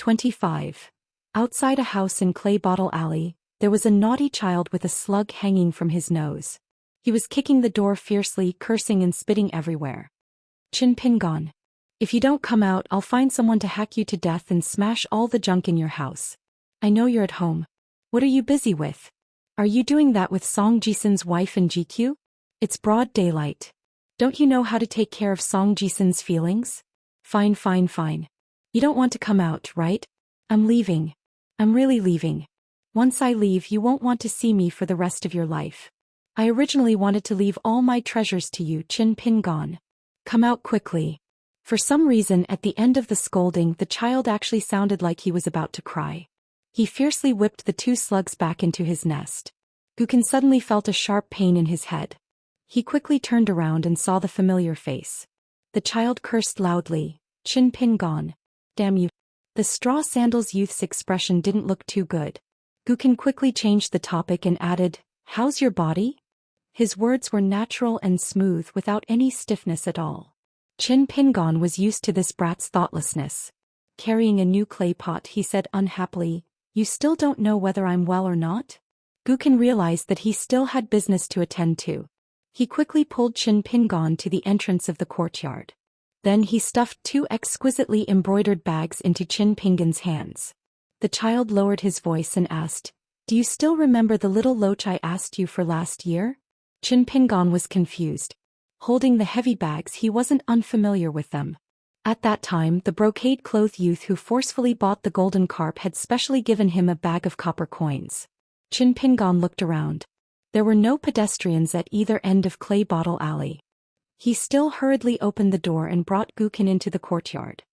25. Outside a house in Clay Bottle Alley, there was a naughty child with a slug hanging from his nose. He was kicking the door fiercely, cursing and spitting everywhere. Qin Pingon. If you don't come out, I'll find someone to hack you to death and smash all the junk in your house. I know you're at home. What are you busy with? Are you doing that with Song Jisun's wife and GQ? It's broad daylight. Don't you know how to take care of Song Jisun's feelings? Fine. You don't want to come out, right? I'm leaving. I'm really leaving. Once I leave, you won't want to see me for the rest of your life. I originally wanted to leave all my treasures to you, Qin Pingon. Come out quickly. For some reason, at the end of the scolding, the child actually sounded like he was about to cry. He fiercely whipped the two slugs back into his nest. Gukin suddenly felt a sharp pain in his head. He quickly turned around and saw the familiar face. The child cursed loudly, Qin Pingon. Damn you. The straw sandals youth's expression didn't look too good. Gukin quickly changed the topic and added, "How's your body?" His words were natural and smooth without any stiffness at all. Qin Pingon was used to this brat's thoughtlessness. Carrying a new clay pot, he said unhappily, "You still don't know whether I'm well or not?" Gukin realized that he still had business to attend to. He quickly pulled Qin Pingon to the entrance of the courtyard. Then he stuffed two exquisitely embroidered bags into Qin Pingon's hands. The child lowered his voice and asked, "Do you still remember the little loach I asked you for last year?" Qin Pingon was confused. Holding the heavy bags, he wasn't unfamiliar with them. At that time, the brocade-clothed youth who forcefully bought the golden carp had specially given him a bag of copper coins. Qin Pingon looked around. There were no pedestrians at either end of Clay Bottle Alley. He still hurriedly opened the door and brought Gukin into the courtyard.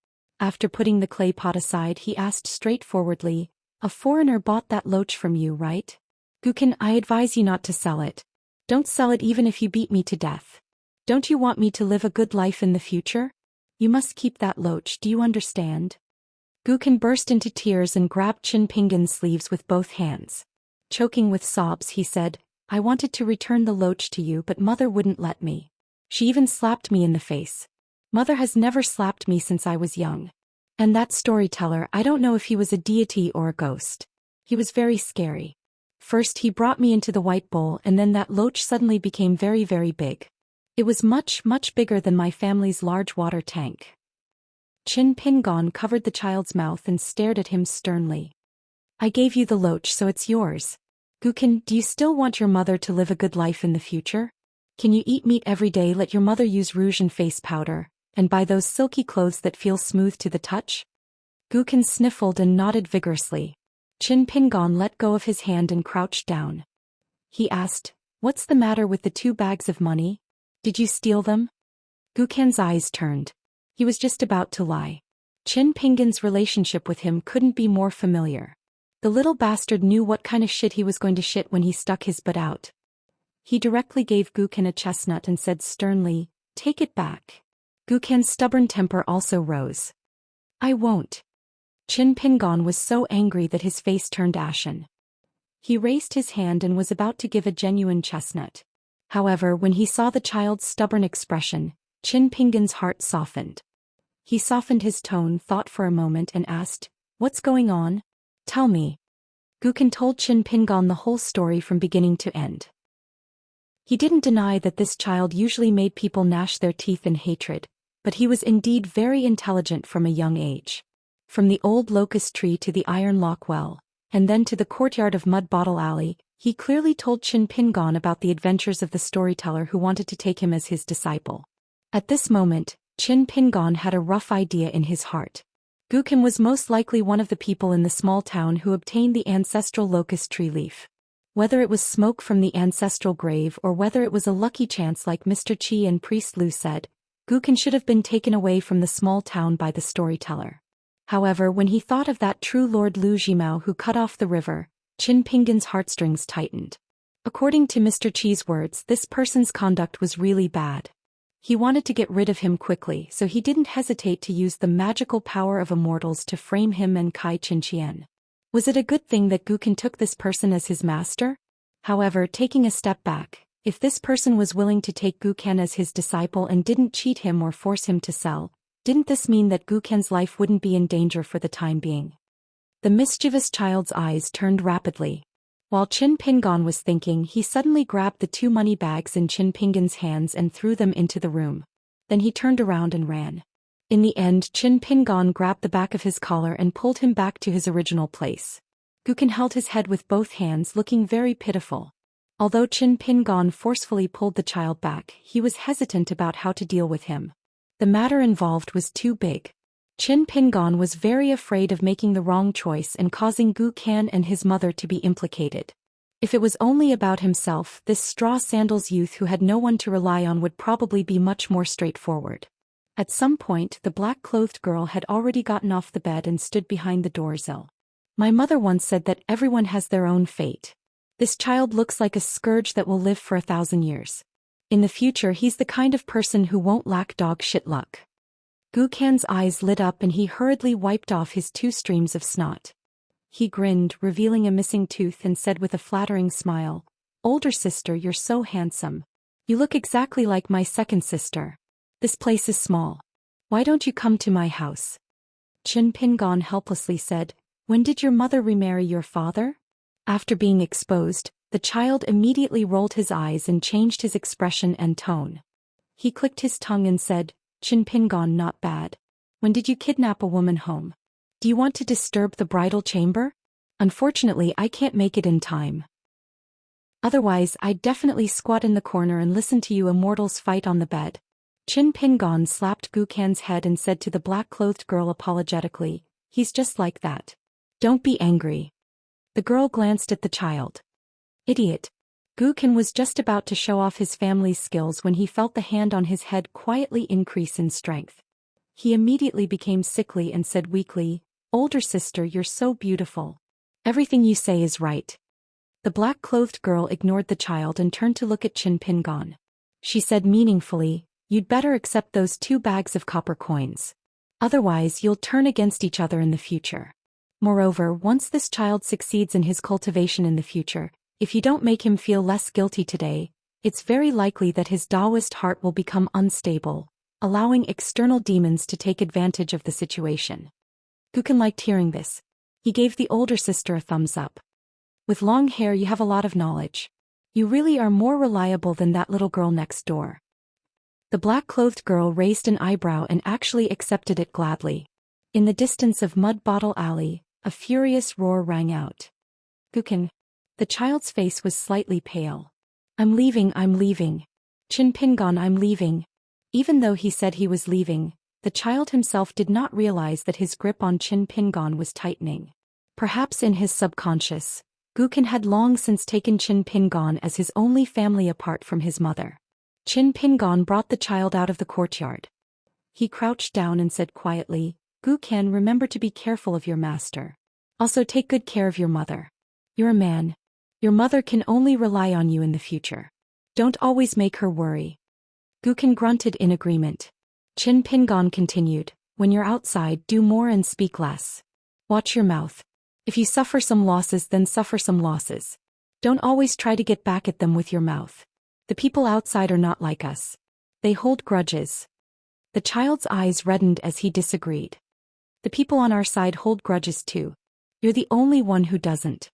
After putting the clay pot aside, he asked straightforwardly, "A foreigner bought that loach from you, right?" "Gukin, I advise you not to sell it. Don't sell it even if you beat me to death. Don't you want me to live a good life in the future? You must keep that loach, do you understand?" Gukin burst into tears and grabbed Qin Pingon's sleeves with both hands. Choking with sobs, he said, "I wanted to return the loach to you, but mother wouldn't let me. She even slapped me in the face. Mother has never slapped me since I was young. And that storyteller, I don't know if he was a deity or a ghost. He was very scary. First he brought me into the white bowl, and then that loach suddenly became very big. It was much bigger than my family's large water tank." Qin Pingon covered the child's mouth and stared at him sternly. "I gave you the loach, so it's yours. Gukin, do you still want your mother to live a good life in the future? Can you eat meat every day, let your mother use rouge and face powder, and buy those silky clothes that feel smooth to the touch?" Gukin sniffled and nodded vigorously. Qin Pingon let go of his hand and crouched down. He asked, "What's the matter with the 2 bags of money? Did you steal them?" Gukin's eyes turned. He was just about to lie. Qin Pingon's relationship with him couldn't be more familiar. The little bastard knew what kind of shit he was going to shit when he stuck his butt out. He directly gave Gukin a chestnut and said sternly, "Take it back." Gukin's stubborn temper also rose. "I won't." Qin Pingon was so angry that his face turned ashen. He raised his hand and was about to give a genuine chestnut. However, when he saw the child's stubborn expression, Qin Pingon's heart softened. He softened his tone, thought for a moment and asked, "What's going on? Tell me." Gukin told Qin Pingon the whole story from beginning to end. He didn't deny that this child usually made people gnash their teeth in hatred, but he was indeed very intelligent from a young age. From the old locust tree to the iron lock well, and then to the courtyard of Mud Bottle Alley, he clearly told Qin Pingon about the adventures of the storyteller who wanted to take him as his disciple. At this moment, Qin Pingon had a rough idea in his heart. Gukin was most likely one of the people in the small town who obtained the ancestral locust tree leaf. Whether it was smoke from the ancestral grave or whether it was a lucky chance like Mr. Qi and Priest Lu said, Gukin should have been taken away from the small town by the storyteller. However, when he thought of that true Lord Lu Jimao who cut off the river, Qin Pingon's heartstrings tightened. According to Mr. Qi's words, this person's conduct was really bad. He wanted to get rid of him quickly, so he didn't hesitate to use the magical power of immortals to frame him and Kai Qianxian. Was it a good thing that Gukin took this person as his master? However, taking a step back, if this person was willing to take Gukin as his disciple and didn't cheat him or force him to sell, Didn't this mean that Guken's life wouldn't be in danger for the time being? The mischievous child's eyes turned rapidly. While Qin Pingon was thinking, he suddenly grabbed the 2 money bags in Qin Pingon's hands and threw them into the room. Then he turned around and ran. In the end, Qin Pingon grabbed the back of his collar and pulled him back to his original place. Guken held his head with both hands, looking very pitiful. Although Qin Pingon forcefully pulled the child back, he was hesitant about how to deal with him. The matter involved was too big. Qin Pingon was very afraid of making the wrong choice and causing Guken and his mother to be implicated. If it was only about himself, this straw sandals youth who had no one to rely on would probably be much more straightforward. At some point, the black-clothed girl had already gotten off the bed and stood behind the door. My mother once said that everyone has their own fate. This child looks like a scourge that will live for 1,000 years. In the future, he's the kind of person who won't lack dog shit luck. Guken's eyes lit up and he hurriedly wiped off his 2 streams of snot. He grinned, revealing a missing tooth, and said with a flattering smile, "Older sister, you're so handsome. You look exactly like my second sister. This place is small. Why don't you come to my house?" Qin Pingon helplessly said, "When did your mother remarry your father?" After being exposed, the child immediately rolled his eyes and changed his expression and tone. He clicked his tongue and said, "Qin Pingon, not bad. When did you kidnap a woman home? Do you want to disturb the bridal chamber? Unfortunately, I can't make it in time. Otherwise, I'd definitely squat in the corner and listen to you immortals fight on the bed." Qin Pingon slapped Guken's head and said to the black-clothed girl apologetically, "He's just like that. Don't be angry." The girl glanced at the child. Idiot. Guken was just about to show off his family's skills when he felt the hand on his head quietly increase in strength. He immediately became sickly and said weakly, "Older sister, you're so beautiful. Everything you say is right." The black-clothed girl ignored the child and turned to look at Qin Pingon. She said meaningfully, "You'd better accept those 2 bags of copper coins. Otherwise, you'll turn against each other in the future. Moreover, once this child succeeds in his cultivation in the future, if you don't make him feel less guilty today, it's very likely that his Daoist heart will become unstable, allowing external demons to take advantage of the situation." Guken liked hearing this. He gave the older sister a thumbs up. "With long hair, you have a lot of knowledge. You really are more reliable than that little girl next door." The black-clothed girl raised an eyebrow and actually accepted it gladly. In the distance of Mud Bottle Alley, a furious roar rang out. "Guken." The child's face was slightly pale. I'm leaving. Qin Pingon, I'm leaving." Even though he said he was leaving, the child himself did not realize that his grip on Qin Pingon was tightening. Perhaps in his subconscious, Guken had long since taken Qin Pingon as his only family apart from his mother. Qin Pingon brought the child out of the courtyard. He crouched down and said quietly, "Guken, remember to be careful of your master. Also take good care of your mother. You're a man. Your mother can only rely on you in the future. Don't always make her worry." Guken grunted in agreement. Qin Pingon continued, "When you're outside, do more and speak less. Watch your mouth. If you suffer some losses, then suffer some losses. Don't always try to get back at them with your mouth. The people outside are not like us. They hold grudges." The child's eyes reddened as he disagreed. "The people on our side hold grudges too. You're the only one who doesn't."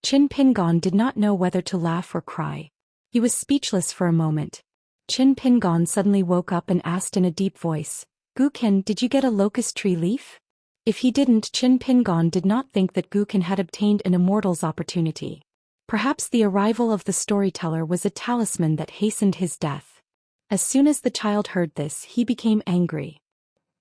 Qin Pingon did not know whether to laugh or cry. He was speechless for a moment. Qin Pingon suddenly woke up and asked in a deep voice, "Guken, did you get a locust tree leaf?" If he didn't, Qin Pingon did not think that Guken had obtained an immortal's opportunity. Perhaps the arrival of the storyteller was a talisman that hastened his death. As soon as the child heard this, he became angry.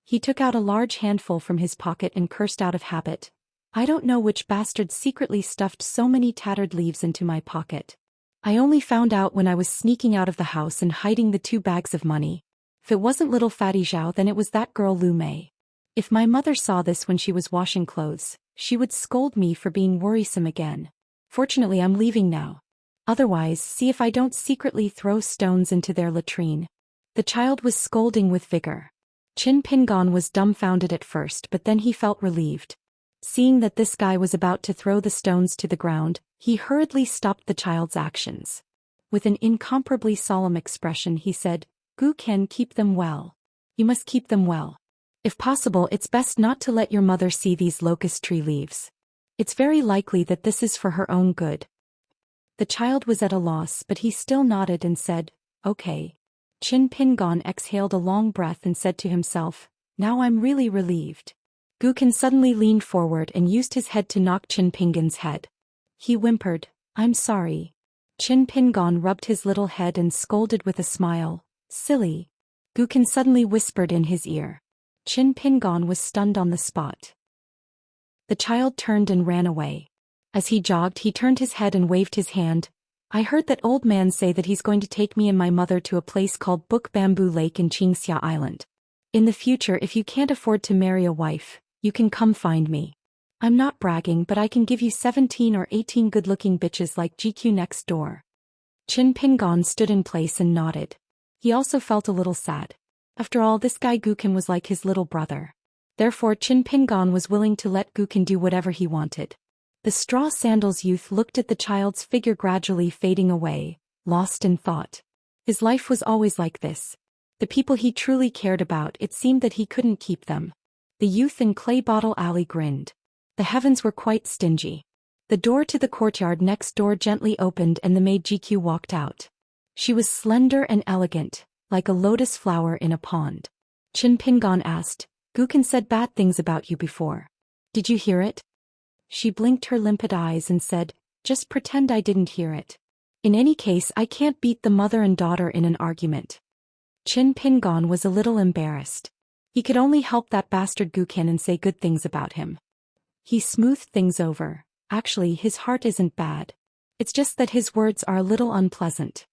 He took out a large handful from his pocket and cursed out of habit, "I don't know which bastard secretly stuffed so many tattered leaves into my pocket. I only found out when I was sneaking out of the house and hiding the 2 bags of money. If it wasn't little fatty Zhao, then it was that girl Lu Mei. If my mother saw this when she was washing clothes, she would scold me for being worrisome again. Fortunately, I'm leaving now. Otherwise, see if I don't secretly throw stones into their latrine." The child was scolding with vigor. Qin Pingon was dumbfounded at first, but then he felt relieved. Seeing that this guy was about to throw the stones to the ground, he hurriedly stopped the child's actions. With an incomparably solemn expression, he said, "Guken, keep them well. You must keep them well. If possible, it's best not to let your mother see these locust tree leaves. It's very likely that this is for her own good. The child was at a loss, but he still nodded and said, okay. Qin Pingon exhaled a long breath and said to himself, now I'm really relieved. Gukin suddenly leaned forward and used his head to knock Qin Pingon's head. He whimpered, I'm sorry. Qin Pingon rubbed his little head and scolded with a smile, silly. Gukin suddenly whispered in his ear. Qin Pingon was stunned on the spot. The child turned and ran away. As he jogged, he turned his head and waved his hand. I heard that old man say that he's going to take me and my mother to a place called Book Bamboo Lake in Xianxia Island. In the future, if you can't afford to marry a wife, you can come find me. I'm not bragging, but I can give you 17 or 18 good-looking bitches like GQ next door. Qin Pingon stood in place and nodded. He also felt a little sad. After all, this guy Gukin was like his little brother. Therefore, Qin Pingon was willing to let Gukin do whatever he wanted. The straw sandals youth looked at the child's figure gradually fading away, lost in thought. His life was always like this. The people he truly cared about, it seemed that he couldn't keep them. The youth in Clay Bottle Alley grinned. The heavens were quite stingy. The door to the courtyard next door gently opened and the maid GQ walked out. She was slender and elegant, like a lotus flower in a pond. Qin Pingon asked, Gukin said bad things about you before. Did you hear it? She blinked her limpid eyes and said, just pretend I didn't hear it. In any case, I can't beat the mother and daughter in an argument. Qin Pingon was a little embarrassed. He could only help that bastard Gukin and say good things about him. He smoothed things over. Actually, his heart isn't bad. It's just that his words are a little unpleasant.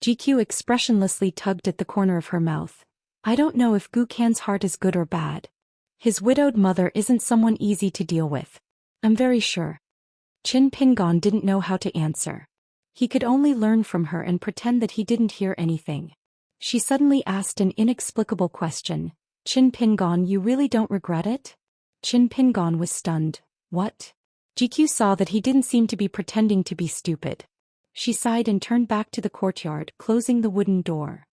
GQ expressionlessly tugged at the corner of her mouth. I don't know if Gukin's heart is good or bad. His widowed mother isn't someone easy to deal with. I'm very sure. Qin Pingon didn't know how to answer. He could only learn from her and pretend that he didn't hear anything. She suddenly asked an inexplicable question. Qin Pingon, you really don't regret it? Qin Pingon was stunned. What? GQ saw that he didn't seem to be pretending to be stupid. She sighed and turned back to the courtyard, closing the wooden door.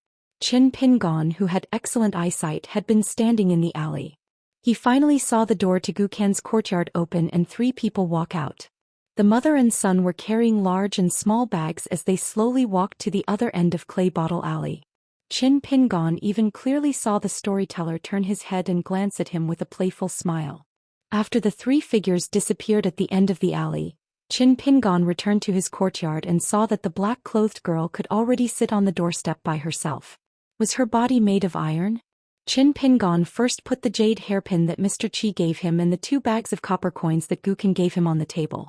Qin Pingon, who had excellent eyesight, had been standing in the alley. He finally saw the door to Gukin's courtyard open and 3 people walk out. The mother and son were carrying large and small bags as they slowly walked to the other end of Clay Bottle Alley. Qin Pingon even clearly saw the storyteller turn his head and glance at him with a playful smile. After the 3 figures disappeared at the end of the alley, Qin Pingon returned to his courtyard and saw that the black-clothed girl could already sit on the doorstep by herself. Was her body made of iron? Qin Pingon first put the jade hairpin that Mr. Qi gave him and the 2 bags of copper coins that Gukin gave him on the table.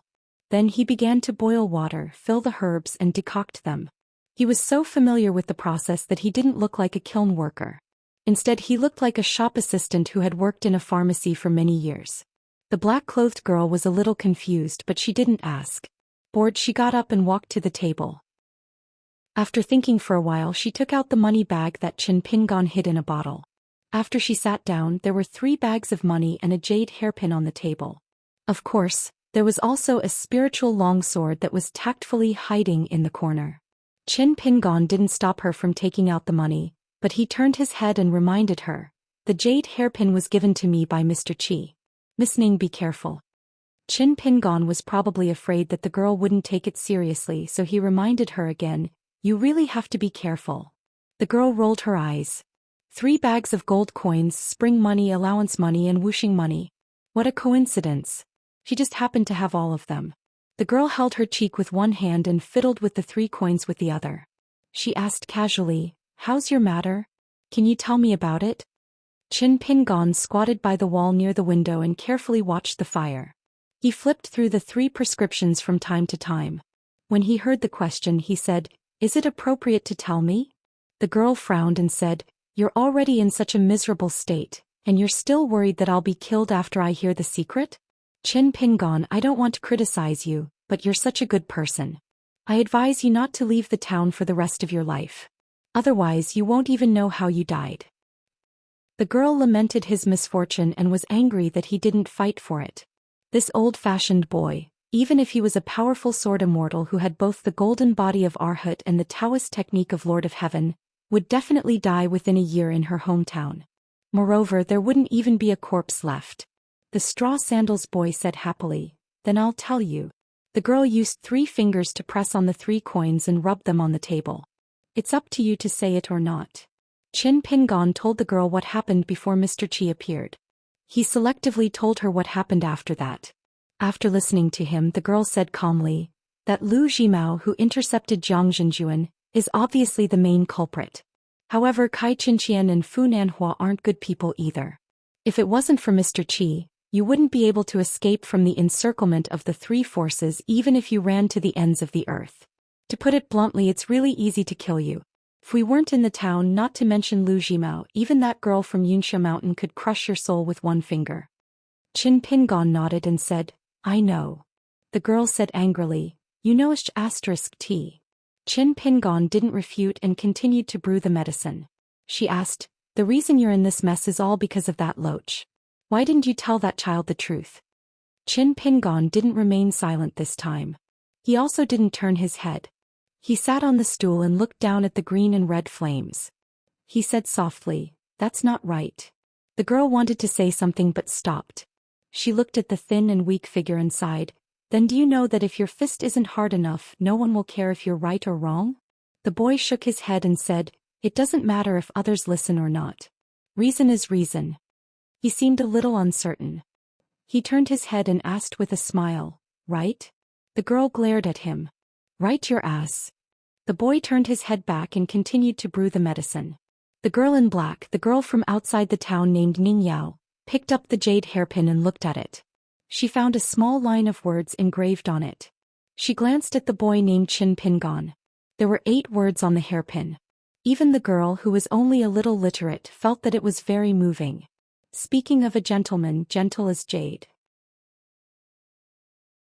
Then he began to boil water, fill the herbs and decoct them. He was so familiar with the process that he didn't look like a kiln worker. Instead, he looked like a shop assistant who had worked in a pharmacy for many years. The black-clothed girl was a little confused, but she didn't ask. Bored, she got up and walked to the table. After thinking for a while, she took out the money bag that Qin Pingon hid in a bottle. After she sat down, there were 3 bags of money and a jade hairpin on the table. Of course, there was also a spiritual longsword that was tactfully hiding in the corner. Qin Pingon didn't stop her from taking out the money, but he turned his head and reminded her, the jade hairpin was given to me by Mr. Qi. Miss Ning, be careful. Qin Pingon was probably afraid that the girl wouldn't take it seriously, so he reminded her again, you really have to be careful. The girl rolled her eyes. 3 bags of gold coins, spring money, allowance money and wuxing money. What a coincidence. She just happened to have all of them. The girl held her cheek with one hand and fiddled with the 3 coins with the other. She asked casually, how's your matter? Can you tell me about it? Qin Pingon squatted by the wall near the window and carefully watched the fire. He flipped through the 3 prescriptions from time to time. When he heard the question, he said, is it appropriate to tell me? The girl frowned and said, you're already in such a miserable state, and you're still worried that I'll be killed after I hear the secret? Qin Pingon, I don't want to criticize you, but you're such a good person. I advise you not to leave the town for the rest of your life. Otherwise, you won't even know how you died. The girl lamented his misfortune and was angry that he didn't fight for it. This old-fashioned boy, even if he was a powerful sword immortal who had both the golden body of Arhat and the Daoist technique of Lord of Heaven, would definitely die within a year in her hometown. Moreover, there wouldn't even be a corpse left. The straw sandals boy said happily, "Then I'll tell you." The girl used 3 fingers to press on the 3 coins and rub them on the table. "It's up to you to say it or not." Qin Pingon told the girl what happened before Mr. Qi appeared. He selectively told her what happened after that. After listening to him, the girl said calmly, "That Lu Jimao who intercepted Jiang Zhenjuan is obviously the main culprit. However, Kai Xianxian and Fu Nanhua aren't good people either. If it wasn't for Mr. Qi, you wouldn't be able to escape from the encirclement of the 3 forces even if you ran to the ends of the earth. To put it bluntly, it's really easy to kill you. If we weren't in the town, not to mention Lu Jimao, even that girl from Yunxia Mountain could crush your soul with 1 finger." Qin Pingon nodded and said, "I know." The girl said angrily, "You know **T." Qin Pingon didn't refute and continued to brew the medicine. She asked, "The reason you're in this mess is all because of that loach. Why didn't you tell that child the truth?" Qin Pingon didn't remain silent this time. He also didn't turn his head. He sat on the stool and looked down at the green and red flames. He said softly, "That's not right." The girl wanted to say something but stopped. She looked at the thin and weak figure and sighed, "Then do you know that if your fist isn't hard enough, no one will care if you're right or wrong?" The boy shook his head and said, "It doesn't matter if others listen or not. Reason is reason." He seemed a little uncertain. He turned his head and asked with a smile, "Right?" The girl glared at him. "Right your ass." The boy turned his head back and continued to brew the medicine. The girl in black, the girl from outside the town named Ning Yao, picked up the jade hairpin and looked at it. She found a small line of words engraved on it. She glanced at the boy named Qin Pingon. There were 8 words on the hairpin. Even the girl, who was only a little literate, felt that it was very moving. Speaking of a gentleman, gentle as jade.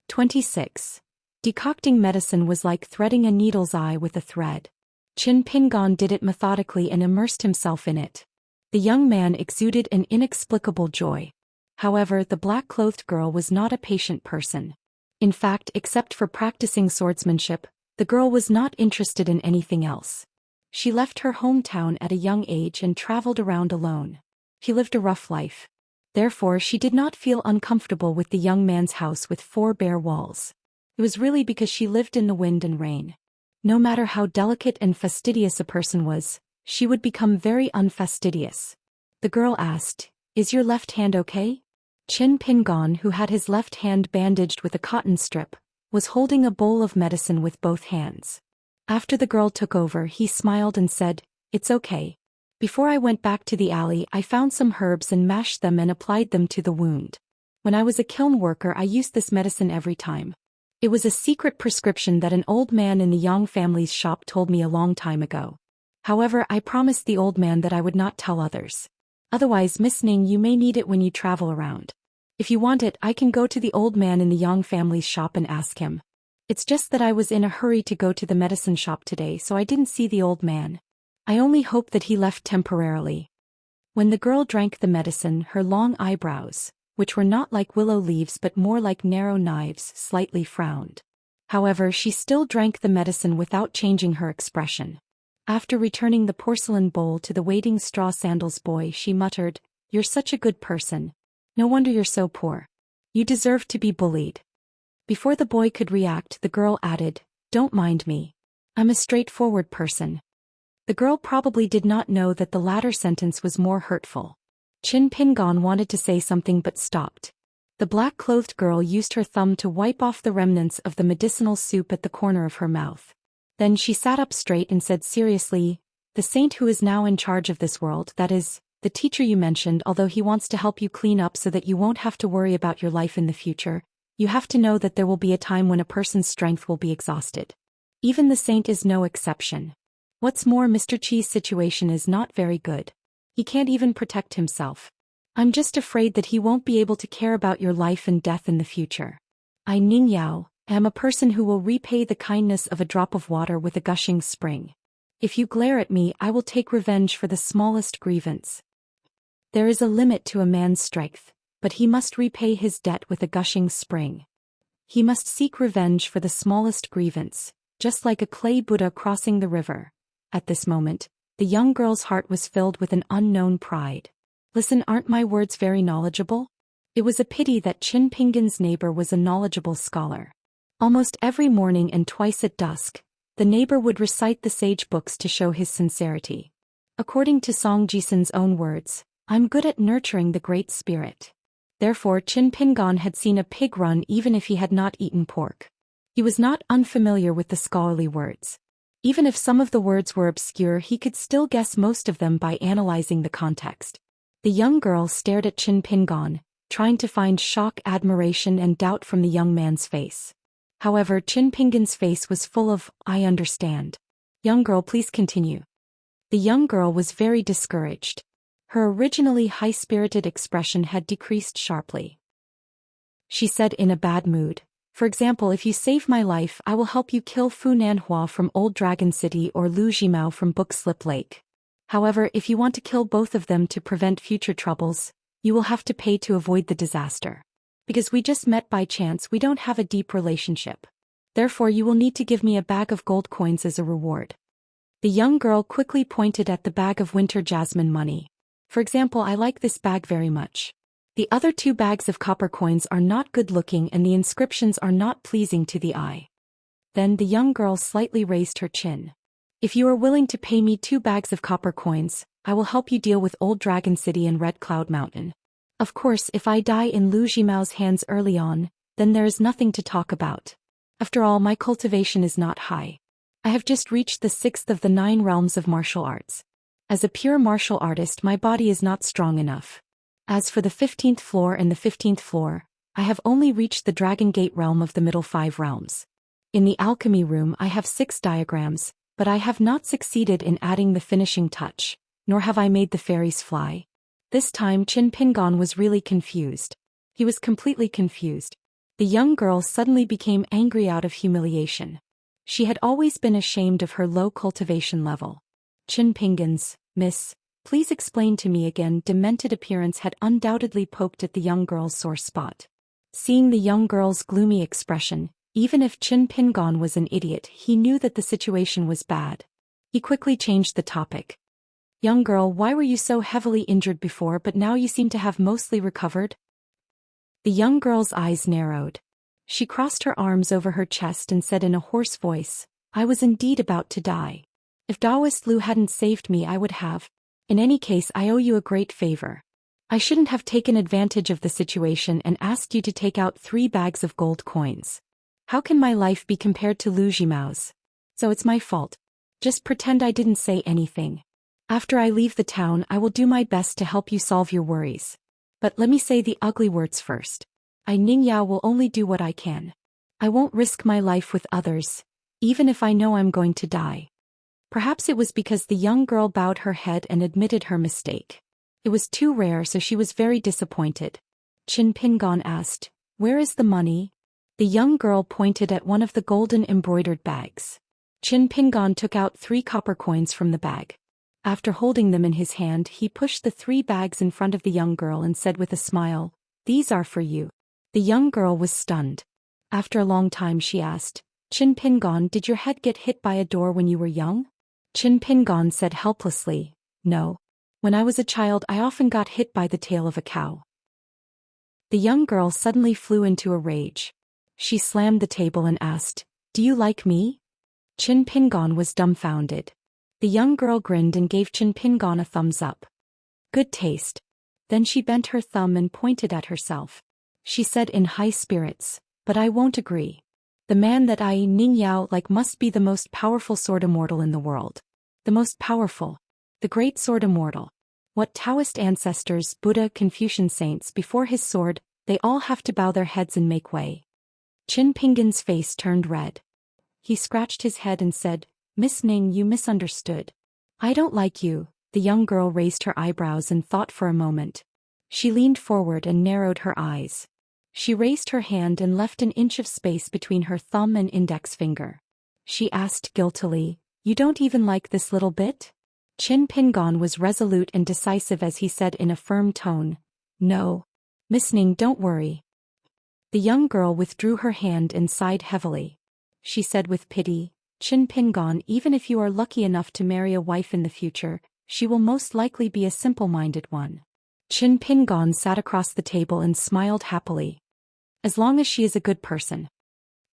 26. Decocting medicine was like threading a needle's eye with a thread. Qin Pingon did it methodically and immersed himself in it. The young man exuded an inexplicable joy. However, the black-clothed girl was not a patient person. In fact, except for practicing swordsmanship, the girl was not interested in anything else. She left her hometown at a young age and traveled around alone. She lived a rough life. Therefore, she did not feel uncomfortable with the young man's house with 4 bare walls. It was really because she lived in the wind and rain. No matter how delicate and fastidious a person was, she would become very unfastidious. The girl asked, "Is your left hand okay?" Qin Pingon, who had his left hand bandaged with a cotton strip, was holding a bowl of medicine with both hands. After the girl took over, he smiled and said, "It's okay. Before I went back to the alley, I found some herbs and mashed them and applied them to the wound. When I was a kiln worker, I used this medicine every time. It was a secret prescription that an old man in the Yang family's shop told me a long time ago. However, I promised the old man that I would not tell others. Otherwise, Miss Ning, you may need it when you travel around. If you want it, I can go to the old man in the Yang family's shop and ask him. It's just that I was in a hurry to go to the medicine shop today, so I didn't see the old man. I only hope that he left temporarily." When the girl drank the medicine, her long eyebrows, which were not like willow leaves but more like narrow knives, slightly frowned. However, she still drank the medicine without changing her expression. After returning the porcelain bowl to the waiting straw sandals boy, she muttered, "You're such a good person. No wonder you're so poor. You deserve to be bullied." Before the boy could react, the girl added, "Don't mind me. I'm a straightforward person." The girl probably did not know that the latter sentence was more hurtful. Qin Pingon wanted to say something but stopped. The black-clothed girl used her thumb to wipe off the remnants of the medicinal soup at the corner of her mouth. Then she sat up straight and said seriously, "The saint who is now in charge of this world, that is, the teacher you mentioned, although he wants to help you clean up so that you won't have to worry about your life in the future, you have to know that there will be a time when a person's strength will be exhausted. Even the saint is no exception. What's more, Mr. Qi's situation is not very good. He can't even protect himself. I'm just afraid that he won't be able to care about your life and death in the future. I, Ning Yao, am a person who will repay the kindness of a drop of water with a gushing spring. If you glare at me, I will take revenge for the smallest grievance. There is a limit to a man's strength, but he must repay his debt with a gushing spring. He must seek revenge for the smallest grievance, just like a clay Buddha crossing the river." At this moment, the young girl's heart was filled with an unknown pride. Listen, aren't my words very knowledgeable? It was a pity that Qin Pingan's neighbor was a knowledgeable scholar. Almost every morning and twice at dusk, the neighbor would recite the sage books to show his sincerity. According to Song Jisun's own words, I'm good at nurturing the great spirit. Therefore Qin Pingan had seen a pig run even if he had not eaten pork. He was not unfamiliar with the scholarly words. Even if some of the words were obscure, he could still guess most of them by analyzing the context. The young girl stared at Qin Pingan, trying to find shock, admiration and doubt from the young man's face. However, Qin Pingan's face was full of, I understand. Young girl, please continue. The young girl was very discouraged. Her originally high-spirited expression had decreased sharply. She said in a bad mood, for example, if you save my life, I will help you kill Fu Nanhua from Old Dragon City or Lu Jimao from Book Slip Lake. However, if you want to kill both of them to prevent future troubles, you will have to pay to avoid the disaster. Because we just met by chance, we don't have a deep relationship. Therefore you will need to give me a bag of gold coins as a reward. The young girl quickly pointed at the bag of winter jasmine money. For example, I like this bag very much. The other 2 bags of copper coins are not good looking and the inscriptions are not pleasing to the eye. Then the young girl slightly raised her chin. If you are willing to pay me 2 bags of copper coins, I will help you deal with Old Dragon City and Red Cloud Mountain. Of course, if I die in Lu Jimao's hands early on, then there is nothing to talk about. After all, my cultivation is not high. I have just reached the 6th of the 9 realms of martial arts. As a pure martial artist, my body is not strong enough. As for the 15th floor and the 15th floor, I have only reached the Dragon Gate realm of the middle 5 realms. In the alchemy room I have 6 diagrams, but I have not succeeded in adding the finishing touch, nor have I made the fairies fly. This time Qin Pingan was really confused. He was completely confused. The young girl suddenly became angry out of humiliation. She had always been ashamed of her low cultivation level. Qin Pingan's, Miss, please explain to me again. Demented appearance had undoubtedly poked at the young girl's sore spot. Seeing the young girl's gloomy expression, even if Qin Pingan was an idiot, he knew that the situation was bad. He quickly changed the topic. Young girl, why were you so heavily injured before but now you seem to have mostly recovered? The young girl's eyes narrowed. She crossed her arms over her chest and said in a hoarse voice, I was indeed about to die. If Daoist Lu hadn't saved me, I would have. In any case, I owe you a great favor. I shouldn't have taken advantage of the situation and asked you to take out 3 bags of gold coins. How can my life be compared to Lu Jimao's? So it's my fault. Just pretend I didn't say anything. After I leave the town, I will do my best to help you solve your worries. But let me say the ugly words first. I Ningyao will only do what I can. I won't risk my life with others, even if I know I'm going to die. Perhaps it was because the young girl bowed her head and admitted her mistake. It was too rare, so she was very disappointed. Qin Pingan asked, Where is the money? The young girl pointed at one of the golden embroidered bags. Qin Pingan took out 3 copper coins from the bag. After holding them in his hand, he pushed the 3 bags in front of the young girl and said with a smile, These are for you. The young girl was stunned. After a long time she asked, Qin Pingan, did your head get hit by a door when you were young? Qin Pingan said helplessly, No. When I was a child I often got hit by the tail of a cow. The young girl suddenly flew into a rage. She slammed the table and asked, Do you like me? Qin Pingan was dumbfounded. The young girl grinned and gave Qin Pingan a thumbs up. Good taste. Then she bent her thumb and pointed at herself. She said in high spirits, But I won't agree. The man that I Ningyao like must be the most powerful sword immortal in the world. The most powerful. The great sword immortal. What Taoist ancestors, Buddha, Confucian saints, before his sword, they all have to bow their heads and make way. Qin Pingan's face turned red. He scratched his head and said, Miss Ning, you misunderstood. I don't like you. The young girl raised her eyebrows and thought for a moment. She leaned forward and narrowed her eyes. She raised her hand and left an inch of space between her thumb and index finger. She asked guiltily, You don't even like this little bit? Qin Pingan was resolute and decisive as he said in a firm tone, No. Miss Ning, don't worry. The young girl withdrew her hand and sighed heavily. She said with pity, Qin Pingan, even if you are lucky enough to marry a wife in the future, she will most likely be a simple-minded one. Qin Pingon sat across the table and smiled happily. As long as she is a good person.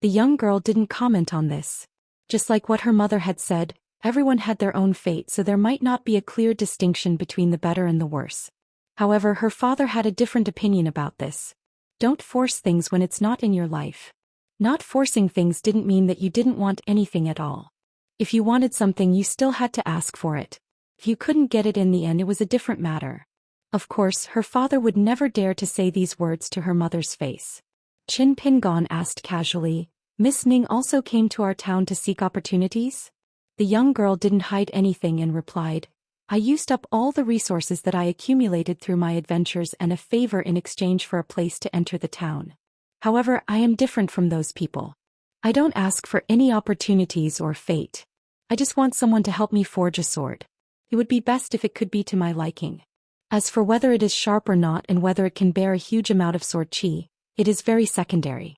The young girl didn't comment on this. Just like what her mother had said, everyone had their own fate, so there might not be a clear distinction between the better and the worse. However, her father had a different opinion about this. Don't force things when it's not in your life. Not forcing things didn't mean that you didn't want anything at all. If you wanted something, you still had to ask for it. If you couldn't get it in the end, it was a different matter. Of course, her father would never dare to say these words to her mother's face. Qin Pingon asked casually, Miss Ning also came to our town to seek opportunities? The young girl didn't hide anything and replied, I used up all the resources that I accumulated through my adventures and a favor in exchange for a place to enter the town. However, I am different from those people. I don't ask for any opportunities or fate. I just want someone to help me forge a sword. It would be best if it could be to my liking. As for whether it is sharp or not and whether it can bear a huge amount of sword qi, it is very secondary.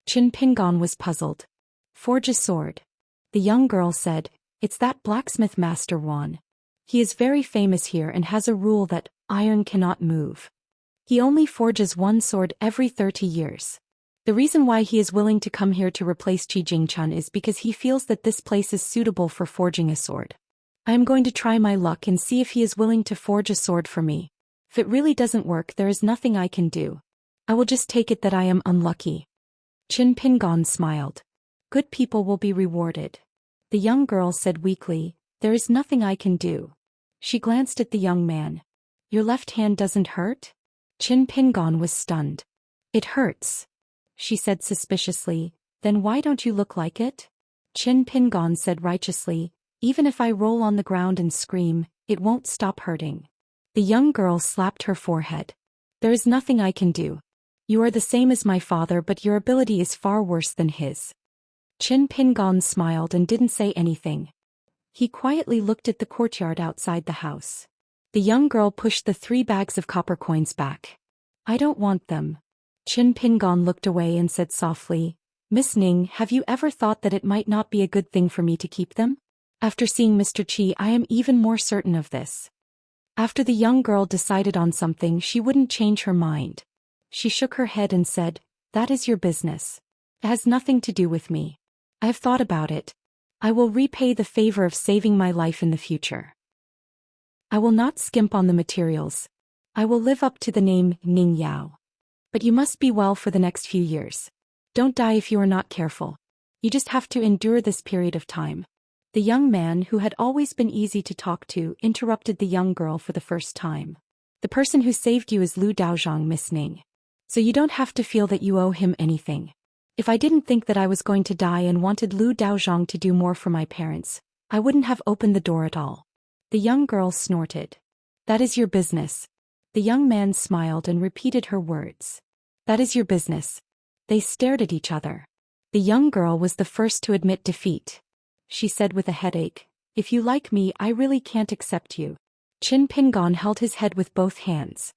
Qin Pingon was puzzled. Forge a sword. The young girl said, It's that blacksmith Master Wan. He is very famous here and has a rule that iron cannot move. He only forges one sword every 30 years. The reason why he is willing to come here to replace Qi Jingchun is because he feels that this place is suitable for forging a sword. I am going to try my luck and see if he is willing to forge a sword for me. If it really doesn't work, there is nothing I can do. I will just take it that I am unlucky. Qin Pingon smiled. Good people will be rewarded. The young girl said weakly, There is nothing I can do. She glanced at the young man. Your left hand doesn't hurt? Qin Pingon was stunned. It hurts, she said suspiciously. Then why don't you look like it? Qin Pingon said righteously, Even if I roll on the ground and scream, it won't stop hurting. The young girl slapped her forehead. There is nothing I can do. You are the same as my father, but your ability is far worse than his. Qin Pingon smiled and didn't say anything. He quietly looked at the courtyard outside the house. The young girl pushed the 3 bags of copper coins back. I don't want them. Qin Pingon looked away and said softly, Miss Ning, have you ever thought that it might not be a good thing for me to keep them? After seeing Mr. Qi, I am even more certain of this. After the young girl decided on something, she wouldn't change her mind. She shook her head and said, That is your business. It has nothing to do with me. I have thought about it. I will repay the favor of saving my life in the future. I will not skimp on the materials. I will live up to the name Ning Yao. But you must be well for the next few years. Don't die if you are not careful. You just have to endure this period of time. The young man, who had always been easy to talk to, interrupted the young girl for the first time. The person who saved you is Lu Daozhang, Miss Ning. So you don't have to feel that you owe him anything. If I didn't think that I was going to die and wanted Lu Daozhang to do more for my parents, I wouldn't have opened the door at all. The young girl snorted. That is your business. The young man smiled and repeated her words. That is your business. They stared at each other. The young girl was the first to admit defeat. She said with a headache, If you like me, I really can't accept you. Qin Pingon held his head with both hands.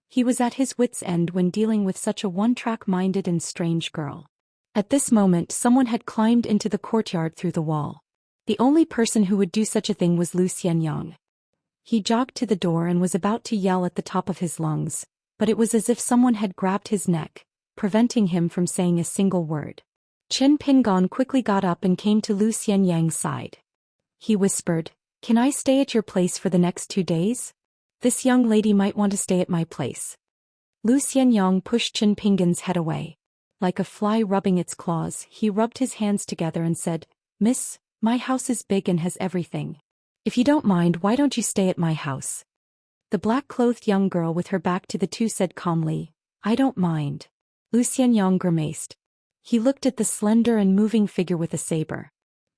He was at his wits' end when dealing with such a one-track-minded and strange girl. At this moment, someone had climbed into the courtyard through the wall. The only person who would do such a thing was Zhou Xian. He jogged to the door and was about to yell at the top of his lungs, but it was as if someone had grabbed his neck, preventing him from saying a single word. Qin Pingon quickly got up and came to Zhou Xian's side. He whispered, Can I stay at your place for the next 2 days? This young lady might want to stay at my place. Zhou Xian pushed Qin Pingon's head away. Like a fly rubbing its claws, he rubbed his hands together and said, Miss, my house is big and has everything. If you don't mind, why don't you stay at my house? The black-clothed young girl with her back to the two said calmly, I don't mind. Zhou Xian grimaced. He looked at the slender and moving figure with a saber.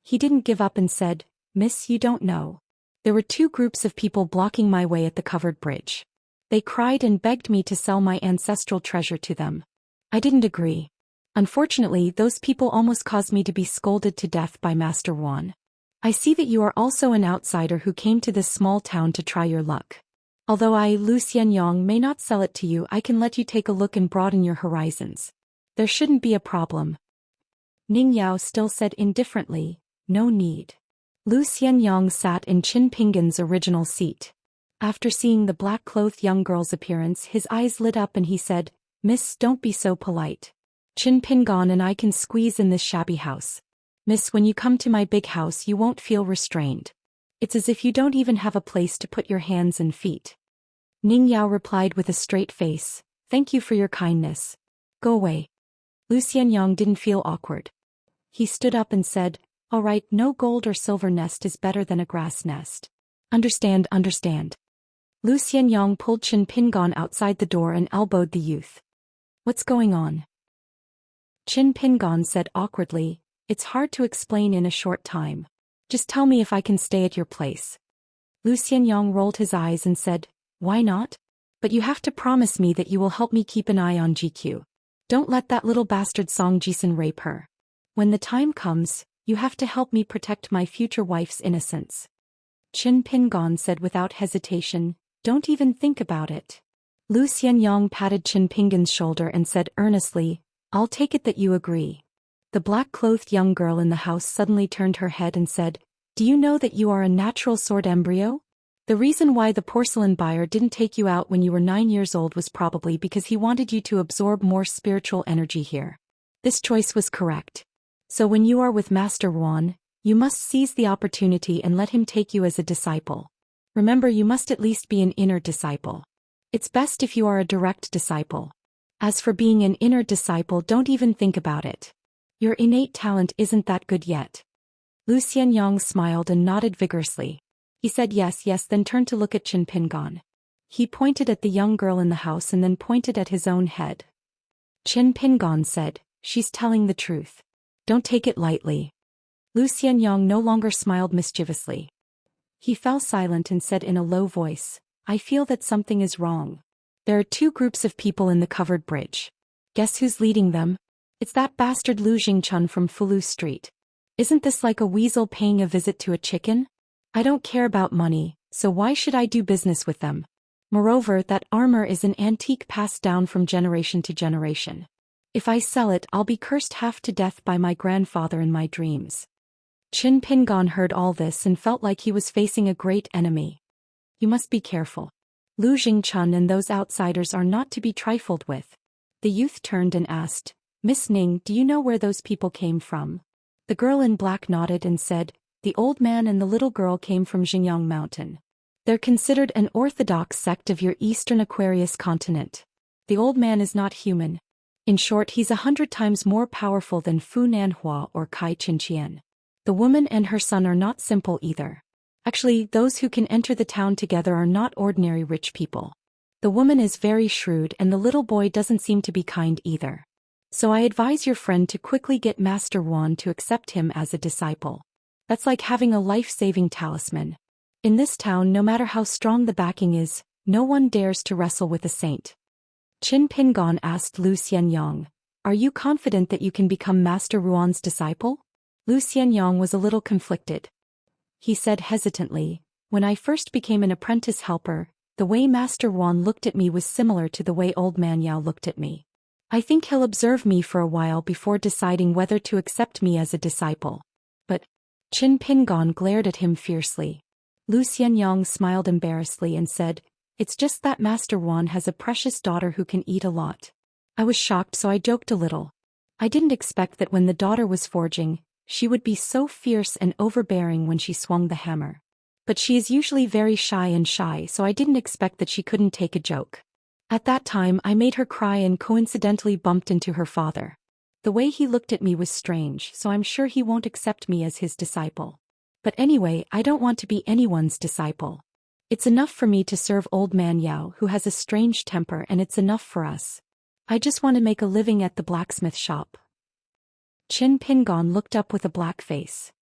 He didn't give up and said, Miss, you don't know. There were 2 groups of people blocking my way at the covered bridge. They cried and begged me to sell my ancestral treasure to them. I didn't agree. Unfortunately, those people almost caused me to be scolded to death by Master Wan. I see that you are also an outsider who came to this small town to try your luck. Although I, Zhou Xian, may not sell it to you, I can let you take a look and broaden your horizons. There shouldn't be a problem. Ning Yao still said indifferently, No need. Zhou Xian sat in Qin Pingon's original seat. After seeing the black-clothed young girl's appearance, his eyes lit up and he said, "Miss, don't be so polite. Qin Pingon and I can squeeze in this shabby house. Miss, when you come to my big house you won't feel restrained. It's as if you don't even have a place to put your hands and feet." Ning Yao replied with a straight face, "Thank you for your kindness. Go away." Lu Xianyang didn't feel awkward. He stood up and said, "All right, no gold or silver nest is better than a grass nest. Understand, understand." Lu Xianyang pulled Qin Pingon outside the door and elbowed the youth. "What's going on?" Qin Pingon said awkwardly, "It's hard to explain in a short time. Just tell me if I can stay at your place." Lu Xianyang rolled his eyes and said, "Why not? But you have to promise me that you will help me keep an eye on GQ. Don't let that little bastard Song Jisun rape her. When the time comes, you have to help me protect my future wife's innocence." Qin Pingon said without hesitation, "Don't even think about it." Lu Xianyang patted Qin Pingon's shoulder and said earnestly, "I'll take it that you agree." The black-clothed young girl in the house suddenly turned her head and said, "Do you know that you are a natural sword embryo? The reason why the porcelain buyer didn't take you out when you were 9 years old was probably because he wanted you to absorb more spiritual energy here. This choice was correct. So when you are with Master Yuan, you must seize the opportunity and let him take you as a disciple. Remember, you must at least be an inner disciple. It's best if you are a direct disciple. As for being an inner disciple, don't even think about it. Your innate talent isn't that good yet." Lu Xianyang smiled and nodded vigorously. He said yes, then turned to look at Qin Pingon. He pointed at the young girl in the house and then pointed at his own head. Qin Pingon said, "She's telling the truth. Don't take it lightly." Lu Xianyang no longer smiled mischievously. He fell silent and said in a low voice, "I feel that something is wrong. There are 2 groups of people in the covered bridge. Guess who's leading them? It's that bastard Lu Jingchun from Fulu Street. Isn't this like a weasel paying a visit to a chicken? I don't care about money, so why should I do business with them? Moreover, that armor is an antique passed down from generation to generation. If I sell it, I'll be cursed half to death by my grandfather in my dreams." Qin Pingon heard all this and felt like he was facing a great enemy. "You must be careful. Lu Jingchun and those outsiders are not to be trifled with." The youth turned and asked, "Miss Ning, do you know where those people came from?" The girl in black nodded and said, "The old man and the little girl came from Xinjiang Mountain. They're considered an orthodox sect of your eastern Aquarius continent. The old man is not human. In short, he's 100 times more powerful than Fu Nanhua or Kai Qinqian. The woman and her son are not simple either. Actually, those who can enter the town together are not ordinary rich people. The woman is very shrewd and the little boy doesn't seem to be kind either. So I advise your friend to quickly get Master Yuan to accept him as a disciple. That's like having a life-saving talisman. In this town, no matter how strong the backing is, no one dares to wrestle with a saint." Qin Pingon asked Lu Xianyang, "Are you confident that you can become Master Yuan's disciple?" Lu Xianyang was a little conflicted. He said hesitantly, "When I first became an apprentice helper, the way Master Yuan looked at me was similar to the way Old Man Yao looked at me. I think he'll observe me for a while before deciding whether to accept me as a disciple." But Qin Pingon glared at him fiercely. Lu Xianyang smiled embarrassedly and said, "It's just that Master Yuan has a precious daughter who can eat a lot." I was shocked, so I joked a little. I didn't expect that when the daughter was forging, she would be so fierce and overbearing when she swung the hammer. But she is usually very shy, so I didn't expect that she couldn't take a joke. At that time, I made her cry and coincidentally bumped into her father. The way he looked at me was strange, so I'm sure he won't accept me as his disciple. But anyway, I don't want to be anyone's disciple. It's enough for me to serve Old Man Yao, who has a strange temper, and it's enough for us. I just want to make a living at the blacksmith shop." Qin Pingon looked up with a black face.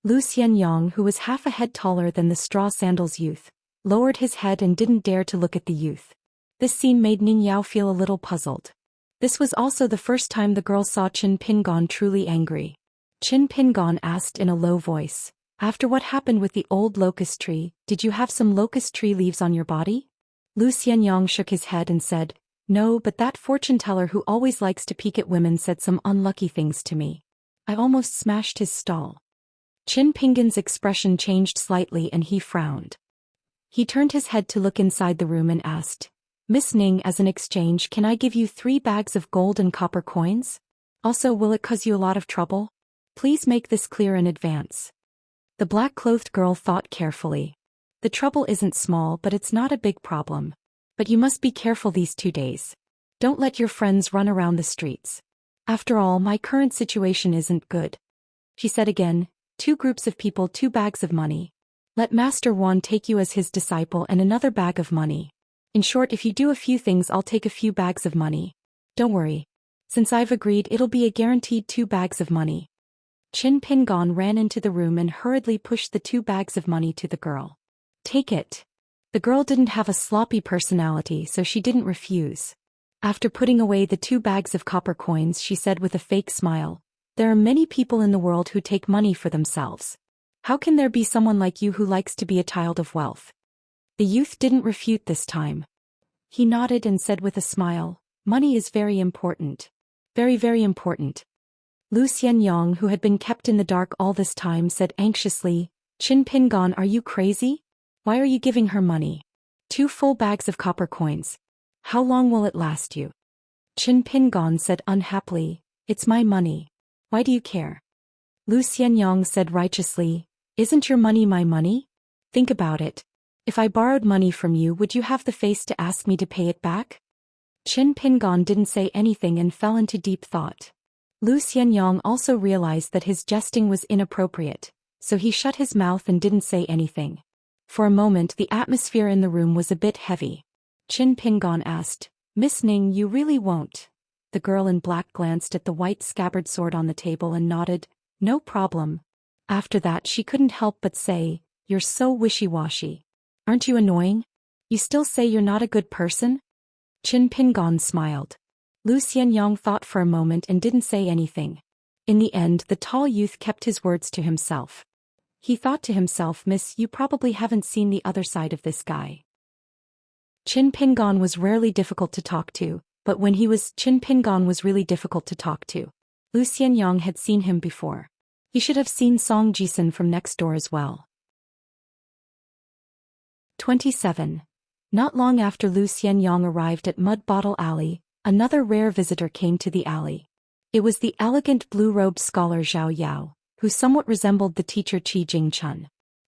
Lu Xianyang, who was half a head taller than the straw sandals youth, lowered his head and didn't dare to look at the youth. This scene made Ning Yao feel a little puzzled. This was also the first time the girl saw Qin Pingon truly angry. Qin Pingon asked in a low voice, "After what happened with the old locust tree, did you have some locust tree leaves on your body?" Lu Xianyang shook his head and said, "No, but that fortune teller who always likes to peek at women said some unlucky things to me. I almost smashed his stall." Qin Pingon's expression changed slightly and he frowned. He turned his head to look inside the room and asked, Miss Ning, as an exchange, can I give you 3 bags of gold and copper coins? Also, will it cause you a lot of trouble? Please make this clear in advance. The black-clothed girl thought carefully. The trouble isn't small, but it's not a big problem. But you must be careful these 2 days. Don't let your friends run around the streets. After all, my current situation isn't good. She said again, 2 groups of people, 2 bags of money. Let Master Wan take you as his disciple and another bag of money. In short, if you do a few things, I'll take a few bags of money. Don't worry. Since I've agreed, it'll be a guaranteed 2 bags of money. Qin Pingon ran into the room and hurriedly pushed the 2 bags of money to the girl. Take it. The girl didn't have a sloppy personality, so she didn't refuse. After putting away the 2 bags of copper coins, she said with a fake smile, There are many people in the world who take money for themselves. How can there be someone like you who likes to be a child of wealth? The youth didn't refute this time. He nodded and said with a smile, Money is very important. Very, very important. Lu Xianyang, who had been kept in the dark all this time, said anxiously, Qin Pingon, are you crazy? Why are you giving her money? 2 full bags of copper coins. How long will it last you? Qin Pingon said unhappily, It's my money. Why do you care? Lu Xianyang said righteously, Isn't your money my money? Think about it. If I borrowed money from you, would you have the face to ask me to pay it back? Qin Pingon didn't say anything and fell into deep thought. Lu Xianyang also realized that his jesting was inappropriate, so he shut his mouth and didn't say anything. For a moment the atmosphere in the room was a bit heavy. Qin Pingon asked, Miss Ning, you really won't? The girl in black glanced at the white scabbard sword on the table and nodded, No problem. After that she couldn't help but say, You're so wishy-washy. Aren't you annoying? You still say you're not a good person? Qin Pingon smiled. Lu Xianyang thought for a moment and didn't say anything. In the end, the tall youth kept his words to himself. He thought to himself, Miss, you probably haven't seen the other side of this guy. Qin Pingon was rarely difficult to talk to, but when Qin Pingon was really difficult to talk to. Lu Xianyang had seen him before. He should have seen Song Jisun from next door as well. 27. Not long after Lu Xianyang arrived at Mud Bottle Alley, another rare visitor came to the alley. It was the elegant blue-robed scholar Zhao Yao, who somewhat resembled the teacher Qi Jingchun.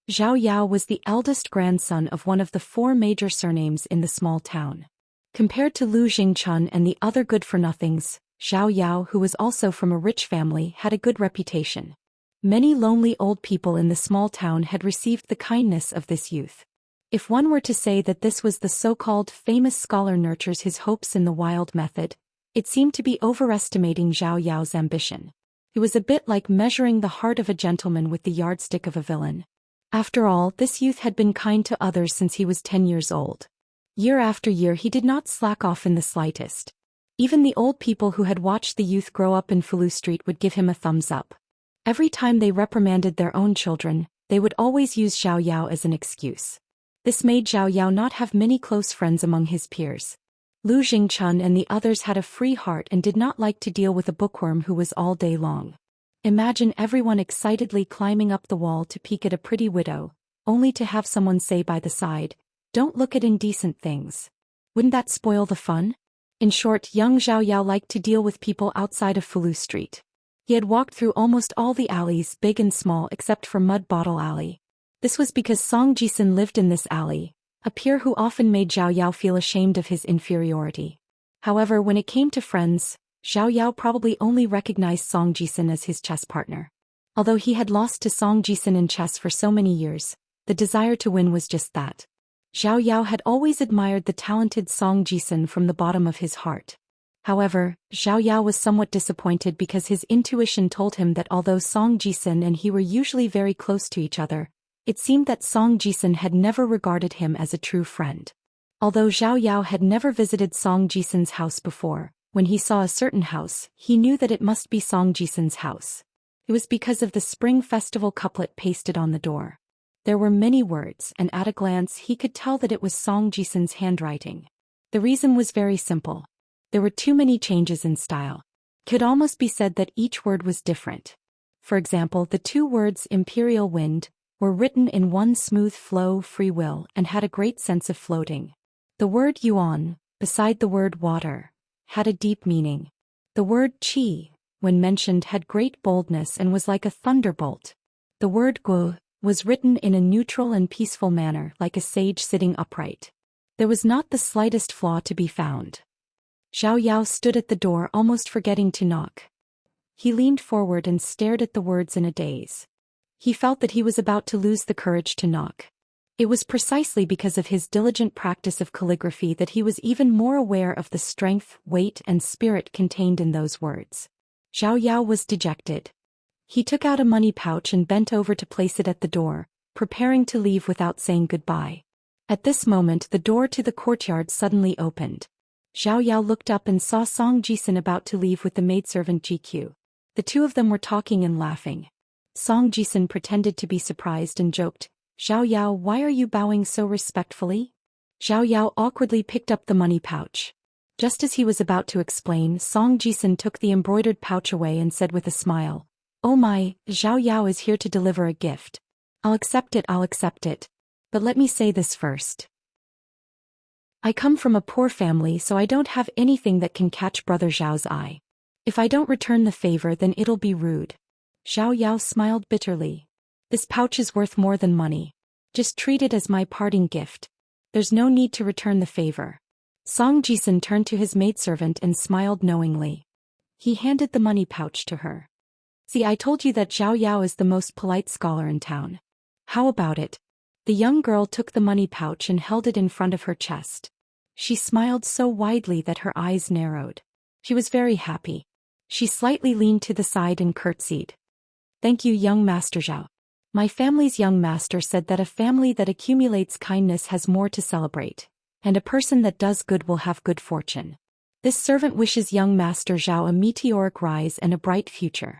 Zhao Yao was the eldest grandson of one of the 4 major surnames in the small town. Compared to Lu Jingchun and the other good-for-nothings, Zhao Yao, who was also from a rich family, had a good reputation. Many lonely old people in the small town had received the kindness of this youth. If one were to say that this was the so-called famous scholar nurtures his hopes in the wild method, it seemed to be overestimating Zhao Yao's ambition. It was a bit like measuring the heart of a gentleman with the yardstick of a villain. After all, this youth had been kind to others since he was 10 years old. Year after year he did not slack off in the slightest. Even the old people who had watched the youth grow up in Fulu Street would give him a thumbs up. Every time they reprimanded their own children, they would always use Zhao Yao as an excuse. This made Zhao Yao not have many close friends among his peers. Lu Jingchun and the others had a free heart and did not like to deal with a bookworm who was all day long. Imagine everyone excitedly climbing up the wall to peek at a pretty widow, only to have someone say by the side, Don't look at indecent things. Wouldn't that spoil the fun? In short, young Zhao Yao liked to deal with people outside of Fulu Street. He had walked through almost all the alleys, big and small, except for Mud Bottle Alley. This was because Song Jisun lived in this alley, a peer who often made Zhao Yao feel ashamed of his inferiority. However, when it came to friends, Zhao Yao probably only recognized Song Jisun as his chess partner. Although he had lost to Song Jisun in chess for so many years, the desire to win was just that. Zhao Yao had always admired the talented Song Jisun from the bottom of his heart. However, Zhao Yao was somewhat disappointed because his intuition told him that although Song Jisun and he were usually very close to each other, it seemed that Song Jisun had never regarded him as a true friend. Although Zhao Yao had never visited Song Jisun's house before, when he saw a certain house, he knew that it must be Song Jisun's house. It was because of the Spring Festival couplet pasted on the door. There were many words, and at a glance he could tell that it was Song Jisun's handwriting. The reason was very simple. There were too many changes in style. It could almost be said that each word was different. For example, the 2 words Imperial Wind, were written in one smooth flow free will and had a great sense of floating. The word yuan, beside the word water, had a deep meaning. The word qi, when mentioned, had great boldness and was like a thunderbolt. The word guo was written in a neutral and peaceful manner like a sage sitting upright. There was not the slightest flaw to be found. Zhao Yao stood at the door almost forgetting to knock. He leaned forward and stared at the words in a daze. He felt that he was about to lose the courage to knock. It was precisely because of his diligent practice of calligraphy that he was even more aware of the strength, weight, and spirit contained in those words. Zhao Yao was dejected. He took out a money pouch and bent over to place it at the door, preparing to leave without saying goodbye. At this moment the door to the courtyard suddenly opened. Zhao Yao looked up and saw Song Jisun about to leave with the maidservant GQ. The two of them were talking and laughing. Song Jisun pretended to be surprised and joked, "Zhao Yao, why are you bowing so respectfully?" Zhao Yao awkwardly picked up the money pouch. Just as he was about to explain, Song Jisun took the embroidered pouch away and said with a smile, "Oh my, Zhao Yao is here to deliver a gift. I'll accept it. But let me say this first. I come from a poor family, so I don't have anything that can catch Brother Zhao's eye. If I don't return the favor, then it'll be rude." Zhao Yao smiled bitterly. "This pouch is worth more than money. Just treat it as my parting gift. There's no need to return the favor." Song Jisun turned to his maidservant and smiled knowingly. He handed the money pouch to her. "See, I told you that Zhao Yao is the most polite scholar in town. How about it?" The young girl took the money pouch and held it in front of her chest. She smiled so widely that her eyes narrowed. She was very happy. She slightly leaned to the side and curtsied. "Thank you, young Master Zhao. My family's young master said that a family that accumulates kindness has more to celebrate, and a person that does good will have good fortune. This servant wishes young Master Zhao a meteoric rise and a bright future."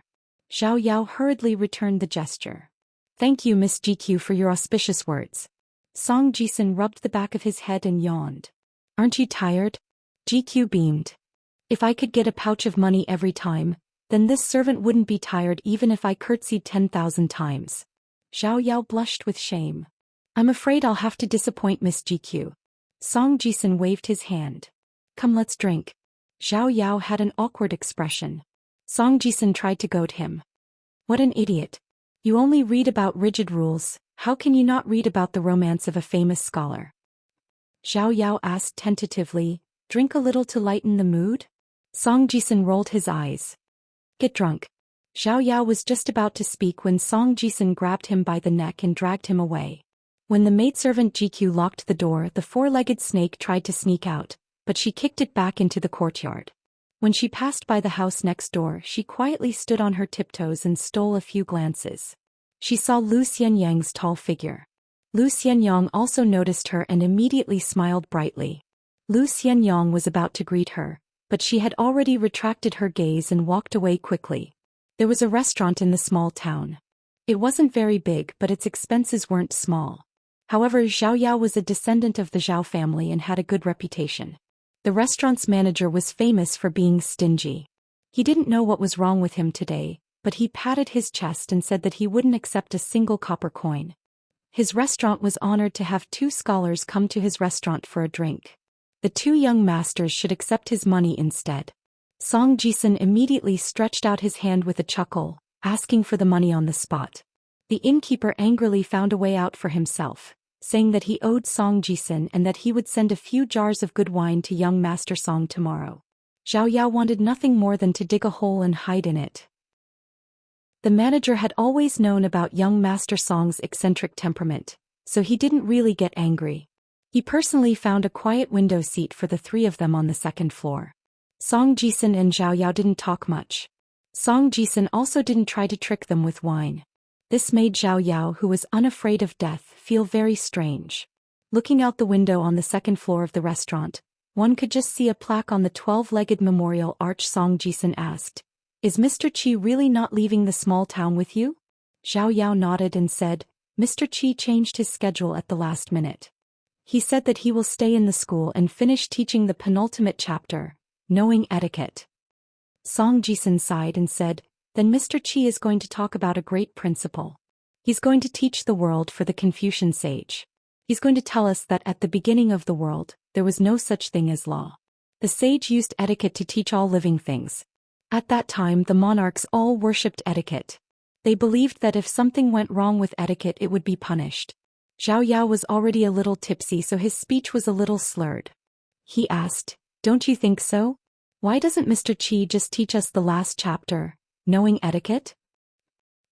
Zhao Yao hurriedly returned the gesture. "Thank you, Miss GQ, for your auspicious words." Song Jisun rubbed the back of his head and yawned. "Aren't you tired?" GQ beamed. "If I could get a pouch of money every time, then this servant wouldn't be tired even if I curtsied 10,000 times. Zhao Yao blushed with shame. "I'm afraid I'll have to disappoint Miss GQ." Song Jisun waved his hand. "Come, let's drink." Zhao Yao had an awkward expression. Song Jisun tried to goad him. "What an idiot. You only read about rigid rules, how can you not read about the romance of a famous scholar?" Zhao Yao asked tentatively, "Drink a little to lighten the mood?" Song Jisun rolled his eyes. "Get drunk." Zhao Yao was just about to speak when Song Jisun grabbed him by the neck and dragged him away. When the maidservant GQ locked the door, the four-legged snake tried to sneak out, but she kicked it back into the courtyard. When she passed by the house next door, she quietly stood on her tiptoes and stole a few glances. She saw Lu Xianyang's tall figure. Lu Xianyang also noticed her and immediately smiled brightly. Lu Xianyang was about to greet her, but she had already retracted her gaze and walked away quickly. There was a restaurant in the small town. It wasn't very big, but its expenses weren't small. However, Zhao Yao was a descendant of the Zhao family and had a good reputation. The restaurant's manager was famous for being stingy. He didn't know what was wrong with him today, but he patted his chest and said that he wouldn't accept a single copper coin. His restaurant was honored to have two scholars come to his restaurant for a drink. The two young masters should accept his money instead. Song Jisun immediately stretched out his hand with a chuckle, asking for the money on the spot. The innkeeper angrily found a way out for himself, saying that he owed Song Jisun and that he would send a few jars of good wine to young Master Song tomorrow. Zhao Yao wanted nothing more than to dig a hole and hide in it. The manager had always known about young Master Song's eccentric temperament, so he didn't really get angry. He personally found a quiet window seat for the three of them on the second floor. Song Jisun and Zhao Yao didn't talk much. Song Jisun also didn't try to trick them with wine. This made Zhao Yao, who was unafraid of death, feel very strange. Looking out the window on the second floor of the restaurant, one could just see a plaque on the 12-legged memorial arch. Song Jisun asked, "Is Mr. Qi really not leaving the small town with you?" Zhao Yao nodded and said, "Mr. Qi changed his schedule at the last minute. He said that he will stay in the school and finish teaching the penultimate chapter, knowing etiquette." Song Jisun sighed and said, "Then Mr. Qi is going to talk about a great principle." He's going to teach the world for the Confucian sage. He's going to tell us that at the beginning of the world, there was no such thing as law. The sage used etiquette to teach all living things. At that time, the monarchs all worshipped etiquette. They believed that if something went wrong with etiquette, it would be punished. Zhao Yao was already a little tipsy, so his speech was a little slurred. He asked, "Don't you think so? Why doesn't Mr. Qi just teach us the last chapter, knowing etiquette?"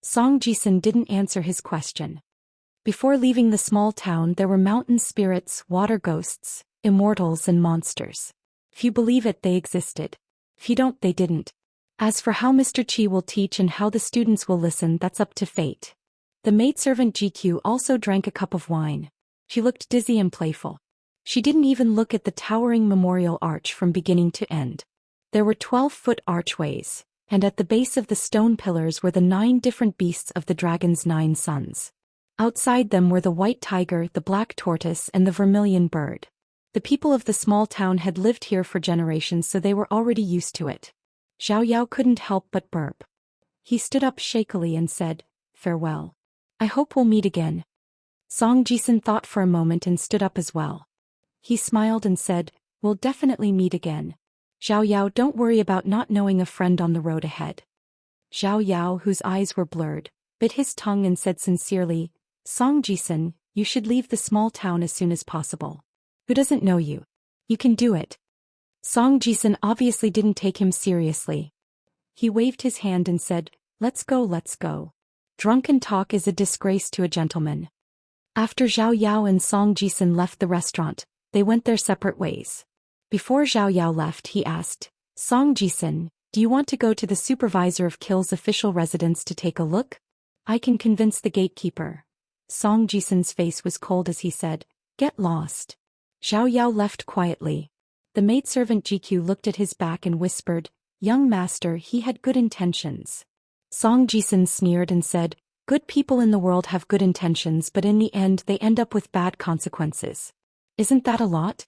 Song Jisun didn't answer his question. Before leaving the small town, there were mountain spirits, water ghosts, immortals and monsters. If you believe it, they existed. If you don't, they didn't. As for how Mr. Qi will teach and how the students will listen, that's up to fate. The maidservant GQ also drank a cup of wine. She looked dizzy and playful. She didn't even look at the towering memorial arch from beginning to end. There were 12-foot archways, and at the base of the stone pillars were the 9 different beasts of the dragon's 9 sons. Outside them were the white tiger, the black tortoise, and the vermilion bird. The people of the small town had lived here for generations, so they were already used to it. Zhao Yao couldn't help but burp. He stood up shakily and said, "Farewell. I hope we'll meet again." Song Jisun thought for a moment and stood up as well. He smiled and said, "We'll definitely meet again. Zhao Yao, don't worry about not knowing a friend on the road ahead." Zhao Yao, whose eyes were blurred, bit his tongue and said sincerely, "Song Jisun, you should leave the small town as soon as possible. Who doesn't know you? You can do it." Song Jisun obviously didn't take him seriously. He waved his hand and said, "Let's go, let's go. Drunken talk is a disgrace to a gentleman." After Zhao Yao and Song Jisun left the restaurant, they went their separate ways. Before Zhao Yao left, he asked, "Song Jisun, do you want to go to the supervisor of Kill's official residence to take a look? I can convince the gatekeeper." Song Jisun's face was cold as he said, "Get lost." Zhao Yao left quietly. The maidservant GQ looked at his back and whispered, "Young master, he had good intentions." Song Jisun sneered and said, "Good people in the world have good intentions, but in the end they end up with bad consequences. Isn't that a lot?"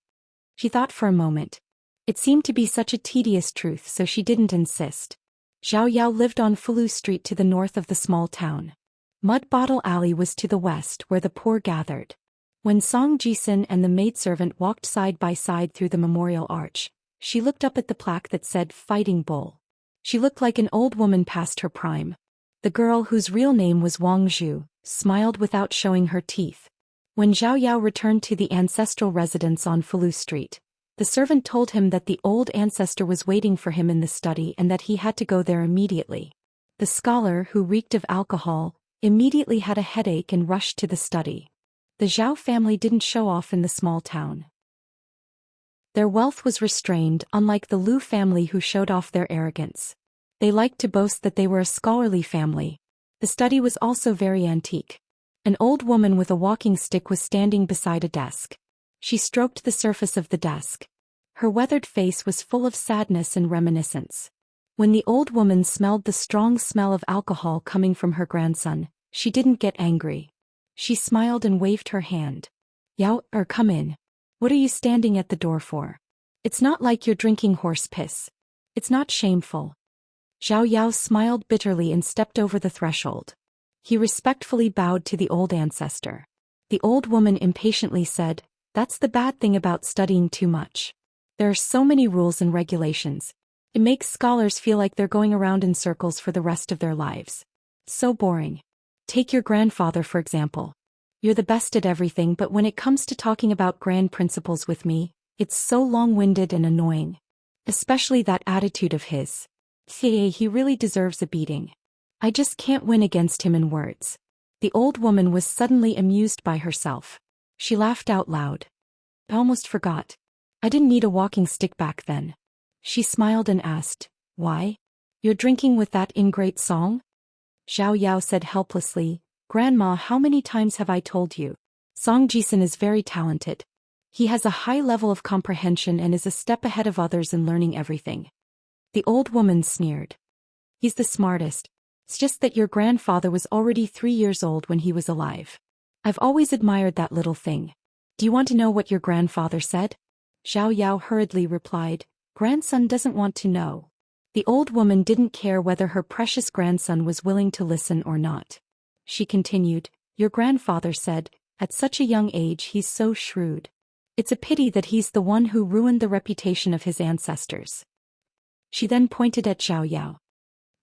She thought for a moment. It seemed to be such a tedious truth, so she didn't insist. Zhao Yao lived on Fulu Street to the north of the small town. Mud Bottle Alley was to the west, where the poor gathered. When Song Jisun and the maidservant walked side by side through the memorial arch, she looked up at the plaque that said Fighting Bull. She looked like an old woman past her prime. The girl, whose real name was Wang Zhu, smiled without showing her teeth. When Zhao Yao returned to the ancestral residence on Fulu Street, the servant told him that the old ancestor was waiting for him in the study and that he had to go there immediately. The scholar, who reeked of alcohol, immediately had a headache and rushed to the study. The Zhao family didn't show off in the small town. Their wealth was restrained, unlike the Liu family who showed off their arrogance. They liked to boast that they were a scholarly family. The study was also very antique. An old woman with a walking stick was standing beside a desk. She stroked the surface of the desk. Her weathered face was full of sadness and reminiscence. When the old woman smelled the strong smell of alcohol coming from her grandson, she didn't get angry. She smiled and waved her hand. "Yao, come in. What are you standing at the door for? It's not like you're drinking horse piss. It's not shameful." Zhao Yao smiled bitterly and stepped over the threshold. He respectfully bowed to the old ancestor. The old woman impatiently said, "That's the bad thing about studying too much. There are so many rules and regulations. It makes scholars feel like they're going around in circles for the rest of their lives. So boring. Take your grandfather for example. You're the best at everything, but when it comes to talking about grand principles with me, it's so long-winded and annoying. Especially that attitude of his. He really deserves a beating. I just can't win against him in words." The old woman was suddenly amused by herself. She laughed out loud. "I almost forgot. I didn't need a walking stick back then." She smiled and asked, "Why? You're drinking with that ingrate Song?" Zhao Yao said helplessly, "Grandma, how many times have I told you? Song Jisun is very talented. He has a high level of comprehension and is a step ahead of others in learning everything." The old woman sneered. "He's the smartest. It's just that your grandfather was already 3 years old when he was alive. I've always admired that little thing. Do you want to know what your grandfather said?" Zhao Yao hurriedly replied, "Grandson doesn't want to know." The old woman didn't care whether her precious grandson was willing to listen or not. she continued, your grandfather said, at such a young age he's so shrewd. It's a pity that he's the one who ruined the reputation of his ancestors. She then pointed at Zhao Yao.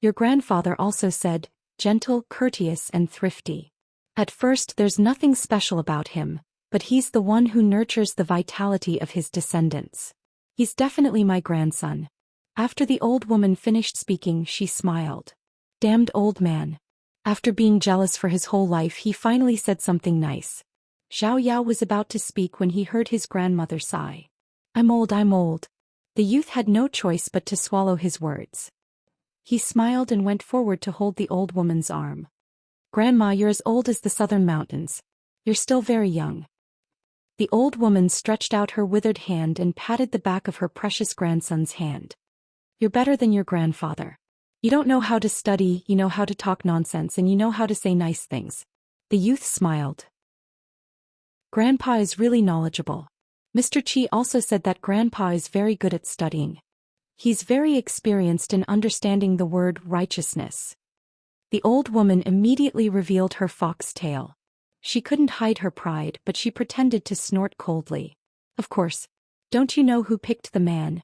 Your grandfather also said, gentle, courteous and thrifty. At first there's nothing special about him, but he's the one who nurtures the vitality of his descendants. He's definitely my grandson. After the old woman finished speaking, she smiled. Damned old man. After being jealous for his whole life, he finally said something nice. Zhao Yao was about to speak when he heard his grandmother sigh. I'm old, I'm old. The youth had no choice but to swallow his words. He smiled and went forward to hold the old woman's arm. Grandma, you're as old as the southern mountains. You're still very young. The old woman stretched out her withered hand and patted the back of her precious grandson's hand. You're better than your grandfather. You don't know how to study, you know how to talk nonsense, and you know how to say nice things. The youth smiled. Grandpa is really knowledgeable. Mr. Qi also said that Grandpa is very good at studying. He's very experienced in understanding the word righteousness. The old woman immediately revealed her fox tail. She couldn't hide her pride, but she pretended to snort coldly. Of course. Don't you know who picked the man?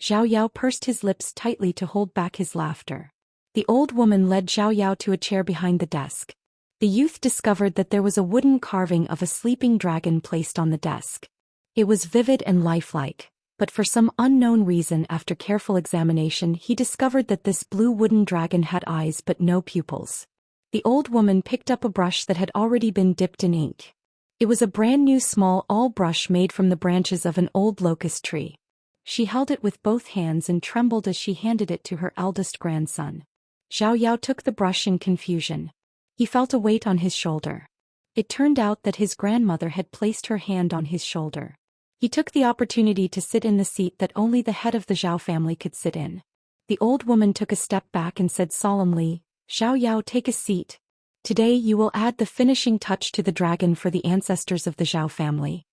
Zhao Yao pursed his lips tightly to hold back his laughter. The old woman led Zhao Yao to a chair behind the desk. The youth discovered that there was a wooden carving of a sleeping dragon placed on the desk. It was vivid and lifelike, but for some unknown reason, after careful examination, he discovered that this blue wooden dragon had eyes but no pupils. The old woman picked up a brush that had already been dipped in ink. It was a brand new small awl brush made from the branches of an old locust tree. She held it with both hands and trembled as she handed it to her eldest grandson. Zhao Yao took the brush in confusion. He felt a weight on his shoulder. It turned out that his grandmother had placed her hand on his shoulder. He took the opportunity to sit in the seat that only the head of the Zhao family could sit in. The old woman took a step back and said solemnly, Zhao Yao, take a seat. Today you will add the finishing touch to the dragon for the ancestors of the Zhao family.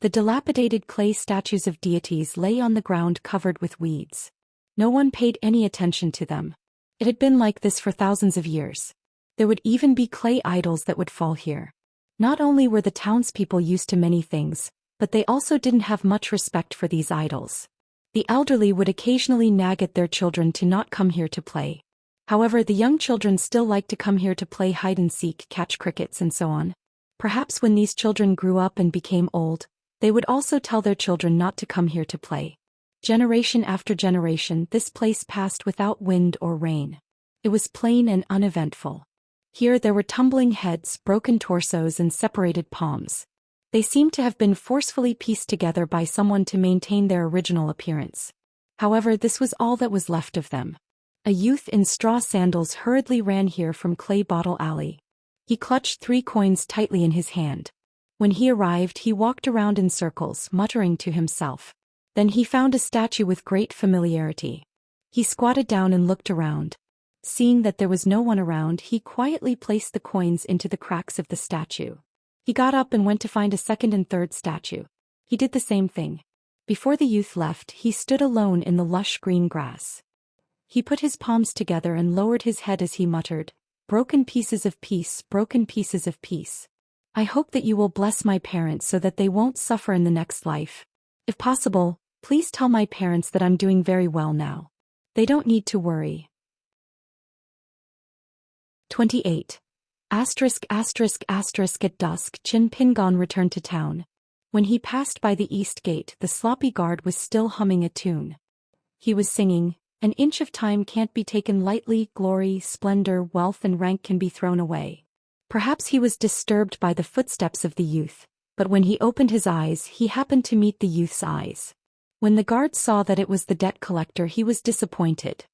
The dilapidated clay statues of deities lay on the ground covered with weeds. No one paid any attention to them. It had been like this for thousands of years. There would even be clay idols that would fall here. Not only were the townspeople used to many things, but they also didn't have much respect for these idols. The elderly would occasionally nag at their children to not come here to play. However, the young children still liked to come here to play hide-and-seek, catch crickets and so on. Perhaps when these children grew up and became old, they would also tell their children not to come here to play. Generation after generation, this place passed without wind or rain. It was plain and uneventful. Here there were tumbling heads, broken torsos and separated palms. They seemed to have been forcefully pieced together by someone to maintain their original appearance. However, this was all that was left of them. A youth in straw sandals hurriedly ran here from Clay Bottle Alley. He clutched 3 coins tightly in his hand. When he arrived, he walked around in circles, muttering to himself. Then he found a statue with great familiarity. He squatted down and looked around. Seeing that there was no one around, he quietly placed the coins into the cracks of the statue. He got up and went to find a second and third statue. He did the same thing. Before the youth left, he stood alone in the lush green grass. He put his palms together and lowered his head as he muttered, broken pieces of peace, broken pieces of peace. I hope that you will bless my parents so that they won't suffer in the next life. If possible, please tell my parents that I'm doing very well now. They don't need to worry. 28. At dusk, at dusk, Qin Pingon returned to town. When he passed by the east gate, the sloppy guard was still humming a tune. He was singing, an inch of time can't be taken lightly, glory, splendor, wealth and rank can be thrown away. Perhaps he was disturbed by the footsteps of the youth, but when he opened his eyes, he happened to meet the youth's eyes. When the guard saw that it was the debt collector, he was disappointed.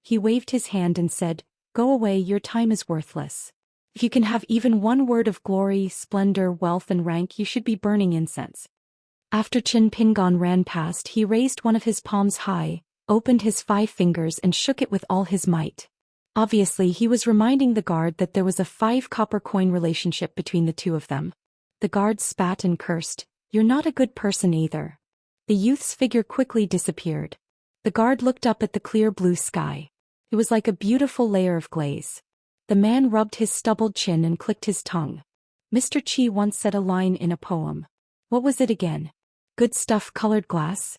He waved his hand and said, Go away, your time is worthless. If you can have even one word of glory, splendor, wealth and rank, you should be burning incense. After Qin Pingon ran past, he raised one of his palms high, opened his 5 fingers and shook it with all his might. Obviously, he was reminding the guard that there was a 5 copper coin relationship between the two of them. The guard spat and cursed, You're not a good person either. The youth's figure quickly disappeared. The guard looked up at the clear blue sky. It was like a beautiful layer of glaze. The man rubbed his stubbled chin and clicked his tongue. Mr. Qi once said a line in a poem. What was it again? Good stuff, colored glass?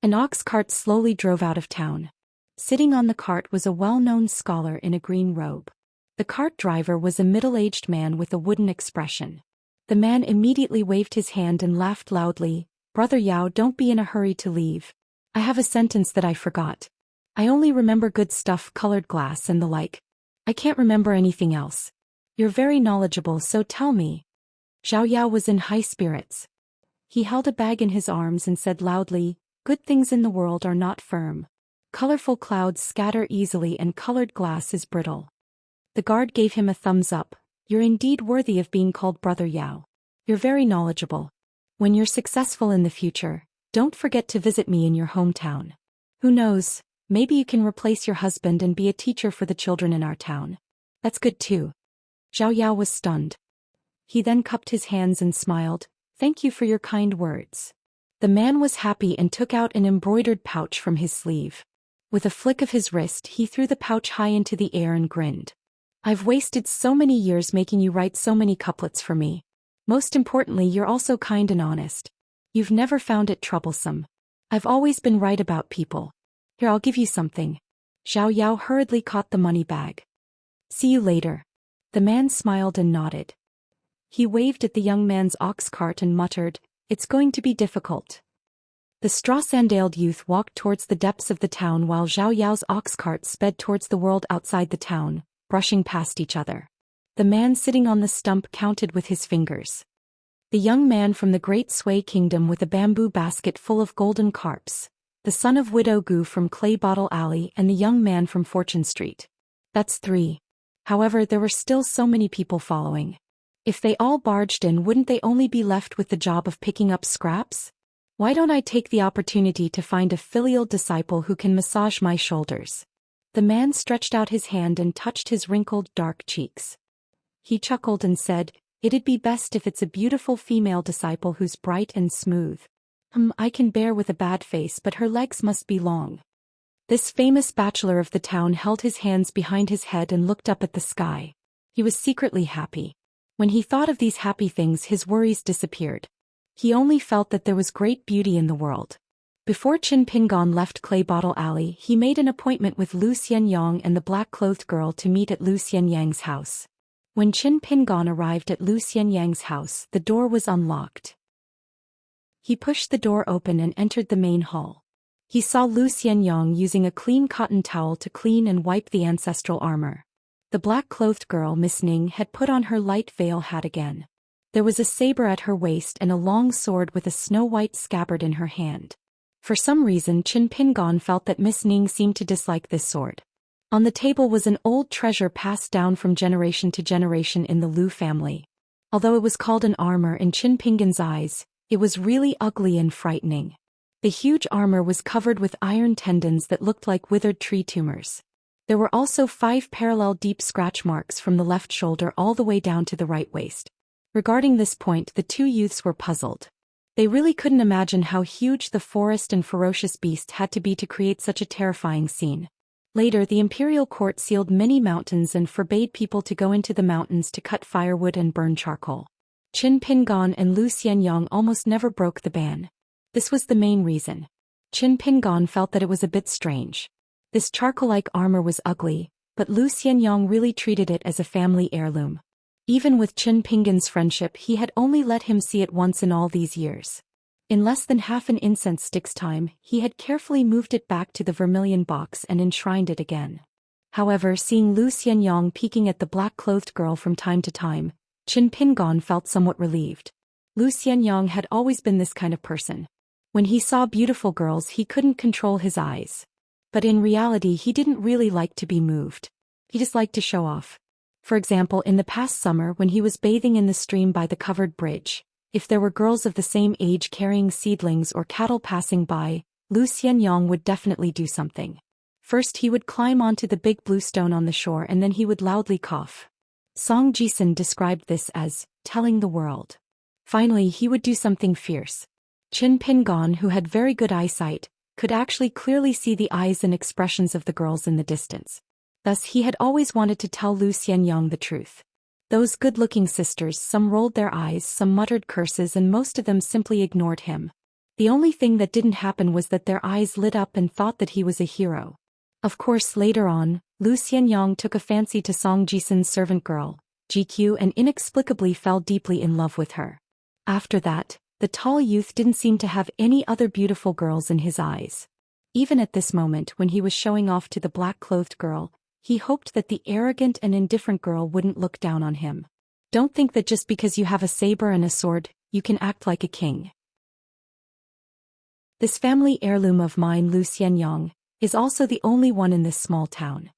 An ox cart slowly drove out of town. Sitting on the cart was a well-known scholar in a green robe. The cart driver was a middle-aged man with a wooden expression. The man immediately waved his hand and laughed loudly. Brother Yao, don't be in a hurry to leave. I have a sentence that I forgot. I only remember good stuff, colored glass and the like. I can't remember anything else. You're very knowledgeable, so tell me. Zhao Yao was in high spirits. He held a bag in his arms and said loudly, good things in the world are not firm. Colorful clouds scatter easily and colored glass is brittle. The guard gave him a thumbs up. You're indeed worthy of being called Brother Yao. You're very knowledgeable. When you're successful in the future, don't forget to visit me in your hometown. Who knows, maybe you can replace your husband and be a teacher for the children in our town. That's good too. Zhao Yao was stunned. He then cupped his hands and smiled. Thank you for your kind words. The man was happy and took out an embroidered pouch from his sleeve. With a flick of his wrist, he threw the pouch high into the air and grinned. I've wasted so many years making you write so many couplets for me. Most importantly, you're also kind and honest. You've never found it troublesome. I've always been right about people. Here, I'll give you something. Zhao Yao hurriedly caught the money bag. See you later. The man smiled and nodded. He waved at the young man's ox cart and muttered, it's going to be difficult. The straw-sandaled youth walked towards the depths of the town while Zhao Yao's ox cart sped towards the world outside the town, brushing past each other. The man sitting on the stump counted with his fingers. The young man from the Great Sui Kingdom with a bamboo basket full of golden carps, the son of Widow Gu from Clay Bottle Alley, and the young man from Fortune Street. That's 3. However, there were still so many people following. If they all barged in, wouldn't they only be left with the job of picking up scraps? Why don't I take the opportunity to find a filial disciple who can massage my shoulders? The man stretched out his hand and touched his wrinkled, dark cheeks. He chuckled and said, it'd be best if it's a beautiful female disciple who's bright and smooth. I can bear with a bad face, but her legs must be long. This famous bachelor of the town held his hands behind his head and looked up at the sky. He was secretly happy. When he thought of these happy things, his worries disappeared. He only felt that there was great beauty in the world. Before Qin Pingon left Clay Bottle Alley, he made an appointment with Lu Xianyang and the black-clothed girl to meet at Lu Xianyang's house. When Qin Pingon arrived at Lu Xianyang's house, the door was unlocked. He pushed the door open and entered the main hall. He saw Lu Xianyang using a clean cotton towel to clean and wipe the ancestral armor. The black-clothed girl, Miss Ning, had put on her light veil hat again. There was a saber at her waist and a long sword with a snow-white scabbard in her hand. For some reason, Qin Pingon felt that Miss Ning seemed to dislike this sword. On the table was an old treasure passed down from generation to generation in the Lu family. Although it was called an armor in Qin Pingon's eyes, it was really ugly and frightening. The huge armor was covered with iron tendons that looked like withered tree tumors. There were also 5 parallel deep scratch marks from the left shoulder all the way down to the right waist. Regarding this point, the 2 youths were puzzled. They really couldn't imagine how huge the forest and ferocious beast had to be to create such a terrifying scene. Later, the imperial court sealed many mountains and forbade people to go into the mountains to cut firewood and burn charcoal. Qin Pingon and Lu Xianyang almost never broke the ban. This was the main reason. Qin Pingon felt that it was a bit strange. This charcoal-like armor was ugly, but Lu Xianyang really treated it as a family heirloom. Even with Qin Pingon's friendship, he had only let him see it once in all these years. In less than half an incense stick's time, he had carefully moved it back to the vermilion box and enshrined it again. However, seeing Lu Xianyang peeking at the black-clothed girl from time to time, Qin Pingon felt somewhat relieved. Lu Xianyang had always been this kind of person. When he saw beautiful girls, he couldn't control his eyes. But in reality, he didn't really like to be moved. He just liked to show off. For example, in the past summer when he was bathing in the stream by the covered bridge, if there were girls of the same age carrying seedlings or cattle passing by, Lu Xianyang would definitely do something. First he would climb onto the big blue stone on the shore and then he would loudly cough. Song Jisun described this as telling the world. Finally, he would do something fierce. Qin Pingon, who had very good eyesight, could actually clearly see the eyes and expressions of the girls in the distance. Thus he had always wanted to tell Lu Xianyang the truth. Those good-looking sisters, some rolled their eyes, some muttered curses, and most of them simply ignored him. The only thing that didn't happen was that their eyes lit up and thought that he was a hero. Of course, later on, Lu Xianyang took a fancy to Song Jisun's servant girl, GQ, and inexplicably fell deeply in love with her. After that, the tall youth didn't seem to have any other beautiful girls in his eyes. Even at this moment when he was showing off to the black-clothed girl, he hoped that the arrogant and indifferent girl wouldn't look down on him. Don't think that just because you have a saber and a sword, you can act like a king. This family heirloom of mine, Lu Xianyang, is also the only one in this small town.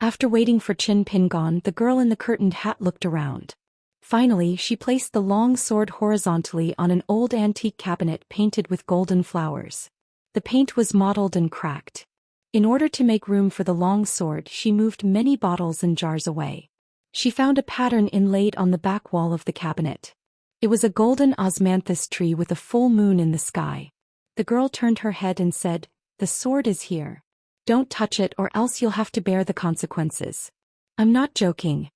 After waiting for Qin Pingon, the girl in the curtained hat looked around. Finally, she placed the long sword horizontally on an old antique cabinet painted with golden flowers. The paint was mottled and cracked. In order to make room for the long sword, she moved many bottles and jars away. She found a pattern inlaid on the back wall of the cabinet. It was a golden osmanthus tree with a full moon in the sky. The girl turned her head and said, "The sword is here. Don't touch it or else you'll have to bear the consequences." "I'm not joking."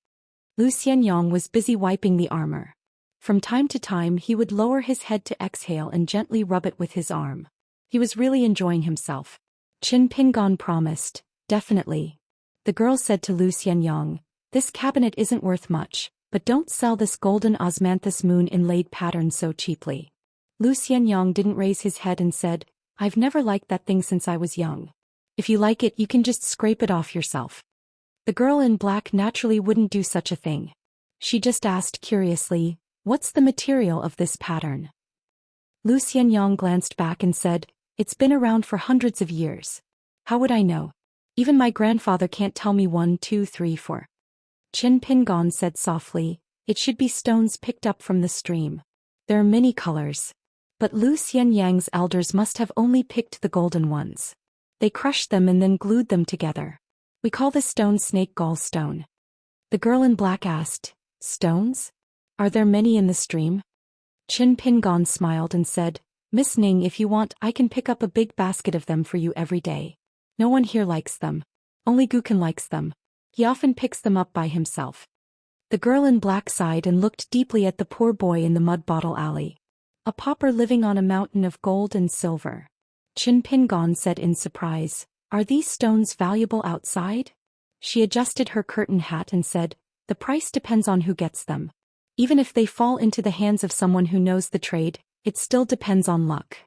Lu Xianyang was busy wiping the armor. From time to time he would lower his head to exhale and gently rub it with his arm. He was really enjoying himself. Qin Pingon promised, "Definitely." The girl said to Lu Xianyang, "This cabinet isn't worth much, but don't sell this golden osmanthus moon inlaid pattern so cheaply." Lu Xianyang didn't raise his head and said, "I've never liked that thing since I was young. If you like it, you can just scrape it off yourself." The girl in black naturally wouldn't do such a thing. She just asked curiously, "What's the material of this pattern?" Lu Xianyang glanced back and said, "It's been around for hundreds of years. How would I know? Even my grandfather can't tell me 1, 2, 3, 4. Qin Pingon said softly, "It should be stones picked up from the stream. There are many colors. But Lu Xianyang's elders must have only picked the golden ones. They crushed them and then glued them together. We call this stone snake gall stone." The girl in black asked, "Stones? Are there many in the stream?" Qin Pingon smiled and said, "Miss Ning, if you want, I can pick up a big basket of them for you every day. No one here likes them. Only Gukan likes them. He often picks them up by himself." The girl in black sighed and looked deeply at the poor boy in the mud bottle alley. A pauper living on a mountain of gold and silver. Qin Pingon said in surprise, "Are these stones valuable outside?" She adjusted her curtain hat and said, "The price depends on who gets them. Even if they fall into the hands of someone who knows the trade, it still depends on luck.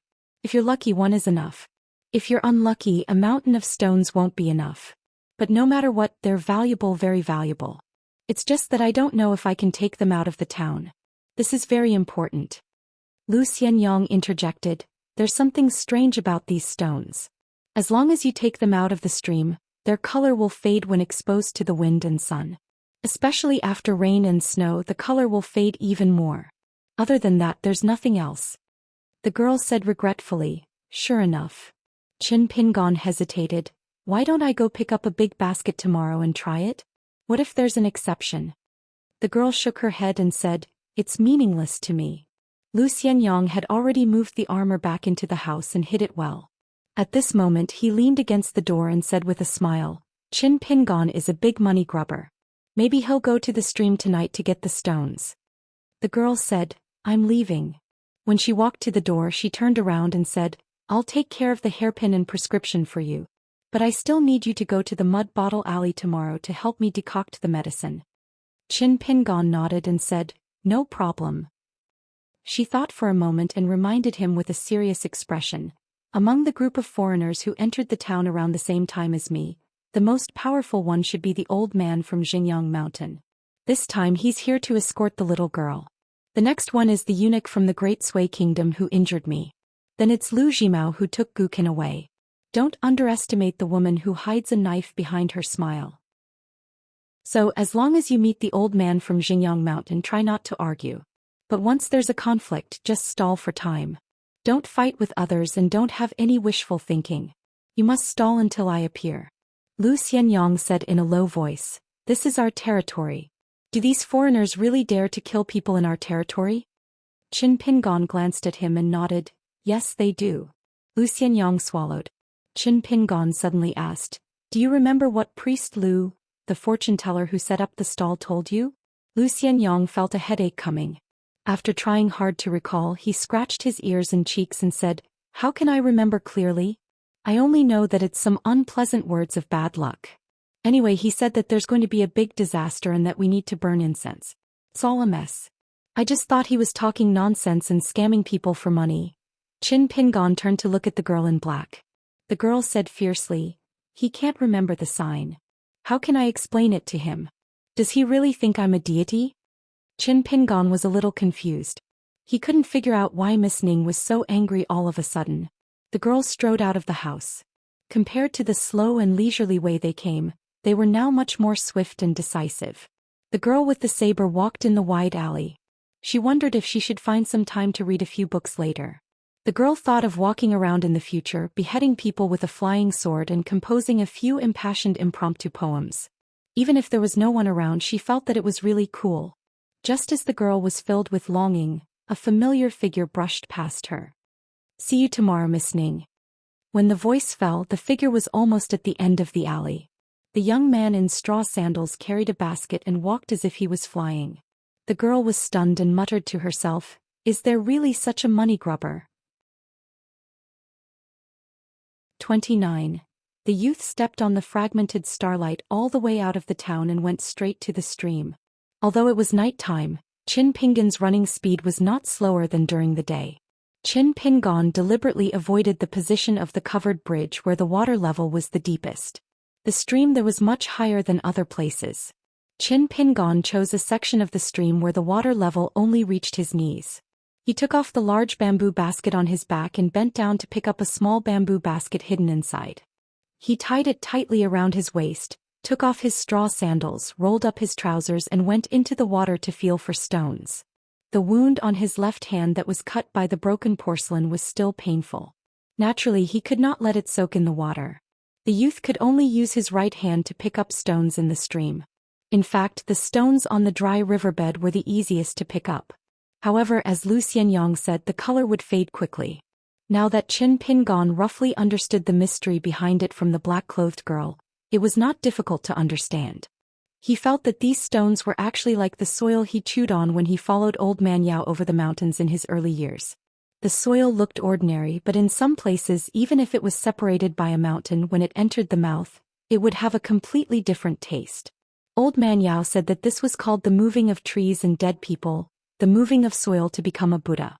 If you're lucky, one is enough. If you're unlucky, a mountain of stones won't be enough. But no matter what, they're valuable, very valuable. It's just that I don't know if I can take them out of the town. This is very important." Lu Xianyang interjected, "There's something strange about these stones. As long as you take them out of the stream, their color will fade when exposed to the wind and sun. Especially after rain and snow, the color will fade even more. Other than that, there's nothing else." The girl said regretfully, "Sure enough." Qin Pingon hesitated, "Why don't I go pick up a big basket tomorrow and try it? What if there's an exception?" The girl shook her head and said, "It's meaningless to me." Lu Xianyang had already moved the armor back into the house and hid it well. At this moment he leaned against the door and said with a smile, "Qin Pingon is a big money grubber. Maybe he'll go to the stream tonight to get the stones." The girl said, "I'm leaving." When she walked to the door, she turned around and said, "I'll take care of the hairpin and prescription for you. But I still need you to go to the mud bottle alley tomorrow to help me decoct the medicine." Qin Pingon nodded and said, "No problem." She thought for a moment and reminded him with a serious expression, "Among the group of foreigners who entered the town around the same time as me, the most powerful one should be the old man from Xingyang Mountain. This time he's here to escort the little girl. The next one is the eunuch from the Great Sui Kingdom who injured me. Then it's Lu Jimao who took Gukin away. Don't underestimate the woman who hides a knife behind her smile. So as long as you meet the old man from Xingyang Mountain, try not to argue. But once there's a conflict, just stall for time. Don't fight with others and don't have any wishful thinking. You must stall until I appear." Lu Xianyang said in a low voice, "This is our territory. Do these foreigners really dare to kill people in our territory?" Qin Pingon glanced at him and nodded, "Yes, they do." Lu Xianyang swallowed. Qin Pingon suddenly asked, "Do you remember what priest Lu the fortune teller who set up the stall told you? Xianxia felt a headache coming. After trying hard to recall, he scratched his ears and cheeks and said, "How can I remember clearly? I only know that it's some unpleasant words of bad luck. Anyway, he said that there's going to be a big disaster and that we need to burn incense. It's all a mess. I just thought he was talking nonsense and scamming people for money." Qin Pingon turned to look at the girl in black. The girl said fiercely, "He can't remember the sign. How can I explain it to him? Does he really think I'm a deity?" Qin Pingon was a little confused. He couldn't figure out why Miss Ning was so angry all of a sudden. The girls strode out of the house. Compared to the slow and leisurely way they came, they were now much more swift and decisive. The girl with the saber walked in the wide alley. She wondered if she should find some time to read a few books later. The girl thought of walking around in the future, beheading people with a flying sword and composing a few impassioned impromptu poems. Even if there was no one around, she felt that it was really cool. Just as the girl was filled with longing, a familiar figure brushed past her. "See you tomorrow, Miss Ning." When the voice fell, the figure was almost at the end of the alley. The young man in straw sandals carried a basket and walked as if he was flying. The girl was stunned and muttered to herself, "Is there really such a money grubber?" 29. The youth stepped on the fragmented starlight all the way out of the town and went straight to the stream. Although it was night time, Qin Pingon's running speed was not slower than during the day. Qin Pingon deliberately avoided the position of the covered bridge where the water level was the deepest. The stream there was much higher than other places. Qin Pingon chose a section of the stream where the water level only reached his knees. He took off the large bamboo basket on his back and bent down to pick up a small bamboo basket hidden inside. He tied it tightly around his waist, took off his straw sandals, rolled up his trousers and went into the water to feel for stones. The wound on his left hand that was cut by the broken porcelain was still painful. Naturally, he could not let it soak in the water. The youth could only use his right hand to pick up stones in the stream. In fact, the stones on the dry riverbed were the easiest to pick up. However, as Xianxia said, the color would fade quickly. Now that Qin Pingon roughly understood the mystery behind it from the black-clothed girl, it was not difficult to understand. He felt that these stones were actually like the soil he chewed on when he followed Old Man Yao over the mountains in his early years. The soil looked ordinary, but in some places, even if it was separated by a mountain when it entered the mouth, it would have a completely different taste. Old Man Yao said that this was called the moving of trees and dead people, the moving of soil to become a Buddha.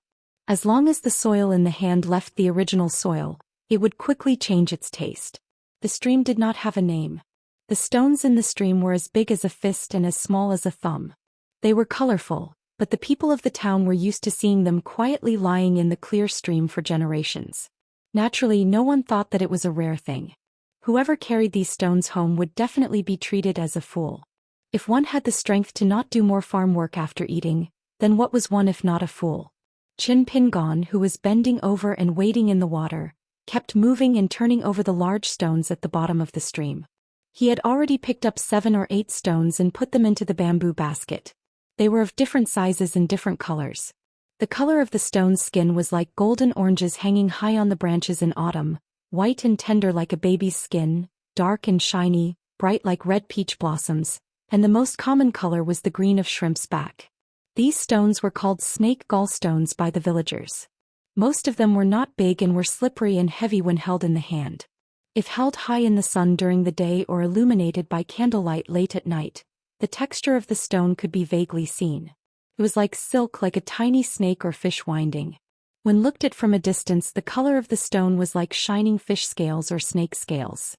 As long as the soil in the hand left the original soil, it would quickly change its taste. The stream did not have a name. The stones in the stream were as big as a fist and as small as a thumb. They were colorful, but the people of the town were used to seeing them quietly lying in the clear stream for generations. Naturally, no one thought that it was a rare thing. Whoever carried these stones home would definitely be treated as a fool. If one had the strength to not do more farm work after eating, then what was one if not a fool? Qin Pingon, who was bending over and wading in the water, kept moving and turning over the large stones at the bottom of the stream. He had already picked up 7 or 8 stones and put them into the bamboo basket. They were of different sizes and different colors. The color of the stone's skin was like golden oranges hanging high on the branches in autumn, white and tender like a baby's skin, dark and shiny, bright like red peach blossoms, and the most common color was the green of shrimp's back. These stones were called snake gallstones by the villagers. Most of them were not big and were slippery and heavy when held in the hand. If held high in the sun during the day or illuminated by candlelight late at night, the texture of the stone could be vaguely seen. It was like silk, like a tiny snake or fish winding. When looked at from a distance, the color of the stone was like shining fish scales or snake scales.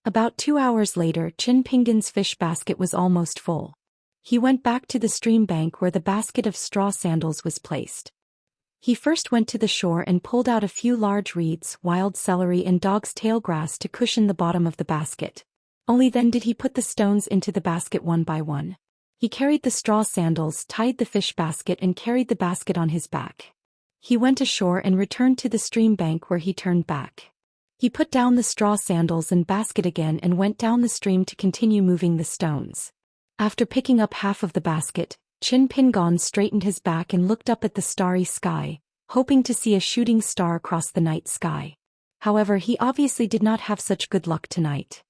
About 2 hours later, Qin Pingon's fish basket was almost full. He went back to the stream bank where the basket of straw sandals was placed. He first went to the shore and pulled out a few large reeds, wild celery and dog's tail grass to cushion the bottom of the basket. Only then did he put the stones into the basket one by one. He carried the straw sandals, tied the fish basket and carried the basket on his back. He went ashore and returned to the stream bank where he turned back. He put down the straw sandals and basket again and went down the stream to continue moving the stones. After picking up half of the basket, Qin Pingon straightened his back and looked up at the starry sky, hoping to see a shooting star across the night sky. However, he obviously did not have such good luck tonight.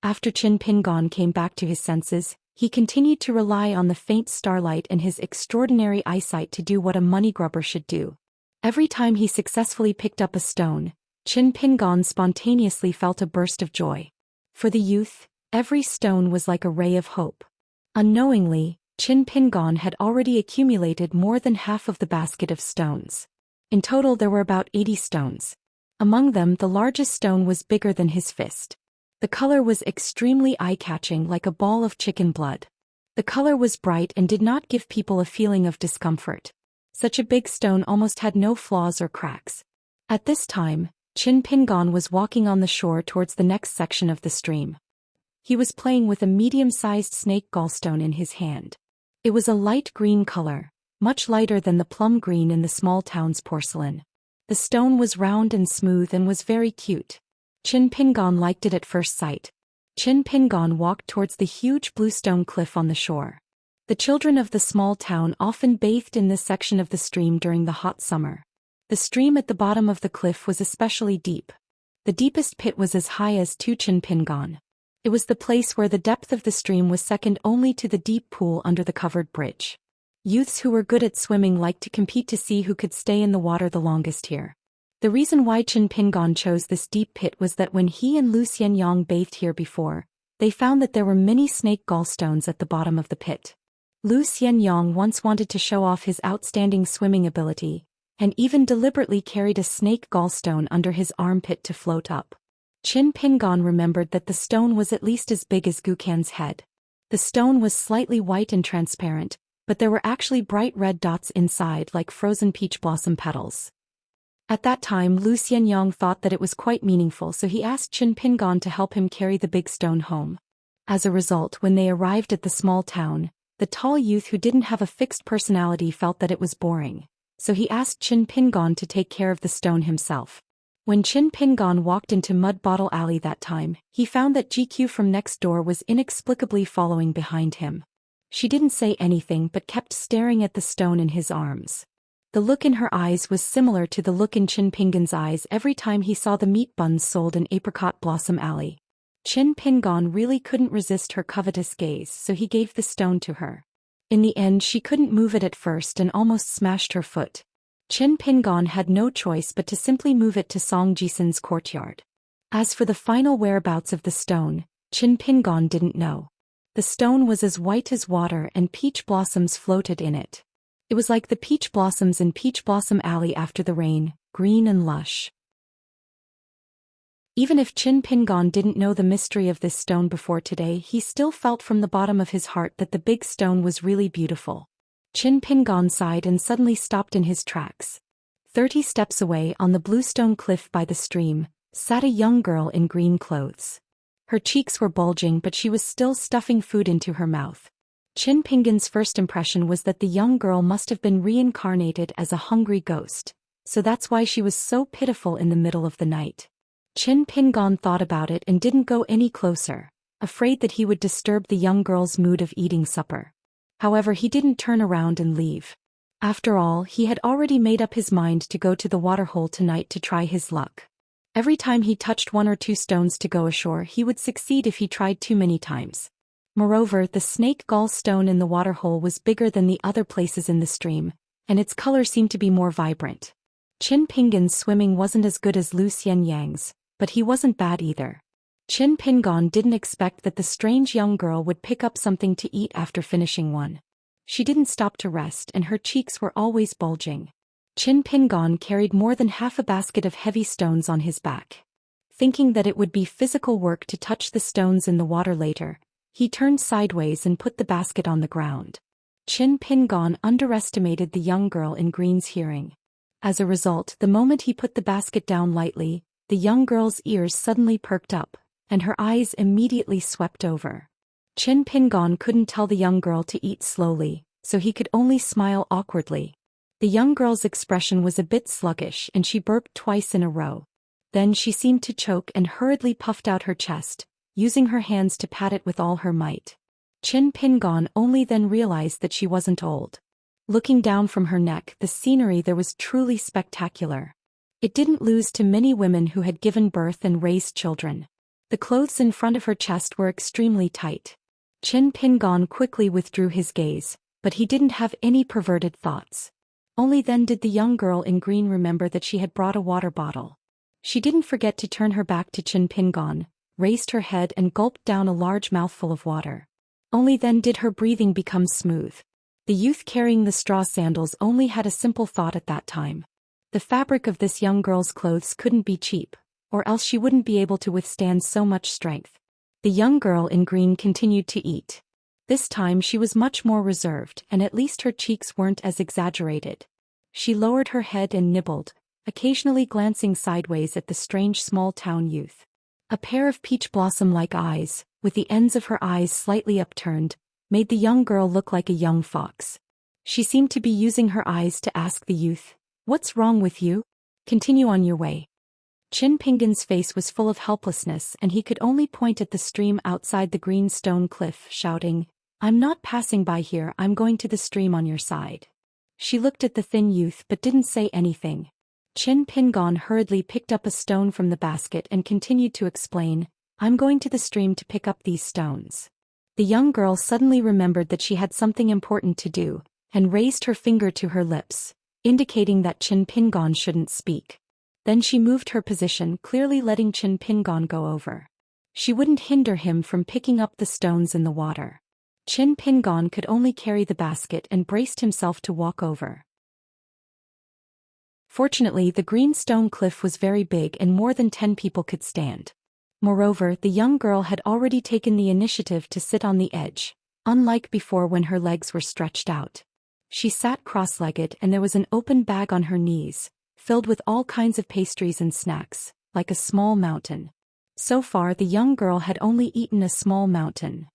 After Qin Pingon came back to his senses, he continued to rely on the faint starlight and his extraordinary eyesight to do what a money grubber should do. Every time he successfully picked up a stone, Qin Pingon spontaneously felt a burst of joy. For the youth, every stone was like a ray of hope. Unknowingly, Qin Pingon had already accumulated more than half of the basket of stones. In total there were about 80 stones. Among them the largest stone was bigger than his fist. The color was extremely eye-catching, like a ball of chicken blood. The color was bright and did not give people a feeling of discomfort. Such a big stone almost had no flaws or cracks. At this time, Qin Pingon was walking on the shore towards the next section of the stream. He was playing with a medium-sized snake gallstone in his hand. It was a light green color, much lighter than the plum green in the small town's porcelain. The stone was round and smooth and was very cute. Qin Pingon liked it at first sight. Qin Pingon walked towards the huge blue stone cliff on the shore. The children of the small town often bathed in this section of the stream during the hot summer. The stream at the bottom of the cliff was especially deep. The deepest pit was as high as 2 Qin Pingon. It was the place where the depth of the stream was second only to the deep pool under the covered bridge. Youths who were good at swimming liked to compete to see who could stay in the water the longest here. The reason why Qin Pingon chose this deep pit was that when he and Zhou Xian bathed here before, they found that there were many snake gallstones at the bottom of the pit. Zhou Xian once wanted to show off his outstanding swimming ability, and even deliberately carried a snake gallstone under his armpit to float up. Qin Pingon remembered that the stone was at least as big as Guqian's head. The stone was slightly white and transparent, but there were actually bright red dots inside like frozen peach blossom petals. At that time Zhou Xian thought that it was quite meaningful, so he asked Qin Pingon to help him carry the big stone home. As a result, when they arrived at the small town, the tall youth who didn't have a fixed personality felt that it was boring, so he asked Qin Pingon to take care of the stone himself. When Qin Pingon walked into Mud Bottle Alley that time, he found that GQ from next door was inexplicably following behind him. She didn't say anything but kept staring at the stone in his arms. The look in her eyes was similar to the look in Qin Pingon's eyes every time he saw the meat buns sold in Apricot Blossom Alley. Qin Pingon really couldn't resist her covetous gaze, so he gave the stone to her. In the end she couldn't move it at first and almost smashed her foot. Qin Pingon had no choice but to simply move it to Song Jisun's courtyard. As for the final whereabouts of the stone, Qin Pingon didn't know. The stone was as white as water and peach blossoms floated in it. It was like the peach blossoms in Peach Blossom Alley after the rain, green and lush. Even if Qin Pingon didn't know the mystery of this stone before today, he still felt from the bottom of his heart that the big stone was really beautiful. Qin Pingon sighed and suddenly stopped in his tracks. 30 steps away on the bluestone cliff by the stream, sat a young girl in green clothes. Her cheeks were bulging, but she was still stuffing food into her mouth. Qin Pingon's first impression was that the young girl must have been reincarnated as a hungry ghost, so that's why she was so pitiful in the middle of the night. Qin Pingon thought about it and didn't go any closer, afraid that he would disturb the young girl's mood of eating supper. However, he didn't turn around and leave. After all, he had already made up his mind to go to the waterhole tonight to try his luck. Every time he touched 1 or 2 stones to go ashore, he would succeed if he tried too many times. Moreover, the snake gall stone in the waterhole was bigger than the other places in the stream, and its color seemed to be more vibrant. Qin Pingon's swimming wasn't as good as Zhou Xian's, but he wasn't bad either. Qin Pingon didn't expect that the strange young girl would pick up something to eat after finishing one. She didn't stop to rest and her cheeks were always bulging. Qin Pingon carried more than half a basket of heavy stones on his back. Thinking that it would be physical work to touch the stones in the water later, he turned sideways and put the basket on the ground. Qin Pingon underestimated the young girl in green's hearing. As a result, the moment he put the basket down lightly, the young girl's ears suddenly perked up, and her eyes immediately swept over. Qin Pingon couldn't tell the young girl to eat slowly, so he could only smile awkwardly. The young girl's expression was a bit sluggish and she burped twice in a row. Then she seemed to choke and hurriedly puffed out her chest, using her hands to pat it with all her might. Qin Pingon only then realized that she wasn't old. Looking down from her neck, the scenery there was truly spectacular. It didn't lose to many women who had given birth and raised children. The clothes in front of her chest were extremely tight. Qin Pingon quickly withdrew his gaze, but he didn't have any perverted thoughts. Only then did the young girl in green remember that she had brought a water bottle. She didn't forget to turn her back to Qin Pingon, raised her head and gulped down a large mouthful of water. Only then did her breathing become smooth. The youth carrying the straw sandals only had a simple thought at that time. The fabric of this young girl's clothes couldn't be cheap, or else she wouldn't be able to withstand so much strength. The young girl in green continued to eat. This time she was much more reserved, and at least her cheeks weren't as exaggerated. She lowered her head and nibbled, occasionally glancing sideways at the strange small-town youth. A pair of peach blossom-like eyes, with the ends of her eyes slightly upturned, made the young girl look like a young fox. She seemed to be using her eyes to ask the youth, "What's wrong with you? Continue on your way." Qin Pingon's face was full of helplessness and he could only point at the stream outside the green stone cliff, shouting, "I'm not passing by here, I'm going to the stream on your side." She looked at the thin youth but didn't say anything. Qin Pingon hurriedly picked up a stone from the basket and continued to explain, "I'm going to the stream to pick up these stones." The young girl suddenly remembered that she had something important to do, and raised her finger to her lips, indicating that Qin Pingon shouldn't speak. Then she moved her position, clearly letting Qin Pingon go over. She wouldn't hinder him from picking up the stones in the water. Qin Pingon could only carry the basket and braced himself to walk over. Fortunately, the green stone cliff was very big and more than 10 people could stand. Moreover, the young girl had already taken the initiative to sit on the edge, unlike before when her legs were stretched out. She sat cross-legged and there was an open bag on her knees, filled with all kinds of pastries and snacks, like a small mountain. So far the young girl had only eaten a small mountain.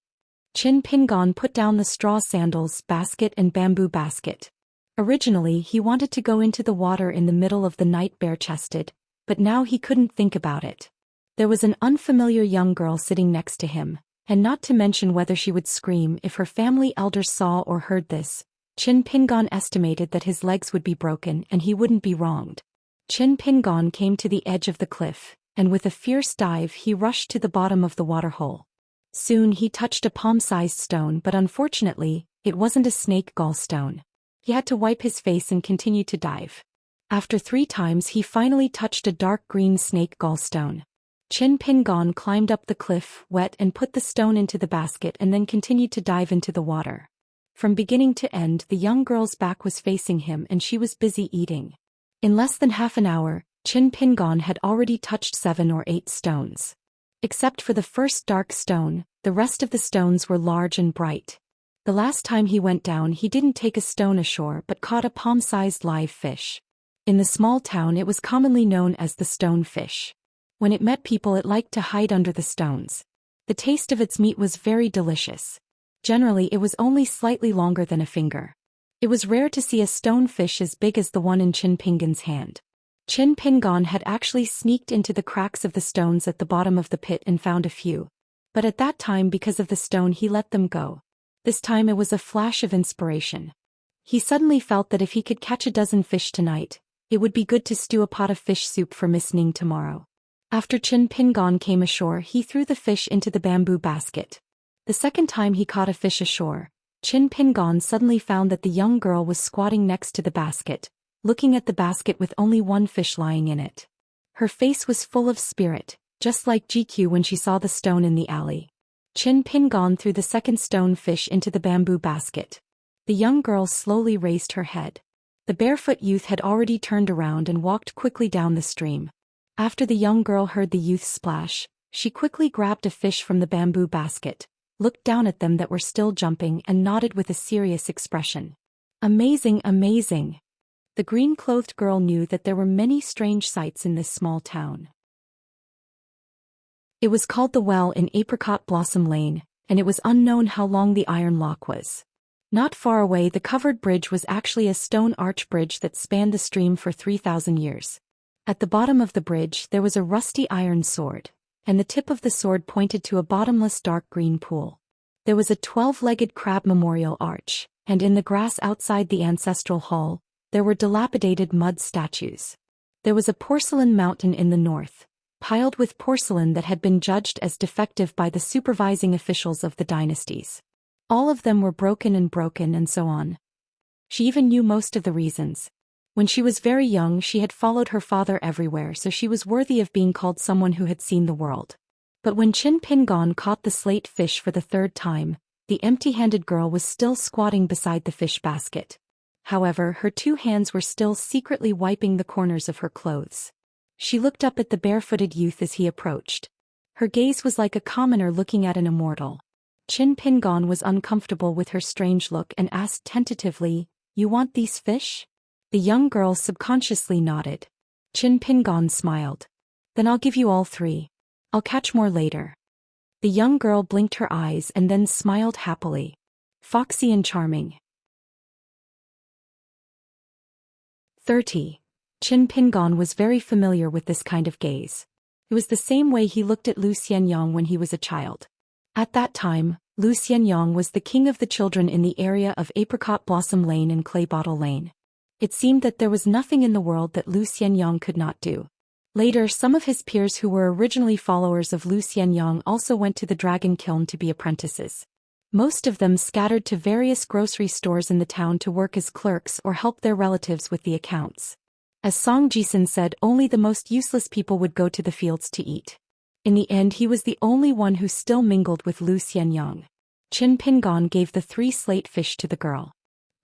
Qin Pingon put down the straw sandals, basket and bamboo basket. Originally he wanted to go into the water in the middle of the night bare-chested, but now he couldn't think about it. There was an unfamiliar young girl sitting next to him, and not to mention whether she would scream if her family elders saw or heard this. Qin Pingon estimated that his legs would be broken and he wouldn't be wronged. Qin Pingon came to the edge of the cliff, and with a fierce dive he rushed to the bottom of the waterhole. Soon he touched a palm-sized stone, but unfortunately, it wasn't a snake gallstone. He had to wipe his face and continue to dive. After 3 times he finally touched a dark green snake gallstone. Qin Pingon climbed up the cliff, wet, and put the stone into the basket and then continued to dive into the water. From beginning to end the young girl's back was facing him and she was busy eating. In less than half an hour, Qin Pingon had already touched 7 or 8 stones. Except for the first dark stone, the rest of the stones were large and bright. The last time he went down he didn't take a stone ashore but caught a palm-sized live fish. In the small town it was commonly known as the stone fish. When it met people it liked to hide under the stones. The taste of its meat was very delicious. Generally it was only slightly longer than a finger. It was rare to see a stone fish as big as the one in Qin Pingon's hand. Qin Pingon had actually sneaked into the cracks of the stones at the bottom of the pit and found a few. But at that time because of the stone he let them go. This time it was a flash of inspiration. He suddenly felt that if he could catch a dozen fish tonight, it would be good to stew a pot of fish soup for Miss Ning tomorrow. After Qin Pingon came ashore he threw the fish into the bamboo basket. The second time he caught a fish ashore, Qin Pingon suddenly found that the young girl was squatting next to the basket, looking at the basket with only one fish lying in it. Her face was full of spirit, just like GQ when she saw the stone in the alley. Qin Pingon threw the second stone fish into the bamboo basket. The young girl slowly raised her head. The barefoot youth had already turned around and walked quickly down the stream. After the young girl heard the youth splash, she quickly grabbed a fish from the bamboo basket, looked down at them that were still jumping and nodded with a serious expression. "Amazing, amazing." The green-clothed girl knew that there were many strange sights in this small town. It was called the Well in Apricot Blossom Lane, and it was unknown how long the iron lock was. Not far away the covered bridge was actually a stone arch bridge that spanned the stream for 3,000 years. At the bottom of the bridge there was a rusty iron sword, and the tip of the sword pointed to a bottomless dark green pool. There was a 12-legged crab memorial arch, and in the grass outside the ancestral hall, there were dilapidated mud statues. There was a porcelain mountain in the north, piled with porcelain that had been judged as defective by the supervising officials of the dynasties. All of them were broken and so on. She even knew most of the reasons. When she was very young, she had followed her father everywhere, so she was worthy of being called someone who had seen the world. But when Qin Pingon caught the slate fish for the third time, the empty-handed girl was still squatting beside the fish basket. However, her two hands were still secretly wiping the corners of her clothes. She looked up at the barefooted youth as he approached. Her gaze was like a commoner looking at an immortal. Qin Pingon was uncomfortable with her strange look and asked tentatively, "You want these fish?" The young girl subconsciously nodded. Qin Pingon smiled. "Then I'll give you all 3. I'll catch more later." The young girl blinked her eyes and then smiled happily. Foxy and charming. 30. Qin Pingon was very familiar with this kind of gaze. It was the same way he looked at Lu Xianyang when he was a child. At that time, Lu Xianyang was the king of the children in the area of Apricot Blossom Lane and Clay Bottle Lane. It seemed that there was nothing in the world that Lu Xianyang could not do. Later, some of his peers who were originally followers of Lu Xianyang also went to the dragon kiln to be apprentices. Most of them scattered to various grocery stores in the town to work as clerks or help their relatives with the accounts. As Song Jisun said, only the most useless people would go to the fields to eat. In the end, he was the only one who still mingled with Lu Xianyang. Qin Pingon gave the 3 slate fish to the girl.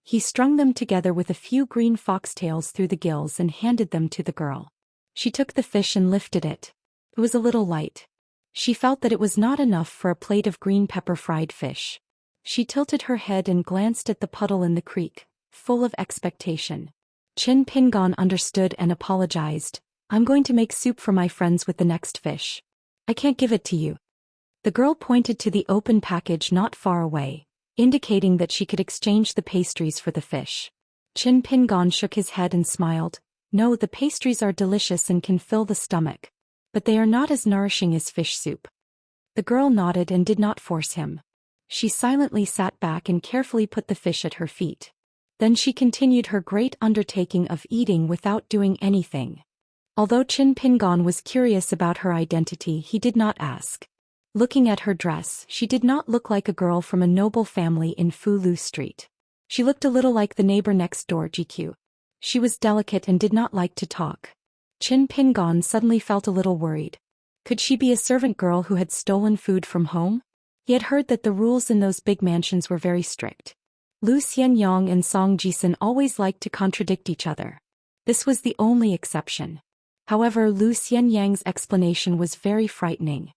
He strung them together with a few green foxtails through the gills and handed them to the girl. She took the fish and lifted it. It was a little light. She felt that it was not enough for a plate of green pepper fried fish. She tilted her head and glanced at the puddle in the creek, full of expectation. Qin Pingon understood and apologized. "I'm going to make soup for my friends with the next fish. I can't give it to you." The girl pointed to the open package not far away, indicating that she could exchange the pastries for the fish. Qin Pingon shook his head and smiled. "No, the pastries are delicious and can fill the stomach. But they are not as nourishing as fish soup." The girl nodded and did not force him. She silently sat back and carefully put the fish at her feet. Then she continued her great undertaking of eating without doing anything. Although Qin Pingon was curious about her identity, he did not ask. Looking at her dress, she did not look like a girl from a noble family in Fulu Street. She looked a little like the neighbor next door, GQ. She was delicate and did not like to talk. Qin Pingon suddenly felt a little worried. Could she be a servant girl who had stolen food from home? He had heard that the rules in those big mansions were very strict. Lu Xianyang and Song Jisun always liked to contradict each other. This was the only exception. However, Lu Xianyang's explanation was very frightening.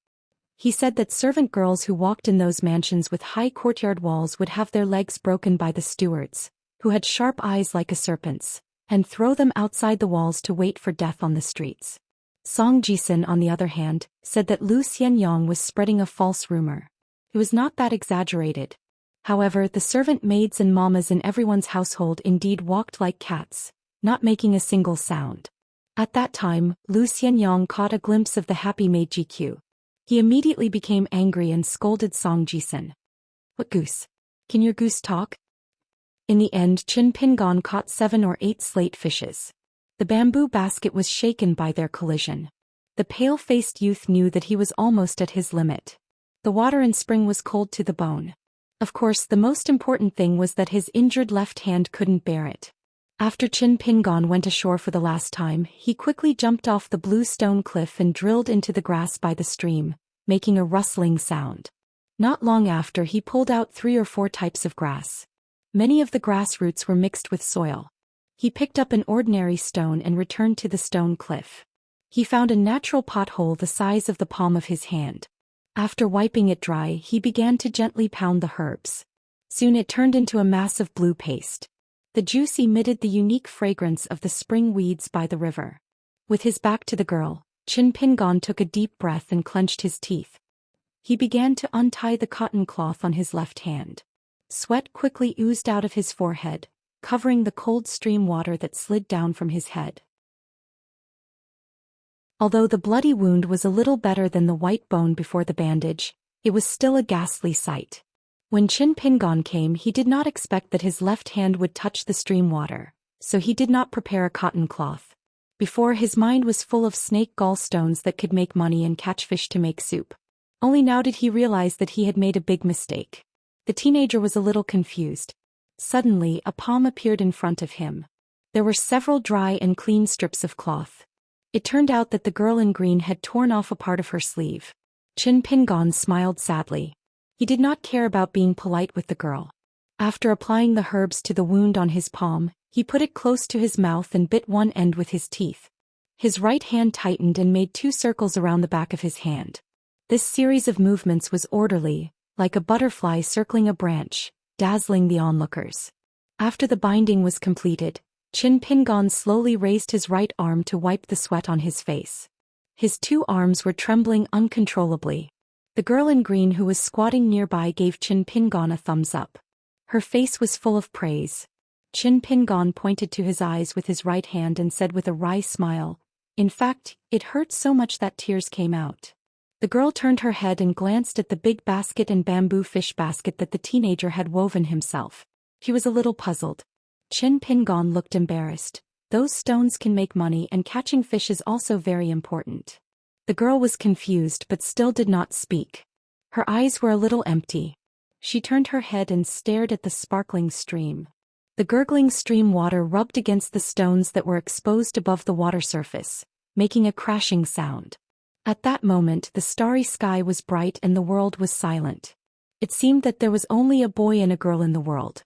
He said that servant girls who walked in those mansions with high courtyard walls would have their legs broken by the stewards, who had sharp eyes like a serpent's, and throw them outside the walls to wait for death on the streets. Song Jisun, on the other hand, said that Lu Xianyang was spreading a false rumor. It was not that exaggerated. However, the servant maids and mamas in everyone's household indeed walked like cats, not making a single sound. At that time, Lu Xianyang caught a glimpse of the happy maid GQ. He immediately became angry and scolded Song Jisun. "What goose? Can your goose talk?" In the end, Qin Pingon caught 7 or 8 slate fishes. The bamboo basket was shaken by their collision. The pale-faced youth knew that he was almost at his limit. The water in spring was cold to the bone. Of course, the most important thing was that his injured left hand couldn't bear it. After Qin Pingon went ashore for the last time, he quickly jumped off the blue stone cliff and drilled into the grass by the stream, making a rustling sound. Not long after, he pulled out 3 or 4 types of grass. Many of the grass roots were mixed with soil. He picked up an ordinary stone and returned to the stone cliff. He found a natural pothole the size of the palm of his hand. After wiping it dry, he began to gently pound the herbs. Soon it turned into a mass of blue paste. The juice emitted the unique fragrance of the spring weeds by the river. With his back to the girl, Qin Pingon took a deep breath and clenched his teeth. He began to untie the cotton cloth on his left hand. Sweat quickly oozed out of his forehead, covering the cold stream water that slid down from his head. Although the bloody wound was a little better than the white bone before the bandage, it was still a ghastly sight. When Qin Pingon came, he did not expect that his left hand would touch the stream water, so he did not prepare a cotton cloth. Before, his mind was full of snake gallstones that could make money and catch fish to make soup. Only now did he realize that he had made a big mistake. The teenager was a little confused. Suddenly, a palm appeared in front of him. There were several dry and clean strips of cloth. It turned out that the girl in green had torn off a part of her sleeve. Qin Pingon smiled sadly. He did not care about being polite with the girl. After applying the herbs to the wound on his palm, he put it close to his mouth and bit one end with his teeth. His right hand tightened and made 2 circles around the back of his hand. This series of movements was orderly, like a butterfly circling a branch, dazzling the onlookers. After the binding was completed, Qin Pingon slowly raised his right arm to wipe the sweat on his face. His 2 arms were trembling uncontrollably. The girl in green who was squatting nearby gave Qin Pingon a thumbs up. Her face was full of praise. Qin Pingon pointed to his eyes with his right hand and said with a wry smile, "In fact, it hurt so much that tears came out." The girl turned her head and glanced at the big basket and bamboo fish basket that the teenager had woven himself. She was a little puzzled. Qin Pingon looked embarrassed. Those stones can make money, and catching fish is also very important. The girl was confused but still did not speak. Her eyes were a little empty. She turned her head and stared at the sparkling stream. The gurgling stream water rubbed against the stones that were exposed above the water surface, making a crashing sound. At that moment, the starry sky was bright and the world was silent. It seemed that there was only a boy and a girl in the world.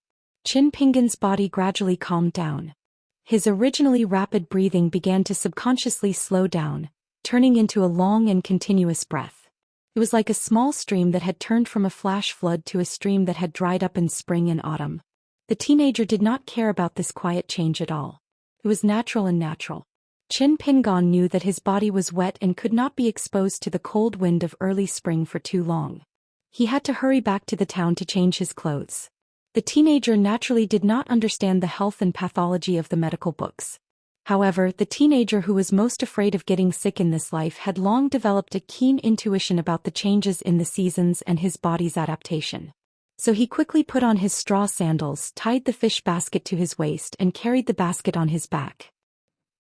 Qin Pingon's body gradually calmed down. His originally rapid breathing began to subconsciously slow down, turning into a long and continuous breath. It was like a small stream that had turned from a flash flood to a stream that had dried up in spring and autumn. The teenager did not care about this quiet change at all. It was natural and natural. Qin Pingon knew that his body was wet and could not be exposed to the cold wind of early spring for too long. He had to hurry back to the town to change his clothes. The teenager naturally did not understand the health and pathology of the medical books. However, the teenager who was most afraid of getting sick in this life had long developed a keen intuition about the changes in the seasons and his body's adaptation. So he quickly put on his straw sandals, tied the fish basket to his waist, and carried the basket on his back.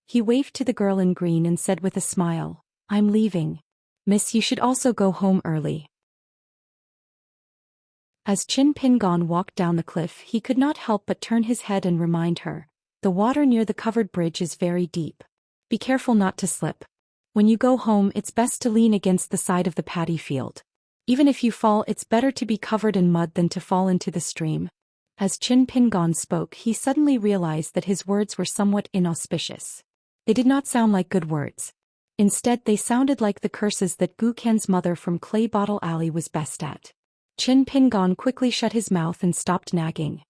He waved to the girl in green and said with a smile, "I'm leaving. Miss, you should also go home early." As Qin Pingon walked down the cliff, he could not help but turn his head and remind her, "The water near the covered bridge is very deep. Be careful not to slip. When you go home, it's best to lean against the side of the paddy field. Even if you fall, it's better to be covered in mud than to fall into the stream." As Qin Pingon spoke, he suddenly realized that his words were somewhat inauspicious. They did not sound like good words. Instead, they sounded like the curses that Gu Qian's mother from Clay Bottle Alley was best at. Qin Pingon quickly shut his mouth and stopped nagging.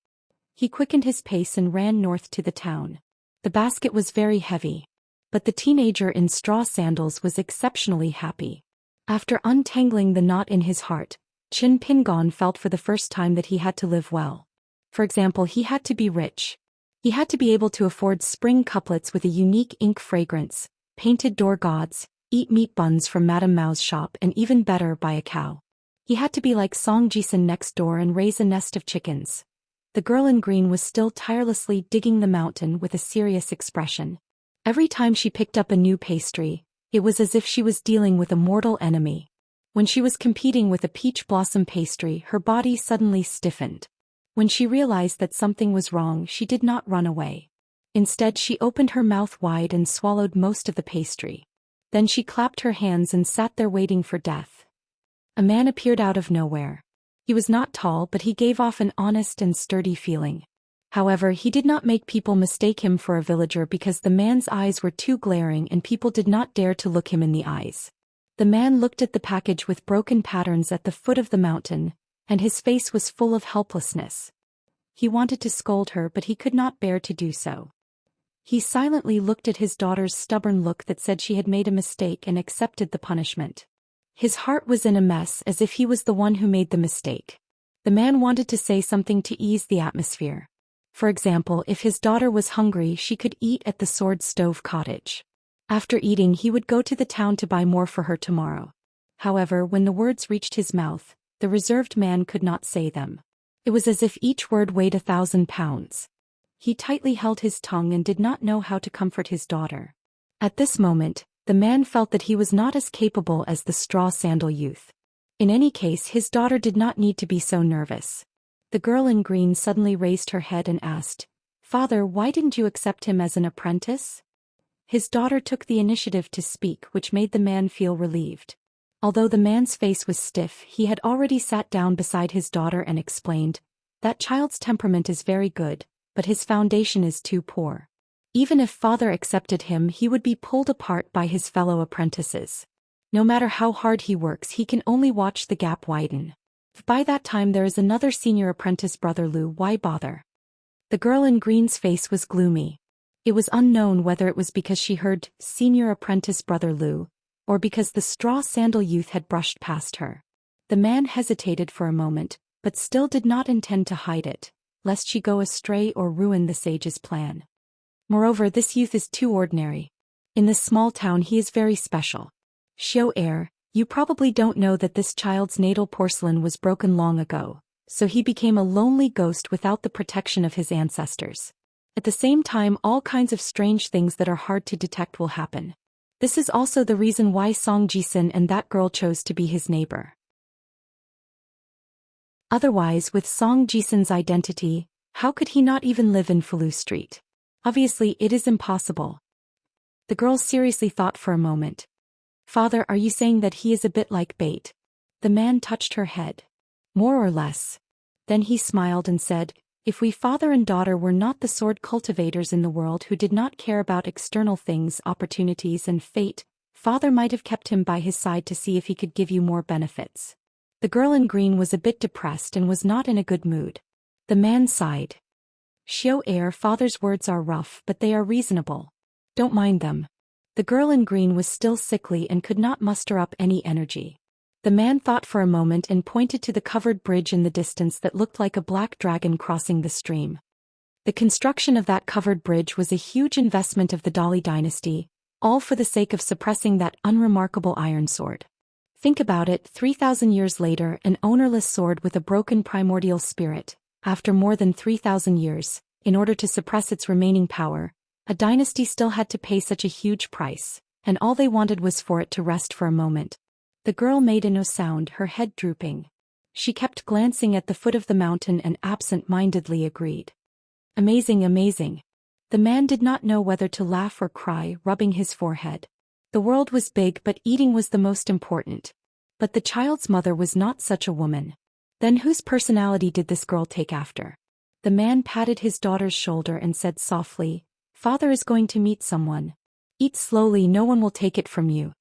He quickened his pace and ran north to the town. The basket was very heavy, but the teenager in straw sandals was exceptionally happy. After untangling the knot in his heart, Qin Pingon felt for the first time that he had to live well. For example, he had to be rich. He had to be able to afford spring couplets with a unique ink fragrance, painted door gods, eat meat buns from Madame Mao's shop, and even better, buy a cow. He had to be like Song Jisun next door and raise a nest of chickens. The girl in green was still tirelessly digging the mountain with a serious expression. Every time she picked up a new pastry, it was as if she was dealing with a mortal enemy. When she was competing with a peach blossom pastry, her body suddenly stiffened. When she realized that something was wrong, she did not run away. Instead, she opened her mouth wide and swallowed most of the pastry. Then she clapped her hands and sat there waiting for death. A man appeared out of nowhere. He was not tall, but he gave off an honest and sturdy feeling. However, he did not make people mistake him for a villager because the man's eyes were too glaring and people did not dare to look him in the eyes. The man looked at the package with broken patterns at the foot of the mountain, and his face was full of helplessness. He wanted to scold her, but he could not bear to do so. He silently looked at his daughter's stubborn look that said she had made a mistake and accepted the punishment. His heart was in a mess, as if he was the one who made the mistake. The man wanted to say something to ease the atmosphere. For example, if his daughter was hungry, she could eat at the Sword Stove Cottage. After eating, he would go to the town to buy more for her tomorrow. However, when the words reached his mouth, the reserved man could not say them. It was as if each word weighed 1,000 pounds. He tightly held his tongue and did not know how to comfort his daughter. At this moment, the man felt that he was not as capable as the straw sandal youth. In any case, his daughter did not need to be so nervous. The girl in green suddenly raised her head and asked, "Father, why didn't you accept him as an apprentice?" His daughter took the initiative to speak, which made the man feel relieved. Although the man's face was stiff, he had already sat down beside his daughter and explained, "That child's temperament is very good, but his foundation is too poor. Even if father accepted him, he would be pulled apart by his fellow apprentices. No matter how hard he works, he can only watch the gap widen. If by that time there is another senior apprentice brother Lu, why bother?" The girl in green's face was gloomy. It was unknown whether it was because she heard senior apprentice brother Lu, or because the straw sandal youth had brushed past her. The man hesitated for a moment, but still did not intend to hide it, lest she go astray or ruin the sage's plan. Moreover, this youth is too ordinary. In this small town he is very special. Xiu heir, you probably don't know that this child's natal porcelain was broken long ago, so he became a lonely ghost without the protection of his ancestors. At the same time, all kinds of strange things that are hard to detect will happen. This is also the reason why Zhou Xian and that girl chose to be his neighbor. Otherwise, with Zhou Xian's identity, how could he not even live in Fulu Street? Obviously, it is impossible. The girl seriously thought for a moment. "Father, are you saying that he is a bit like bait?" The man touched her head. "More or less." Then he smiled and said, "If we father and daughter were not the sword cultivators in the world who did not care about external things, opportunities and fate, father might have kept him by his side to see if he could give you more benefits." The girl in green was a bit depressed and was not in a good mood. The man sighed. "Xiu heir, father's words are rough, but they are reasonable. Don't mind them." The girl in green was still sickly and could not muster up any energy. The man thought for a moment and pointed to the covered bridge in the distance that looked like a black dragon crossing the stream. The construction of that covered bridge was a huge investment of the Dali dynasty, all for the sake of suppressing that unremarkable iron sword. Think about it, 3,000 years later, an ownerless sword with a broken primordial spirit, after more than 3,000 years, in order to suppress its remaining power, a dynasty still had to pay such a huge price, and all they wanted was for it to rest for a moment. The girl made no sound, her head drooping. She kept glancing at the foot of the mountain and absent-mindedly agreed. "Amazing, amazing." The man did not know whether to laugh or cry, rubbing his forehead. The world was big, but eating was the most important. But the child's mother was not such a woman. Then whose personality did this girl take after? The man patted his daughter's shoulder and said softly, "Father is going to meet someone. Eat slowly, no one will take it from you."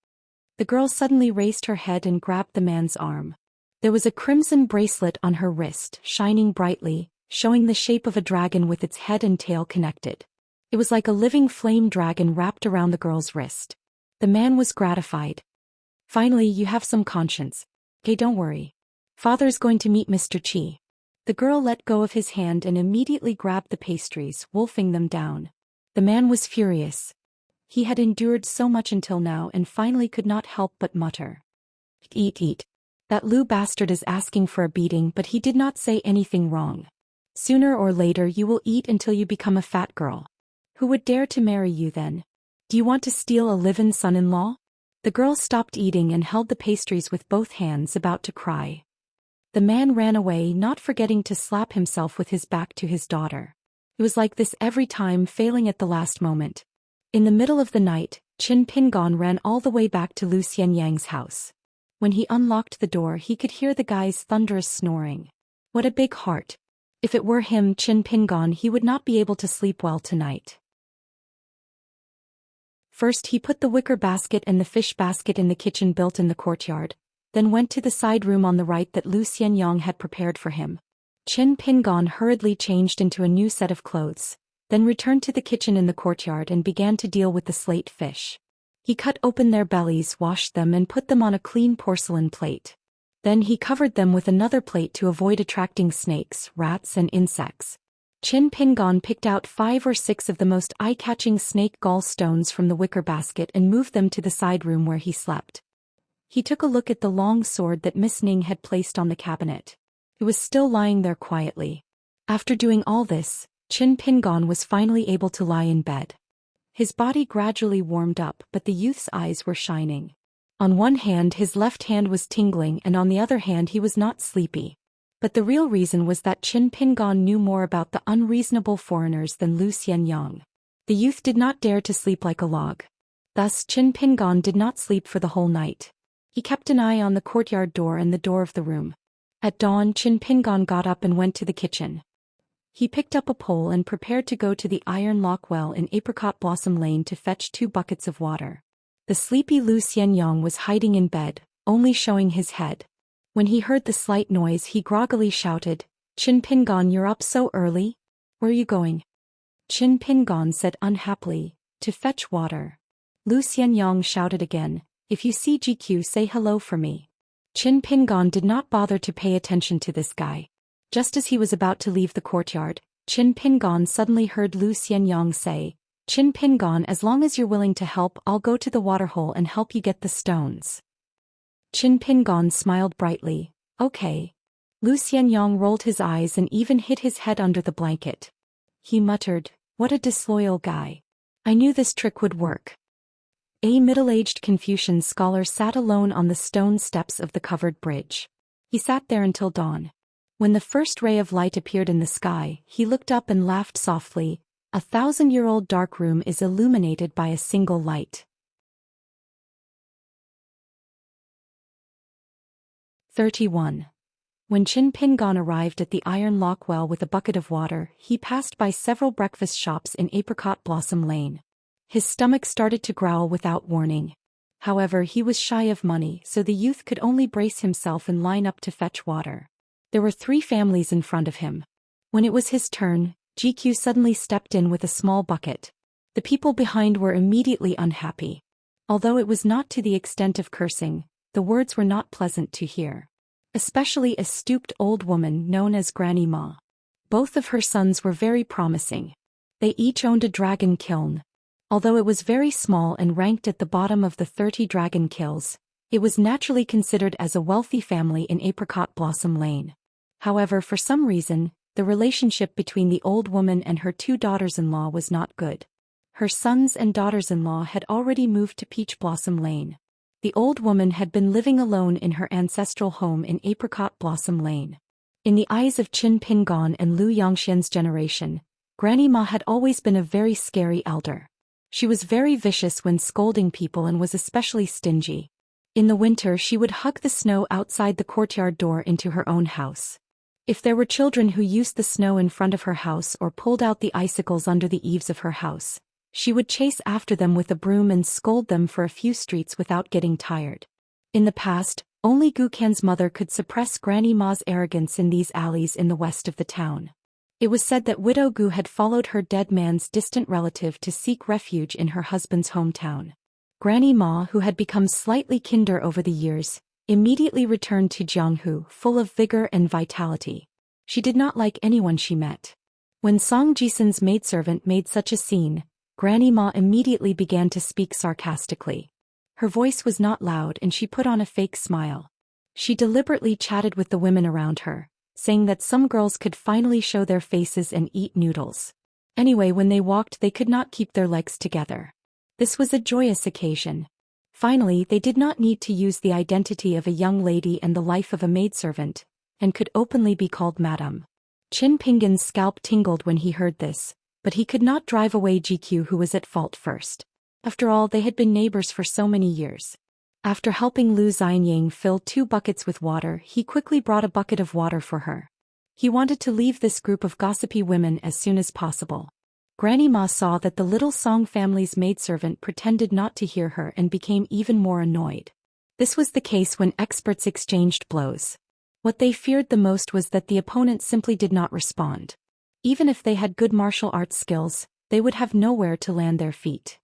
The girl suddenly raised her head and grabbed the man's arm. There was a crimson bracelet on her wrist, shining brightly, showing the shape of a dragon with its head and tail connected. It was like a living flame dragon wrapped around the girl's wrist. The man was gratified. "Finally, you have some conscience. Okay, don't worry. Father's going to meet Mr. Qi." The girl let go of his hand and immediately grabbed the pastries, wolfing them down. The man was furious. He had endured so much until now and finally could not help but mutter, "Eat, eat. That Lu bastard is asking for a beating, but he did not say anything wrong. Sooner or later you will eat until you become a fat girl. Who would dare to marry you then? Do you want to steal a live-in son-in-law?" The girl stopped eating and held the pastries with both hands, about to cry. The man ran away, not forgetting to slap himself with his back to his daughter. It was like this every time, failing at the last moment. In the middle of the night, Qin Pingon ran all the way back to Lu Xianyang's house. When he unlocked the door, he could hear the guy's thunderous snoring. What a big heart. If it were him, Qin Pingon, he would not be able to sleep well tonight. First he put the wicker basket and the fish basket in the kitchen built in the courtyard, then went to the side room on the right that Lu Xianyang had prepared for him. Qin Pingon hurriedly changed into a new set of clothes, then returned to the kitchen in the courtyard and began to deal with the slate fish. He cut open their bellies, washed them and put them on a clean porcelain plate. Then he covered them with another plate to avoid attracting snakes, rats and insects. Qin Pingon picked out 5 or 6 of the most eye-catching snake gall stones from the wicker basket and moved them to the side room where he slept. He took a look at the long sword that Miss Ning had placed on the cabinet. It was still lying there quietly. After doing all this, Qin Pingon was finally able to lie in bed. His body gradually warmed up, but the youth's eyes were shining. On one hand, his left hand was tingling, and on the other hand, he was not sleepy. But the real reason was that Qin Pingan knew more about the unreasonable foreigners than Lu Xianyang. The youth did not dare to sleep like a log. Thus, Qin Pingan did not sleep for the whole night. He kept an eye on the courtyard door and the door of the room. At dawn, Qin Pingan got up and went to the kitchen. He picked up a pole and prepared to go to the iron lock well in Apricot Blossom Lane to fetch 2 buckets of water. The sleepy Lu Xianyang was hiding in bed, only showing his head. When he heard the slight noise, he groggily shouted, "Qin Pingan, you're up so early? Where are you going?" Qin Pingan said unhappily, "To fetch water." Lu Xianyang shouted again, "If you see GQ, say hello for me." Qin Pingan did not bother to pay attention to this guy. Just as he was about to leave the courtyard, Qin Pingan suddenly heard Lu Xianyang say, "Qin Pingan, as long as you're willing to help, I'll go to the waterhole and help you get the stones." Qin Pingan smiled brightly, "Okay." Lu Xianyang rolled his eyes and even hid his head under the blanket. He muttered, "What a disloyal guy. I knew this trick would work." A middle-aged Confucian scholar sat alone on the stone steps of the covered bridge. He sat there until dawn. When the first ray of light appeared in the sky, he looked up and laughed softly. 1,000-year-old dark room is illuminated by a single light. 31. When Qin Pingan arrived at the iron lock well with a bucket of water, he passed by several breakfast shops in Apricot Blossom Lane. His stomach started to growl without warning. However, he was shy of money, so the youth could only brace himself and line up to fetch water. There were 3 families in front of him. When it was his turn, GQ suddenly stepped in with a small bucket. The people behind were immediately unhappy. Although it was not to the extent of cursing, the words were not pleasant to hear. Especially a stooped old woman known as Granny Ma. Both of her sons were very promising. They each owned a dragon kiln. Although it was very small and ranked at the bottom of the 30 dragon kilns, it was naturally considered as a wealthy family in Apricot Blossom Lane. However, for some reason, the relationship between the old woman and her 2 daughters-in-law was not good. Her sons and daughters-in-law had already moved to Peach Blossom Lane. The old woman had been living alone in her ancestral home in Apricot Blossom Lane. In the eyes of Qin Pingan and Lu Yongxian's generation, Granny Ma had always been a very scary elder. She was very vicious when scolding people and was especially stingy. In the winter, she would hug the snow outside the courtyard door into her own house. If there were children who used the snow in front of her house or pulled out the icicles under the eaves of her house, she would chase after them with a broom and scold them for a few streets without getting tired. In the past, only Gukan's mother could suppress Granny Ma's arrogance in these alleys in the west of the town. It was said that Widow Gu had followed her dead man's distant relative to seek refuge in her husband's hometown. Granny Ma, who had become slightly kinder over the years, immediately returned to Jianghu full of vigor and vitality. She did not like anyone she met. When Song Jisun's maidservant made such a scene, Granny Ma immediately began to speak sarcastically. Her voice was not loud and she put on a fake smile. She deliberately chatted with the women around her, saying that some girls could finally show their faces and eat noodles. Anyway, when they walked they could not keep their legs together. This was a joyous occasion. Finally, they did not need to use the identity of a young lady and the life of a maidservant, and could openly be called Madam. Qin Pingan's scalp tingled when he heard this, but he could not drive away GQ, who was at fault first. After all, they had been neighbors for so many years. After helping Lu Xianyang fill 2 buckets with water, he quickly brought a bucket of water for her. He wanted to leave this group of gossipy women as soon as possible. Granny Ma saw that the little Song family's maidservant pretended not to hear her and became even more annoyed. This was the case when experts exchanged blows. What they feared the most was that the opponent simply did not respond. Even if they had good martial arts skills, they would have nowhere to land their feet.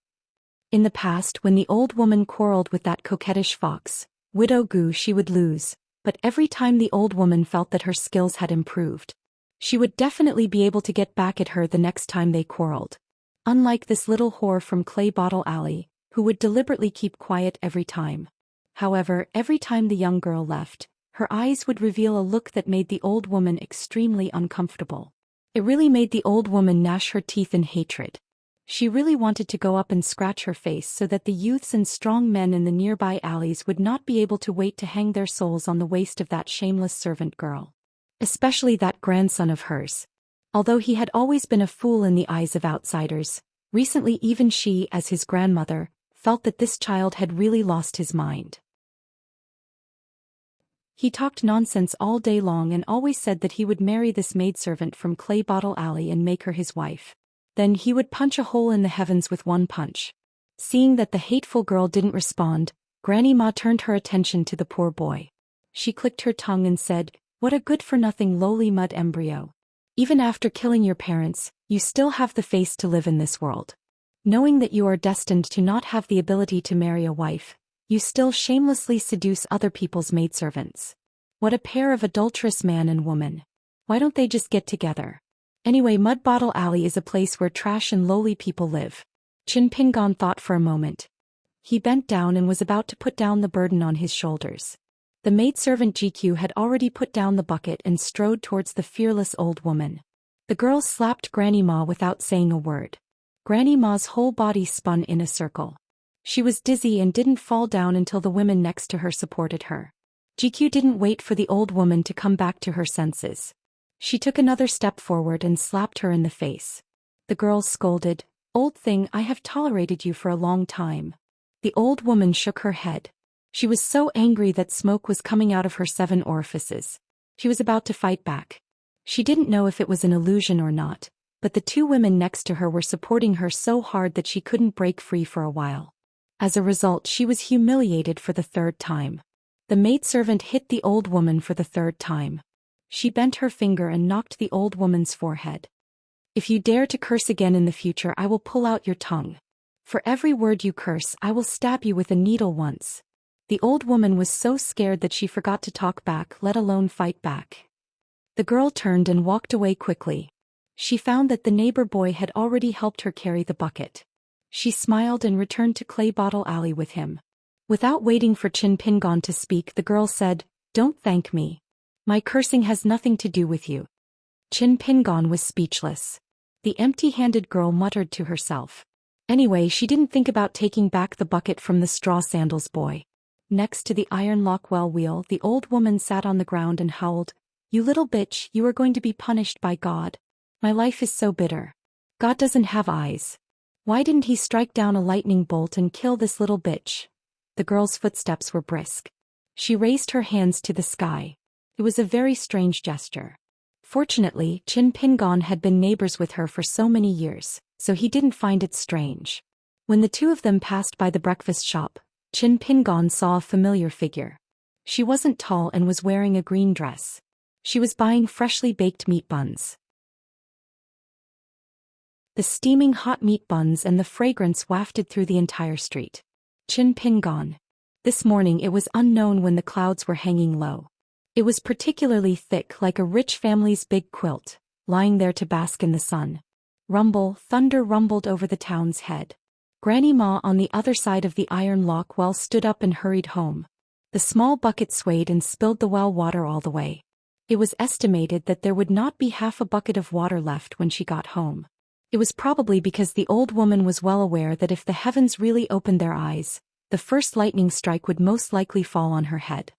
In the past, when the old woman quarreled with that coquettish fox, Widow Gu, she would lose, but every time the old woman felt that her skills had improved, she would definitely be able to get back at her the next time they quarreled. Unlike this little whore from Clay Bottle Alley, who would deliberately keep quiet every time. However, every time the young girl left, her eyes would reveal a look that made the old woman extremely uncomfortable. It really made the old woman gnash her teeth in hatred. She really wanted to go up and scratch her face so that the youths and strong men in the nearby alleys would not be able to wait to hang their souls on the waist of that shameless servant girl. Especially that grandson of hers. Although he had always been a fool in the eyes of outsiders, recently even she, as his grandmother, felt that this child had really lost his mind. He talked nonsense all day long and always said that he would marry this maidservant from Clay Bottle Alley and make her his wife. Then he would punch a hole in the heavens with one punch. Seeing that the hateful girl didn't respond, Granny Ma turned her attention to the poor boy. She clicked her tongue and said, "What a good-for-nothing lowly mud embryo. Even after killing your parents, you still have the face to live in this world. Knowing that you are destined to not have the ability to marry a wife, you still shamelessly seduce other people's maidservants. What a pair of adulterous man and woman. Why don't they just get together? Anyway, Mud Bottle Alley is a place where trash and lowly people live." Qin Pingon thought for a moment. He bent down and was about to put down the burden on his shoulders. The maidservant GQ had already put down the bucket and strode towards the fearless old woman. The girl slapped Granny Ma without saying a word. Granny Ma's whole body spun in a circle. She was dizzy and didn't fall down until the women next to her supported her. GQ didn't wait for the old woman to come back to her senses. She took another step forward and slapped her in the face. The girl scolded, "Old thing, I have tolerated you for a long time." The old woman shook her head. She was so angry that smoke was coming out of her 7 orifices. She was about to fight back. She didn't know if it was an illusion or not, but the 2 women next to her were supporting her so hard that she couldn't break free for a while. As a result, she was humiliated for the 3rd time. The maidservant hit the old woman for the 3rd time. She bent her finger and knocked the old woman's forehead. "If you dare to curse again in the future, I will pull out your tongue. For every word you curse, I will stab you with a needle once." The old woman was so scared that she forgot to talk back, let alone fight back. The girl turned and walked away quickly. She found that the neighbor boy had already helped her carry the bucket. She smiled and returned to Clay Bottle Alley with him. Without waiting for Qin Pingon to speak, the girl said, "Don't thank me. My cursing has nothing to do with you." Qin Pingon was speechless. The empty-handed girl muttered to herself. Anyway, she didn't think about taking back the bucket from the straw sandals boy. Next to the iron lock well wheel, the old woman sat on the ground and howled, "You little bitch, you are going to be punished by God. My life is so bitter. God doesn't have eyes. Why didn't he strike down a lightning bolt and kill this little bitch?" The girl's footsteps were brisk. She raised her hands to the sky. It was a very strange gesture. Fortunately, Qin Pingon had been neighbors with her for so many years, so he didn't find it strange. When the 2 of them passed by the breakfast shop, Qin Pingon saw a familiar figure. She wasn't tall and was wearing a green dress. She was buying freshly baked meat buns. The steaming hot meat buns and the fragrance wafted through the entire street. Qin Pingon. This morning it was unknown when the clouds were hanging low. It was particularly thick, like a rich family's big quilt, lying there to bask in the sun. Rumble, thunder rumbled over the town's head. Granny Ma on the other side of the iron lock well stood up and hurried home. The small bucket swayed and spilled the well water all the way. It was estimated that there would not be half a bucket of water left when she got home. It was probably because the old woman was well aware that if the heavens really opened their eyes, the first lightning strike would most likely fall on her head.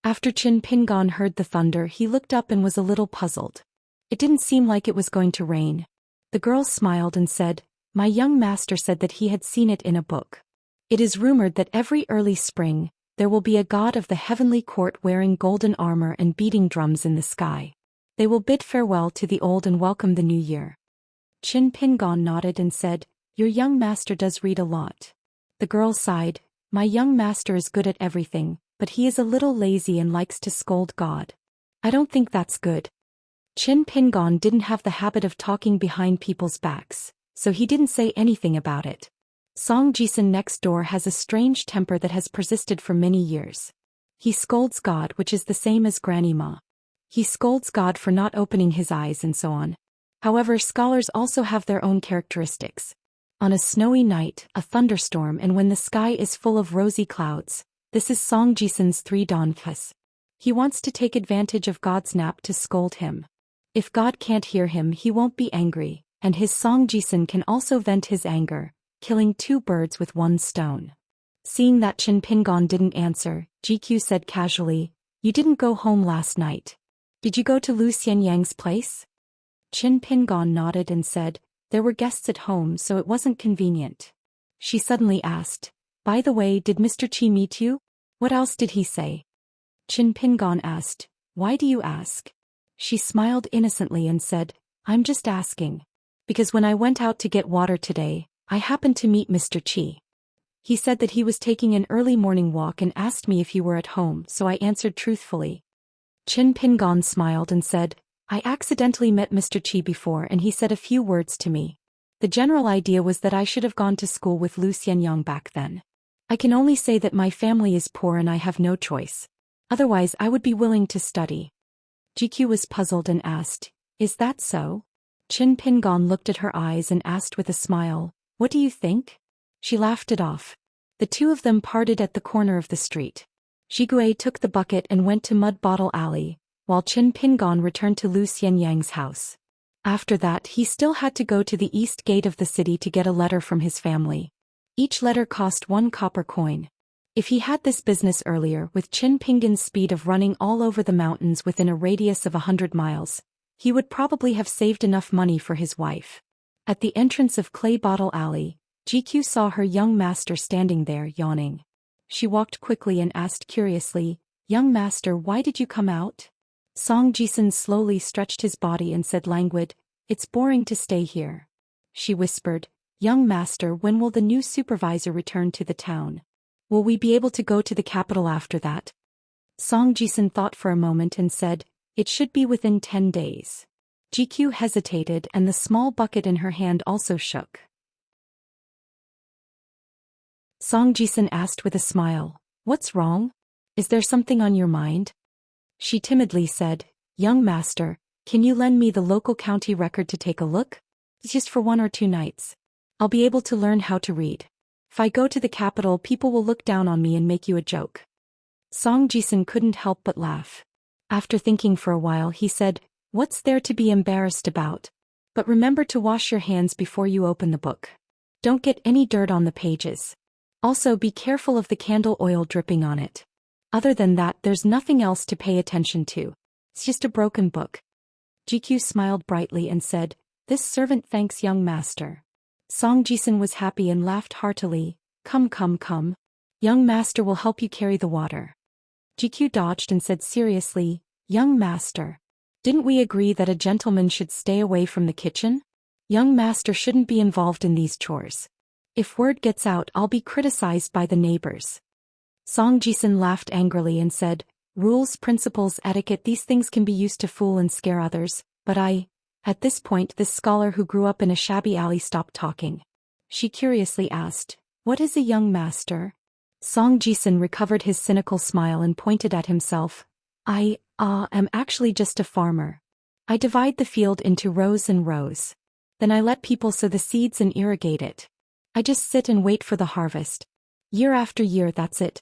After Qin Pingon heard the thunder, he looked up and was a little puzzled. It didn't seem like it was going to rain. The girl smiled and said, "My young master said that he had seen it in a book. It is rumored that every early spring, there will be a god of the heavenly court wearing golden armor and beating drums in the sky. They will bid farewell to the old and welcome the new year." Qin Pingon nodded and said, "Your young master does read a lot." The girl sighed, "My young master is good at everything, but he is a little lazy and likes to scold God. I don't think that's good." Qin Pingon didn't have the habit of talking behind people's backs, so he didn't say anything about it. Song Jisun next door has a strange temper that has persisted for many years. He scolds God, which is the same as Granny Ma. He scolds God for not opening his eyes and so on. However, scholars also have their own characteristics. On a snowy night, a thunderstorm, and when the sky is full of rosy clouds, this is Song Jisun's 3 donphas. He wants to take advantage of God's nap to scold him. If God can't hear him, he won't be angry, and his Song Jisun can also vent his anger, killing two birds with one stone. Seeing that Qin Pingon didn't answer, GQ said casually, "You didn't go home last night. Did you go to Lu Xianyang's place?" Qin Pingon nodded and said, "There were guests at home so it wasn't convenient." She suddenly asked, "By the way, did Mr. Qi meet you? What else did he say?" Qin Pingon asked, "Why do you ask?" She smiled innocently and said, "I'm just asking. Because when I went out to get water today, I happened to meet Mr. Qi. He said that he was taking an early morning walk and asked me if you were at home, so I answered truthfully." Qin Pingon smiled and said, "I accidentally met Mr. Qi before and he said a few words to me. The general idea was that I should have gone to school with Lu Xianyang back then. I can only say that my family is poor and I have no choice. Otherwise I would be willing to study." GQ was puzzled and asked, "Is that so?" Qin Pingon looked at her eyes and asked with a smile, "What do you think?" She laughed it off. The two of them parted at the corner of the street. Jigui took the bucket and went to Mud Bottle Alley, while Qin Pingon returned to Lu Xianyang's house. After that he still had to go to the east gate of the city to get a letter from his family. Each letter cost 1 copper coin. If he had this business earlier with Qin Pingon's speed of running all over the mountains within a radius of 100 miles, he would probably have saved enough money for his wife. At the entrance of Clay Bottle Alley, GQ saw her young master standing there yawning. She walked quickly and asked curiously, "Young master, why did you come out?" Song Jisun slowly stretched his body and said languid, "It's boring to stay here." She whispered, "Young master, when will the new supervisor return to the town? Will we be able to go to the capital after that?" Song Jisun thought for a moment and said, "It should be within 10 days. GQ hesitated and the small bucket in her hand also shook. Song Jisun asked with a smile, "What's wrong? Is there something on your mind?" She timidly said, "Young master, can you lend me the local county record to take a look? Just for 1 or 2 nights. I'll be able to learn how to read. If I go to the capital, people will look down on me and make you a joke." Song Jisun couldn't help but laugh. After thinking for a while he said, "What's there to be embarrassed about? But remember to wash your hands before you open the book. Don't get any dirt on the pages. Also be careful of the candle oil dripping on it. Other than that there's nothing else to pay attention to. It's just a broken book." GQ smiled brightly and said, "This servant thanks young master." Song Jisun was happy and laughed heartily. Come. Young master will help you carry the water." GQ dodged and said seriously, "Young master, didn't we agree that a gentleman should stay away from the kitchen? Young master shouldn't be involved in these chores. If word gets out I'll be criticized by the neighbors." Song Jisun laughed angrily and said, "Rules, principles, etiquette, these things can be used to fool and scare others, but At this point this scholar who grew up in a shabby alley stopped talking. She curiously asked, "What is a young master?" Song Jisun recovered his cynical smile and pointed at himself. I am actually just a farmer. I divide the field into rows and rows. Then I let people sow the seeds and irrigate it. I just sit and wait for the harvest. Year after year, that's it."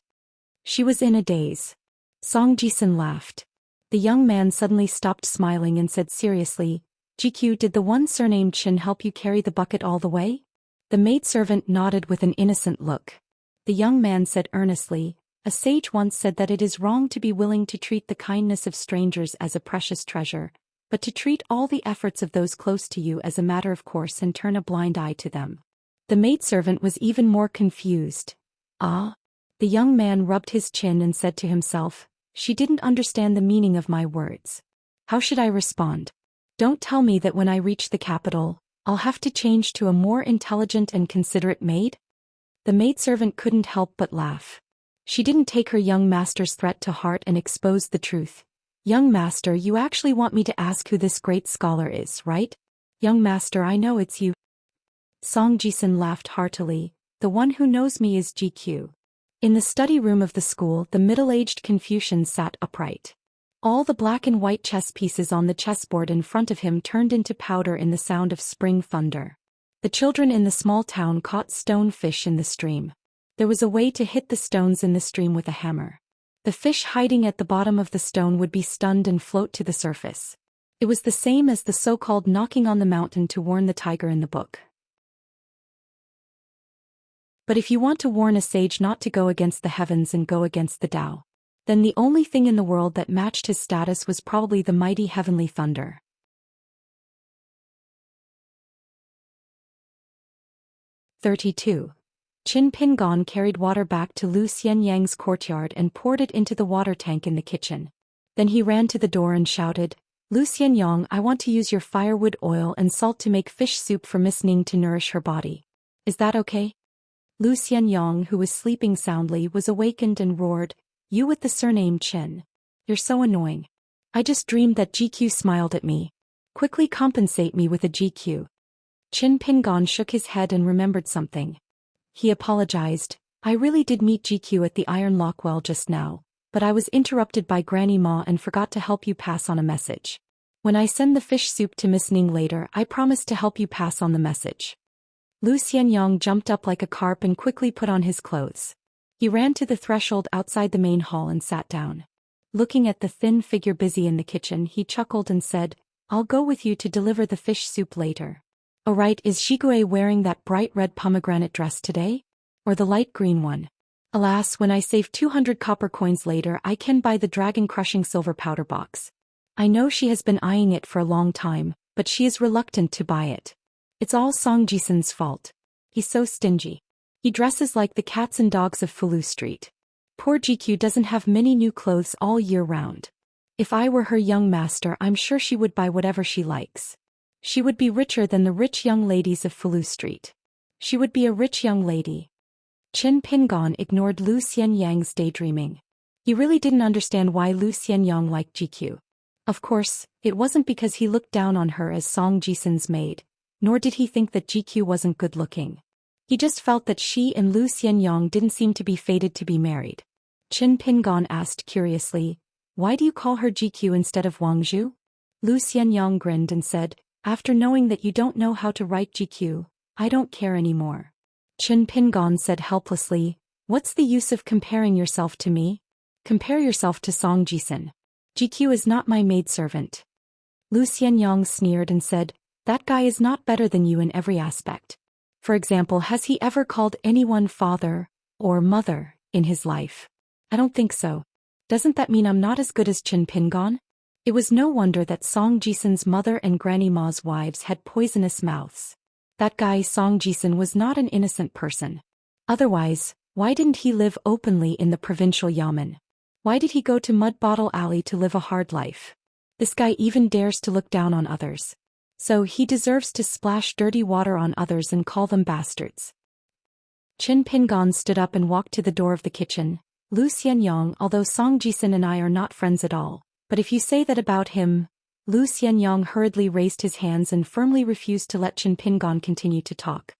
She was in a daze. Song Jisun laughed. The young man suddenly stopped smiling and said seriously, "GQ, did the one surnamed Chin help you carry the bucket all the way?" The maidservant nodded with an innocent look. The young man said earnestly, "A sage once said that it is wrong to be willing to treat the kindness of strangers as a precious treasure, but to treat all the efforts of those close to you as a matter of course and turn a blind eye to them." The maidservant was even more confused. "Ah?" The young man rubbed his chin and said to himself, "She didn't understand the meaning of my words. How should I respond? Don't tell me that when I reach the capital, I'll have to change to a more intelligent and considerate maid?" The maidservant couldn't help but laugh. She didn't take her young master's threat to heart and exposed the truth. "Young master, you actually want me to ask who this great scholar is, right? Young master, I know it's you." Song Jisun laughed heartily. "The one who knows me is GQ." In the study room of the school, the middle-aged Confucian sat upright. All the black and white chess pieces on the chessboard in front of him turned into powder in the sound of spring thunder. The children in the small town caught stone fish in the stream. There was a way to hit the stones in the stream with a hammer. The fish hiding at the bottom of the stone would be stunned and float to the surface. It was the same as the so-called knocking on the mountain to warn the tiger in the book. But if you want to warn a sage not to go against the heavens and go against the Tao, then the only thing in the world that matched his status was probably the mighty heavenly thunder. 32. Qin Pingon carried water back to Lu Xianyang's courtyard and poured it into the water tank in the kitchen. Then he ran to the door and shouted, "Lu Xianyang, I want to use your firewood oil and salt to make fish soup for Miss Ning to nourish her body. Is that okay?" Lu Xianyang, who was sleeping soundly, was awakened and roared, "You with the surname Qin. You're so annoying. I just dreamed that GQ smiled at me. Quickly compensate me with a GQ." Qin Pingon shook his head and remembered something. He apologized, "I really did meet GQ at the Iron Lock well just now, but I was interrupted by Granny Ma and forgot to help you pass on a message. When I send the fish soup to Miss Ning later, I promise to help you pass on the message." Lu Xianyang jumped up like a carp and quickly put on his clothes. He ran to the threshold outside the main hall and sat down. Looking at the thin figure busy in the kitchen, he chuckled and said, "I'll go with you to deliver the fish soup later." "Oh right, is Shigue wearing that bright red pomegranate dress today? Or the light green one? Alas, when I save 200 copper coins later, I can buy the dragon-crushing silver powder box. I know she has been eyeing it for a long time, but she is reluctant to buy it. It's all Song Jisun's fault. He's so stingy. He dresses like the cats and dogs of Fulu Street. Poor GQ doesn't have many new clothes all year round. If I were her young master, I'm sure she would buy whatever she likes. She would be richer than the rich young ladies of Fulu Street. She would be a rich young lady." Qin Pingon ignored Lu Xianyang's daydreaming. He really didn't understand why Lu Xianyang liked GQ. Of course, it wasn't because he looked down on her as Song Jisun's maid, nor did he think that GQ wasn't good-looking. He just felt that she and Lu Xianyang didn't seem to be fated to be married. Qin Pingon asked curiously, "Why do you call her GQ instead of Wang Zhu?" Lu Xianyang grinned and said, "After knowing that you don't know how to write GQ, I don't care anymore." Qin Pingon said helplessly, "What's the use of comparing yourself to me? Compare yourself to Song Jisun. GQ is not my maidservant." Lu Xianyang sneered and said, "That guy is not better than you in every aspect. For example, has he ever called anyone father or mother in his life? I don't think so. Doesn't that mean I'm not as good as Qin Pingon?" It was no wonder that Song Jisun's mother and Granny Ma's wives had poisonous mouths. That guy Song Jisun was not an innocent person. Otherwise, why didn't he live openly in the provincial yamen? Why did he go to Mud Bottle Alley to live a hard life? This guy even dares to look down on others. So he deserves to splash dirty water on others and call them bastards. Qin Pingon stood up and walked to the door of the kitchen. "Lu Xianyang, although Song Jisun and I are not friends at all, but if you say that about him..." Lu Xianyang hurriedly raised his hands and firmly refused to let Qin Pingon continue to talk.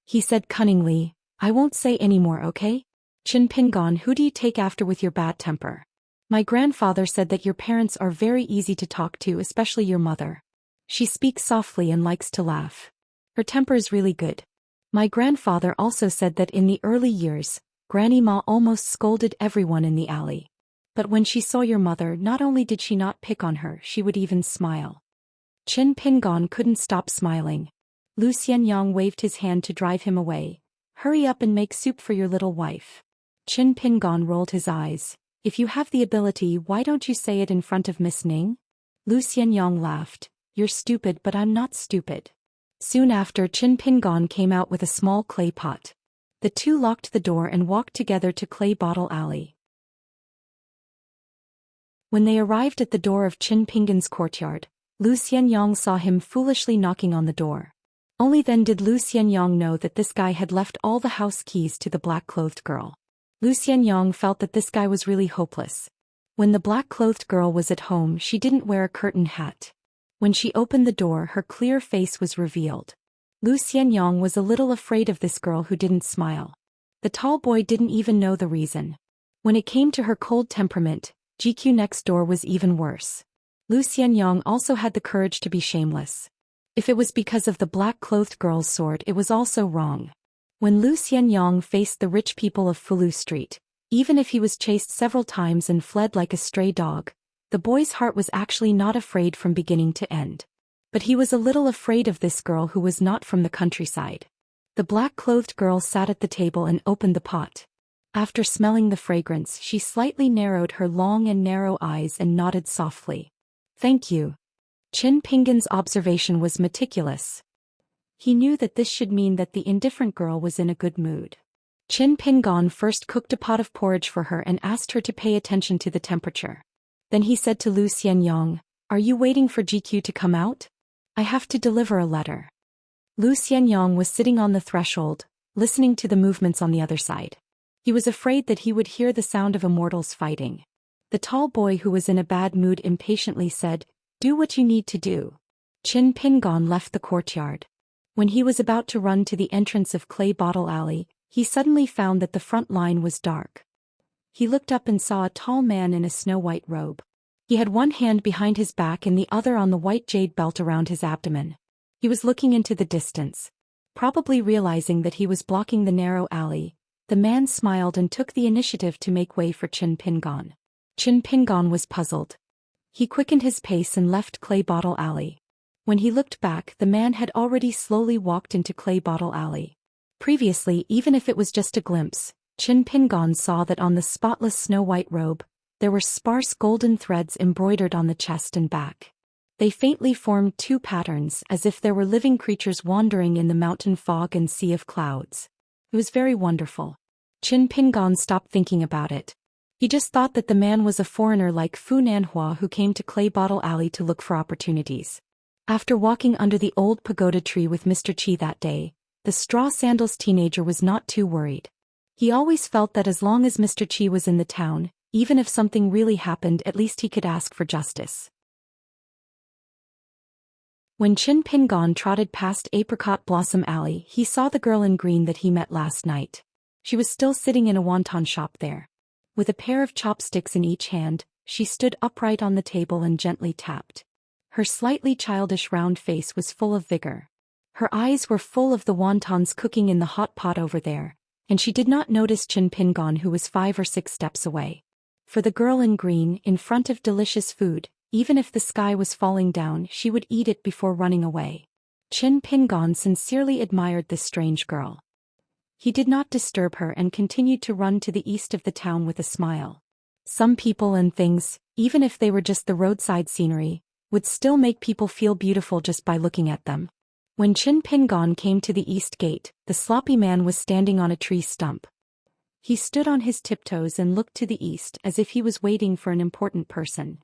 He said cunningly, "I won't say any more, okay? Qin Pingon, who do you take after with your bad temper? My grandfather said that your parents are very easy to talk to, especially your mother. She speaks softly and likes to laugh. Her temper is really good. My grandfather also said that in the early years, Granny Ma almost scolded everyone in the alley. But when she saw your mother, not only did she not pick on her, she would even smile." Qin Pingon couldn't stop smiling. Lu Xianyang waved his hand to drive him away. "Hurry up and make soup for your little wife." Qin Pingon rolled his eyes. "If you have the ability, why don't you say it in front of Miss Ning?" Lu Xianyang laughed. "You're stupid, but I'm not stupid." Soon after, Qin Pingon came out with a small clay pot. The two locked the door and walked together to Clay Bottle Alley. When they arrived at the door of Qin Pingon's courtyard, Lu Xianyang saw him foolishly knocking on the door. Only then did Lu Xianyang know that this guy had left all the house keys to the black-clothed girl. Lu Xianyang felt that this guy was really hopeless. When the black-clothed girl was at home, she didn't wear a curtain hat. When she opened the door, her clear face was revealed. Lu Xianyang was a little afraid of this girl who didn't smile. The tall boy didn't even know the reason. When it came to her cold temperament, GQ next door was even worse. Lu Xianyang also had the courage to be shameless. If it was because of the black-clothed girl's sword, it was also wrong. When Lu Xianyang faced the rich people of Fulu Street, even if he was chased several times and fled like a stray dog, The boy's heart was actually not afraid from beginning to end. But he was a little afraid of this girl who was not from the countryside. The black-clothed girl sat at the table and opened the pot. After smelling the fragrance, she slightly narrowed her long and narrow eyes and nodded softly. "Thank you." Qin Pingan's observation was meticulous. He knew that this should mean that the indifferent girl was in a good mood. Qin Pingan first cooked a pot of porridge for her and asked her to pay attention to the temperature. Then he said to Lu Xianyang, "Are you waiting for GQ to come out? I have to deliver a letter." Lu Xianyang was sitting on the threshold, listening to the movements on the other side. He was afraid that he would hear the sound of immortals fighting. The tall boy who was in a bad mood impatiently said, "Do what you need to do." Qin Pingan left the courtyard. When he was about to run to the entrance of Clay Bottle Alley, he suddenly found that the front line was dark. He looked up and saw a tall man in a snow-white robe. He had one hand behind his back and the other on the white jade belt around his abdomen. He was looking into the distance. Probably realizing that he was blocking the narrow alley, the man smiled and took the initiative to make way for Qin Pingan. Qin Pingan was puzzled. He quickened his pace and left Clay Bottle Alley. When he looked back, the man had already slowly walked into Clay Bottle Alley. Previously, even if it was just a glimpse, Qin Pingan saw that on the spotless snow-white robe, there were sparse golden threads embroidered on the chest and back. They faintly formed two patterns as if there were living creatures wandering in the mountain fog and sea of clouds. It was very wonderful. Qin Pingan stopped thinking about it. He just thought that the man was a foreigner like Fu Nanhua who came to Clay Bottle Alley to look for opportunities. After walking under the old pagoda tree with Mr. Qi that day, the straw sandals teenager was not too worried. He always felt that as long as Mr. Qi was in the town, even if something really happened, at least he could ask for justice. When Qin Pingan trotted past Apricot Blossom Alley, he saw the girl in green that he met last night. She was still sitting in a wonton shop there. With a pair of chopsticks in each hand, she stood upright on the table and gently tapped. Her slightly childish round face was full of vigor. Her eyes were full of the wontons cooking in the hot pot over there, and she did not notice Qin Pingan who was 5 or 6 steps away. For the girl in green, in front of delicious food, even if the sky was falling down, she would eat it before running away. Qin Pingan sincerely admired this strange girl. He did not disturb her and continued to run to the east of the town with a smile. Some people and things, even if they were just the roadside scenery, would still make people feel beautiful just by looking at them. When Qin Pingan came to the east gate, the sloppy man was standing on a tree stump. He stood on his tiptoes and looked to the east as if he was waiting for an important person.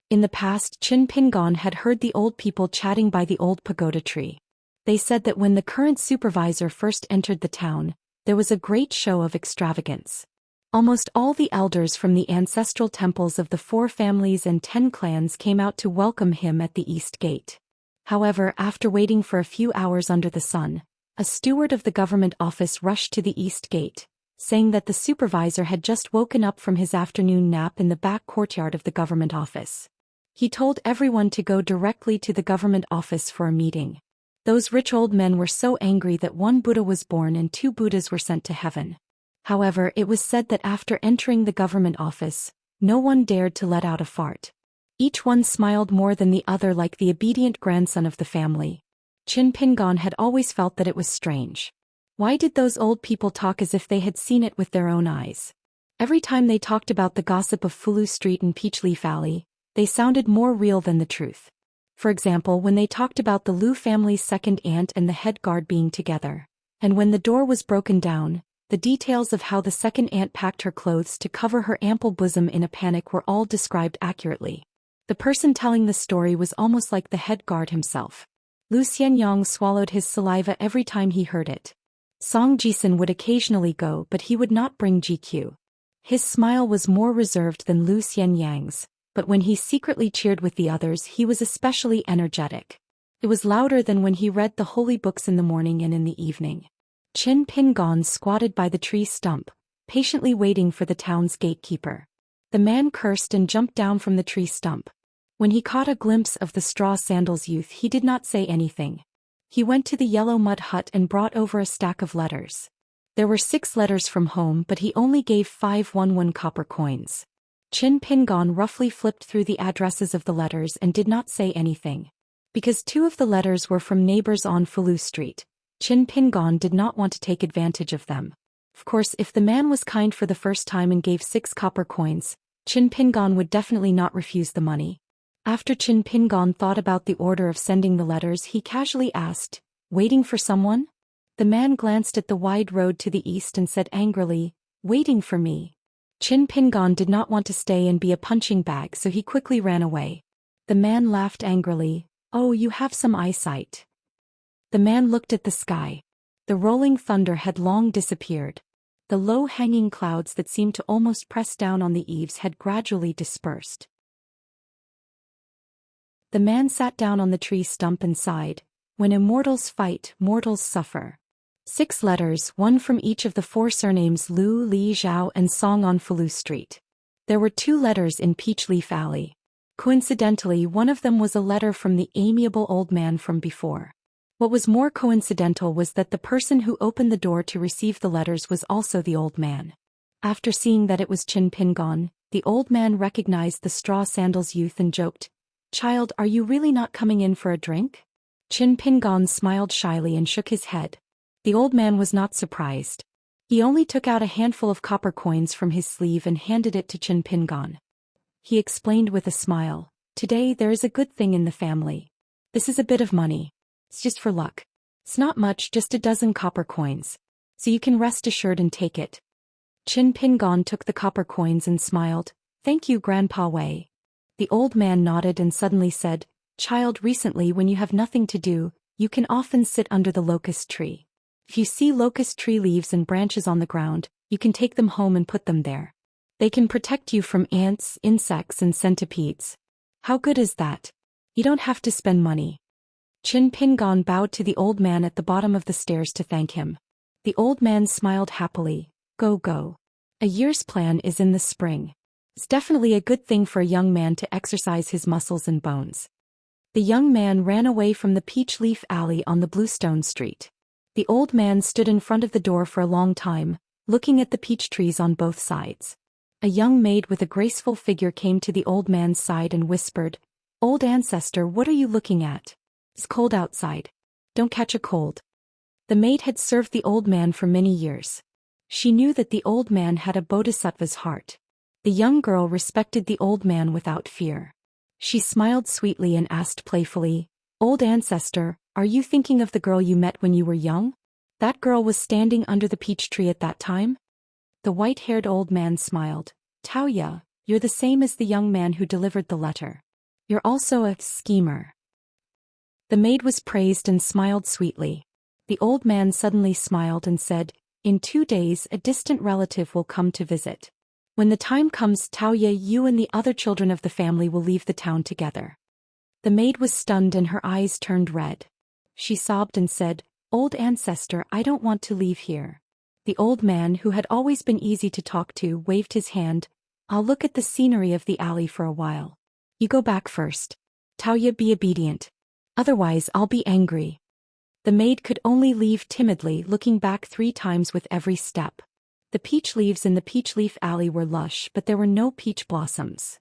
In the past, Qin Pingan had heard the old people chatting by the old pagoda tree. They said that when the current supervisor first entered the town, there was a great show of extravagance. Almost all the elders from the ancestral temples of the 4 families and 10 clans came out to welcome him at the east gate. However, after waiting for a few hours under the sun, a steward of the government office rushed to the east gate, saying that the supervisor had just woken up from his afternoon nap in the back courtyard of the government office. He told everyone to go directly to the government office for a meeting. Those rich old men were so angry that 1 Buddha was born and 2 Buddhas were sent to heaven. However, it was said that after entering the government office, no one dared to let out a fart. Each one smiled more than the other like the obedient grandson of the family. Qin Pingan had always felt that it was strange. Why did those old people talk as if they had seen it with their own eyes? Every time they talked about the gossip of Fulu Street and Peachleaf Alley, they sounded more real than the truth. For example, when they talked about the Liu family's second aunt and the head guard being together, and when the door was broken down, the details of how the second aunt packed her clothes to cover her ample bosom in a panic were all described accurately. The person telling the story was almost like the head guard himself. Lu Xianyang swallowed his saliva every time he heard it. Song Jisun would occasionally go, but he would not bring GQ. His smile was more reserved than Lu Xianyang's, but when he secretly cheered with the others he was especially energetic. It was louder than when he read the holy books in the morning and in the evening. Qin Pingan squatted by the tree stump, patiently waiting for the town's gatekeeper. The man cursed and jumped down from the tree stump. When he caught a glimpse of the straw sandals youth he did not say anything. He went to the yellow mud hut and brought over a stack of letters. There were 6 letters from home, but he only gave 5 1 copper coins. Qin Pingon roughly flipped through the addresses of the letters and did not say anything. Because 2 of the letters were from neighbors on Fulu Street, Qin Pingon did not want to take advantage of them. Of course, if the man was kind for the first time and gave 6 copper coins, Qin Pingon would definitely not refuse the money. After Qin Pingon thought about the order of sending the letters, he casually asked, "Waiting for someone?" The man glanced at the wide road to the east and said angrily, "Waiting for me." Qin Pingon did not want to stay and be a punching bag, so he quickly ran away. The man laughed angrily, "Oh, you have some eyesight." The man looked at the sky. The rolling thunder had long disappeared. The low-hanging clouds that seemed to almost press down on the eaves had gradually dispersed. The man sat down on the tree stump and sighed, "When immortals fight, mortals suffer." 6 letters, 1 from each of the 4 surnames Lu, Li, Zhao and Song on Fulu Street. There were 2 letters in Peach Leaf Alley. Coincidentally, one of them was a letter from the amiable old man from before. What was more coincidental was that the person who opened the door to receive the letters was also the old man. After seeing that it was Qin Pingon, the old man recognized the straw sandals youth and joked, "Child, are you really not coming in for a drink?" Qin Pingon smiled shyly and shook his head. The old man was not surprised. He only took out a handful of copper coins from his sleeve and handed it to Qin Pingon. He explained with a smile, "Today there is a good thing in the family. This is a bit of money. It's just for luck. It's not much, just a dozen copper coins. So you can rest assured and take it." Qin Pingon took the copper coins and smiled, "Thank you, Grandpa Wei." The old man nodded and suddenly said, "Child, recently when you have nothing to do, you can often sit under the locust tree. If you see locust tree leaves and branches on the ground, you can take them home and put them there. They can protect you from ants, insects and centipedes. How good is that? You don't have to spend money." Qin Pingon bowed to the old man at the bottom of the stairs to thank him. The old man smiled happily, "Go go. A year's plan is in the spring. It's definitely a good thing for a young man to exercise his muscles and bones." The young man ran away from the Peach Leaf Alley on the Bluestone Street. The old man stood in front of the door for a long time, looking at the peach trees on both sides. A young maid with a graceful figure came to the old man's side and whispered, "Old ancestor, what are you looking at? It's cold outside. Don't catch a cold." The maid had served the old man for many years. She knew that the old man had a bodhisattva's heart. The young girl respected the old man without fear. She smiled sweetly and asked playfully, "Old ancestor, are you thinking of the girl you met when you were young? That girl was standing under the peach tree at that time?" The white-haired old man smiled, "Taoya, you're the same as the young man who delivered the letter. You're also a schemer." The maid was praised and smiled sweetly. The old man suddenly smiled and said, "In 2 days a distant relative will come to visit. When the time comes, Taoya, you and the other children of the family will leave the town together." The maid was stunned and her eyes turned red. She sobbed and said, "Old ancestor, I don't want to leave here." The old man, who had always been easy to talk to, waved his hand, "I'll look at the scenery of the alley for a while. You go back first. Taoya, be obedient. Otherwise I'll be angry." The maid could only leave timidly, looking back 3 times with every step. The peach leaves in the peach leaf alley were lush, but there were no peach blossoms.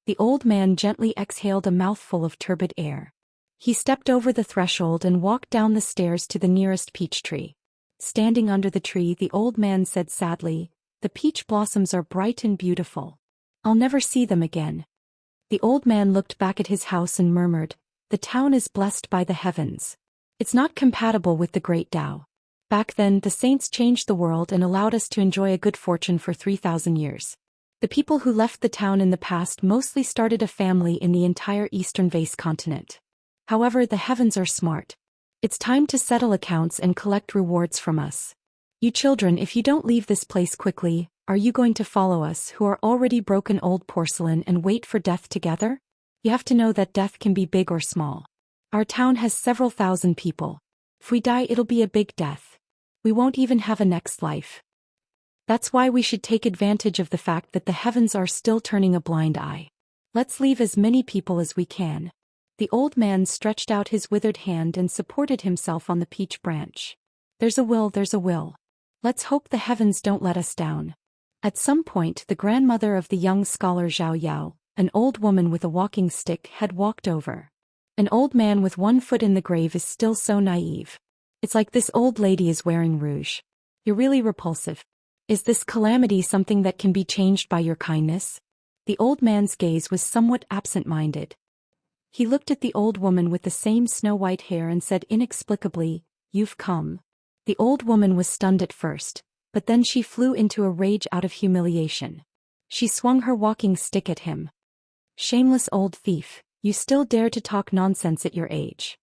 The old man gently exhaled a mouthful of turbid air. He stepped over the threshold and walked down the stairs to the nearest peach tree. Standing under the tree, the old man said sadly, "The peach blossoms are bright and beautiful. I'll never see them again." The old man looked back at his house and murmured, "The town is blessed by the heavens. It's not compatible with the great Tao. Back then, the saints changed the world and allowed us to enjoy a good fortune for 3,000 years. The people who left the town in the past mostly started a family in the entire eastern vase continent. However, the heavens are smart. It's time to settle accounts and collect rewards from us. You children, if you don't leave this place quickly, are you going to follow us, who are already broken old porcelain, and wait for death together? You have to know that death can be big or small. Our town has several thousand people. If we die, it'll be a big death. We won't even have a next life. That's why we should take advantage of the fact that the heavens are still turning a blind eye. Let's leave as many people as we can." The old man stretched out his withered hand and supported himself on the peach branch. "There's a will, there's a will. Let's hope the heavens don't let us down." At some point the grandmother of the young scholar Zhao Yao, an old woman with a walking stick, had walked over. An old man with one foot in the grave is still so naive. It's like this old lady is wearing rouge. You're really repulsive. Is this calamity something that can be changed by your kindness? The old man's gaze was somewhat absent-minded. He looked at the old woman with the same snow-white hair and said inexplicably, "You've come." The old woman was stunned at first, but then she flew into a rage out of humiliation. She swung her walking stick at him. "Shameless old thief, you still dare to talk nonsense at your age."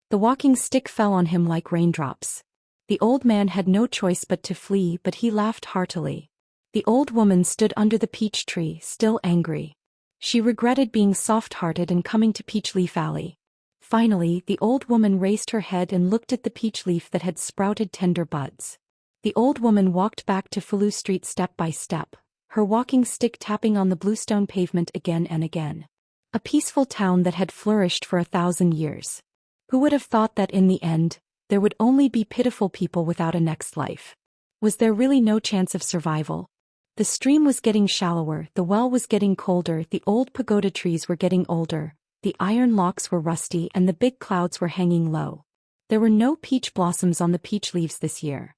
The walking stick fell on him like raindrops. The old man had no choice but to flee, but he laughed heartily. The old woman stood under the peach tree, still angry. She regretted being soft-hearted and coming to Peach Leaf Alley. Finally, the old woman raised her head and looked at the peach leaf that had sprouted tender buds. The old woman walked back to Fulu Street step by step, her walking stick tapping on the bluestone pavement again and again. A peaceful town that had flourished for 1,000 years. Who would have thought that in the end, there would only be pitiful people without a next life? Was there really no chance of survival? The stream was getting shallower, the well was getting colder, the old pagoda trees were getting older, the iron locks were rusty, and the big clouds were hanging low. There were no peach blossoms on the peach leaves this year.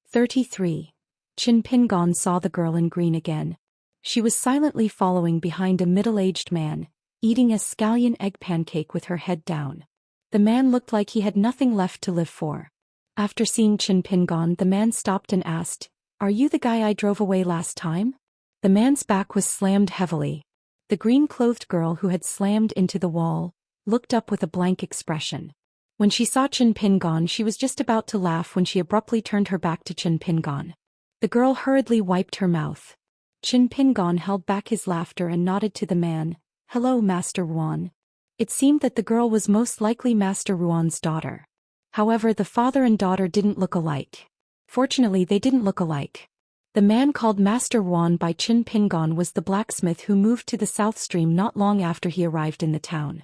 33. Qin Pingon saw the girl in green again. She was silently following behind a middle-aged man, eating a scallion egg pancake with her head down. The man looked like he had nothing left to live for. After seeing Qin Pingon, the man stopped and asked, "Are you the guy I drove away last time?" The man's back was slammed heavily. The green-clothed girl who had slammed into the wall looked up with a blank expression. When she saw Qin Pingon, she was just about to laugh when she abruptly turned her back to Qin Pingon. The girl hurriedly wiped her mouth. Qin Pingon held back his laughter and nodded to the man. "Hello, Master Ruan." It seemed that the girl was most likely Master Ruan's daughter. However, the father and daughter didn't look alike. Fortunately, they didn't look alike. The man called Master Ruan by Qin Pingon was the blacksmith who moved to the South Stream not long after he arrived in the town.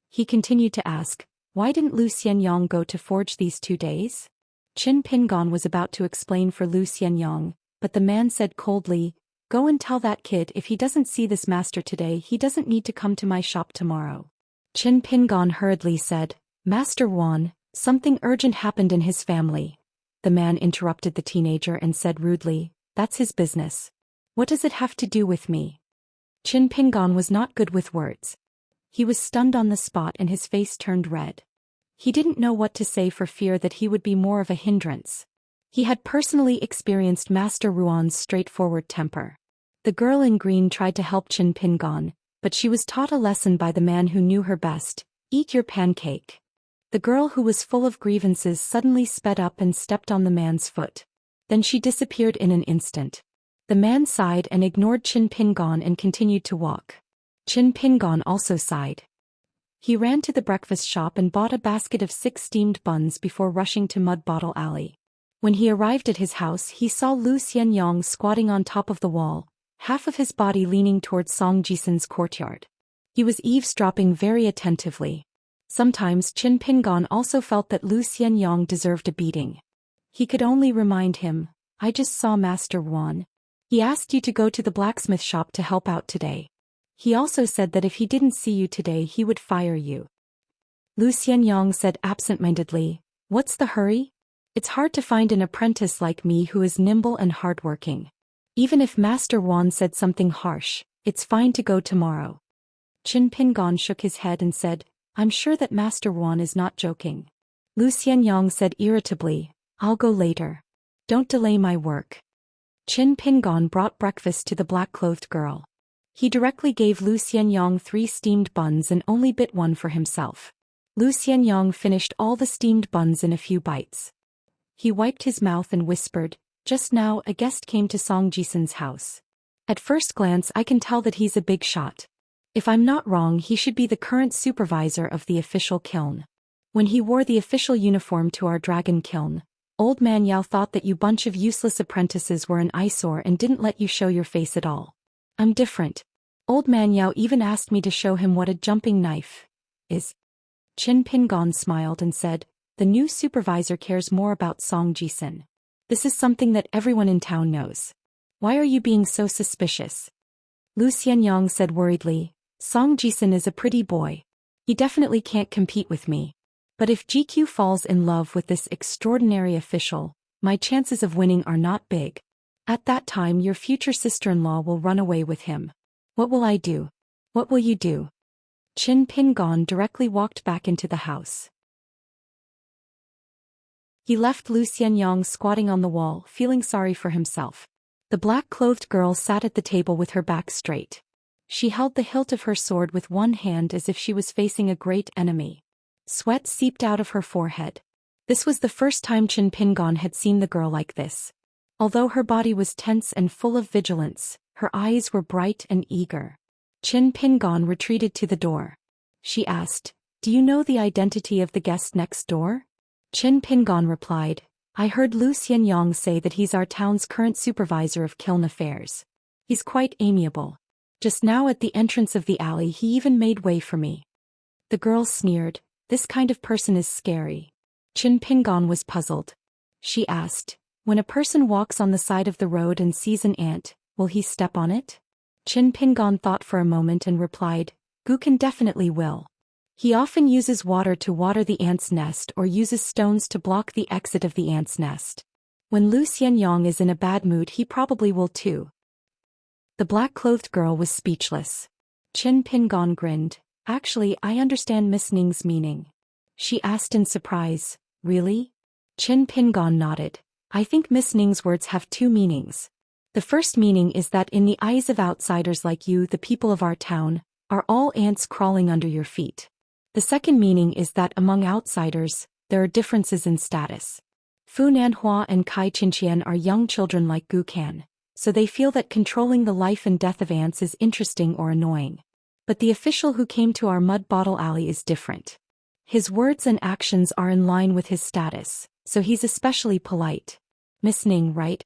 He continued to ask, "Why didn't Lu Xianyang go to forge these 2 days?" Qin Pingon was about to explain for Lu Xianyang, but the man said coldly, "Go and tell that kid if he doesn't see this master today, he doesn't need to come to my shop tomorrow." Qin Pingon hurriedly said, "Master Ruan, something urgent happened in his family." The man interrupted the teenager and said rudely, "That's his business. What does it have to do with me?" Qin Pingon was not good with words. He was stunned on the spot and his face turned red. He didn't know what to say for fear that he would be more of a hindrance. He had personally experienced Master Ruan's straightforward temper. The girl in green tried to help Qin Pingon, but she was taught a lesson by the man who knew her best: "Eat your pancake." The girl who was full of grievances suddenly sped up and stepped on the man's foot. Then she disappeared in an instant. The man sighed and ignored Qin Pingon and continued to walk. Qin Pingon also sighed. He ran to the breakfast shop and bought a basket of 6 steamed buns before rushing to Mud Bottle Alley. When he arrived at his house, he saw Lu Xianyang squatting on top of the wall, half of his body leaning towards Song Jisun's courtyard. He was eavesdropping very attentively. Sometimes Qin Pingon also felt that Lu Xianyang deserved a beating. He could only remind him, "I just saw Master Ruan. He asked you to go to the blacksmith shop to help out today. He also said that if he didn't see you today he would fire you." Lu Xianyang said absent-mindedly, "What's the hurry? It's hard to find an apprentice like me who is nimble and hardworking. Even if Master Ruan said something harsh, it's fine to go tomorrow." Qin Pingon shook his head and said, "I'm sure that Master Ruan is not joking." Lu Xianyang said irritably, "I'll go later. Don't delay my work." Qin Pingon brought breakfast to the black-clothed girl. He directly gave Lu Xianyang 3 steamed buns and only bit one for himself. Lu Xianyang finished all the steamed buns in a few bites. He wiped his mouth and whispered, "Just now a guest came to Song Jisun's house. At first glance I can tell that he's a big shot. If I'm not wrong, he should be the current supervisor of the official kiln. When he wore the official uniform to our dragon kiln, Old Man Yao thought that you bunch of useless apprentices were an eyesore and didn't let you show your face at all. I'm different. Old Man Yao even asked me to show him what a jumping knife is." Qin Pingon smiled and said, the new supervisor cares more about Song Jisun. This is something that everyone in town knows. Why are you being so suspicious? Lu Xianyang said worriedly. Song Jisun is a pretty boy. He definitely can't compete with me. But if GQ falls in love with this extraordinary official, my chances of winning are not big. At that time your future sister-in-law will run away with him. What will I do? What will you do? Qin Pingon directly walked back into the house. He left Lu Xianyang squatting on the wall, feeling sorry for himself. The black-clothed girl sat at the table with her back straight. She held the hilt of her sword with one hand as if she was facing a great enemy. Sweat seeped out of her forehead. This was the first time Qin Pingon had seen the girl like this. Although her body was tense and full of vigilance, her eyes were bright and eager. Qin Pingon retreated to the door. She asked, "Do you know the identity of the guest next door?" Qin Pingon replied, "I heard Lu Xianyang say that he's our town's current supervisor of kiln affairs. He's quite amiable. Just now at the entrance of the alley he even made way for me." The girl sneered, "This kind of person is scary." Qin Pingon was puzzled. She asked, "When a person walks on the side of the road and sees an ant, will he step on it?" Qin Pingon thought for a moment and replied, "Gukan definitely will. He often uses water to water the ant's nest or uses stones to block the exit of the ant's nest. When Lu Xianyang is in a bad mood he probably will too." The black-clothed girl was speechless. Qin Pingon grinned. "Actually, I understand Miss Ning's meaning." She asked in surprise, "Really?" Qin Pingon nodded. "I think Miss Ning's words have two meanings. The first meaning is that in the eyes of outsiders like you, the people of our town, are all ants crawling under your feet. The second meaning is that among outsiders, there are differences in status. Fu Nanhua and Kai Xianxian are young children like Gu Kan, so they feel that controlling the life and death of ants is interesting or annoying. But the official who came to our mud bottle alley is different. His words and actions are in line with his status, so he's especially polite. Miss Ning, right?"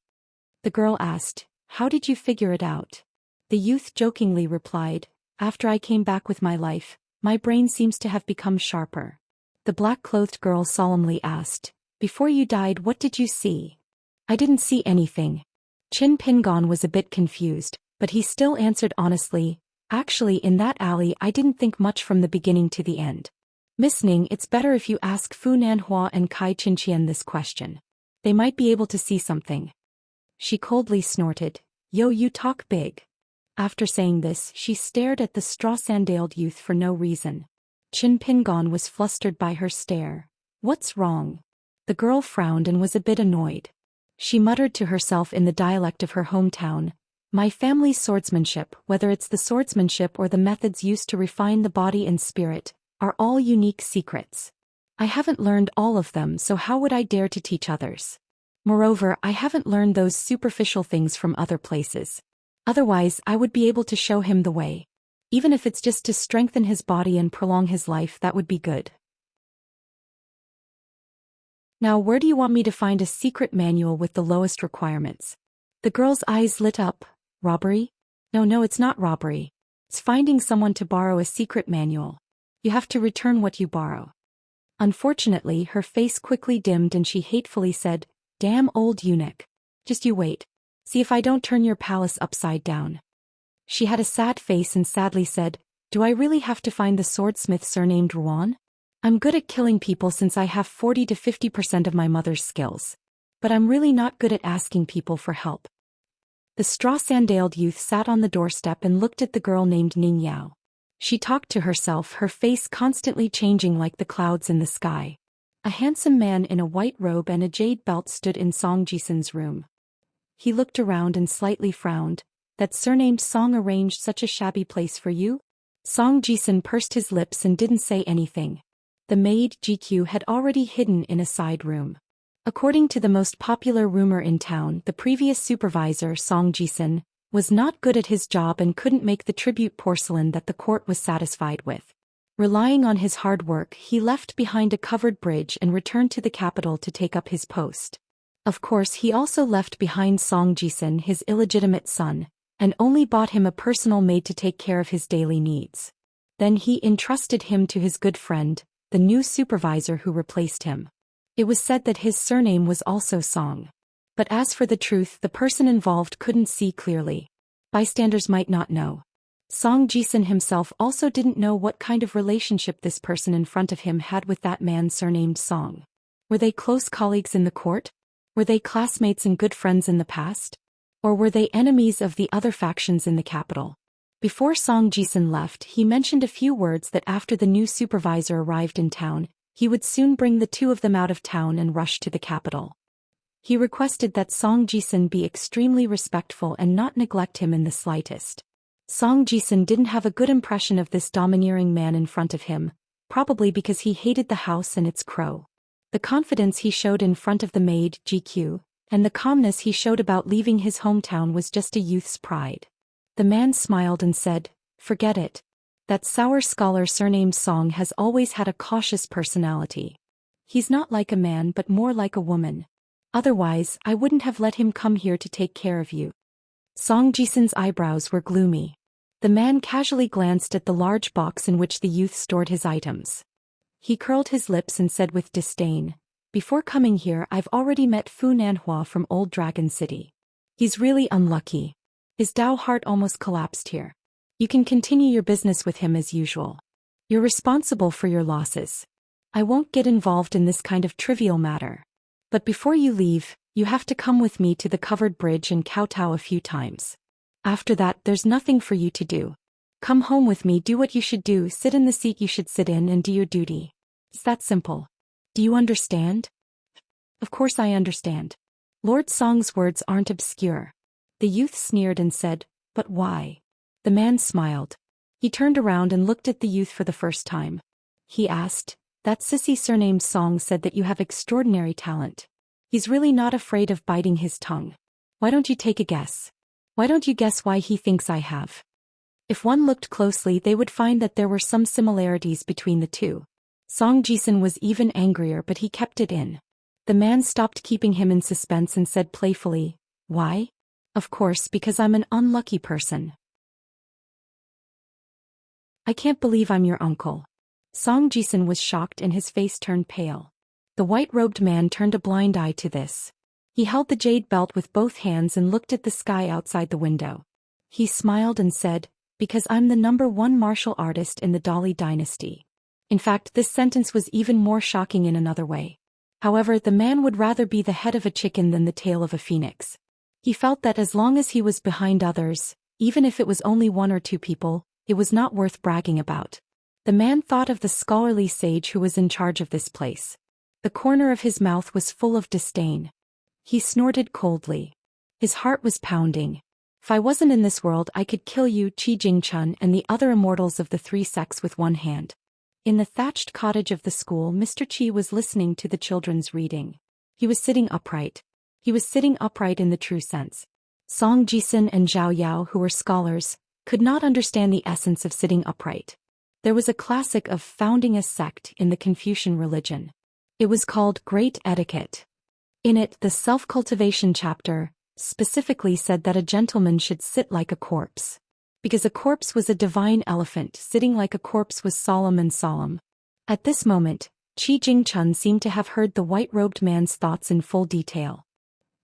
The girl asked, "How did you figure it out?" The youth jokingly replied, "After I came back with my life, my brain seems to have become sharper." The black-clothed girl solemnly asked, "Before you died, what did you see?" "I didn't see anything." Qin Pingon was a bit confused, but he still answered honestly, "Actually, in that alley I didn't think much from the beginning to the end. Miss Ning, it's better if you ask Fu Nanhua and Kai Xianxian this question. They might be able to see something." She coldly snorted, "Yo, you talk big." After saying this, she stared at the straw-sandaled youth for no reason. Qin Pingon was flustered by her stare. "What's wrong?" The girl frowned and was a bit annoyed. She muttered to herself in the dialect of her hometown, "My family's swordsmanship, whether it's the swordsmanship or the methods used to refine the body and spirit, are all unique secrets. I haven't learned all of them, so how would I dare to teach others? Moreover, I haven't learned those superficial things from other places. Otherwise, I would be able to show him the way. Even if it's just to strengthen his body and prolong his life, that would be good. Now where do you want me to find a secret manual with the lowest requirements?" The girl's eyes lit up. "Robbery? No, it's not robbery. It's finding someone to borrow a secret manual. You have to return what you borrow." Unfortunately, her face quickly dimmed and she hatefully said, "Damn old eunuch. Just you wait. See if I don't turn your palace upside down." She had a sad face and sadly said, "Do I really have to find the swordsmith surnamed Ruan? I'm good at killing people since I have 40 to 50% of my mother's skills. But I'm really not good at asking people for help." The straw-sandaled youth sat on the doorstep and looked at the girl named Ning Yao. She talked to herself, her face constantly changing like the clouds in the sky. A handsome man in a white robe and a jade belt stood in Song Jisun's room. He looked around and slightly frowned. "That surnamed Song arranged such a shabby place for you?" Song Jisun pursed his lips and didn't say anything. The maid, GQ, had already hidden in a side room. According to the most popular rumor in town, the previous supervisor, Song Jisun, was not good at his job and couldn't make the tribute porcelain that the court was satisfied with. Relying on his hard work, he left behind a covered bridge and returned to the capital to take up his post. Of course, he also left behind Song Jisun, his illegitimate son, and only bought him a personal maid to take care of his daily needs. Then he entrusted him to his good friend, the new supervisor who replaced him. It was said that his surname was also Song. But as for the truth, the person involved couldn't see clearly. Bystanders might not know. Song Jisun himself also didn't know what kind of relationship this person in front of him had with that man surnamed Song. Were they close colleagues in the court? Were they classmates and good friends in the past? Or were they enemies of the other factions in the capital? Before Song Jisun left, he mentioned a few words that after the new supervisor arrived in town, he would soon bring the two of them out of town and rush to the capital. He requested that Song Jisun be extremely respectful and not neglect him in the slightest. Song Jisun didn't have a good impression of this domineering man in front of him, probably because he hated the house and its crow. The confidence he showed in front of the maid, GQ, and the calmness he showed about leaving his hometown was just a youth's pride. The man smiled and said, "Forget it. That sour scholar surnamed Song has always had a cautious personality. He's not like a man but more like a woman. Otherwise, I wouldn't have let him come here to take care of you." Song Jisun's eyebrows were gloomy. The man casually glanced at the large box in which the youth stored his items. He curled his lips and said with disdain, "Before coming here, I've already met Fu Nanhua from Old Dragon City. He's really unlucky. His Dao heart almost collapsed here. You can continue your business with him as usual. You're responsible for your losses. I won't get involved in this kind of trivial matter. But before you leave, you have to come with me to the covered bridge and kowtow a few times. After that, there's nothing for you to do. Come home with me, do what you should do, sit in the seat you should sit in and do your duty. It's that simple. Do you understand?" "Of course I understand. Lord Song's words aren't obscure." The youth sneered and said, "But why?" The man smiled. He turned around and looked at the youth for the first time. He asked, "That sissy surnamed Song said that you have extraordinary talent. He's really not afraid of biting his tongue. Why don't you take a guess? Why don't you guess why he thinks I have?" If one looked closely, they would find that there were some similarities between the two. Song Jisun was even angrier, but he kept it in. The man stopped keeping him in suspense and said playfully, "Why? Of course, because I'm an unlucky person. I can't believe I'm your uncle." Song Jisun was shocked and his face turned pale. The white-robed man turned a blind eye to this. He held the jade belt with both hands and looked at the sky outside the window. He smiled and said, "Because I'm the #1 martial artist in the Dali dynasty." In fact, this sentence was even more shocking in another way. However, the man would rather be the head of a chicken than the tail of a phoenix. He felt that as long as he was behind others, even if it was only one or two people, it was not worth bragging about. The man thought of the scholarly sage who was in charge of this place. The corner of his mouth was full of disdain. He snorted coldly. His heart was pounding. "If I wasn't in this world, I could kill you, Qi Jingchun, and the other immortals of the three sects with one hand." In the thatched cottage of the school, Mr. Qi was listening to the children's reading. He was sitting upright. He was sitting upright in the true sense. Song Jisun and Zhao Yao, who were scholars, could not understand the essence of sitting upright. There was a classic of founding a sect in the Confucian religion. It was called Great Etiquette. In it, the self-cultivation chapter specifically said that a gentleman should sit like a corpse. Because a corpse was a divine elephant, sitting like a corpse was solemn and solemn. At this moment, Qi Jingchun seemed to have heard the white-robed man's thoughts in full detail.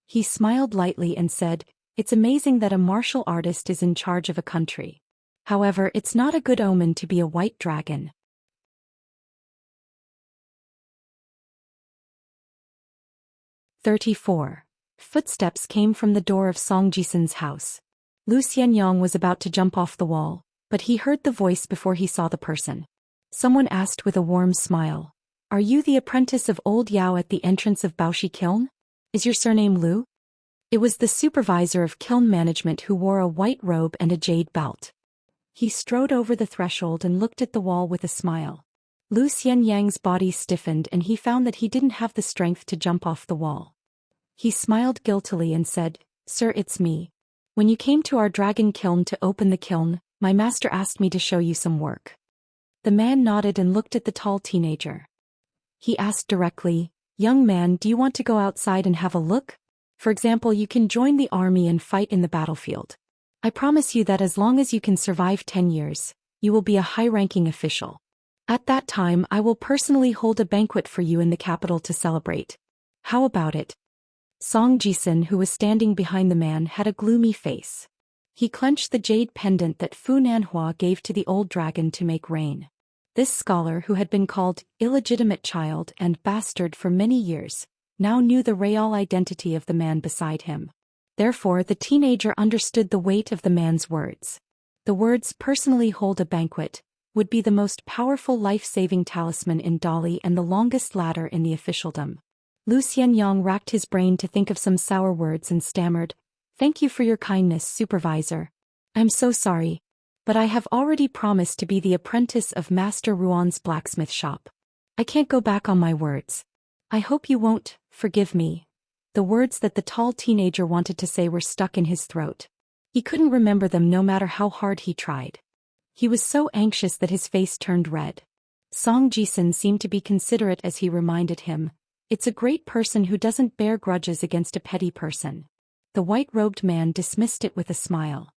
He smiled lightly and said, "It's amazing that a martial artist is in charge of a country. However, it's not a good omen to be a white dragon." 34. Footsteps came from the door of Song Jisun's house. Lu Xianyang was about to jump off the wall, but he heard the voice before he saw the person. Someone asked with a warm smile, "Are you the apprentice of old Yao at the entrance of Baoshi Kiln? Is your surname Lu?" It was the supervisor of kiln management who wore a white robe and a jade belt. He strode over the threshold and looked at the wall with a smile. Lu Xianyang's body stiffened and he found that he didn't have the strength to jump off the wall. He smiled guiltily and said, "Sir, it's me. When you came to our dragon kiln to open the kiln, my master asked me to show you some work." The man nodded and looked at the tall teenager. He asked directly, "Young man, do you want to go outside and have a look? For example, you can join the army and fight in the battlefield. I promise you that as long as you can survive 10 years, you will be a high-ranking official." At that time I will personally hold a banquet for you in the capital to celebrate. How about it? Song Jisun, who was standing behind the man, had a gloomy face. He clenched the jade pendant that Fu Nanhua gave to the old dragon to make rain. This scholar, who had been called illegitimate child and bastard for many years, now knew the real identity of the man beside him. Therefore the teenager understood the weight of the man's words. The words "personally hold a banquet" would be the most powerful life-saving talisman in Dali and the longest ladder in the officialdom. Lu Xianyang racked his brain to think of some sour words and stammered, "Thank you for your kindness, supervisor. I'm so sorry. But I have already promised to be the apprentice of Master Ruan's blacksmith shop. I can't go back on my words. I hope you won't forgive me." The words that the tall teenager wanted to say were stuck in his throat. He couldn't remember them no matter how hard he tried. He was so anxious that his face turned red. Song Jisun seemed to be considerate as he reminded him, "It's a great person who doesn't bear grudges against a petty person." The white-robed man dismissed it with a smile.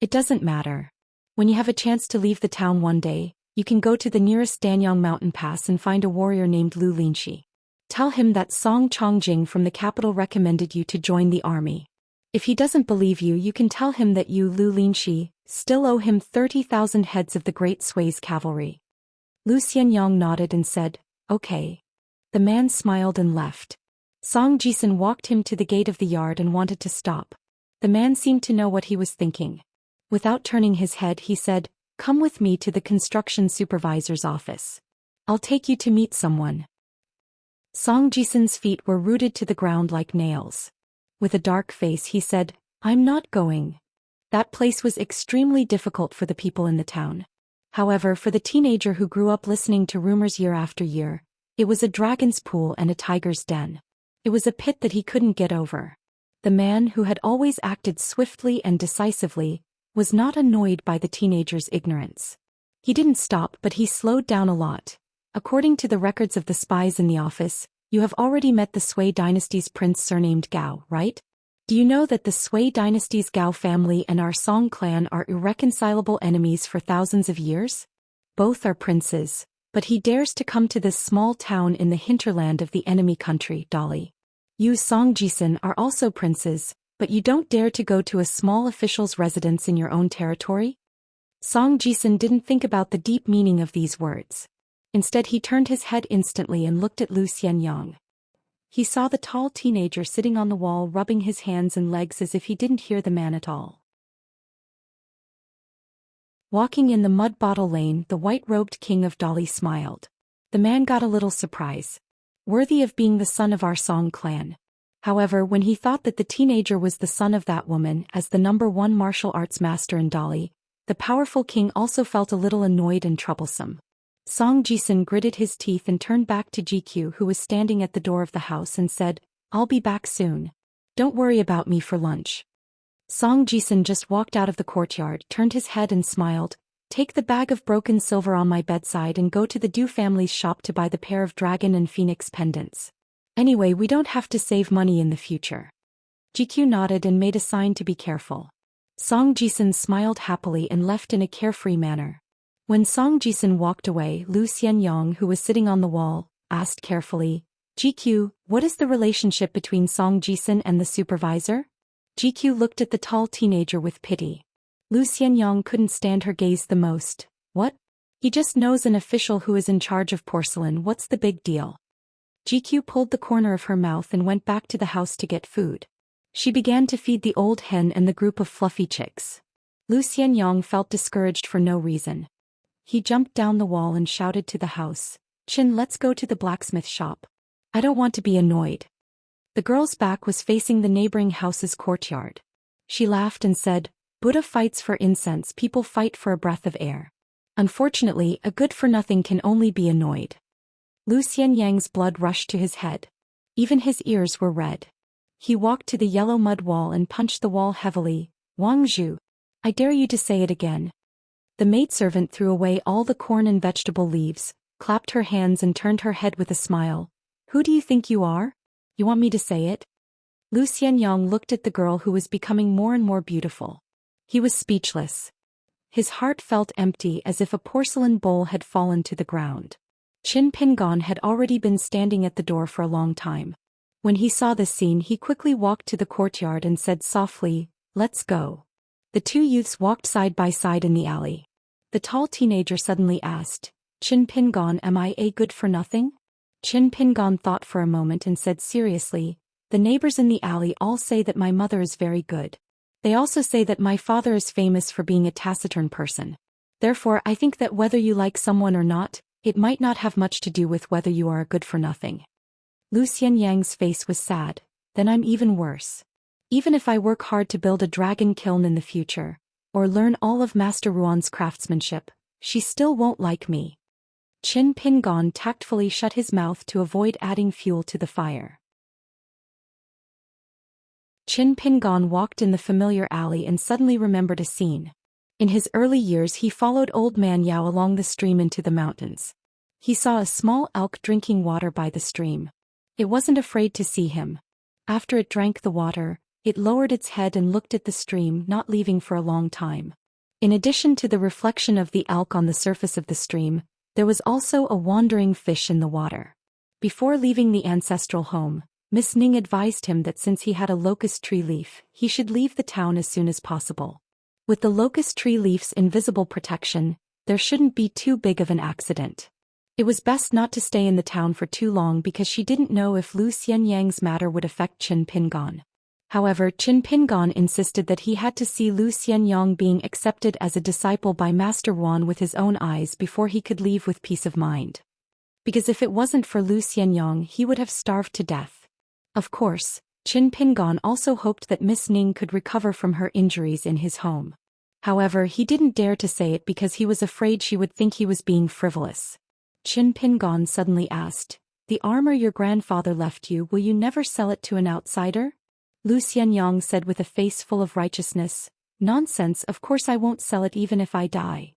"It doesn't matter. When you have a chance to leave the town one day, you can go to the nearest Danyang mountain pass and find a warrior named Lu Linxi. Tell him that Song Chongjing from the capital recommended you to join the army. If he doesn't believe you, you can tell him that you, Lu Linxi, still owe him 30,000 heads of the Great Sway's cavalry." Lu Xianyang nodded and said, "Okay." The man smiled and left. Song Jisun walked him to the gate of the yard and wanted to stop. The man seemed to know what he was thinking. Without turning his head, he said, "Come with me to the construction supervisor's office. I'll take you to meet someone." Song Jisun's feet were rooted to the ground like nails. With a dark face he said, "I'm not going." That place was extremely difficult for the people in the town. However, for the teenager who grew up listening to rumors year after year, it was a dragon's pool and a tiger's den. It was a pit that he couldn't get over. The man, who had always acted swiftly and decisively, was not annoyed by the teenager's ignorance. He didn't stop, but he slowed down a lot. "According to the records of the spies in the office, you have already met the Sui dynasty's prince surnamed Gao, right? Do you know that the Sui dynasty's Gao family and our Song clan are irreconcilable enemies for thousands of years? Both are princes, but he dares to come to this small town in the hinterland of the enemy country, Dali. You, Song Jisun, are also princes, but you don't dare to go to a small official's residence in your own territory?" Song Jisun didn't think about the deep meaning of these words. Instead he turned his head instantly and looked at Lu Xianyang. He saw the tall teenager sitting on the wall rubbing his hands and legs as if he didn't hear the man at all. Walking in the mud bottle lane, the white-robed king of Dali smiled. The man got a little surprise. Worthy of being the son of our Song clan. However, when he thought that the teenager was the son of that woman as the #1 martial arts master in Dali, the powerful king also felt a little annoyed and troublesome. Song Jisun gritted his teeth and turned back to GQ, who was standing at the door of the house, and said, "I'll be back soon. Don't worry about me for lunch." Song Jisun just walked out of the courtyard, turned his head and smiled, "Take the bag of broken silver on my bedside and go to the Du family's shop to buy the pair of dragon and phoenix pendants. Anyway, we don't have to save money in the future." GQ nodded and made a sign to be careful. Song Jisun smiled happily and left in a carefree manner. When Song Jisun walked away, Lu Xianyang, who was sitting on the wall, asked carefully, "GQ, what is the relationship between Song Jisun and the supervisor?" GQ looked at the tall teenager with pity. Lu Xianyang couldn't stand her gaze the most. "What? He just knows an official who is in charge of porcelain. What's the big deal?" GQ pulled the corner of her mouth and went back to the house to get food. She began to feed the old hen and the group of fluffy chicks. Lu Xianyang felt discouraged for no reason. He jumped down the wall and shouted to the house, "Chin, let's go to the blacksmith shop. I don't want to be annoyed." The girl's back was facing the neighboring house's courtyard. She laughed and said, "Buddha fights for incense, people fight for a breath of air. Unfortunately, a good-for-nothing can only be annoyed." Lu Xianyang's blood rushed to his head. Even his ears were red. He walked to the yellow mud wall and punched the wall heavily. "Wang Zhu, I dare you to say it again." The maidservant threw away all the corn and vegetable leaves, clapped her hands and turned her head with a smile. "Who do you think you are? You want me to say it?" Lu Xianyang looked at the girl, who was becoming more and more beautiful. He was speechless. His heart felt empty as if a porcelain bowl had fallen to the ground. Qin Pingon had already been standing at the door for a long time. When he saw this scene, he quickly walked to the courtyard and said softly, "Let's go." The two youths walked side by side in the alley. The tall teenager suddenly asked, "Qin Pingon, am I a good for nothing?" Qin Pingon thought for a moment and said seriously, "The neighbors in the alley all say that my mother is very good. They also say that my father is famous for being a taciturn person. Therefore, I think that whether you like someone or not, it might not have much to do with whether you are a good for nothing." Lu Xianyang's face was sad. "Then I'm even worse. Even if I work hard to build a dragon kiln in the future, or learn all of Master Ruan's craftsmanship, she still won't like me." Qin Pingon tactfully shut his mouth to avoid adding fuel to the fire. Qin Pingon walked in the familiar alley and suddenly remembered a scene. In his early years he followed Old Man Yao along the stream into the mountains. He saw a small elk drinking water by the stream. It wasn't afraid to see him. After it drank the water, it lowered its head and looked at the stream, not leaving for a long time. In addition to the reflection of the elk on the surface of the stream, there was also a wandering fish in the water. Before leaving the ancestral home, Miss Ning advised him that since he had a locust tree leaf, he should leave the town as soon as possible. With the locust tree leaf's invisible protection, there shouldn't be too big of an accident. It was best not to stay in the town for too long because she didn't know if Lu Xianyang's matter would affect Qin Pingon. However, Qin Pingon insisted that he had to see Lu Xianyang being accepted as a disciple by Master Ruan with his own eyes before he could leave with peace of mind. Because if it wasn't for Lu Xianyang, he would have starved to death. Of course, Qin Pingon also hoped that Miss Ning could recover from her injuries in his home. However, he didn't dare to say it because he was afraid she would think he was being frivolous. Qin Pingon suddenly asked, "The armor your grandfather left you, will you never sell it to an outsider?" Lu Xianyang said with a face full of righteousness, "Nonsense, of course I won't sell it even if I die."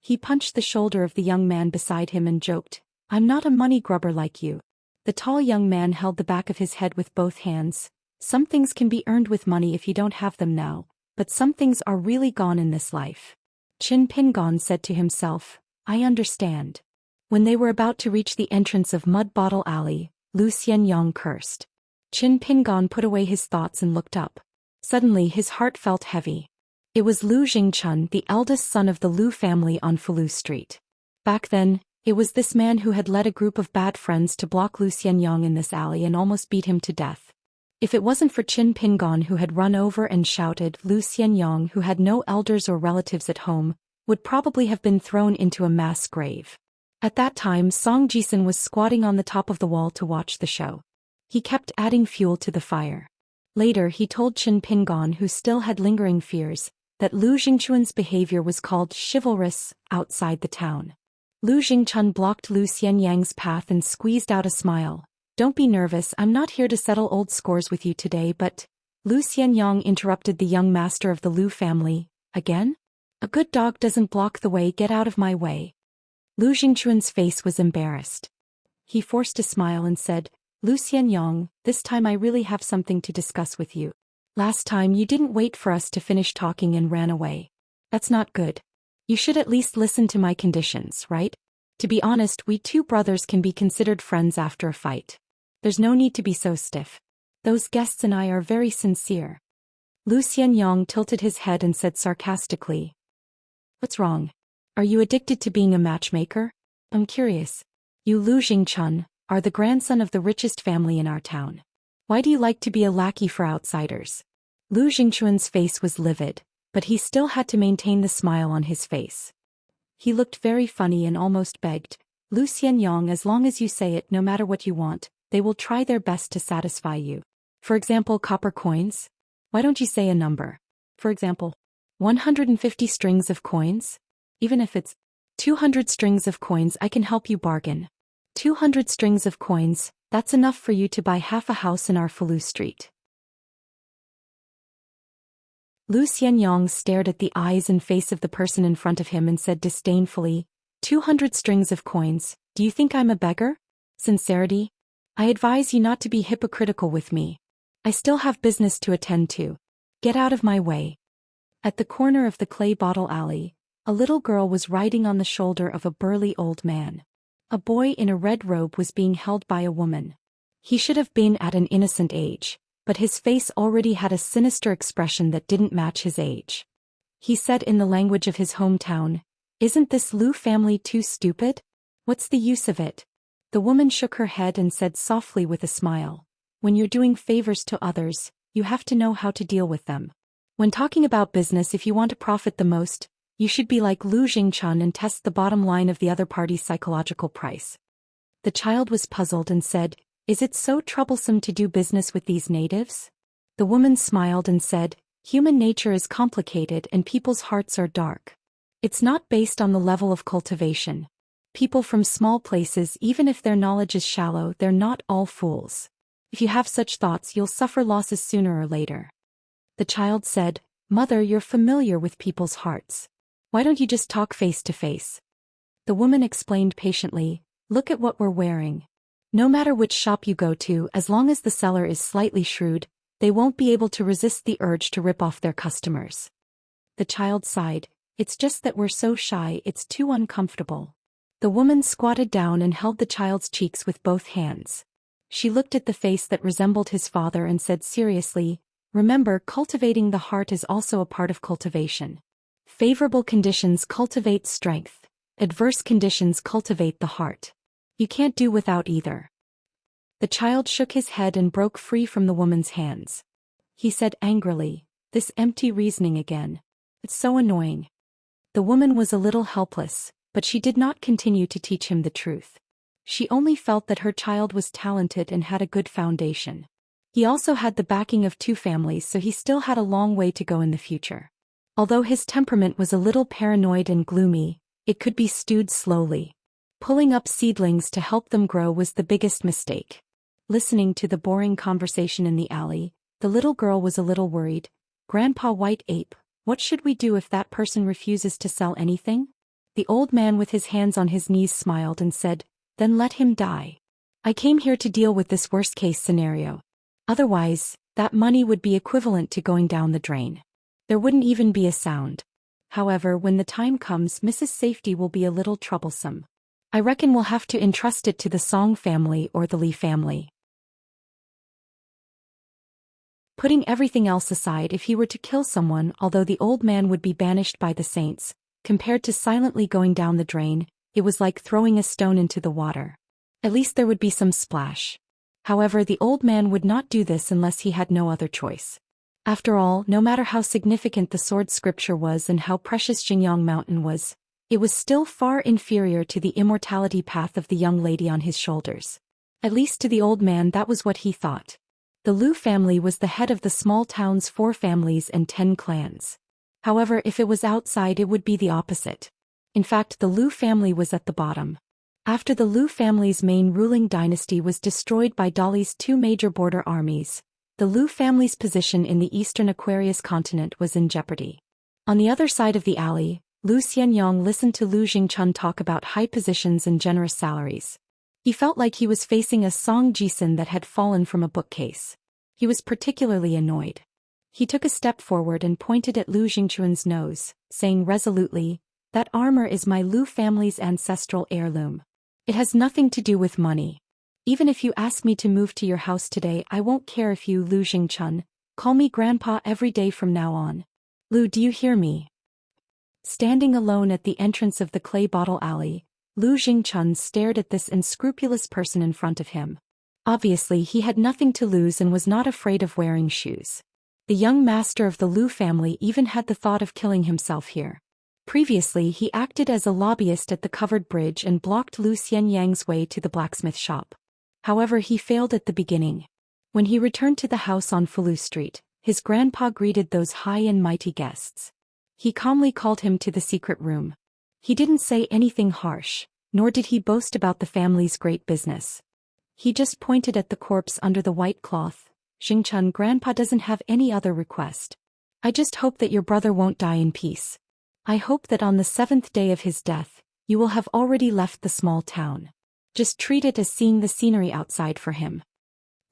He punched the shoulder of the young man beside him and joked, "I'm not a money grubber like you." The tall young man held the back of his head with both hands. "Some things can be earned with money if you don't have them now, but some things are really gone in this life." Qin Pingon said to himself, "I understand." When they were about to reach the entrance of Mud Bottle Alley, Lu Xianyang cursed. Qin Pingon put away his thoughts and looked up. Suddenly his heart felt heavy. It was Lu Jingchun, the eldest son of the Lu family on Fulu Street. Back then, it was this man who had led a group of bad friends to block Lu Xianyang in this alley and almost beat him to death. If it wasn't for Qin Pingon who had run over and shouted, Lu Xianyang, who had no elders or relatives at home, would probably have been thrown into a mass grave. At that time, Song Jisun was squatting on the top of the wall to watch the show. He kept adding fuel to the fire. Later he told Qin Pingon, who still had lingering fears, that Lu Jingchun's behavior was called chivalrous outside the town. Lu Jingchun blocked Lu Xianyang's path and squeezed out a smile. "Don't be nervous, I'm not here to settle old scores with you today, but..." Lu Xianyang interrupted the young master of the Lu family. "Again? A good dog doesn't block the way, get out of my way." Lu Jingchun's face was embarrassed. He forced a smile and said, "Lu Xianyang, this time I really have something to discuss with you. Last time you didn't wait for us to finish talking and ran away. That's not good. You should at least listen to my conditions, right? To be honest, we two brothers can be considered friends after a fight. There's no need to be so stiff. Those guests and I are very sincere." Lu Xianyang tilted his head and said sarcastically, "What's wrong? Are you addicted to being a matchmaker? I'm curious. You Lu Jingchun are the grandson of the richest family in our town. Why do you like to be a lackey for outsiders?" Lu Jingchun's face was livid, but he still had to maintain the smile on his face. He looked very funny and almost begged, "Lu Xianyang, as long as you say it, no matter what you want, they will try their best to satisfy you. For example, copper coins? Why don't you say a number? For example, 150 strings of coins? Even if it's 200 strings of coins, I can help you bargain. 200 strings of coins, that's enough for you to buy half a house in our Fulu Street." Lu Xianyang stared at the eyes and face of the person in front of him and said disdainfully, 200 strings of coins, do you think I'm a beggar? Sincerity? I advise you not to be hypocritical with me. I still have business to attend to. Get out of my way." At the corner of the Clay Bottle Alley, A little girl was riding on the shoulder of a burly old man. A boy in a red robe was being held by a woman. He should have been at an innocent age, but his face already had a sinister expression that didn't match his age. He said in the language of his hometown, "Isn't this Lu family too stupid? What's the use of it?" The woman shook her head and said softly with a smile, "When you're doing favors to others, you have to know how to deal with them. When talking about business, if you want to profit the most, you should be like Lu Jingchun and test the bottom line of the other party's psychological price." The child was puzzled and said, "Is it so troublesome to do business with these natives?" The woman smiled and said, "Human nature is complicated and people's hearts are dark. It's not based on the level of cultivation. People from small places, even if their knowledge is shallow, they're not all fools. If you have such thoughts, you'll suffer losses sooner or later." The child said, "Mother, you're familiar with people's hearts. Why don't you just talk face to face?" The woman explained patiently, "Look at what we're wearing. No matter which shop you go to, as long as the seller is slightly shrewd, they won't be able to resist the urge to rip off their customers." The child sighed, "It's just that we're so shy, it's too uncomfortable." The woman squatted down and held the child's cheeks with both hands. She looked at the face that resembled his father and said seriously, "Remember, cultivating the heart is also a part of cultivation. Favorable conditions cultivate strength. Adverse conditions cultivate the heart. You can't do without either." The child shook his head and broke free from the woman's hands. He said angrily, "This empty reasoning again. It's so annoying." The woman was a little helpless, but she did not continue to teach him the truth. She only felt that her child was talented and had a good foundation. He also had the backing of two families, so he still had a long way to go in the future. Although his temperament was a little paranoid and gloomy, it could be stewed slowly. Pulling up seedlings to help them grow was the biggest mistake. Listening to the boring conversation in the alley, the little girl was a little worried. "Grandpa White Ape, what should we do if that person refuses to sell anything?" The old man with his hands on his knees smiled and said, "Then let him die. I came here to deal with this worst-case scenario. Otherwise, that money would be equivalent to going down the drain. There wouldn't even be a sound. However, when the time comes, Mrs. Safety will be a little troublesome. I reckon we'll have to entrust it to the Song family or the Li family." Putting everything else aside, if he were to kill someone, although the old man would be banished by the saints, compared to silently going down the drain, it was like throwing a stone into the water. At least there would be some splash. However, the old man would not do this unless he had no other choice. After all, no matter how significant the sword scripture was and how precious Xingyang Mountain was, it was still far inferior to the immortality path of the young lady on his shoulders. At least to the old man, that was what he thought. The Lu family was the head of the small town's 4 families and 10 clans. However, if it was outside, it would be the opposite. In fact, the Lu family was at the bottom. After the Lu family's main ruling dynasty was destroyed by Dali's 2 major border armies, the Lu family's position in the eastern Aquarius continent was in jeopardy. On the other side of the alley, Lu Xianyang listened to Lu Jingchun talk about high positions and generous salaries. He felt like he was facing a Song Jisun that had fallen from a bookcase. He was particularly annoyed. He took a step forward and pointed at Lu Jingchun's nose, saying resolutely, "That armor is my Lu family's ancestral heirloom. It has nothing to do with money. Even if you ask me to move to your house today, I won't care if you, Lu Jingchun, call me grandpa every day from now on. Lu, do you hear me?" Standing alone at the entrance of the clay bottle alley, Lu Jingchun stared at this unscrupulous person in front of him. Obviously, he had nothing to lose and was not afraid of wearing shoes. The young master of the Lu family even had the thought of killing himself here. Previously, he acted as a lobbyist at the covered bridge and blocked Lu Xianyang's way to the blacksmith shop. However, he failed at the beginning. When he returned to the house on Fulu Street, his grandpa greeted those high and mighty guests. He calmly called him to the secret room. He didn't say anything harsh, nor did he boast about the family's great business. He just pointed at the corpse under the white cloth. "Jingchun, grandpa doesn't have any other request. I just hope that your brother won't die in peace. I hope that on the 7th day of his death, you will have already left the small town. Just treat it as seeing the scenery outside for him."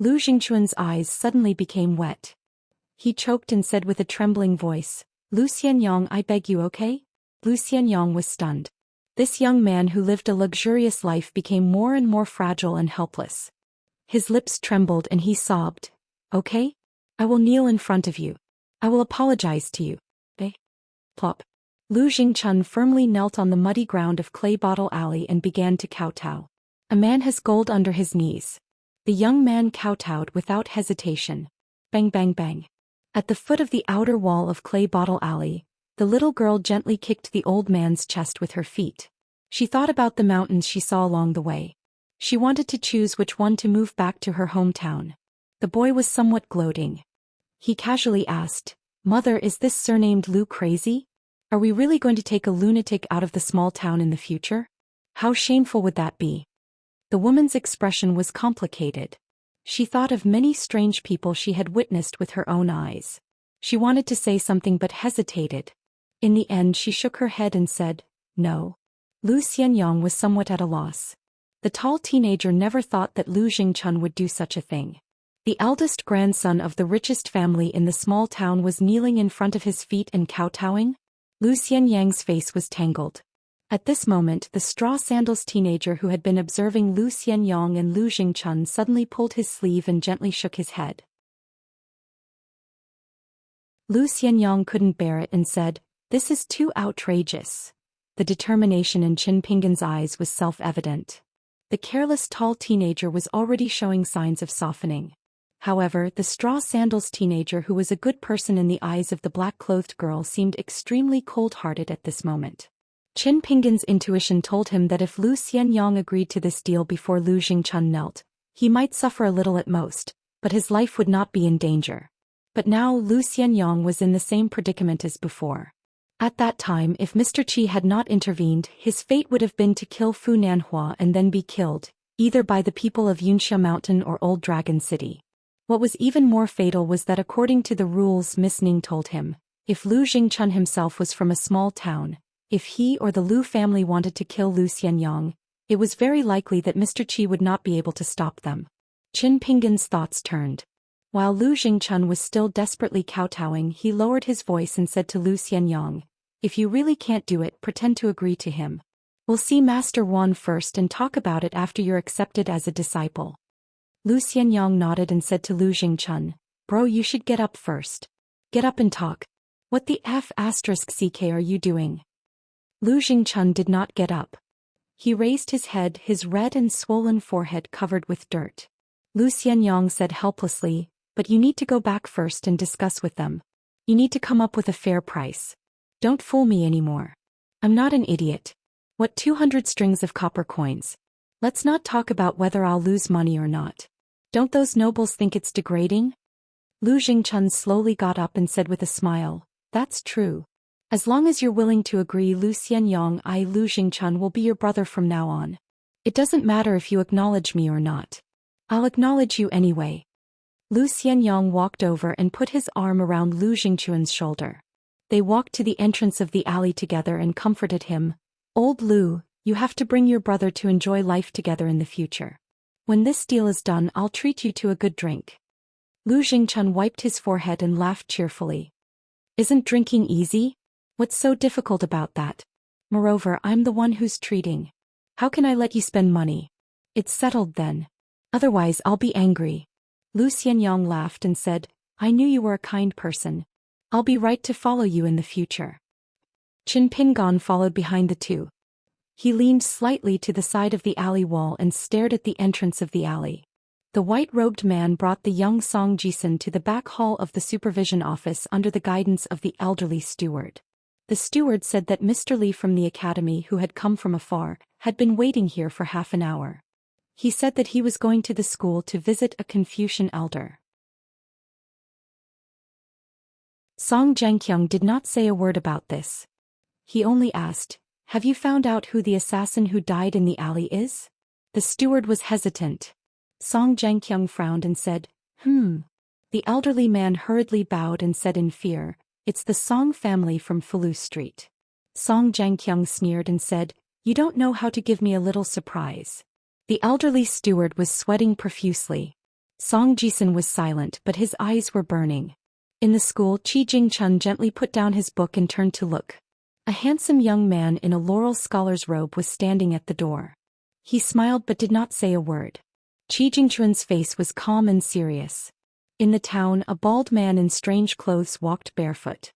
Lu Jingchun's eyes suddenly became wet. He choked and said with a trembling voice, "Lu Xianyang, I beg you, okay? Lu Xianyang was stunned. This young man who lived a luxurious life became more and more fragile and helpless. His lips trembled and he sobbed. Okay? I will kneel in front of you. I will apologize to you. Eh? Plop. Lu Jingchun firmly knelt on the muddy ground of Clay Bottle Alley and began to kowtow. A man has gold under his knees. The young man kowtowed without hesitation. Bang bang bang. At the foot of the outer wall of Clay Bottle Alley, the little girl gently kicked the old man's chest with her feet. She thought about the mountains she saw along the way. She wanted to choose which one to move back to her hometown. The boy was somewhat gloating. He casually asked, "Mother, is this surnamed Lu crazy? Are we really going to take a lunatic out of the small town in the future? How shameful would that be?" The woman's expression was complicated. She thought of many strange people she had witnessed with her own eyes. She wanted to say something but hesitated. In the end she shook her head and said, "No." Lu Xianyang was somewhat at a loss. The tall teenager never thought that Lu Jingchun would do such a thing. The eldest grandson of the richest family in the small town was kneeling in front of his feet and kowtowing? Lu Xianyang's face was tangled. At this moment the straw sandals teenager who had been observing Lu Xianyang and Lu Jingchun suddenly pulled his sleeve and gently shook his head. Lu Xianyang couldn't bear it and said, "This is too outrageous." The determination in Qin Pingan's eyes was self-evident. The careless tall teenager was already showing signs of softening. However, the straw sandals teenager who was a good person in the eyes of the black-clothed girl seemed extremely cold-hearted at this moment. Qin Pingan's intuition told him that if Lu Xianyang agreed to this deal before Lu Jingchun knelt, he might suffer a little at most, but his life would not be in danger. But now Lu Xianyang was in the same predicament as before. At that time, if Mr. Qi had not intervened, his fate would have been to kill Fu Nanhua and then be killed, either by the people of Yunxia Mountain or Old Dragon City. What was even more fatal was that according to the rules Miss Ning told him, if Lu Jingchun himself was from a small town, if he or the Lu family wanted to kill Lu Xianyang, it was very likely that Mr. Qi would not be able to stop them. Qin Pingan's thoughts turned. While Lu Jingchun was still desperately kowtowing, he lowered his voice and said to Lu Xianyang, "If you really can't do it, pretend to agree to him. We'll see Master Wan first and talk about it after you're accepted as a disciple." Lu Xianyang nodded and said to Lu Jingchun, "Bro, you should get up first. Get up and talk. What the f***ck are you doing?" Lu Jingchun did not get up. He raised his head, his red and swollen forehead covered with dirt. Lu Xianyang said helplessly, "But you need to go back first and discuss with them. You need to come up with a fair price. Don't fool me anymore. I'm not an idiot. What 200 strings of copper coins? Let's not talk about whether I'll lose money or not. Don't those nobles think it's degrading?" Lu Jingchun slowly got up and said with a smile, "That's true. As long as you're willing to agree, Lu Xianyang, I, Lu Jingchun, will be your brother from now on. It doesn't matter if you acknowledge me or not. I'll acknowledge you anyway." Lu Xianyang walked over and put his arm around Lu Jingchun's shoulder. They walked to the entrance of the alley together and comforted him. "Old Lu, you have to bring your brother to enjoy life together in the future. When this deal is done, I'll treat you to a good drink." Lu Jingchun wiped his forehead and laughed cheerfully. "Isn't drinking easy? What's so difficult about that? Moreover, I'm the one who's treating. How can I let you spend money? It's settled then. Otherwise I'll be angry." Lu Xianyang laughed and said, "I knew you were a kind person. I'll be right to follow you in the future." Qin Pingan followed behind the two. He leaned slightly to the side of the alley wall and stared at the entrance of the alley. The white-robed man brought the young Song Jisun to the back hall of the supervision office under the guidance of the elderly steward. The steward said that Mr. Li from the academy, who had come from afar, had been waiting here for half an hour. He said that he was going to the school to visit a Confucian elder. Song Jianqiang did not say a word about this. He only asked, "Have you found out who the assassin who died in the alley is?" The steward was hesitant. Song Jianqiang frowned and said, The elderly man hurriedly bowed and said in fear, "It's the Song family from Fulu Street." Song Jianqiang sneered and said, "You don't know how to give me a little surprise." The elderly steward was sweating profusely. Song Jisun was silent, but his eyes were burning. In the school, Qi Jingchun gently put down his book and turned to look. A handsome young man in a laurel scholar's robe was standing at the door. He smiled but did not say a word. Qi Jingchuan's face was calm and serious. In the town, a bald man in strange clothes walked barefoot.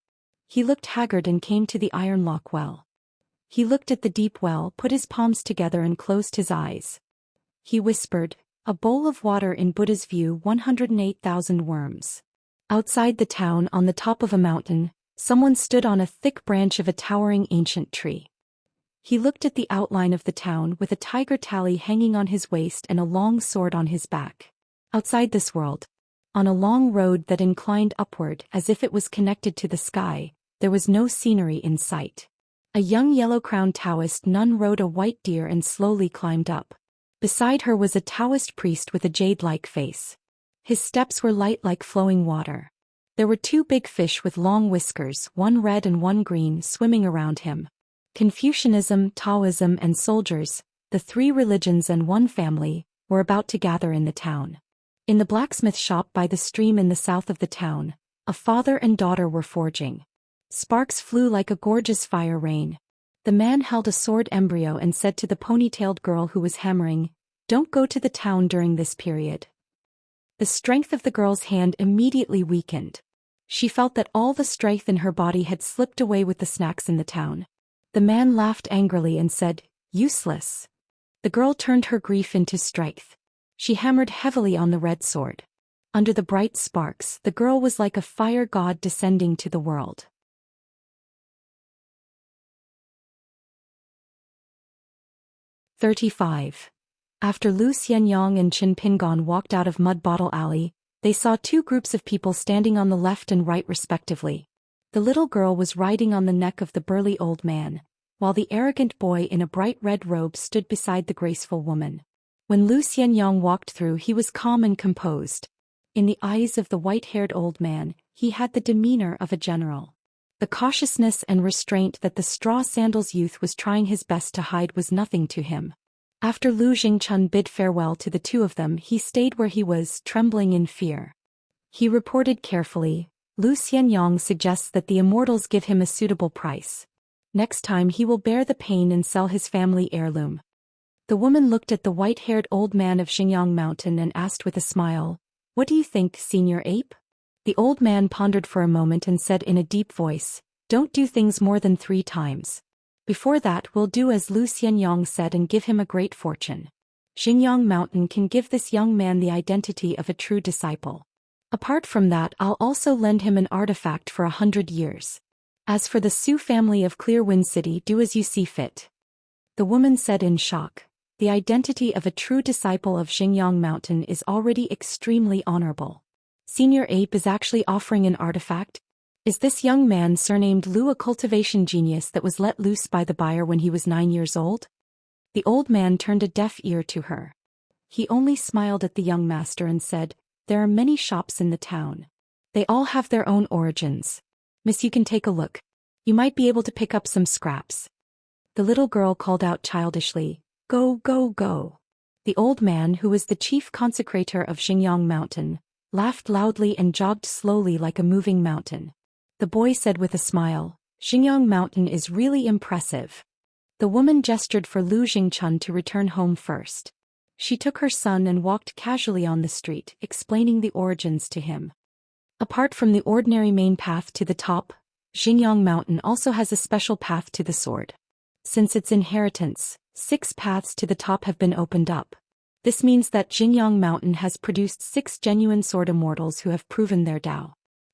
He looked haggard and came to the iron lock well. He looked at the deep well, put his palms together and closed his eyes. He whispered, "A bowl of water in Buddha's view, 108,000 worms." Outside the town, on the top of a mountain, someone stood on a thick branch of a towering ancient tree. He looked at the outline of the town with a tiger tally hanging on his waist and a long sword on his back. Outside this world, on a long road that inclined upward as if it was connected to the sky, there was no scenery in sight. A young yellow-crowned Taoist nun rode a white deer and slowly climbed up. Beside her was a Taoist priest with a jade-like face. His steps were light like flowing water. There were two big fish with long whiskers, one red and one green, swimming around him. Confucianism, Taoism and soldiers, the three religions and one family, were about to gather in the town. In the blacksmith shop by the stream in the south of the town, a father and daughter were forging. Sparks flew like a gorgeous fire rain. The man held a sword embryo and said to the ponytailed girl who was hammering, "Don't go to the town during this period." The strength of the girl's hand immediately weakened. She felt that all the strength in her body had slipped away with the snacks in the town. The man laughed angrily and said, "Useless." The girl turned her grief into strength. She hammered heavily on the red sword. Under the bright sparks, the girl was like a fire god descending to the world. "35. After Lu Xianyang and Qin Pingon walked out of Mud Bottle Alley, they saw two groups of people standing on the left and right respectively. The little girl was riding on the neck of the burly old man, while the arrogant boy in a bright red robe stood beside the graceful woman. When Lu Xianyang walked through, he was calm and composed. In the eyes of the white-haired old man, he had the demeanor of a general. The cautiousness and restraint that the straw sandals youth was trying his best to hide was nothing to him. After Lu Jingchun bid farewell to the two of them, he stayed where he was, trembling in fear. He reported carefully, "Lu Xianyang suggests that the Immortals give him a suitable price. Next time he will bear the pain and sell his family heirloom." The woman looked at the white-haired old man of Xingyang Mountain and asked with a smile, "What do you think, Senior Ape?" The old man pondered for a moment and said in a deep voice, "Don't do things more than 3 times. Before that we'll do as Lu Xianyang said and give him a great fortune. Xingyang Mountain can give this young man the identity of a true disciple. Apart from that, I'll also lend him an artifact for 100 years. As for the Su family of Clearwind City, do as you see fit." The woman said in shock, "The identity of a true disciple of Xingyang Mountain is already extremely honorable. Senior Ape is actually offering an artifact? Is this young man surnamed Lu a cultivation genius that was let loose by the buyer when he was 9 years old?" The old man turned a deaf ear to her. He only smiled at the young master and said, "There are many shops in the town. They all have their own origins. Miss, you can take a look. You might be able to pick up some scraps." The little girl called out childishly, "Go, go, go." The old man, who was the chief consecrator of Xingyang Mountain, laughed loudly and jogged slowly like a moving mountain. The boy said with a smile, "Xingyang Mountain is really impressive." The woman gestured for Lu Jingchun to return home first. She took her son and walked casually on the street, explaining the origins to him. Apart from the ordinary main path to the top, Xingyang Mountain also has a special path to the sword. Since its inheritance, 6 paths to the top have been opened up. This means that Xingyang Mountain has produced 6 genuine sword immortals who have proven their Dao.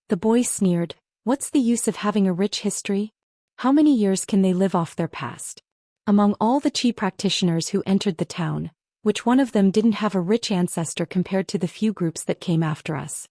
The boy sneered, "What's the use of having a rich history? How many years can they live off their past?" Among all the Qi practitioners who entered the town, which one of them didn't have a rich ancestor compared to the few groups that came after us?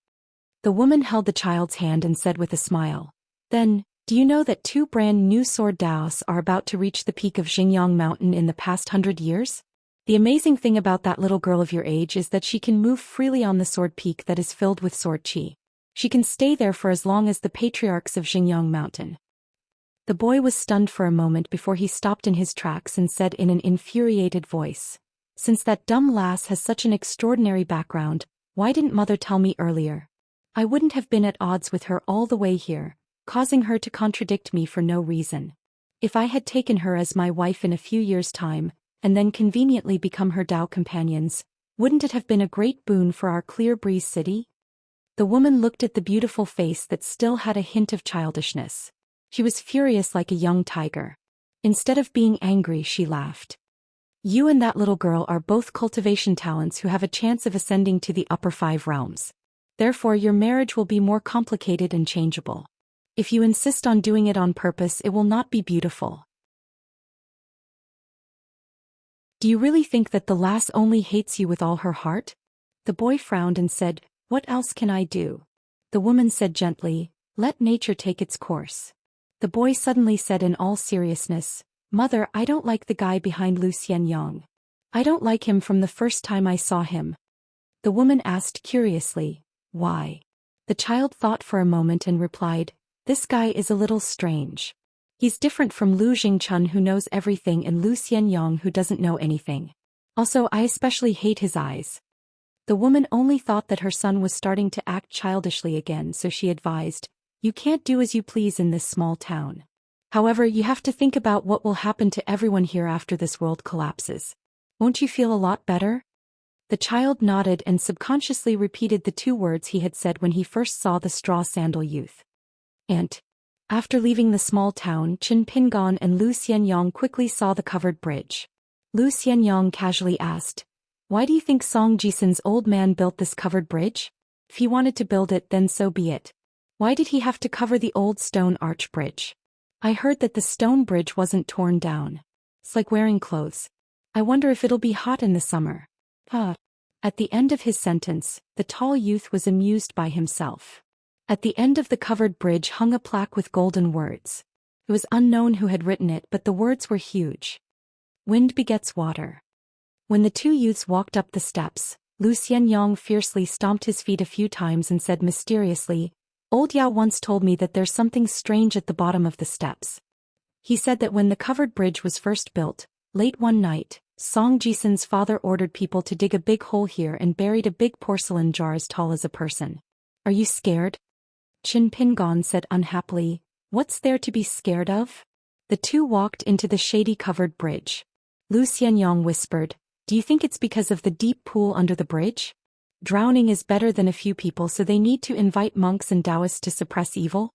The woman held the child's hand and said with a smile, "Then, do you know that 2 brand new sword Daos are about to reach the peak of Xingyang Mountain in the past 100 years? The amazing thing about that little girl of your age is that she can move freely on the sword peak that is filled with sword qi. She can stay there for as long as the patriarchs of Xingyang Mountain." The boy was stunned for a moment before he stopped in his tracks and said in an infuriated voice, "Since that dumb lass has such an extraordinary background, why didn't mother tell me earlier? I wouldn't have been at odds with her all the way here, causing her to contradict me for no reason." If I had taken her as my wife in a few years' time, and then conveniently become her Dao companions, wouldn't it have been a great boon for our Clear Breeze city? The woman looked at the beautiful face that still had a hint of childishness. She was furious like a young tiger. Instead of being angry, she laughed. You and that little girl are both cultivation talents who have a chance of ascending to the upper 5 realms. Therefore your marriage will be more complicated and changeable. If you insist on doing it on purpose, it will not be beautiful. Do you really think that the lass only hates you with all her heart? The boy frowned and said, What else can I do? The woman said gently, Let nature take its course. The boy suddenly said in all seriousness, Mother, I don't like the guy behind Zhou Xian. I don't like him from the first time I saw him. The woman asked curiously, Why? The child thought for a moment and replied, This guy is a little strange. He's different from Lu Jingchun who knows everything and Zhou Xian who doesn't know anything. Also, I especially hate his eyes. The woman only thought that her son was starting to act childishly again, so she advised, You can't do as you please in this small town. However, you have to think about what will happen to everyone here after this world collapses. Won't you feel a lot better? The child nodded and subconsciously repeated the 2 words he had said when he first saw the straw sandal youth. Aunt. After leaving the small town, Qin Pingon and Lu Xianyang quickly saw the covered bridge. Lu Xianyang casually asked, Why do you think Song Jisun's old man built this covered bridge? If he wanted to build it, then so be it. Why did he have to cover the old stone arch bridge? I heard that the stone bridge wasn't torn down. It's like wearing clothes. I wonder if it'll be hot in the summer. At the end of his sentence, the tall youth was amused by himself. At the end of the covered bridge hung a plaque with golden words. It was unknown who had written it, but the words were huge. Wind begets water. When the 2 youths walked up the steps, Lu Xianyang fiercely stomped his feet a few times and said mysteriously, Old Yao once told me that there's something strange at the bottom of the steps. He said that when the covered bridge was first built, late one night, Song Jisun's father ordered people to dig a big hole here and buried a big porcelain jar as tall as a person. Are you scared? Qin Pingon said unhappily, What's there to be scared of? The 2 walked into the shady covered bridge. Lu Xianyang whispered, Do you think it's because of the deep pool under the bridge? Drowning is better than a few people, so they need to invite monks and Daoists to suppress evil?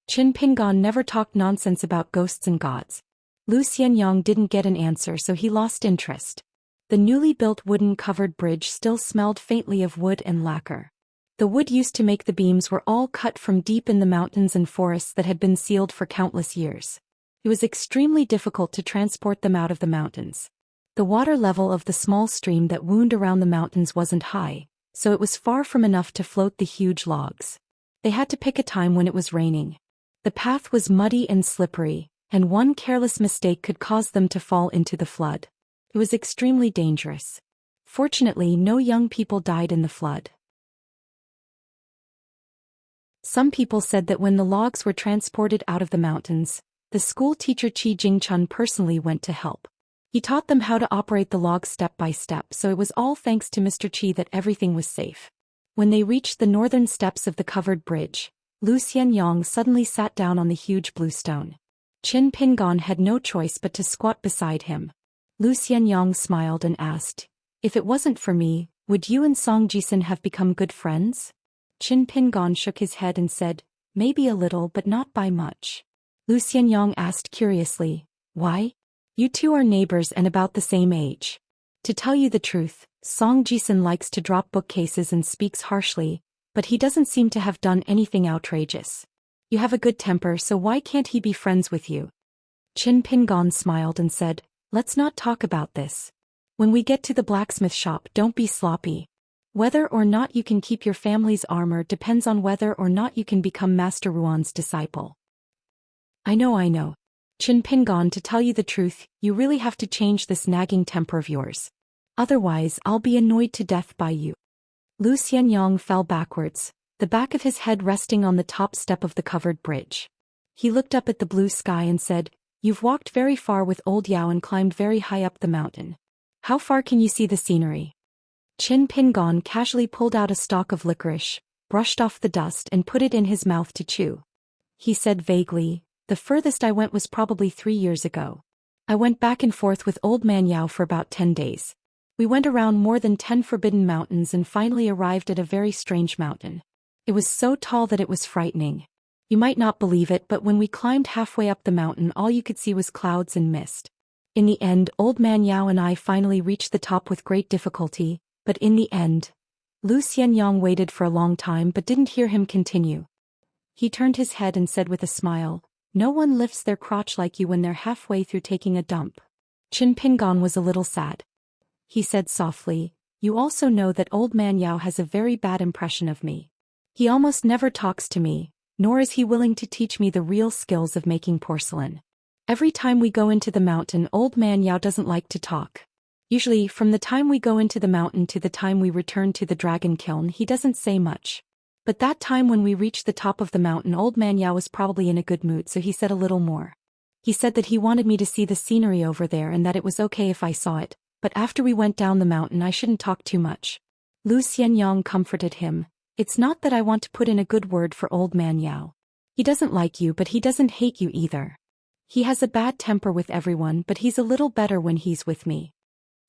Qin Pingon never talked nonsense about ghosts and gods. Lu Xianyang didn't get an answer, so he lost interest. The newly built wooden covered bridge still smelled faintly of wood and lacquer. The wood used to make the beams were all cut from deep in the mountains and forests that had been sealed for countless years. It was extremely difficult to transport them out of the mountains. The water level of the small stream that wound around the mountains wasn't high, so it was far from enough to float the huge logs. They had to pick a time when it was raining. The path was muddy and slippery, and one careless mistake could cause them to fall into the flood. It was extremely dangerous. Fortunately, no young people died in the flood. Some people said that when the logs were transported out of the mountains, the school teacher Qi Jingchun personally went to help. He taught them how to operate the logs step by step, so it was all thanks to Mr. Qi that everything was safe. When they reached the northern steps of the covered bridge, Lu Xianyang suddenly sat down on the huge blue stone. Qin Pingon had no choice but to squat beside him. Lu Xianyang smiled and asked, If it wasn't for me, would you and Song Jisun have become good friends? Qin Pingon shook his head and said, Maybe a little, but not by much. Lu Xianyang asked curiously, Why? You 2 are neighbors and about the same age. To tell you the truth, Song Jisun likes to drop bookcases and speaks harshly, but he doesn't seem to have done anything outrageous. You have a good temper, so why can't he be friends with you? Qin Pingon smiled and said, Let's not talk about this. When we get to the blacksmith shop, don't be sloppy. Whether or not you can keep your family's armor depends on whether or not you can become Master Ruan's disciple. I know. Qin Pingon, to tell you the truth, you really have to change this nagging temper of yours. Otherwise, I'll be annoyed to death by you. Lu Xianyang fell backwards, the back of his head resting on the top step of the covered bridge. He looked up at the blue sky and said, You've walked very far with old Yao and climbed very high up the mountain. How far can you see the scenery? Qin Pingon casually pulled out a stalk of licorice, brushed off the dust and put it in his mouth to chew. He said vaguely, The furthest I went was probably 3 years ago. I went back and forth with Old Man Yao for about 10 days. We went around more than 10 forbidden mountains and finally arrived at a very strange mountain. It was so tall that it was frightening. You might not believe it, but when we climbed halfway up the mountain, all you could see was clouds and mist. In the end, Old Man Yao and I finally reached the top with great difficulty, but in the end, Xianxia waited for a long time but didn't hear him continue. He turned his head and said with a smile, "No one lifts their crotch like you when they're halfway through taking a dump." Qin Pingon was a little sad. He said softly, "You also know that Old Man Yao has a very bad impression of me. He almost never talks to me, nor is he willing to teach me the real skills of making porcelain. Every time we go into the mountain, Old Man Yao doesn't like to talk. Usually, from the time we go into the mountain to the time we return to the dragon kiln, he doesn't say much. But that time when we reached the top of the mountain, Old Man Yao was probably in a good mood, so he said a little more. He said that he wanted me to see the scenery over there and that it was okay if I saw it, but after we went down the mountain I shouldn't talk too much." Xianxia comforted him. "It's not that I want to put in a good word for Old Man Yao. He doesn't like you, but he doesn't hate you either. He has a bad temper with everyone, but he's a little better when he's with me."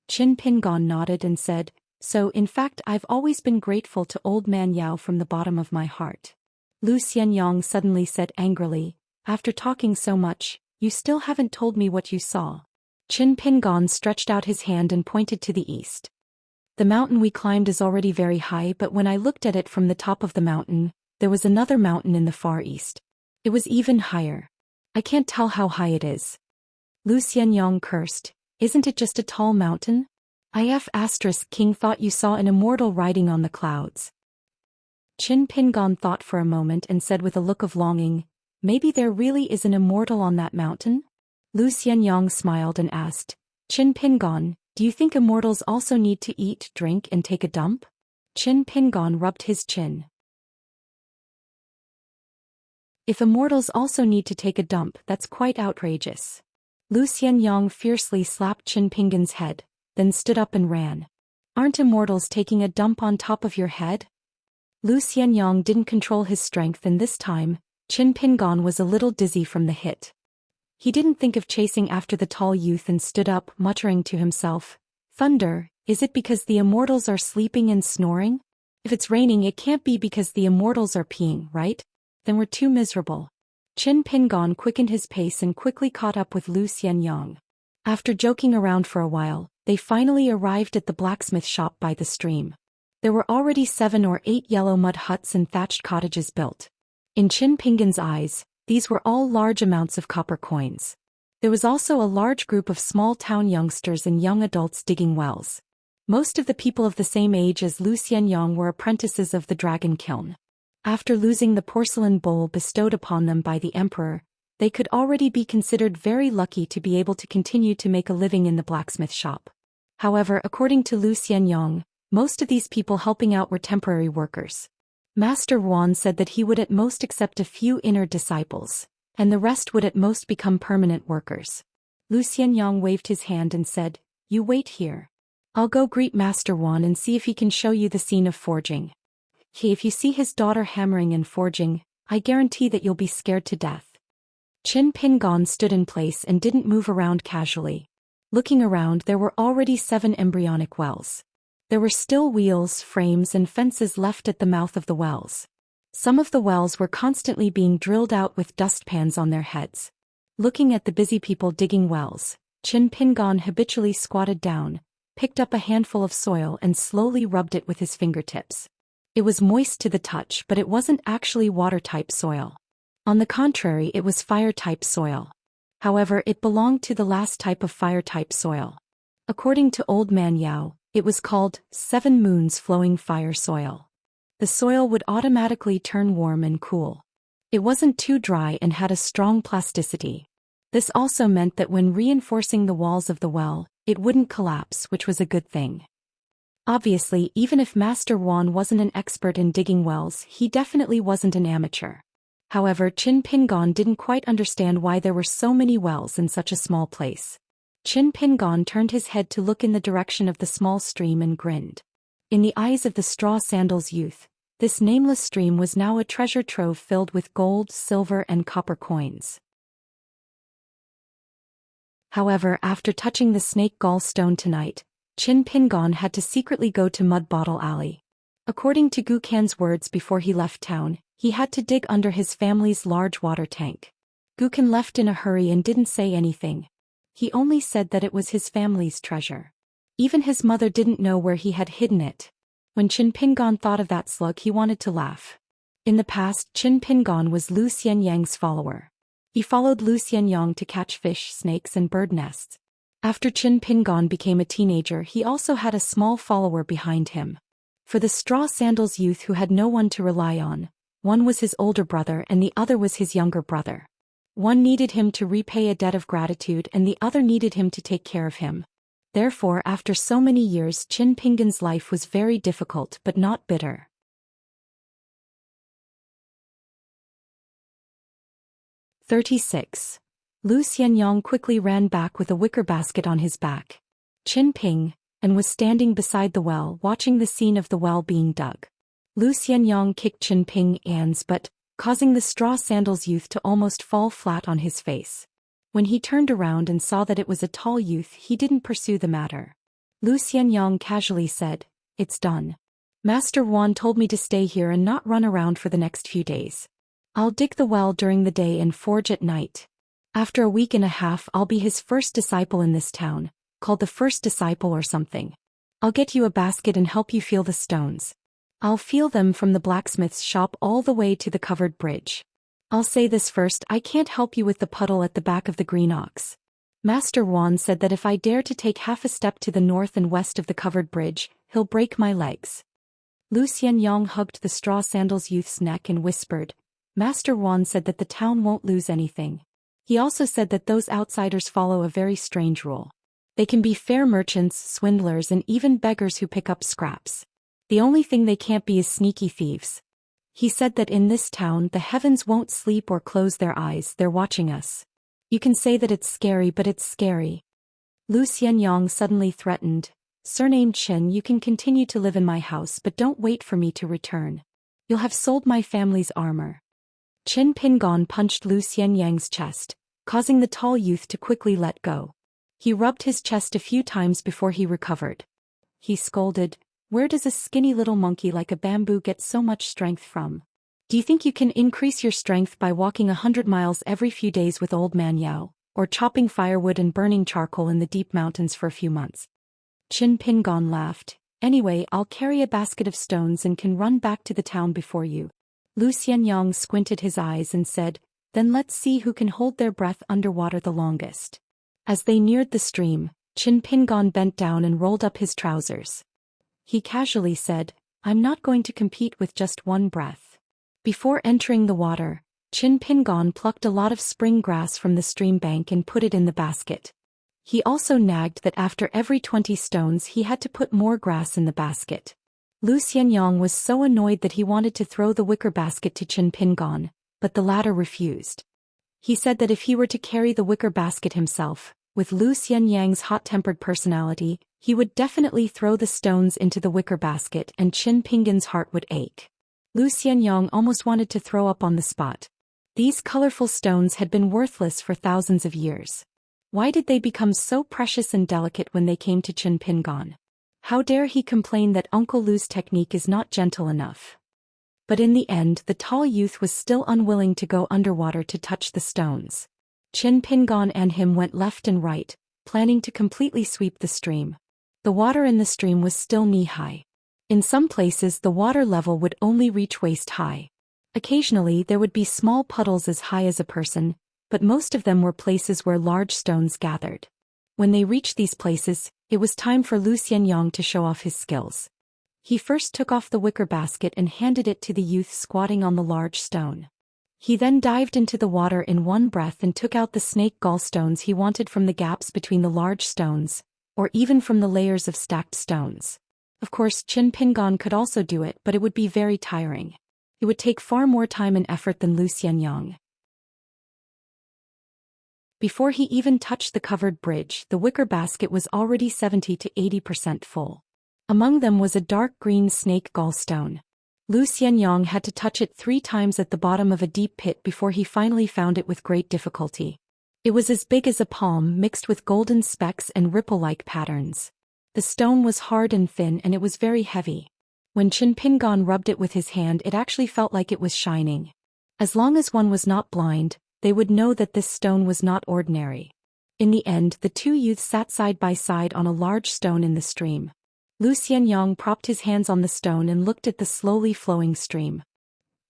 Qin Pingon nodded and said, "So, in fact, I've always been grateful to Old Man Yao from the bottom of my heart." Xianxia suddenly said angrily, "After talking so much, you still haven't told me what you saw." Qin Pingon stretched out his hand and pointed to the east. "The mountain we climbed is already very high, but when I looked at it from the top of the mountain, there was another mountain in the far east. It was even higher. I can't tell how high it is." Xianxia cursed, "Isn't it just a tall mountain? King thought you saw an immortal riding on the clouds." Qin Pingon thought for a moment and said with a look of longing, "Maybe there really is an immortal on that mountain?" Xianxia smiled and asked, "Qin Pingon, do you think immortals also need to eat, drink, and take a dump?" Qin Pingon rubbed his chin. "If immortals also need to take a dump, that's quite outrageous." Xianxia fiercely slapped Qin Pingon's head, then stood up and ran. "Aren't immortals taking a dump on top of your head?" Xianxia didn't control his strength, and this time, Qin Pingon was a little dizzy from the hit. He didn't think of chasing after the tall youth and stood up, muttering to himself, "Thunder, is it because the immortals are sleeping and snoring? If it's raining, it can't be because the immortals are peeing, right? Then we're too miserable." Qin Pingon quickened his pace and quickly caught up with Xianxia. After joking around for a while, they finally arrived at the blacksmith shop by the stream. There were already 7 or 8 yellow mud huts and thatched cottages built. In Qin Pingon's eyes, these were all large amounts of copper coins. There was also a large group of small-town youngsters and young adults digging wells. Most of the people of the same age as Xianxia were apprentices of the dragon kiln. After losing the porcelain bowl bestowed upon them by the emperor, they could already be considered very lucky to be able to continue to make a living in the blacksmith shop. However, according to Xianxia, most of these people helping out were temporary workers. Master Wan said that he would at most accept a few inner disciples, and the rest would at most become permanent workers. Xianxia waved his hand and said, "You wait here. I'll go greet Master Wan and see if he can show you the scene of forging. If you see his daughter hammering and forging, I guarantee that you'll be scared to death." Qin Pingon stood in place and didn't move around casually. Looking around, there were already 7 embryonic wells. There were still wheels, frames, and fences left at the mouth of the wells. Some of the wells were constantly being drilled out with dustpans on their heads. Looking at the busy people digging wells, Qin Pingon habitually squatted down, picked up a handful of soil and slowly rubbed it with his fingertips. It was moist to the touch, but it wasn't actually water-type soil. On the contrary, it was fire-type soil. However, it belonged to the last type of fire-type soil. According to Old Man Yao, it was called 7 moons flowing fire soil. The soil would automatically turn warm and cool. It wasn't too dry and had a strong plasticity. This also meant that when reinforcing the walls of the well, it wouldn't collapse, which was a good thing. Obviously, even if Master Wan wasn't an expert in digging wells, he definitely wasn't an amateur. However, Qin Pingon didn't quite understand why there were so many wells in such a small place. Qin Pingon turned his head to look in the direction of the small stream and grinned. In the eyes of the straw sandals youth, this nameless stream was now a treasure trove filled with gold, silver, and copper coins. However, after touching the snake gallstone tonight, Qin Pingon had to secretly go to Mud Bottle Alley. According to Gukan's words before he left town, he had to dig under his family's large water tank. Gukan left in a hurry and didn't say anything. He only said that it was his family's treasure. Even his mother didn't know where he had hidden it. When Qin Pingon thought of that slug, he wanted to laugh. In the past, Qin Pingon was Lu Xianyang's follower. He followed Lu Xianyang to catch fish, snakes and bird nests. After Qin Pingon became a teenager, he also had a small follower behind him. For the straw sandals youth who had no one to rely on, one was his older brother and the other was his younger brother. One needed him to repay a debt of gratitude and the other needed him to take care of him. Therefore, after so many years, Qin Pingon's life was very difficult but not bitter. 36. Lu Xianyang quickly ran back with a wicker basket on his back. Qin Ping, and was standing beside the well watching the scene of the well being dug. Lu Xianyang kicked Qin Ping's butt, causing the straw sandals youth to almost fall flat on his face. When he turned around and saw that it was a tall youth, he didn't pursue the matter. Lu Xianyang casually said, "It's done. Master Wan told me to stay here and not run around for the next few days. I'll dig the well during the day and forge at night. After a week and a half I'll be his first disciple in this town, called the first disciple or something. I'll get you a basket and help you feel the stones. I'll feel them from the blacksmith's shop all the way to the covered bridge. I'll say this first, I can't help you with the puddle at the back of the green ox. Master Wan said that if I dare to take half a step to the north and west of the covered bridge, he'll break my legs." Lu Xianyang hugged the straw sandals youth's neck and whispered, "Master Wan said that the town won't lose anything. He also said that those outsiders follow a very strange rule. They can be fair merchants, swindlers and even beggars who pick up scraps. The only thing they can't be is sneaky thieves. He said that in this town the heavens won't sleep or close their eyes, they're watching us. You can say that it's scary, but it's scary." Lu Xianyang suddenly threatened, "Surnamed Qin, you can continue to live in my house but don't wait for me to return. You'll have sold my family's armor." Qin Pingon punched Lu Xianyang's chest, causing the tall youth to quickly let go. He rubbed his chest a few times before he recovered. He scolded, "Where does a skinny little monkey like a bamboo get so much strength from? Do you think you can increase your strength by walking 100 miles every few days with old man Yao, or chopping firewood and burning charcoal in the deep mountains for a few months?" Qin Pingon laughed. "Anyway, I'll carry a basket of stones and can run back to the town before you." Lu Xianyang squinted his eyes and said, "Then let's see who can hold their breath underwater the longest." As they neared the stream, Qin Pingon bent down and rolled up his trousers. He casually said, "I'm not going to compete with just one breath." Before entering the water, Qin Pingon plucked a lot of spring grass from the stream bank and put it in the basket. He also nagged that after every 20 stones he had to put more grass in the basket. Lu Xianyang was so annoyed that he wanted to throw the wicker basket to Qin Pingon, but the latter refused. He said that if he were to carry the wicker basket himself, with Lu Xianyang's hot-tempered personality, he would definitely throw the stones into the wicker basket and Qin Pingon's heart would ache. Lu Xianyang almost wanted to throw up on the spot. These colorful stones had been worthless for thousands of years. Why did they become so precious and delicate when they came to Qin Pingon? How dare he complain that Uncle Lu's technique is not gentle enough? But in the end, the tall youth was still unwilling to go underwater to touch the stones. Qin Pingon and him went left and right, planning to completely sweep the stream. The water in the stream was still knee-high. In some places the water level would only reach waist-high. Occasionally there would be small puddles as high as a person, but most of them were places where large stones gathered. When they reached these places, it was time for Lu Xianyang to show off his skills. He first took off the wicker basket and handed it to the youth squatting on the large stone. He then dived into the water in one breath and took out the snake gallstones he wanted from the gaps between the large stones, or even from the layers of stacked stones. Of course, Qin Pingon could also do it, but it would be very tiring. It would take far more time and effort than Lu Xianyang. Before he even touched the covered bridge, the wicker basket was already 70 to 80% full. Among them was a dark green snake gallstone. Lu Xianyang had to touch it 3 times at the bottom of a deep pit before he finally found it with great difficulty. It was as big as a palm mixed with golden specks and ripple-like patterns. The stone was hard and thin and it was very heavy. When Qin Pingan rubbed it with his hand, it actually felt like it was shining. As long as one was not blind, they would know that this stone was not ordinary. In the end, the two youths sat side by side on a large stone in the stream. Lu Xianyang propped his hands on the stone and looked at the slowly flowing stream.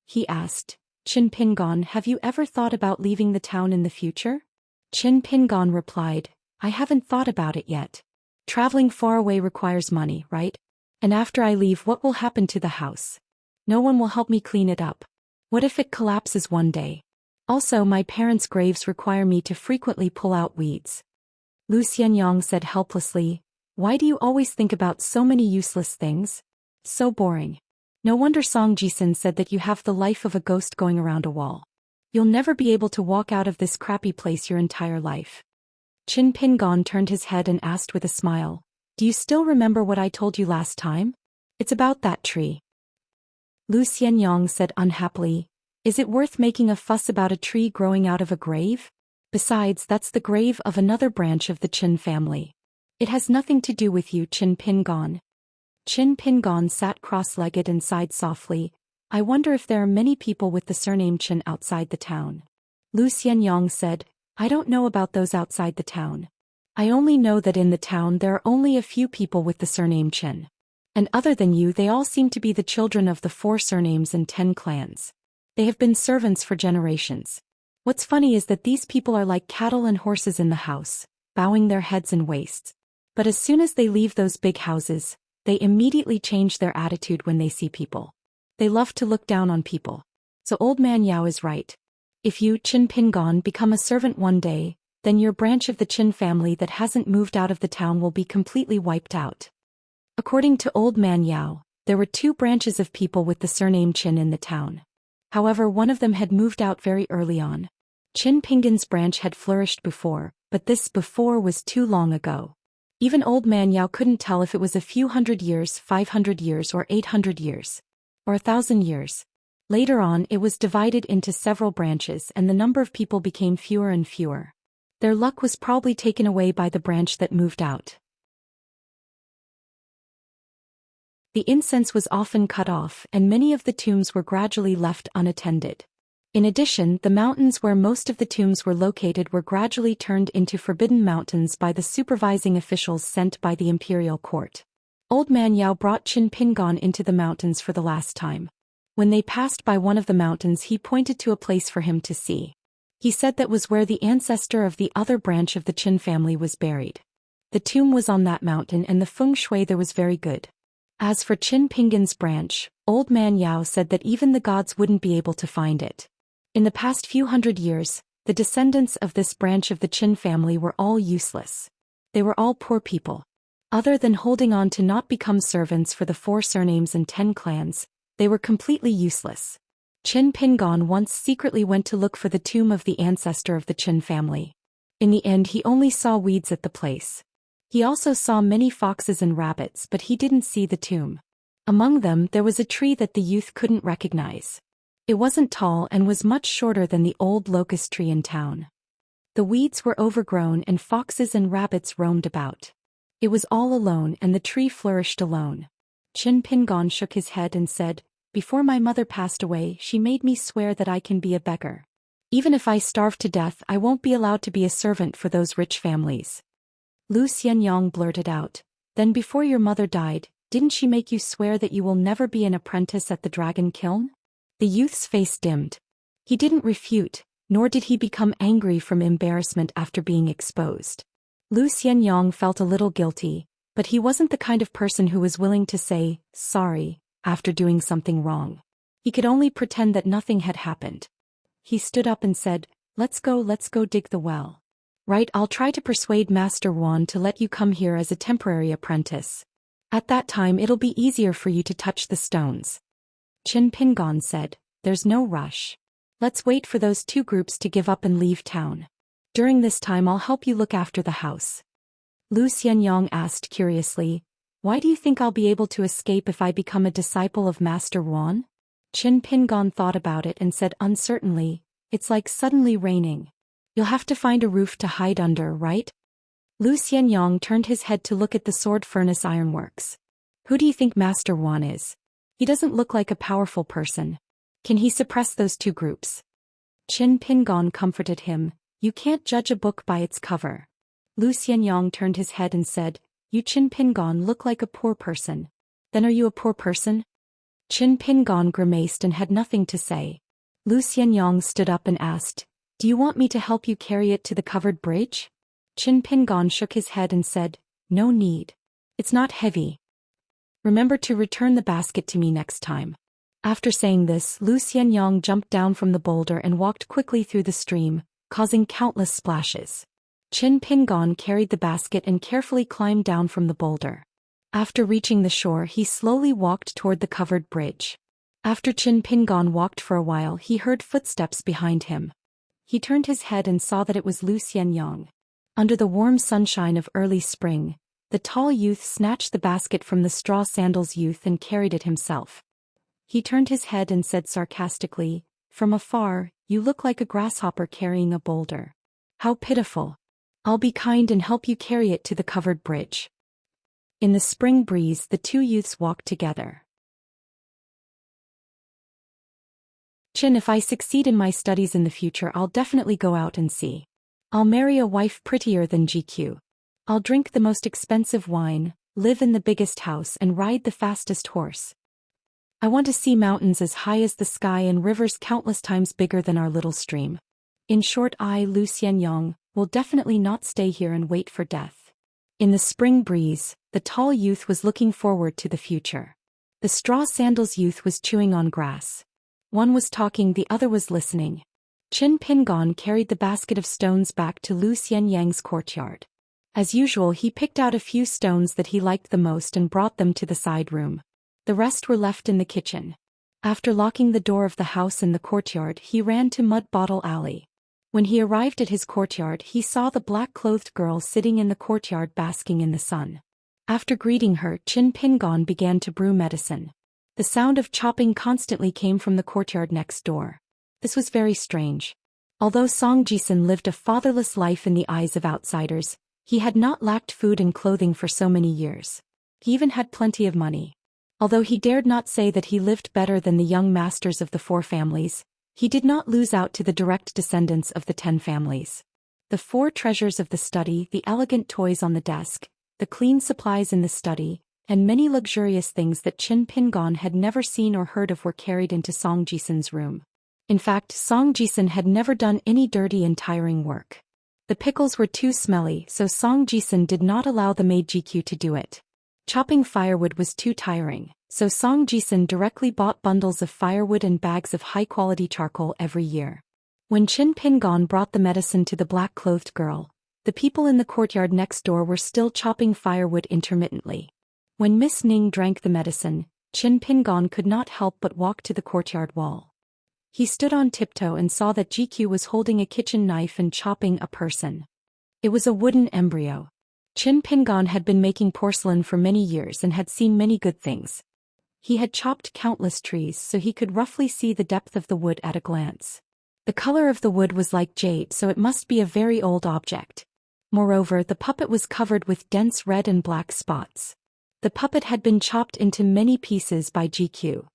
He asked, Qin Pingan, have you ever thought about leaving the town in the future? Qin Pingan replied, I haven't thought about it yet. Traveling far away requires money, right? And after I leave, what will happen to the house? No one will help me clean it up. What if it collapses one day? Also, my parents' graves require me to frequently pull out weeds. Lu Xianyang said helplessly, why do you always think about so many useless things? So boring. No wonder Song Jisun said that you have the life of a ghost going around a wall. You'll never be able to walk out of this crappy place your entire life. Qin Pingan turned his head and asked with a smile, do you still remember what I told you last time? It's about that tree. Lu Xianyang said unhappily, is it worth making a fuss about a tree growing out of a grave? Besides, that's the grave of another branch of the Qin family. It has nothing to do with you, Qin Pingan. Qin Pingan sat cross-legged and sighed softly, I wonder if there are many people with the surname Qin outside the town. Lu Xianyang said, I don't know about those outside the town. I only know that in the town there are only a few people with the surname Qin. And other than you, they all seem to be the children of the 4 surnames and 10 clans. They have been servants for generations. What's funny is that these people are like cattle and horses in the house, bowing their heads and waists. But as soon as they leave those big houses, they immediately change their attitude when they see people. They love to look down on people. So Old Man Yao is right. If you, Qin Pingan, become a servant one day, then your branch of the Qin family that hasn't moved out of the town will be completely wiped out. According to Old Man Yao, there were 2 branches of people with the surname Qin in the town. However, one of them had moved out very early on. Qin Pingan's branch had flourished before, but this before was too long ago. Even Old Man Yao couldn't tell if it was a few hundred years, 500 years or 800 years. Or 1,000 years. Later on, it was divided into several branches and the number of people became fewer and fewer. Their luck was probably taken away by the branch that moved out. The incense was often cut off and many of the tombs were gradually left unattended. In addition, the mountains where most of the tombs were located were gradually turned into forbidden mountains by the supervising officials sent by the imperial court. Old Man Yao brought Qin Pingan into the mountains for the last time. When they passed by one of the mountains, he pointed to a place for him to see. He said that was where the ancestor of the other branch of the Qin family was buried. The tomb was on that mountain and the feng shui there was very good. As for Qin Pingan's branch, Old Man Yao said that even the gods wouldn't be able to find it. In the past few hundred years, the descendants of this branch of the Qin family were all useless. They were all poor people. Other than holding on to not become servants for the 4 surnames and 10 clans, they were completely useless. Qin Pingan once secretly went to look for the tomb of the ancestor of the Qin family. In the end, he only saw weeds at the place. He also saw many foxes and rabbits, but he didn't see the tomb. Among them, there was a tree that the youth couldn't recognize. It wasn't tall and was much shorter than the old locust tree in town. The weeds were overgrown and foxes and rabbits roamed about. It was all alone and the tree flourished alone. Qin Pingan shook his head and said, before my mother passed away, she made me swear that I can be a beggar. Even if I starve to death, I won't be allowed to be a servant for those rich families. Lu Xianyang blurted out, then before your mother died, didn't she make you swear that you will never be an apprentice at the dragon kiln? The youth's face dimmed. He didn't refute, nor did he become angry from embarrassment after being exposed. Lu Xianyang felt a little guilty, but he wasn't the kind of person who was willing to say, sorry, after doing something wrong. He could only pretend that nothing had happened. He stood up and said, let's go dig the well. Right, I'll try to persuade Master Wan to let you come here as a temporary apprentice. At that time it'll be easier for you to touch the stones. Qin Pingan said, there's no rush. Let's wait for those 2 groups to give up and leave town. During this time I'll help you look after the house. Lu Xianyang asked curiously, why do you think I'll be able to escape if I become a disciple of Master Wan? Qin Pingan thought about it and said uncertainly, it's like suddenly raining. You'll have to find a roof to hide under, right? Lu Xianyang turned his head to look at the sword furnace ironworks. Who do you think Master Wan is? He doesn't look like a powerful person. Can he suppress those two groups? Qin Pingon comforted him. You can't judge a book by its cover. Lu Xianyang turned his head and said, You Qin Pingon look like a poor person. Then are you a poor person? Qin Pingon grimaced and had nothing to say. Lu Xianyang stood up and asked, Do you want me to help you carry it to the covered bridge? Qin Pingon shook his head and said, No need. It's not heavy. Remember to return the basket to me next time. After saying this, Lu Xianyang jumped down from the boulder and walked quickly through the stream, causing countless splashes. Qin Pingon carried the basket and carefully climbed down from the boulder. After reaching the shore, he slowly walked toward the covered bridge. After Qin Pingon walked for a while, he heard footsteps behind him. He turned his head and saw that it was Lu Xianyang. Under the warm sunshine of early spring, the tall youth snatched the basket from the straw sandals youth and carried it himself. He turned his head and said sarcastically, From afar, you look like a grasshopper carrying a boulder. How pitiful. I'll be kind and help you carry it to the covered bridge. In the spring breeze, the two youths walked together. Qin, if I succeed in my studies in the future, I'll definitely go out and see. I'll marry a wife prettier than GQ. I'll drink the most expensive wine, live in the biggest house and ride the fastest horse. I want to see mountains as high as the sky and rivers countless times bigger than our little stream. In short, I, Lu Xianyang, will definitely not stay here and wait for death. In the spring breeze, the tall youth was looking forward to the future. The straw sandals youth was chewing on grass. One was talking, the other was listening. Qin Pingon carried the basket of stones back to Lu Xianyang's courtyard. As usual, he picked out a few stones that he liked the most and brought them to the side room. The rest were left in the kitchen. After locking the door of the house in the courtyard, he ran to Mud Bottle Alley. When he arrived at his courtyard, he saw the black-clothed girl sitting in the courtyard basking in the sun. After greeting her, Qin Pingon began to brew medicine. The sound of chopping constantly came from the courtyard next door. This was very strange. Although Song Jisun lived a fatherless life in the eyes of outsiders, he had not lacked food and clothing for so many years. He even had plenty of money. Although he dared not say that he lived better than the young masters of the 4 families, he did not lose out to the direct descendants of the 10 families. The 4 treasures of the study, the elegant toys on the desk, the clean supplies in the study, and many luxurious things that Qin Pingon had never seen or heard of were carried into Song Jisun's room. In fact, Song Jisun had never done any dirty and tiring work. The pickles were too smelly, so Song Jisun did not allow the maid GQ to do it. Chopping firewood was too tiring, so Song Jisun directly bought bundles of firewood and bags of high-quality charcoal every year. When Qin Pingon brought the medicine to the black-clothed girl, the people in the courtyard next door were still chopping firewood intermittently. When Miss Ning drank the medicine, Qin Pingon could not help but walk to the courtyard wall. He stood on tiptoe and saw that GQ was holding a kitchen knife and chopping a person. It was a wooden embryo. Qin Pingon had been making porcelain for many years and had seen many good things. He had chopped countless trees so he could roughly see the depth of the wood at a glance. The color of the wood was like jade, so it must be a very old object. Moreover, the puppet was covered with dense red and black spots. The puppet had been chopped into many pieces by GQ.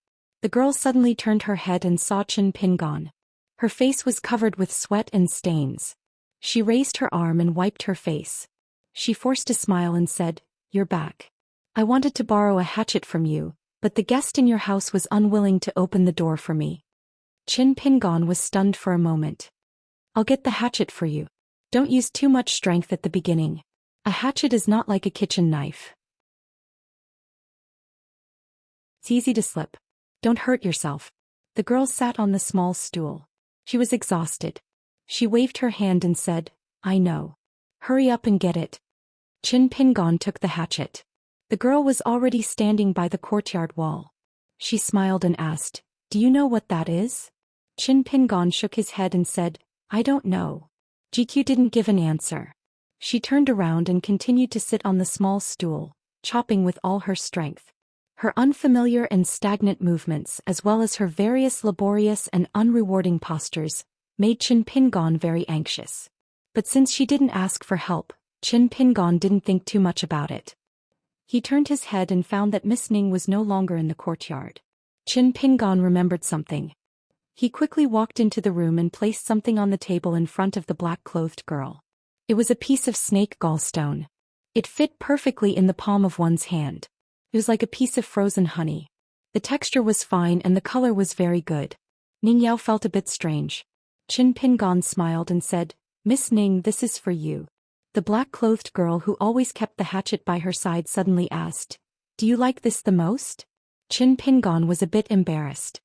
The girl suddenly turned her head and saw Qin Pingon. Her face was covered with sweat and stains. She raised her arm and wiped her face. She forced a smile and said, You're back. I wanted to borrow a hatchet from you, but the guest in your house was unwilling to open the door for me. Qin Pingon was stunned for a moment. I'll get the hatchet for you. Don't use too much strength at the beginning. A hatchet is not like a kitchen knife. It's easy to slip. Don't hurt yourself. The girl sat on the small stool. She was exhausted. She waved her hand and said, I know. Hurry up and get it. Qin Pingon took the hatchet. The girl was already standing by the courtyard wall. She smiled and asked, Do you know what that is? Qin Pingon shook his head and said, I don't know. GQ didn't give an answer. She turned around and continued to sit on the small stool, chopping with all her strength. Her unfamiliar and stagnant movements, as well as her various laborious and unrewarding postures, made Qin Pingon very anxious. But since she didn't ask for help, Qin Pingon didn't think too much about it. He turned his head and found that Miss Ning was no longer in the courtyard. Qin Pingon remembered something. He quickly walked into the room and placed something on the table in front of the black-clothed girl. It was a piece of snake gallstone. It fit perfectly in the palm of one's hand. It was like a piece of frozen honey. The texture was fine and the color was very good. Ning Yao felt a bit strange. Qin Pingon smiled and said, "Miss Ning, this is for you." The black-clothed girl who always kept the hatchet by her side suddenly asked, "Do you like this the most?" Qin Pingon was a bit embarrassed.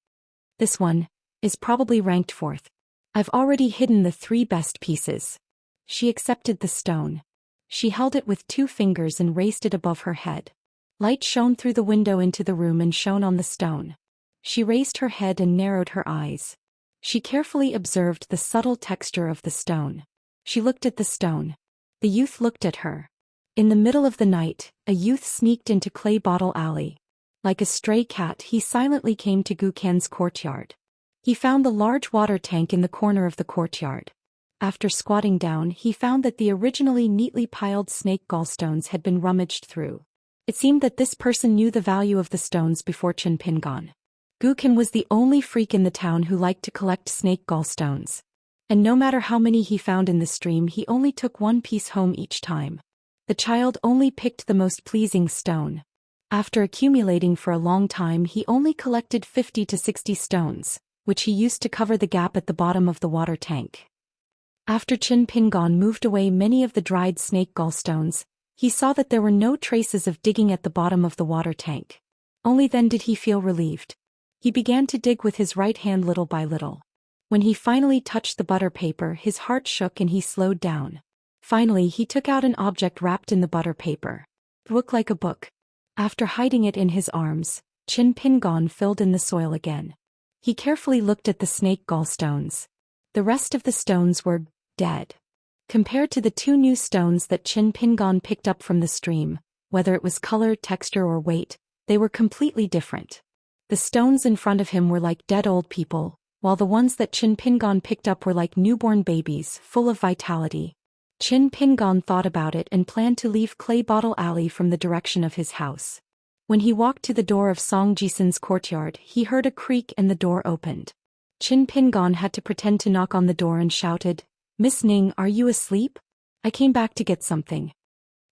"This one is probably ranked 4th. I've already hidden the 3 best pieces." She accepted the stone. She held it with 2 fingers and raised it above her head. Light shone through the window into the room and shone on the stone. She raised her head and narrowed her eyes. She carefully observed the subtle texture of the stone. She looked at the stone. The youth looked at her. In the middle of the night, a youth sneaked into Clay Bottle Alley. Like a stray cat, he silently came to Gu Qian's courtyard. He found the large water tank in the corner of the courtyard. After squatting down, he found that the originally neatly piled snake gallstones had been rummaged through. It seemed that this person knew the value of the stones before Qin Pingon. Gu Qian was the only freak in the town who liked to collect snake gallstones. And no matter how many he found in the stream, he only took 1 piece home each time. The child only picked the most pleasing stone. After accumulating for a long time, he only collected 50 to 60 stones, which he used to cover the gap at the bottom of the water tank. After Qin Pingon moved away many of the dried snake gallstones, he saw that there were no traces of digging at the bottom of the water tank. Only then did he feel relieved. He began to dig with his right hand little by little. When he finally touched the butter paper, his heart shook and he slowed down. Finally, he took out an object wrapped in the butter paper. It looked like a book. After hiding it in his arms, Qin Pingon filled in the soil again. He carefully looked at the snake gallstones. The rest of the stones were dead. Compared to the 2 new stones that Qin Pingon picked up from the stream, whether it was color, texture or weight, they were completely different. The stones in front of him were like dead old people, while the ones that Qin Pingon picked up were like newborn babies, full of vitality. Qin Pingon thought about it and planned to leave Clay Bottle Alley from the direction of his house. When he walked to the door of Song Jisen's courtyard, he heard a creak and the door opened. Qin Pingon had to pretend to knock on the door and shouted, "Miss Ning, are you asleep? I came back to get something."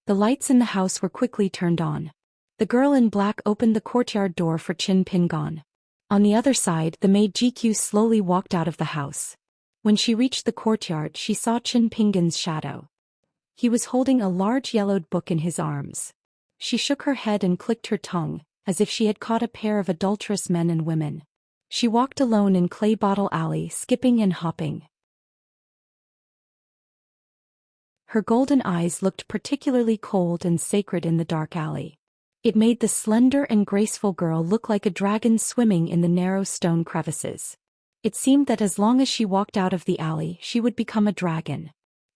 The lights in the house were quickly turned on. The girl in black opened the courtyard door for Qin Pingon. On the other side, the maid GQ slowly walked out of the house. When she reached the courtyard, she saw Qin Pingon's shadow. He was holding a large yellowed book in his arms. She shook her head and clicked her tongue, as if she had caught a pair of adulterous men and women. She walked alone in Clay Bottle Alley, skipping and hopping. Her golden eyes looked particularly cold and sacred in the dark alley. It made the slender and graceful girl look like a dragon swimming in the narrow stone crevices. It seemed that as long as she walked out of the alley, she would become a dragon.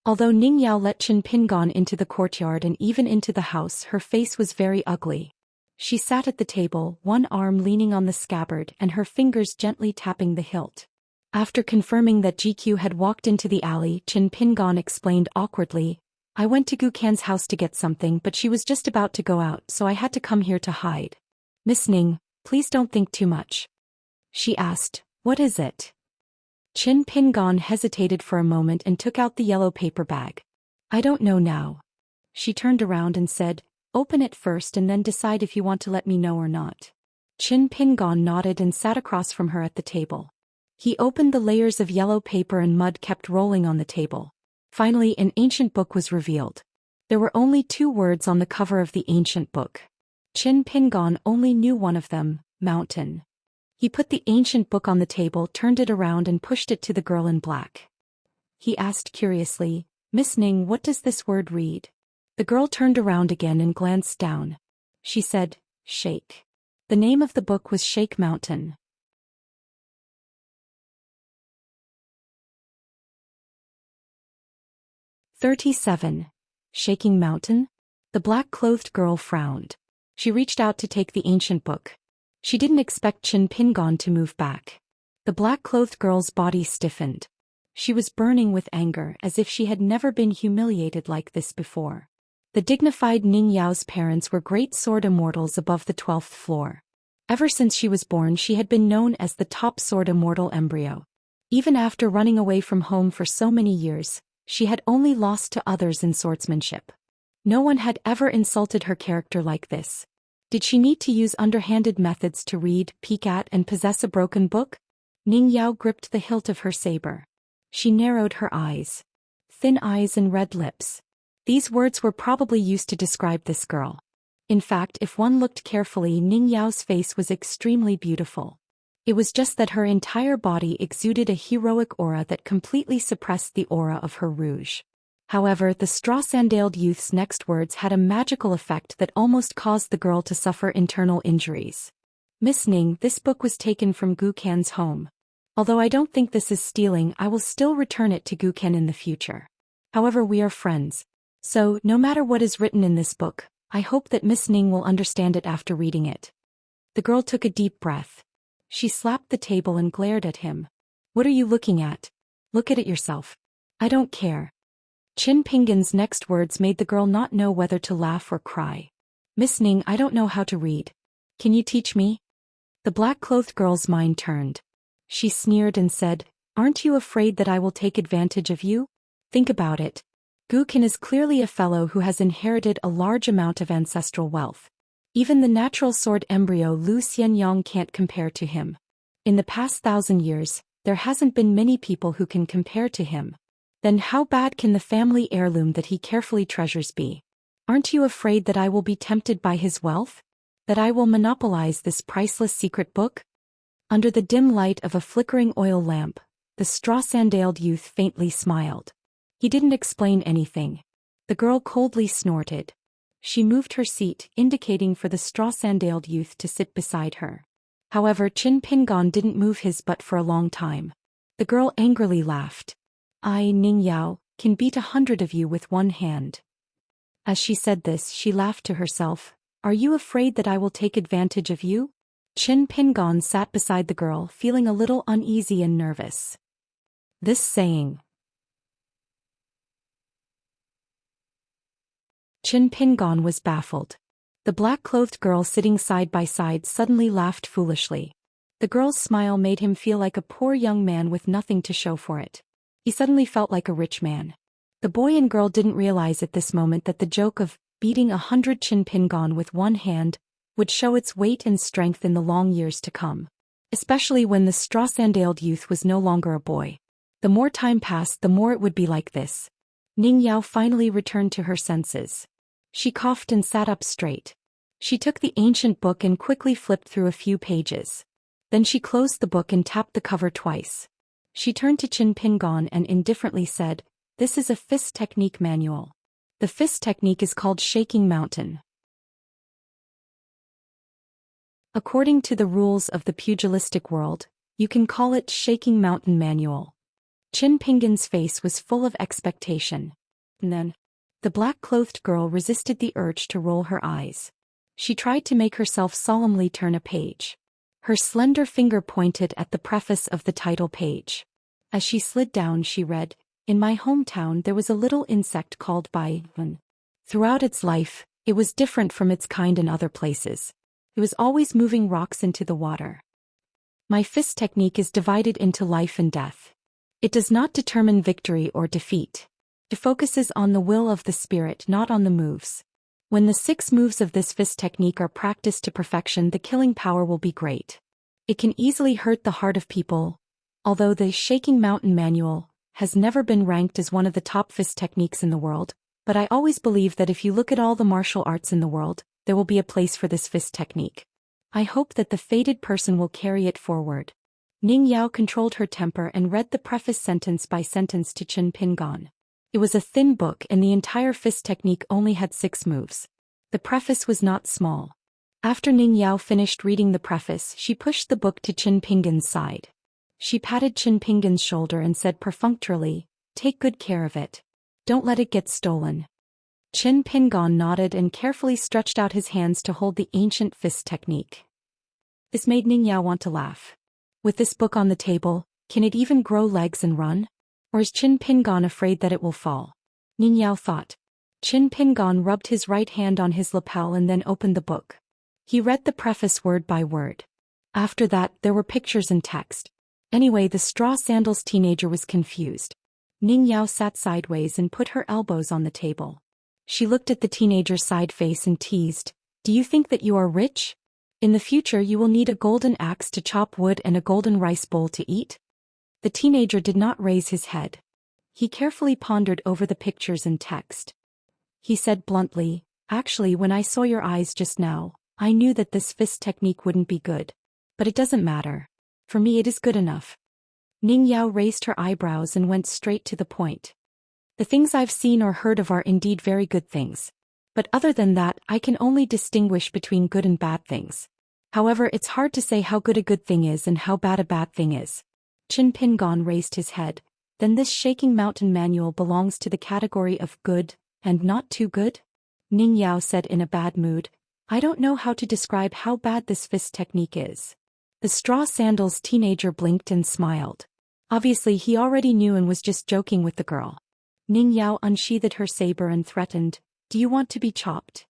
Although Ning Yao let Qin Pingon into the courtyard and even into the house, her face was very ugly. She sat at the table, one arm leaning on the scabbard and her fingers gently tapping the hilt. After confirming that GQ had walked into the alley, Qin Pingon explained awkwardly, "I went to Gu Qian's house to get something, but she was just about to go out, so I had to come here to hide." "Miss Ning, please don't think too much." She asked, "What is it?" Qin Pingon hesitated for a moment and took out the yellow paper bag. "I don't know now." She turned around and said, "Open it first and then decide if you want to let me know or not." Qin Pingon nodded and sat across from her at the table. He opened the layers of yellow paper and mud kept rolling on the table. Finally, an ancient book was revealed. There were only 2 words on the cover of the ancient book. Qin Pingon only knew one of them, mountain. He put the ancient book on the table, turned it around and pushed it to the girl in black. He asked curiously, "Miss Ning, what does this word read?" The girl turned around again and glanced down. She said, "Shake." The name of the book was Shake Mountain. 37. Shaking Mountain? The black-clothed girl frowned. She reached out to take the ancient book. She didn't expect Qin Pingon to move back. The black-clothed girl's body stiffened. She was burning with anger as if she had never been humiliated like this before. The dignified Ning Yao's parents were great sword immortals above the 12th floor. Ever since she was born she had been known as the top sword immortal embryo. Even after running away from home for so many years, she had only lost to others in swordsmanship. No one had ever insulted her character like this. Did she need to use underhanded methods to read, peek at, and possess a broken book? Ning Yao gripped the hilt of her saber. She narrowed her eyes. Thin eyes and red lips. These words were probably used to describe this girl. In fact, if one looked carefully, Ning Yao's face was extremely beautiful. It was just that her entire body exuded a heroic aura that completely suppressed the aura of her rouge. However, the straw-sandaled youth's next words had a magical effect that almost caused the girl to suffer internal injuries. Miss Ning, this book was taken from Gu Qian's home. Although I don't think this is stealing, I will still return it to Gu Qian in the future. However, we are friends. So, no matter what is written in this book, I hope that Miss Ning will understand it after reading it. The girl took a deep breath. She slapped the table and glared at him. What are you looking at? Look at it yourself. I don't care. Qin Pingan's next words made the girl not know whether to laugh or cry. Miss Ning, I don't know how to read. Can you teach me? The black-clothed girl's mind turned. She sneered and said, Aren't you afraid that I will take advantage of you? Think about it. Gu Qian is clearly a fellow who has inherited a large amount of ancestral wealth. Even the natural sword embryo Lu Xianyang can't compare to him. In the past 1,000 years, there hasn't been many people who can compare to him. Then how bad can the family heirloom that he carefully treasures be? Aren't you afraid that I will be tempted by his wealth? That I will monopolize this priceless secret book? Under the dim light of a flickering oil lamp, the straw-sandaled youth faintly smiled. He didn't explain anything. The girl coldly snorted. She moved her seat, indicating for the straw-sandaled youth to sit beside her. However, Qin Pingan didn't move his butt for a long time. The girl angrily laughed. I, Ning Yao, can beat 100 of you with one hand. As she said this, she laughed to herself. Are you afraid that I will take advantage of you? Qin Pingan sat beside the girl, feeling a little uneasy and nervous. This saying. Qin Pingan was baffled. The black-clothed girl sitting side by side suddenly laughed foolishly. The girl's smile made him feel like a poor young man with nothing to show for it. He suddenly felt like a rich man. The boy and girl didn't realize at this moment that the joke of beating 100 Qin Pingan with one hand would show its weight and strength in the long years to come. Especially when the straw-sandaled youth was no longer a boy. The more time passed, the more it would be like this. Ning Yao finally returned to her senses. She coughed and sat up straight. She took the ancient book and quickly flipped through a few pages. Then she closed the book and tapped the cover twice. She turned to Qin Pingan and indifferently said, This is a fist technique manual. The fist technique is called Shaking Mountain. According to the rules of the pugilistic world, you can call it Shaking Mountain Manual. Qin Pingan's face was full of expectation. And then, the black-clothed girl resisted the urge to roll her eyes. She tried to make herself solemnly turn a page. Her slender finger pointed at the preface of the title page. As she slid down, she read, In my hometown there was a little insect called Bai Wen. Throughout its life, it was different from its kind in other places. It was always moving rocks into the water. My fist technique is divided into life and death. It does not determine victory or defeat. It focuses on the will of the spirit, not on the moves. When the 6 moves of this fist technique are practiced to perfection, the killing power will be great. It can easily hurt the heart of people. Although the Shaking Mountain Manual has never been ranked as one of the top fist techniques in the world, but I always believe that if you look at all the martial arts in the world, there will be a place for this fist technique. I hope that the fated person will carry it forward. Ning Yao controlled her temper and read the preface sentence by sentence to Qin Pingan. It was a thin book and the entire fist technique only had 6 moves. The preface was not small. After Ning Yao finished reading the preface, she pushed the book to Qin Pingan's side. She patted Qin Pingan's shoulder and said perfunctorily, Take good care of it. Don't let it get stolen. Qin Pingan nodded and carefully stretched out his hands to hold the ancient fist technique. This made Ning Yao want to laugh. With this book on the table, can it even grow legs and run? Or is Qin Pingon afraid that it will fall? Ning Yao thought. Qin Pingon rubbed his right hand on his lapel and then opened the book. He read the preface word by word. After that, there were pictures and text. Anyway, the straw sandals teenager was confused. Ning Yao sat sideways and put her elbows on the table. She looked at the teenager's side face and teased, "Do you think that you are rich? In the future you will need a golden axe to chop wood and a golden rice bowl to eat?" The teenager did not raise his head. He carefully pondered over the pictures and text. He said bluntly, "Actually, when I saw your eyes just now, I knew that this fist technique wouldn't be good. But it doesn't matter. For me it is good enough." Ning Yao raised her eyebrows and went straight to the point. "The things I've seen or heard of are indeed very good things. But other than that, I can only distinguish between good and bad things. However, it's hard to say how good a good thing is and how bad a bad thing is." Qin Pingon raised his head. "Then this shaking mountain manual belongs to the category of good, and not too good?" Ning Yao said in a bad mood, "I don't know how to describe how bad this fist technique is." The straw sandals teenager blinked and smiled. Obviously he already knew and was just joking with the girl. Ning Yao unsheathed her saber and threatened, "Do you want to be chopped?"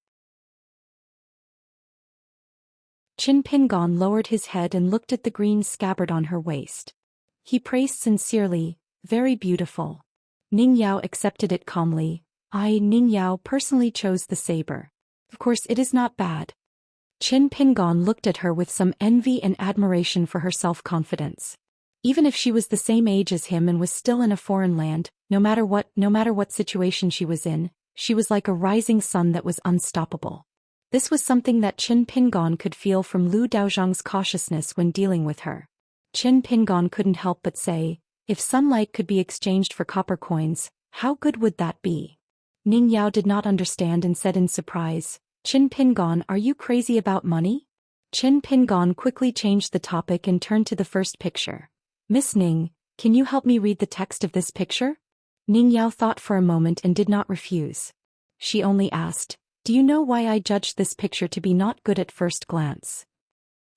Qin Pingon lowered his head and looked at the green scabbard on her waist. He praised sincerely, "Very beautiful." Ning Yao accepted it calmly. Ning Yao personally chose the saber. Of course it is not bad." Qin Pingon looked at her with some envy and admiration for her self-confidence. Even if she was the same age as him and was still in a foreign land, no matter what situation she was in, she was like a rising sun that was unstoppable. This was something that Qin Pingon could feel from Lu Daozhang's cautiousness when dealing with her. Qin Pingon couldn't help but say, "If sunlight could be exchanged for copper coins, how good would that be?" Ning Yao did not understand and said in surprise, "Qin Pingon, are you crazy about money?" Qin Pingon quickly changed the topic and turned to the first picture. "Miss Ning, can you help me read the text of this picture?" Ning Yao thought for a moment and did not refuse. She only asked, "Do you know why I judged this picture to be not good at first glance?"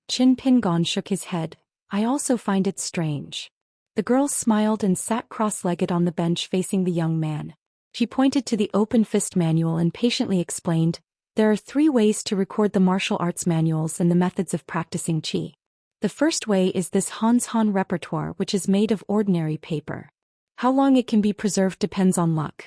Qin Pingon shook his head. "I also find it strange." The girl smiled and sat cross-legged on the bench facing the young man. She pointed to the open fist manual and patiently explained, "There are 3 ways to record the martial arts manuals and the methods of practicing qi. The first way is this Han repertoire, which is made of ordinary paper. How long it can be preserved depends on luck.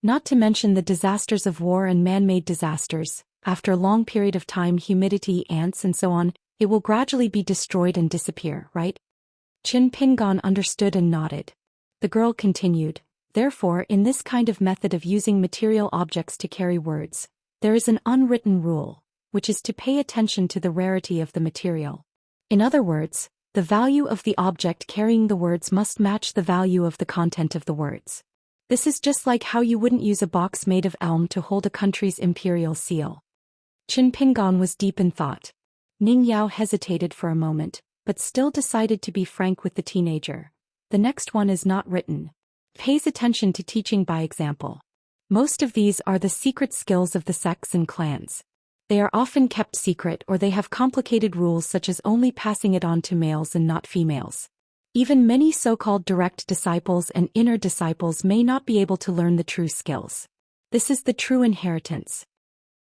Not to mention the disasters of war and man-made disasters. After a long period of time, humidity, ants and so on, it will gradually be destroyed and disappear, right?" Qin Pingon understood and nodded. The girl continued, "Therefore, in this kind of method of using material objects to carry words, there is an unwritten rule, which is to pay attention to the rarity of the material. In other words, the value of the object carrying the words must match the value of the content of the words. This is just like how you wouldn't use a box made of elm to hold a country's imperial seal." Qin Pingon was deep in thought. Ning Yao hesitated for a moment, but still decided to be frank with the teenager. "The next one is not written. Pays attention to teaching by example. Most of these are the secret skills of the sects and clans. They are often kept secret or they have complicated rules such as only passing it on to males and not females. Even many so-called direct disciples and inner disciples may not be able to learn the true skills. This is the true inheritance."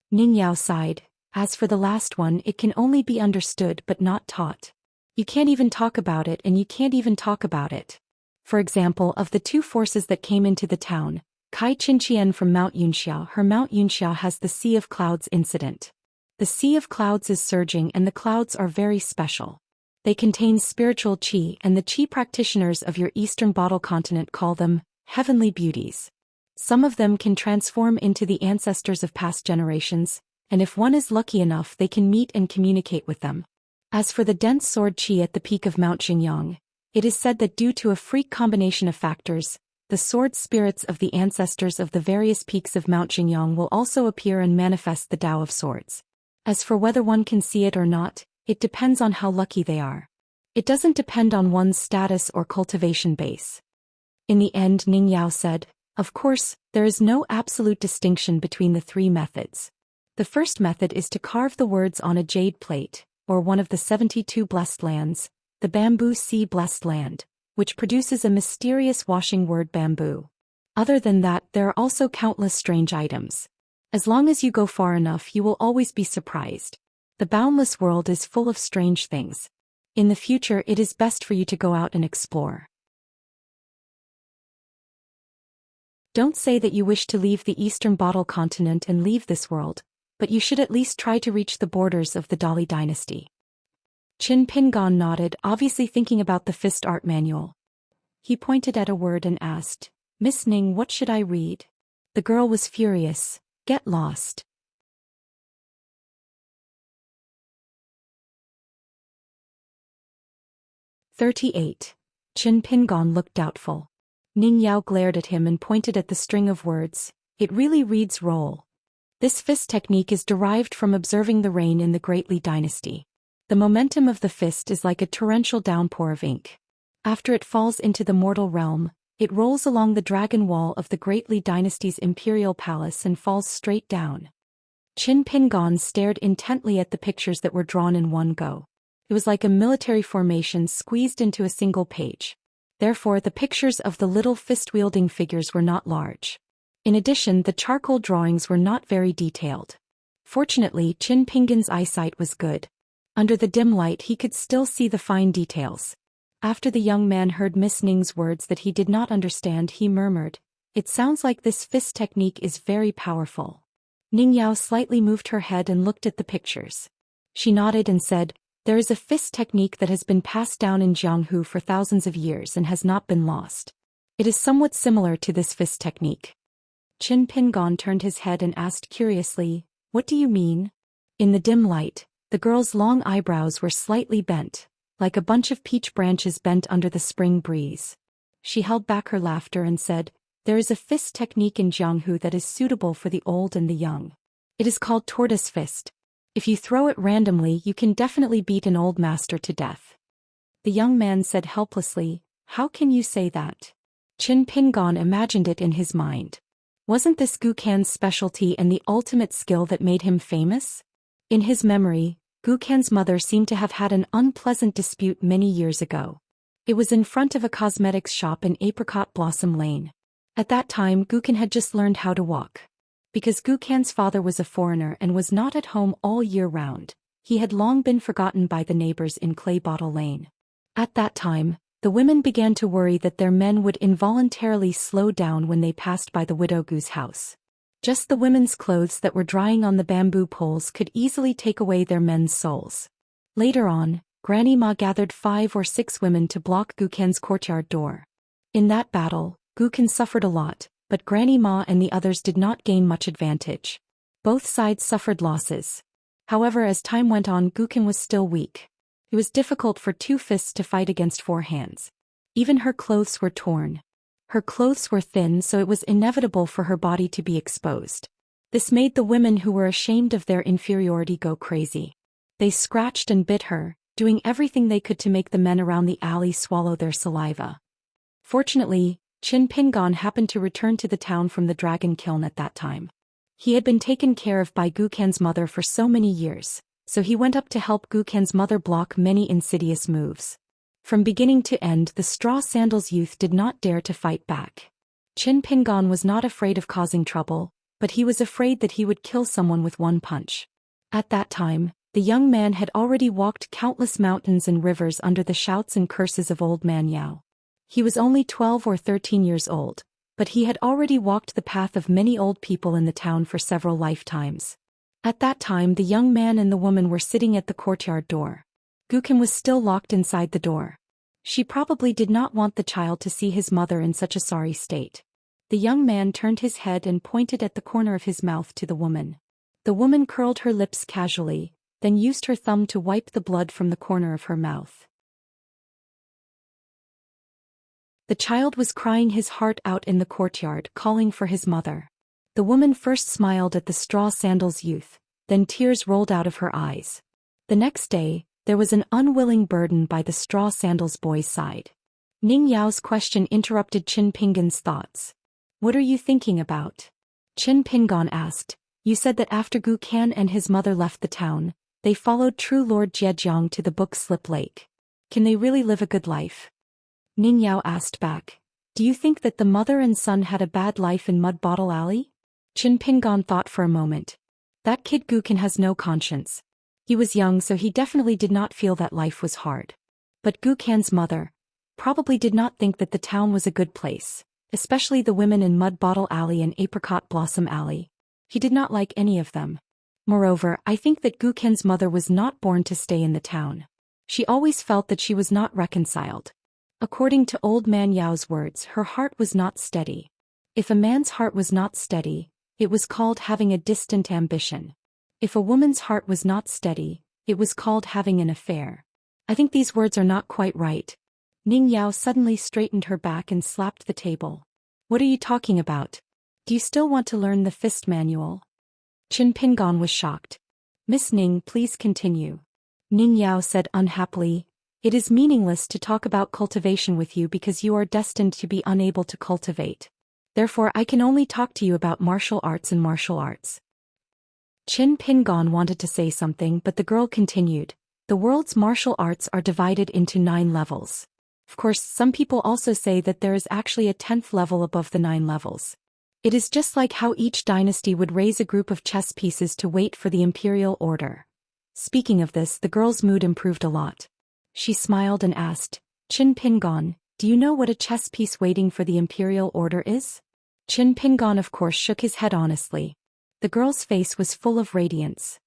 Ning Yao sighed. "As for the last one, it can only be understood but not taught. You can't even talk about it and you can't even talk about it. For example, of the 2 forces that came into the town, Kai Qinqian from Mount Yunxia, her Mount Yunxia has the Sea of Clouds incident. The Sea of Clouds is surging and the clouds are very special. They contain spiritual qi and the qi practitioners of your eastern bottle continent call them heavenly beauties. Some of them can transform into the ancestors of past generations, and if one is lucky enough they can meet and communicate with them. As for the dense sword qi at the peak of Mount Xingyang, it is said that due to a freak combination of factors, the sword spirits of the ancestors of the various peaks of Mount Xingyang will also appear and manifest the Tao of Swords. As for whether one can see it or not, it depends on how lucky they are. It doesn't depend on one's status or cultivation base." In the end, Ning Yao said, "Of course, there is no absolute distinction between the 3 methods. The first method is to carve the words on a jade plate, or one of the 72 blessed lands, the bamboo sea blessed land, which produces a mysterious washing word bamboo. Other than that, there are also countless strange items. As long as you go far enough, you will always be surprised. The boundless world is full of strange things. In the future, it is best for you to go out and explore. Don't say that you wish to leave the eastern bottle continent and leave this world, but you should at least try to reach the borders of the Dali dynasty. Qin Pingan nodded, obviously thinking about the fist art manual. He pointed at a word and asked, "Miss Ning, what should I read?" The girl was furious. "Get lost." "38. Qin Pingan looked doubtful. Ning Yao glared at him and pointed at the string of words. "It really reads roll." This fist technique is derived from observing the rain in the Great Li dynasty. The momentum of the fist is like a torrential downpour of ink. After it falls into the mortal realm, it rolls along the dragon wall of the Great Li dynasty's imperial palace and falls straight down. Qin Pingan stared intently at the pictures that were drawn in one go. It was like a military formation squeezed into a single page. Therefore, the pictures of the little fist-wielding figures were not large. In addition, the charcoal drawings were not very detailed. Fortunately, Qin Pingan's eyesight was good. Under the dim light, he could still see the fine details. After the young man heard Miss Ning's words that he did not understand, he murmured, "It sounds like this fist technique is very powerful." Ning Yao slightly moved her head and looked at the pictures. She nodded and said, "There is a fist technique that has been passed down in Jianghu for thousands of years and has not been lost. It is somewhat similar to this fist technique." Qin Pingan turned his head and asked curiously, "What do you mean?" In the dim light, the girl's long eyebrows were slightly bent, like a bunch of peach branches bent under the spring breeze. She held back her laughter and said, "There is a fist technique in Jianghu that is suitable for the old and the young. It is called tortoise fist. If you throw it randomly, you can definitely beat an old master to death." The young man said helplessly, "How can you say that?" Qin Pingan imagined it in his mind. Wasn't this Gukan's specialty and the ultimate skill that made him famous? In his memory, Gukan's mother seemed to have had an unpleasant dispute many years ago. It was in front of a cosmetics shop in Apricot Blossom Lane. At that time, Gukan had just learned how to walk. Because Gukan's father was a foreigner and was not at home all year round, he had long been forgotten by the neighbors in Clay Bottle Lane. At that time, the women began to worry that their men would involuntarily slow down when they passed by the widow Gu's house. Just the women's clothes that were drying on the bamboo poles could easily take away their men's souls. Later on, Granny Ma gathered 5 or 6 women to block Gukan's courtyard door. In that battle, Gukan suffered a lot, but Granny Ma and the others did not gain much advantage. Both sides suffered losses. However, as time went on, Gukan was still weak. It was difficult for 2 fists to fight against 4 hands. Even her clothes were torn. Her clothes were thin, so it was inevitable for her body to be exposed. This made the women who were ashamed of their inferiority go crazy. They scratched and bit her, doing everything they could to make the men around the alley swallow their saliva. Fortunately, Qin Pingan happened to return to the town from the dragon kiln at that time. He had been taken care of by Gukan's mother for so many years, so he went up to help Gukan's mother block many insidious moves. From beginning to end, the straw sandals youth did not dare to fight back. Qin Pingan was not afraid of causing trouble, but he was afraid that he would kill someone with one punch. At that time, the young man had already walked countless mountains and rivers under the shouts and curses of Old Man Yao. He was only 12 or 13 years old, but he had already walked the path of many old people in the town for several lifetimes. At that time, the young man and the woman were sitting at the courtyard door. Gukan was still locked inside the door. She probably did not want the child to see his mother in such a sorry state. The young man turned his head and pointed at the corner of his mouth to the woman. The woman curled her lips casually, then used her thumb to wipe the blood from the corner of her mouth. The child was crying his heart out in the courtyard, calling for his mother. The woman first smiled at the straw sandals youth, then tears rolled out of her eyes. The next day, there was an unwilling burden by the straw sandals boy's side. Ning Yao's question interrupted Qin Pingan's thoughts. "What are you thinking about?" Qin Pingan asked. "You said that after Gukan and his mother left the town, they followed true Lord Zhejiang to the Book Slip Lake. Can they really live a good life?" Ning Yao asked back. Do you think that the mother and son had a bad life in Mud Bottle Alley? Qin Pingon thought for a moment. That kid Gukin has no conscience. He was young, so he definitely did not feel that life was hard. But Gukan's mother probably did not think that the town was a good place, especially the women in Mud Bottle Alley and Apricot Blossom Alley. He did not like any of them. Moreover, I think that Gukan's mother was not born to stay in the town. She always felt that she was not reconciled. According to Old Man Yao's words, her heart was not steady. If a man's heart was not steady, it was called having a distant ambition. If a woman's heart was not steady, it was called having an affair. I think these words are not quite right. Ning Yao suddenly straightened her back and slapped the table. What are you talking about? Do you still want to learn the fist manual? Qin Pingon was shocked. Miss Ning, please continue. Ning Yao said unhappily, it is meaningless to talk about cultivation with you because you are destined to be unable to cultivate. Therefore, I can only talk to you about martial arts and martial arts. Qin Pingon wanted to say something, but the girl continued. The world's martial arts are divided into 9 levels. Of course, some people also say that there is actually a 10th level above the 9 levels. It is just like how each dynasty would raise a group of chess pieces to wait for the imperial order. Speaking of this, the girl's mood improved a lot. She smiled and asked, Qin Pingon, do you know what a chess piece waiting for the imperial order is? Qin Pingon of course shook his head honestly. The girl's face was full of radiance.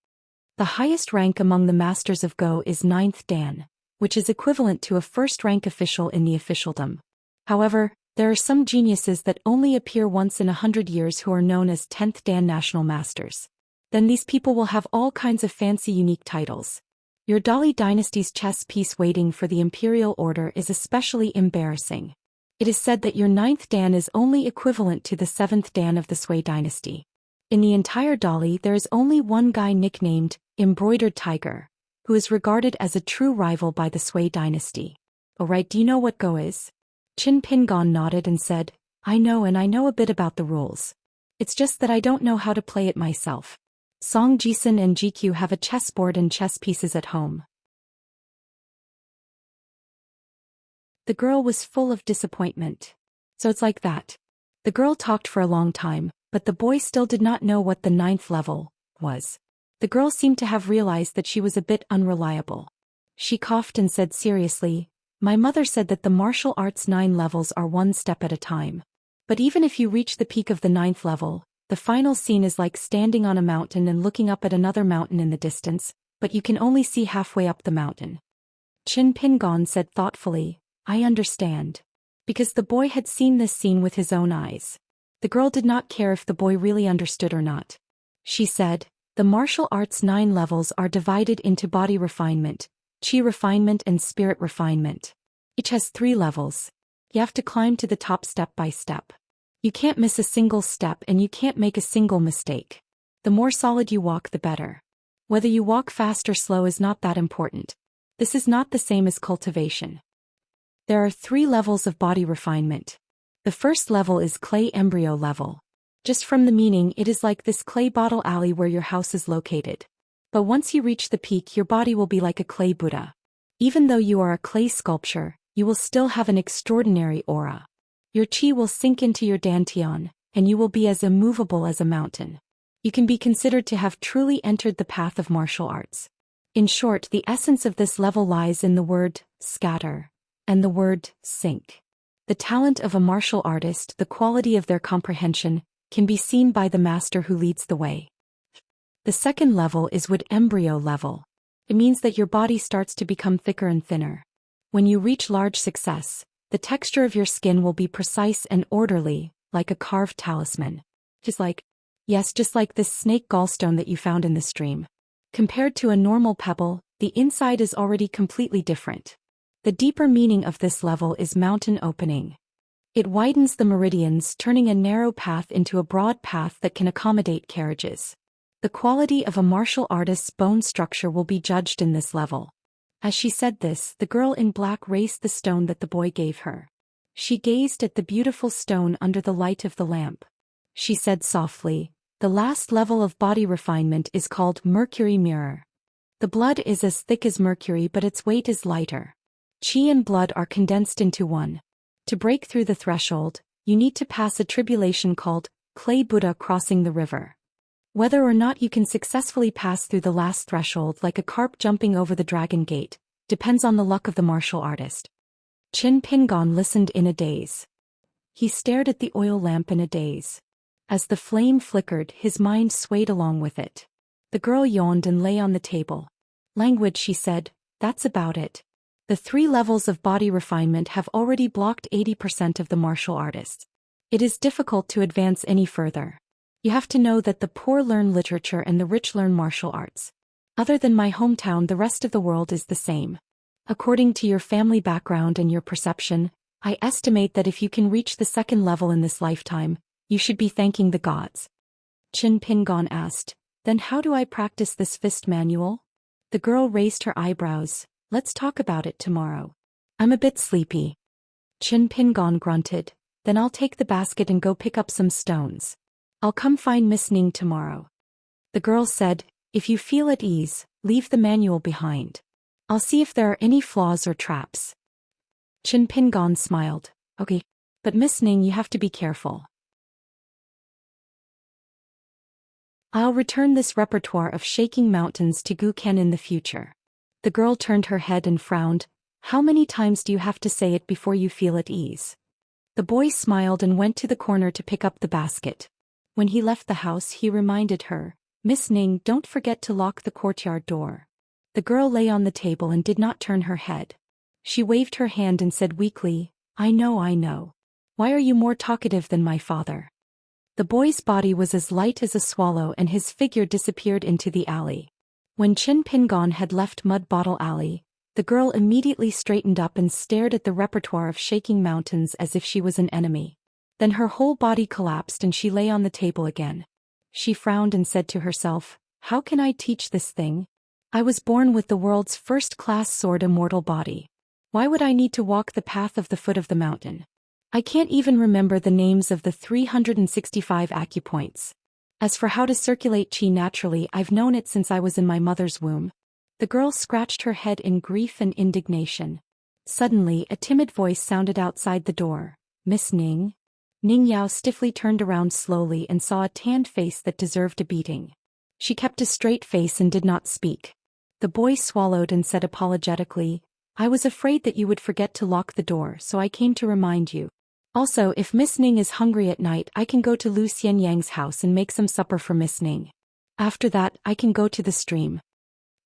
The highest rank among the masters of Go is 9th Dan, which is equivalent to a first-rank official in the officialdom. However, there are some geniuses that only appear once in 100 years who are known as 10th Dan National Masters. Then these people will have all kinds of fancy unique titles. Your Dali dynasty's chess piece waiting for the imperial order is especially embarrassing. It is said that your 9th Dan is only equivalent to the 7th Dan of the Sui dynasty. In the entire Dali, there is only one guy nicknamed Embroidered Tiger, who is regarded as a true rival by the Sui dynasty. Oh right, do you know what Go is? Qin Pingon nodded and said, I know, and I know a bit about the rules. It's just that I don't know how to play it myself. Song Jisun and GQ have a chessboard and chess pieces at home. The girl was full of disappointment. So it's like that. The girl talked for a long time, but the boy still did not know what the 9th level was. The girl seemed to have realized that she was a bit unreliable. She coughed and said seriously, my mother said that the martial arts 9 levels are one step at a time. But even if you reach the peak of the 9th level, the final scene is like standing on a mountain and looking up at another mountain in the distance, but you can only see halfway up the mountain. Qin Pingon said thoughtfully, I understand. Because the boy had seen this scene with his own eyes. The girl did not care if the boy really understood or not. She said, the martial arts 9 levels are divided into body refinement, chi refinement and spirit refinement. Each has 3 levels. You have to climb to the top step by step. You can't miss a single step and you can't make a single mistake. The more solid you walk, the better. Whether you walk fast or slow is not that important. This is not the same as cultivation. There are 3 levels of body refinement. The first level is clay embryo level. Just from the meaning, it is like this clay bottle alley where your house is located. But once you reach the peak, your body will be like a clay Buddha. Even though you are a clay sculpture, you will still have an extraordinary aura. Your chi will sink into your dantian, and you will be as immovable as a mountain. You can be considered to have truly entered the path of martial arts. In short, the essence of this level lies in the word scatter and the word sink. The talent of a martial artist, the quality of their comprehension, can be seen by the master who leads the way. The second level is wood embryo level. It means that your body starts to become thicker and thinner. When you reach large success, the texture of your skin will be precise and orderly, like a carved talisman. Just like this snake gallstone that you found in the stream. Compared to a normal pebble, the inside is already completely different. The deeper meaning of this level is mountain opening. It widens the meridians, turning a narrow path into a broad path that can accommodate carriages. The quality of a martial artist's bone structure will be judged in this level. As she said this, the girl in black raised the stone that the boy gave her. She gazed at the beautiful stone under the light of the lamp. She said softly, the last level of body refinement is called mercury mirror. The blood is as thick as mercury, but its weight is lighter. Qi and blood are condensed into one. To break through the threshold, you need to pass a tribulation called Clay Buddha crossing the river. Whether or not you can successfully pass through the last threshold like a carp jumping over the dragon gate, depends on the luck of the martial artist. Qin Pingon listened in a daze. He stared at the oil lamp in a daze. As the flame flickered, his mind swayed along with it. The girl yawned and lay on the table. Language, she said, that's about it. The 3 levels of body refinement have already blocked 80% of the martial artists. It is difficult to advance any further. You have to know that the poor learn literature and the rich learn martial arts. Other than my hometown, the rest of the world is the same. According to your family background and your perception, I estimate that if you can reach the 2nd level in this lifetime, you should be thanking the gods. Qin Pingon asked, then how do I practice this fist manual? The girl raised her eyebrows. Let's talk about it tomorrow. I'm a bit sleepy. Qin Pingon grunted, then I'll take the basket and go pick up some stones. I'll come find Miss Ning tomorrow. The girl said, if you feel at ease, leave the manual behind. I'll see if there are any flaws or traps. Qin Pingon smiled, okay. But Miss Ning, you have to be careful. I'll return this repertoire of shaking mountains to Gu Ken in the future. The girl turned her head and frowned. How many times do you have to say it before you feel at ease? The boy smiled and went to the corner to pick up the basket. When he left the house, he reminded her, Miss Ning, don't forget to lock the courtyard door. The girl lay on the table and did not turn her head. She waved her hand and said weakly, I know. Why are you more talkative than my father? The boy's body was as light as a swallow and his figure disappeared into the alley. When Qin Pingon had left Mud Bottle Alley, the girl immediately straightened up and stared at the repertoire of shaking mountains as if she was an enemy. Then her whole body collapsed and she lay on the table again. She frowned and said to herself, how can I teach this thing? I was born with the world's first-class sword immortal body. Why would I need to walk the path of the foot of the mountain? I can't even remember the names of the 365 acupoints. As for how to circulate qi naturally, I've known it since I was in my mother's womb. The girl scratched her head in grief and indignation. Suddenly, a timid voice sounded outside the door. Miss Ning? Ning Yao stiffly turned around slowly and saw a tanned face that deserved a beating. She kept a straight face and did not speak. The boy swallowed and said apologetically, I was afraid that you would forget to lock the door, so I came to remind you. Also, if Miss Ning is hungry at night, I can go to Lu Xianyang's house and make some supper for Miss Ning. After that, I can go to the stream.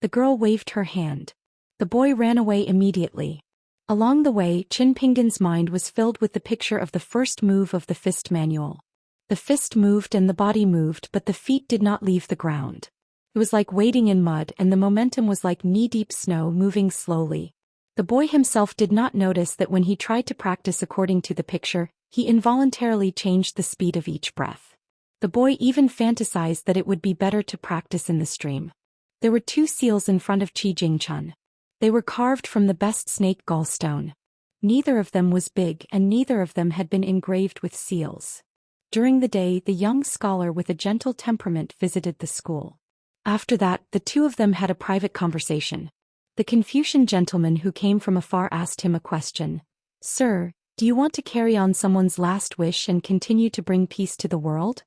The girl waved her hand. The boy ran away immediately. Along the way, Qin Pingon's mind was filled with the picture of the first move of the fist manual. The fist moved and the body moved, but the feet did not leave the ground. It was like wading in mud, and the momentum was like knee-deep snow moving slowly. The boy himself did not notice that when he tried to practice according to the picture, he involuntarily changed the speed of each breath. The boy even fantasized that it would be better to practice in the stream. There were 2 seals in front of Qi Jingchun. They were carved from the best snake gallstone. Neither of them was big and neither of them had been engraved with seals. During the day, the young scholar with a gentle temperament visited the school. After that, the 2 of them had a private conversation. The Confucian gentleman who came from afar asked him a question. Sir, do you want to carry on someone's last wish and continue to bring peace to the world?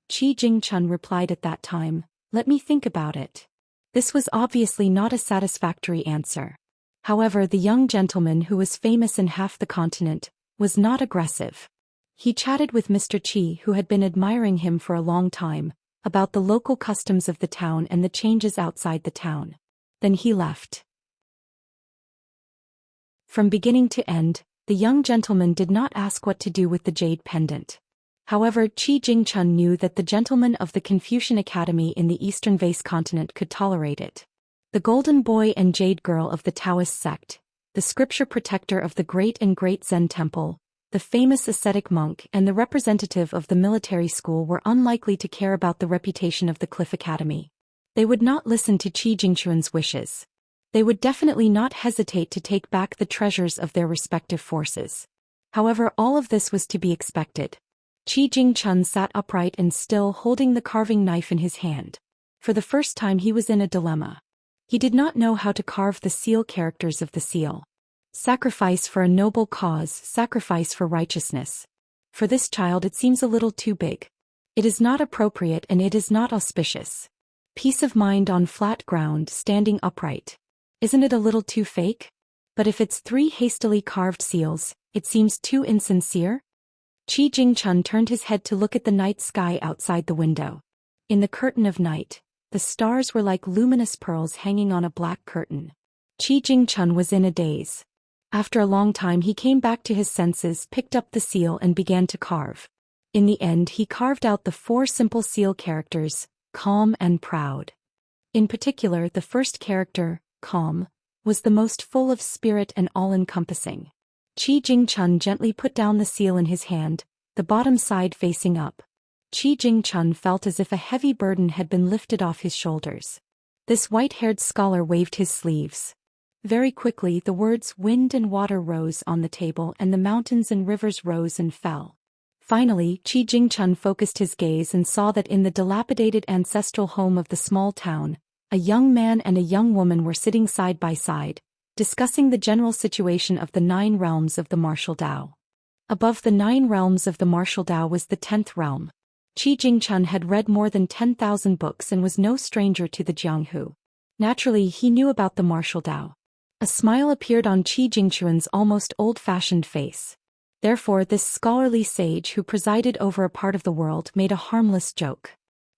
Qi Jingchun replied at that time, let me think about it. This was obviously not a satisfactory answer. However, the young gentleman who was famous in half the continent was not aggressive. He chatted with Mr. Qi, who had been admiring him for a long time, about the local customs of the town and the changes outside the town. Then he left. From beginning to end, the young gentleman did not ask what to do with the jade pendant. However, Qi Jingchun knew that the gentleman of the Confucian Academy in the Eastern Vase continent could tolerate it. The golden boy and jade girl of the Taoist sect, the scripture protector of the great and great Zen temple, the famous ascetic monk and the representative of the military school were unlikely to care about the reputation of the Cliff Academy. They would not listen to Qi Jingchun's wishes. They would definitely not hesitate to take back the treasures of their respective forces. However, all of this was to be expected. Qi Jingchun sat upright and still, holding the carving knife in his hand. For the first time he was in a dilemma. He did not know how to carve the seal characters of the seal. Sacrifice for a noble cause, sacrifice for righteousness. For this child it seems a little too big. It is not appropriate and it is not auspicious. Peace of mind on flat ground, standing upright. Isn't it a little too fake? But if it's 3 hastily carved seals, it seems too insincere? Qi Jingchun turned his head to look at the night sky outside the window. In the curtain of night, the stars were like luminous pearls hanging on a black curtain. Qi Jingchun was in a daze. After a long time he came back to his senses, picked up the seal and began to carve. In the end he carved out the 4 simple seal characters, calm and proud. In particular, the first character, calm, was the most full of spirit and all-encompassing. Qi Jingchun gently put down the seal in his hand, the bottom side facing up. Qi Jingchun felt as if a heavy burden had been lifted off his shoulders. This white-haired scholar waved his sleeves. Very quickly the words wind and water rose on the table and the mountains and rivers rose and fell. Finally, Qi Jingchun focused his gaze and saw that in the dilapidated ancestral home of the small town, a young man and a young woman were sitting side by side, discussing the general situation of the 9 realms of the martial Dao. Above the 9 realms of the martial Dao was the 10th realm. Qi Jingchun had read more than 10,000 books and was no stranger to the Jianghu. Naturally, he knew about the martial Dao. A smile appeared on Qi Jingchun's almost old-fashioned face. Therefore this scholarly sage who presided over a part of the world made a harmless joke.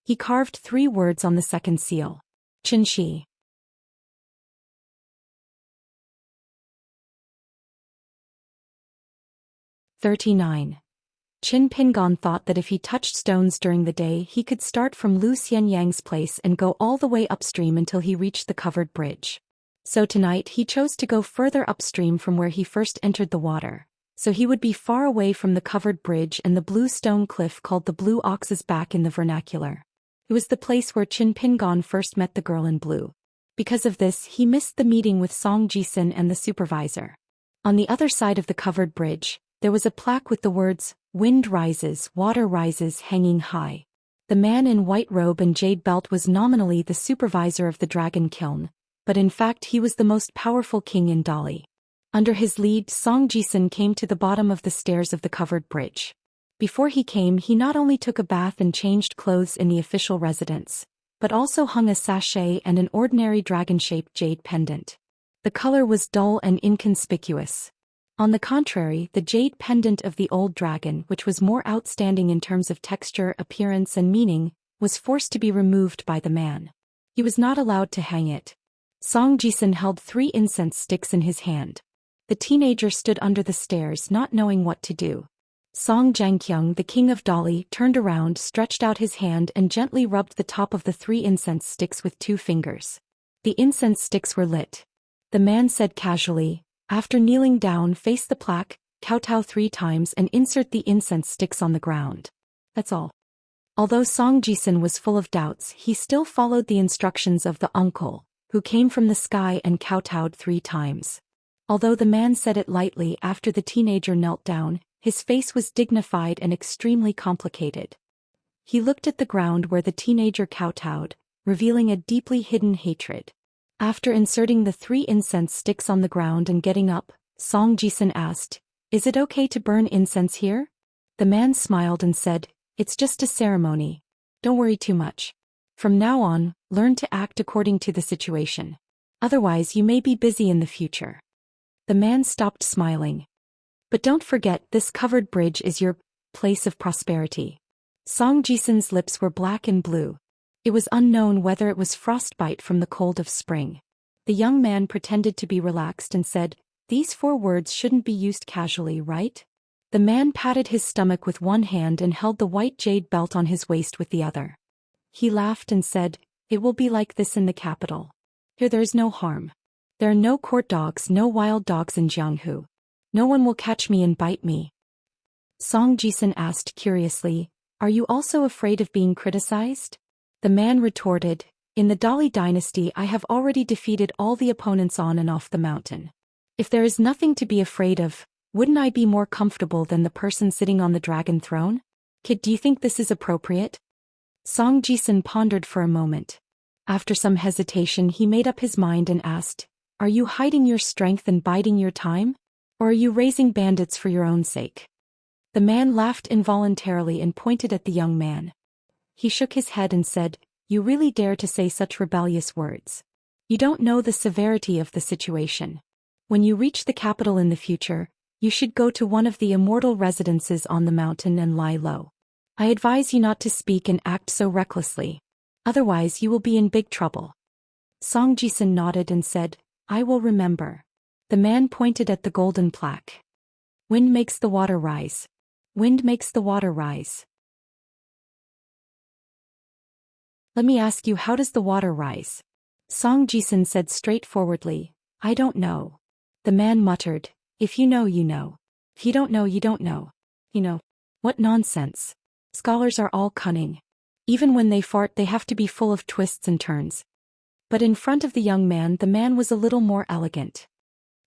He carved 3 words on the second seal. Xianxia. 39. Qin Pingon thought that if he touched stones during the day he could start from Lu Xianyang's place and go all the way upstream until he reached the covered bridge. So tonight he chose to go further upstream from where he first entered the water, so he would be far away from the covered bridge and the blue stone cliff called the Blue Ox's Back in the vernacular. It was the place where Qin Pingon first met the girl in blue. Because of this he missed the meeting with Zhou Xian and the supervisor. On the other side of the covered bridge, there was a plaque with the words, "Wind rises, water rises," hanging high. The man in white robe and jade belt was nominally the supervisor of the dragon kiln, but in fact he was the most powerful king in Dali. Under his lead, Zhou Xian came to the bottom of the stairs of the covered bridge. Before he came, he not only took a bath and changed clothes in the official residence, but also hung a sachet and an ordinary dragon-shaped jade pendant. The color was dull and inconspicuous. On the contrary, the jade pendant of the old dragon, which was more outstanding in terms of texture, appearance and meaning, was forced to be removed by the man. He was not allowed to hang it. Zhou Xian held 3 incense sticks in his hand. The teenager stood under the stairs not knowing what to do. Song Jiangqiang, the king of Dali, turned around, stretched out his hand and gently rubbed the top of the 3 incense sticks with 2 fingers. The incense sticks were lit. The man said casually, "After kneeling down, face the plaque, kowtow 3 times and insert the incense sticks on the ground. That's all." Although Zhou Xian was full of doubts, he still followed the instructions of the uncle, who came from the sky and kowtowed 3 times. Although the man said it lightly after the teenager knelt down, his face was dignified and extremely complicated. He looked at the ground where the teenager kowtowed, revealing a deeply hidden hatred. After inserting the 3 incense sticks on the ground and getting up, Zhou Xian asked, "Is it okay to burn incense here?" The man smiled and said, "It's just a ceremony. Don't worry too much. From now on, learn to act according to the situation. Otherwise you may be busy in the future." The man stopped smiling. "But don't forget, this covered bridge is your place of prosperity." Zhou Xian's lips were black and blue. It was unknown whether it was frostbite from the cold of spring. The young man pretended to be relaxed and said, "These 4 words shouldn't be used casually, right?" The man patted his stomach with one hand and held the white jade belt on his waist with the other. He laughed and said, "It will be like this in the capital. Here there is no harm. There are no court dogs, no wild dogs in Jianghu. No one will catch me and bite me." Zhou Xian asked curiously, "Are you also afraid of being criticized?" The man retorted, "In the Dali dynasty I have already defeated all the opponents on and off the mountain. If there is nothing to be afraid of, wouldn't I be more comfortable than the person sitting on the dragon throne? Kid, do you think this is appropriate?" Zhou Xian pondered for a moment. After some hesitation he made up his mind and asked, Are you hiding your strength and biding your time? Or are you raising bandits for your own sake? The man laughed involuntarily and pointed at the young man. He shook his head and said, "You really dare to say such rebellious words. You don't know the severity of the situation. When you reach the capital in the future, you should go to one of the immortal residences on the mountain and lie low. I advise you not to speak and act so recklessly. Otherwise you will be in big trouble." Song Jisun nodded and said, "I will remember." The man pointed at the golden plaque. "Wind makes the water rise. Wind makes the water rise." "Let me ask you, how does the water rise?" Song Jisun said straightforwardly, "I don't know." The man muttered, "If you know, you know. If you don't know, you don't know. You know." What nonsense. Scholars are all cunning. Even when they fart, they have to be full of twists and turns. But in front of the young man, the man was a little more elegant.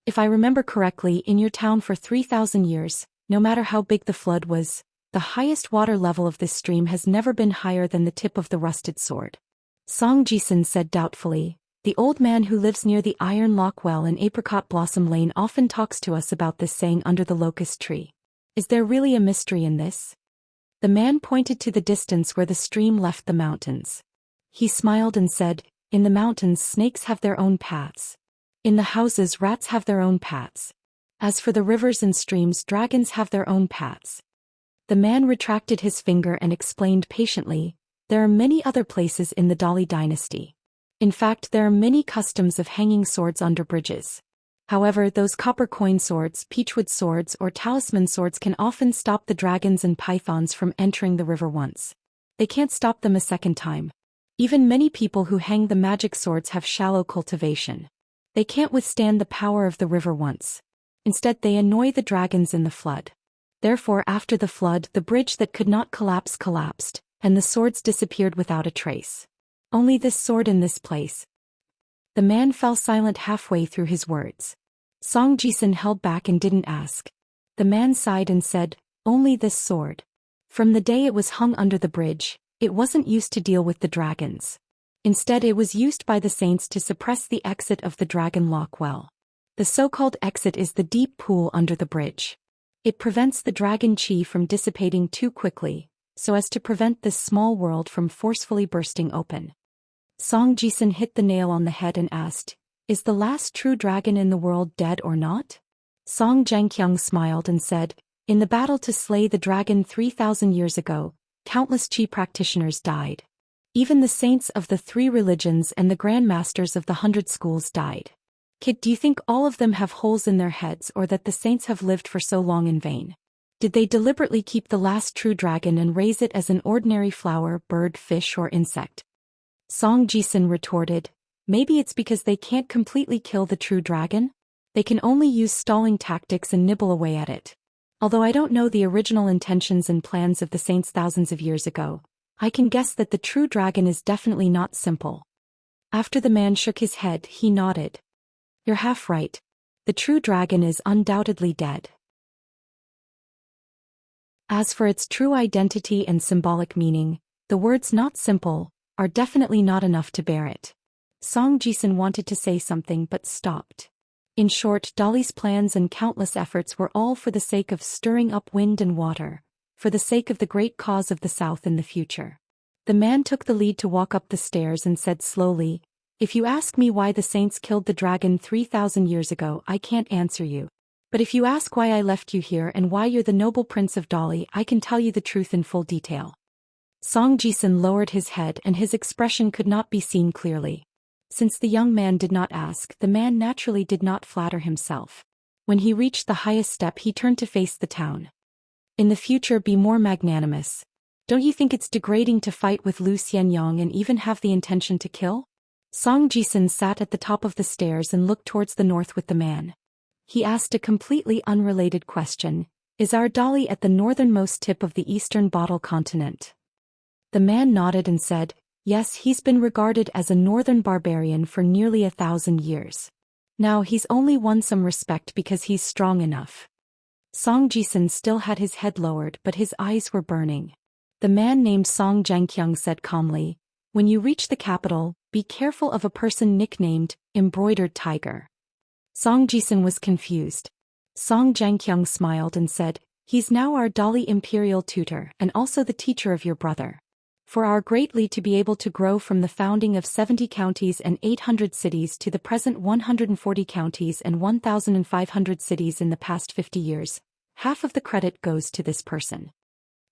"If I remember correctly, in your town for 3,000 years, no matter how big the flood was, the highest water level of this stream has never been higher than the tip of the rusted sword." Song Jisun said doubtfully, "The old man who lives near the Iron Lock Well in Apricot Blossom Lane often talks to us about this saying under the locust tree. Is there really a mystery in this?" The man pointed to the distance where the stream left the mountains. He smiled and said, "In the mountains, snakes have their own paths. In the houses, rats have their own paths. As for the rivers and streams, dragons have their own paths." The man retracted his finger and explained patiently, "There are many other places in the Dali dynasty. In fact, there are many customs of hanging swords under bridges. However, those copper coin swords, peachwood swords, or talisman swords can often stop the dragons and pythons from entering the river once. They can't stop them a second time. Even many people who hang the magic swords have shallow cultivation. They can't withstand the power of the river once. Instead, they annoy the dragons in the flood. Therefore, after the flood, the bridge that could not collapse collapsed, and the swords disappeared without a trace. Only this sword in this place." The man fell silent halfway through his words. Song Jisun held back and didn't ask. The man sighed and said, "Only this sword. From the day it was hung under the bridge, it wasn't used to deal with the dragons. Instead, it was used by the saints to suppress the exit of the Dragon Lock Well. The so-called exit is the deep pool under the bridge. It prevents the dragon chi from dissipating too quickly, so as to prevent this small world from forcefully bursting open." Song Jisun hit the nail on the head and asked, "Is the last true dragon in the world dead or not?" Song Xianxia smiled and said, "In the battle to slay the dragon 3,000 years ago, countless chi practitioners died. Even the saints of the 3 religions and the grand masters of the 100 schools died. Kid, do you think all of them have holes in their heads, or that the saints have lived for so long in vain? Did they deliberately keep the last true dragon and raise it as an ordinary flower, bird, fish, or insect?" Song Jisun retorted, "Maybe it's because they can't completely kill the true dragon? They can only use stalling tactics and nibble away at it. Although I don't know the original intentions and plans of the saints thousands of years ago, I can guess that the true dragon is definitely not simple." After the man shook his head, he nodded. "You're half right. The true dragon is undoubtedly dead. As for its true identity and symbolic meaning, the words 'not simple' are definitely not enough to bear it." Song Jisun wanted to say something but stopped. In short, Dali's plans and countless efforts were all for the sake of stirring up wind and water, for the sake of the great cause of the South in the future. The man took the lead to walk up the stairs and said slowly, "If you ask me why the saints killed the dragon 3,000 years ago, I can't answer you. But if you ask why I left you here and why you're the noble prince of Dali, I can tell you the truth in full detail." Song Jisun lowered his head and his expression could not be seen clearly. Since the young man did not ask, the man naturally did not flatter himself. When he reached the highest step, he turned to face the town. "In the future, be more magnanimous. Don't you think it's degrading to fight with Zhou Xian and even have the intention to kill?" Song Jisun sat at the top of the stairs and looked towards the north with the man. He asked a completely unrelated question, "Is our Dali at the northernmost tip of the eastern bottle continent?" The man nodded and said, "Yes, he's been regarded as a northern barbarian for nearly 1,000 years. Now he's only won some respect because he's strong enough." Song Jisun still had his head lowered, but his eyes were burning. The man named Song Jianqiang said calmly, "When you reach the capital, be careful of a person nicknamed Embroidered Tiger. Song Jisun was confused. Song Zhangqiang smiled and said, "He's now our Dali imperial tutor and also the teacher of your brother. For our greatly to be able to grow from the founding of 70 counties and 800 cities to the present 140 counties and 1,500 cities in the past 50 years, half of the credit goes to this person."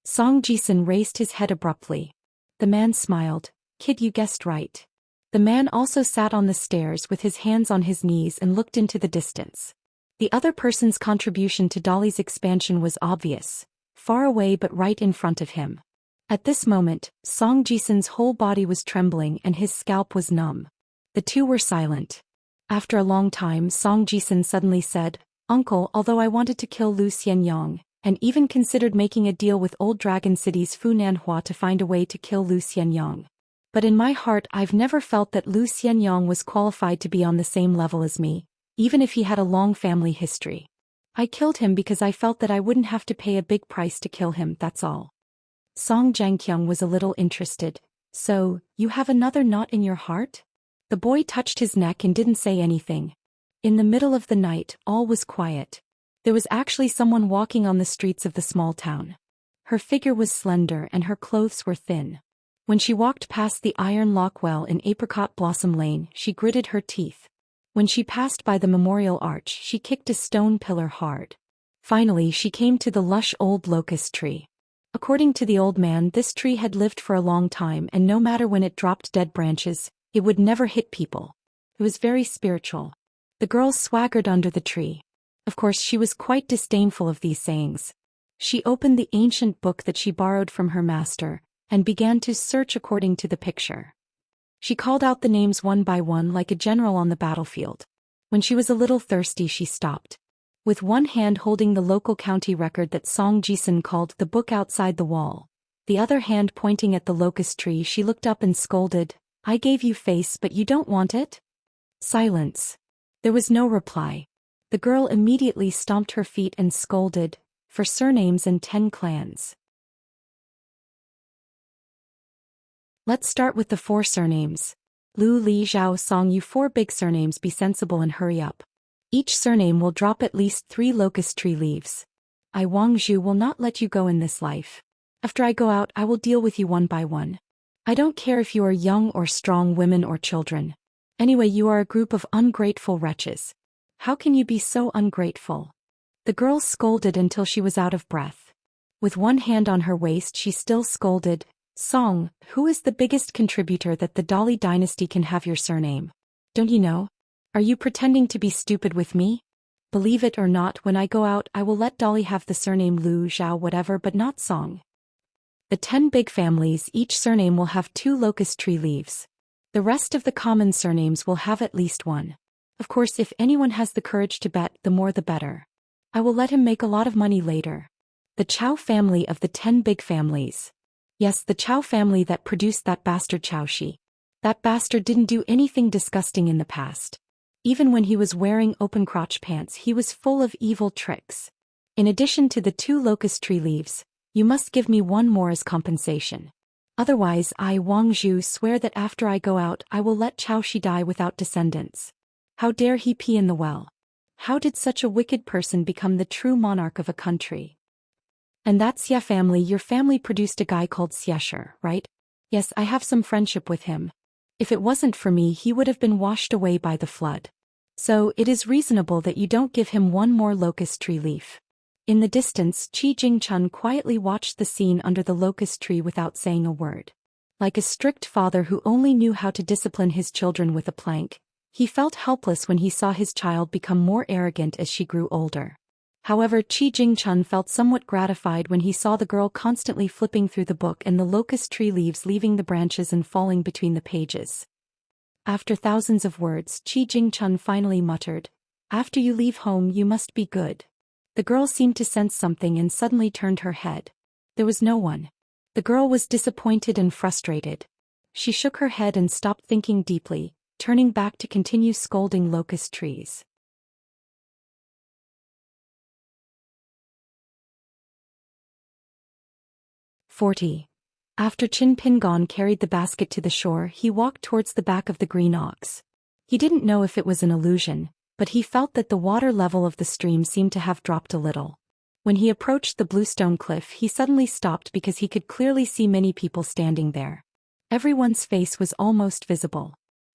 Song Jisun raised his head abruptly. The man smiled. "Kid, you guessed right." The man also sat on the stairs with his hands on his knees and looked into the distance. The other person's contribution to Dali's expansion was obvious, far away but right in front of him. At this moment, Song Jisun's whole body was trembling and his scalp was numb. The two were silent. After a long time, Song Jisun suddenly said, "Uncle, although I wanted to kill Lu Xianyang, and even considered making a deal with Old Dragon City's Fu Nanhua to find a way to kill Lu Xianyang. But in my heart I've never felt that Lu Xianyang was qualified to be on the same level as me, even if he had a long family history. I killed him because I felt that I wouldn't have to pay a big price to kill him, that's all." Song Zhangqiang was a little interested. "So, you have another knot in your heart?" The boy touched his neck and didn't say anything. In the middle of the night, all was quiet. There was actually someone walking on the streets of the small town. Her figure was slender and her clothes were thin. When she walked past the iron lock well in Apricot Blossom Lane, she gritted her teeth. When she passed by the memorial arch, she kicked a stone pillar hard. Finally, she came to the lush old locust tree. According to the old man, this tree had lived for a long time and no matter when it dropped dead branches, it would never hit people. It was very spiritual. The girl swaggered under the tree. Of course, she was quite disdainful of these sayings. She opened the ancient book that she borrowed from her master, and began to search according to the picture. She called out the names one by one like a general on the battlefield. When she was a little thirsty, she stopped. With one hand holding the local county record that Song Jisun called the book outside the wall, the other hand pointing at the locust tree, she looked up and scolded, "I gave you face but you don't want it?" Silence. There was no reply. The girl immediately stomped her feet and scolded, "For surnames and 10 clans. Let's start with the 4 surnames. Lu, Li, Zhao, Song, you 4 big surnames, be sensible and hurry up. Each surname will drop at least 3 locust tree leaves. I, Wang Zhu, will not let you go in this life. After I go out, I will deal with you one by one. I don't care if you are young or strong, women or children. Anyway, you are a group of ungrateful wretches. How can you be so ungrateful?" The girl scolded until she was out of breath. With one hand on her waist, she still scolded, "Song, who is the biggest contributor that the Dali dynasty can have your surname? Don't you know? Are you pretending to be stupid with me? Believe it or not, when I go out I will let Dali have the surname Lu, Zhao, whatever, but not Song. The 10 big families, each surname will have 2 locust tree leaves. The rest of the common surnames will have at least 1. Of course, if anyone has the courage to bet, the more the better. I will let him make a lot of money later. The Chao family of the 10 big families. Yes, the Chao family that produced that bastard Chaoshi. That bastard didn't do anything disgusting in the past. Even when he was wearing open crotch pants, he was full of evil tricks. In addition to the 2 locust tree leaves, you must give me 1 more as compensation. Otherwise, I, Wang Zhu, swear that after I go out, I will let Chaoshi die without descendants. How dare he pee in the well? How did such a wicked person become the true monarch of a country? And that Xia family, your family produced a guy called Xianxia, right? Yes, I have some friendship with him. If it wasn't for me, he would have been washed away by the flood. So, it is reasonable that you don't give him 1 more locust tree leaf." In the distance, Qi Jingchun quietly watched the scene under the locust tree without saying a word. Like a strict father who only knew how to discipline his children with a plank, he felt helpless when he saw his child become more arrogant as she grew older. However, Qi Jingchun felt somewhat gratified when he saw the girl constantly flipping through the book and the locust tree leaves leaving the branches and falling between the pages. After thousands of words, Qi Jingchun finally muttered, "After you leave home, you must be good." The girl seemed to sense something and suddenly turned her head. There was no one. The girl was disappointed and frustrated. She shook her head and stopped thinking deeply, turning back to continue scolding locust trees. After Qin Pingon carried the basket to the shore, he walked towards the back of the green ox. He didn't know if it was an illusion, but he felt that the water level of the stream seemed to have dropped a little. When he approached the bluestone cliff, he suddenly stopped because he could clearly see many people standing there. Everyone's face was almost visible.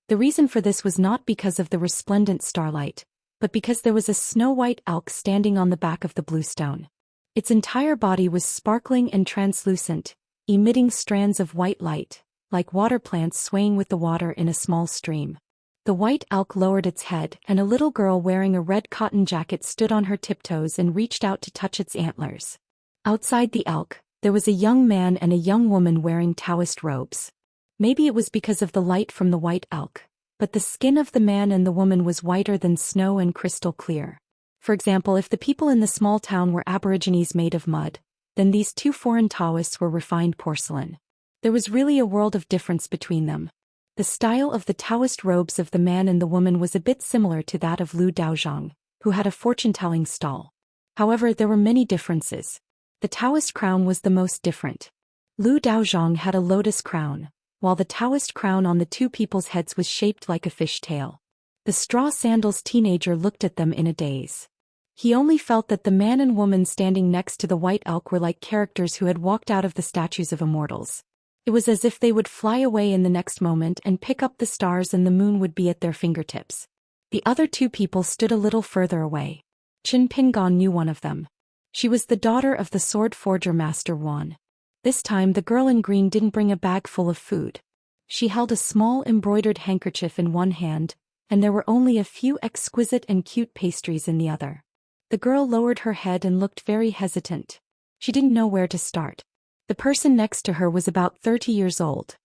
The reason for this was not because of the resplendent starlight, but because there was a snow-white elk standing on the back of the bluestone. Its entire body was sparkling and translucent, emitting strands of white light, like water plants swaying with the water in a small stream. The white elk lowered its head, and a little girl wearing a red cotton jacket stood on her tiptoes and reached out to touch its antlers. Outside the elk, there was a young man and a young woman wearing Daoist robes. Maybe it was because of the light from the white elk, but the skin of the man and the woman was whiter than snow and crystal clear. For example, if the people in the small town were aborigines made of mud, then these two foreign Taoists were refined porcelain. There was really a world of difference between them. The style of the Taoist robes of the man and the woman was a bit similar to that of Lu Daozhang, who had a fortune-telling stall. However, there were many differences. The Taoist crown was the most different. Lu Daozhang had a lotus crown, while the Taoist crown on the two people's heads was shaped like a fish tail. The straw sandals teenager looked at them in a daze. He only felt that the man and woman standing next to the white elk were like characters who had walked out of the statues of immortals. It was as if they would fly away in the next moment and pick up the stars and the moon would be at their fingertips. The other two people stood a little further away. Qin Pingan knew one of them. She was the daughter of the sword forger Master Wan. This time the girl in green didn't bring a bag full of food. She held a small embroidered handkerchief in one hand, and there were only a few exquisite and cute pastries in the other. The girl lowered her head and looked very hesitant. She didn't know where to start. The person next to her was about 30 years old.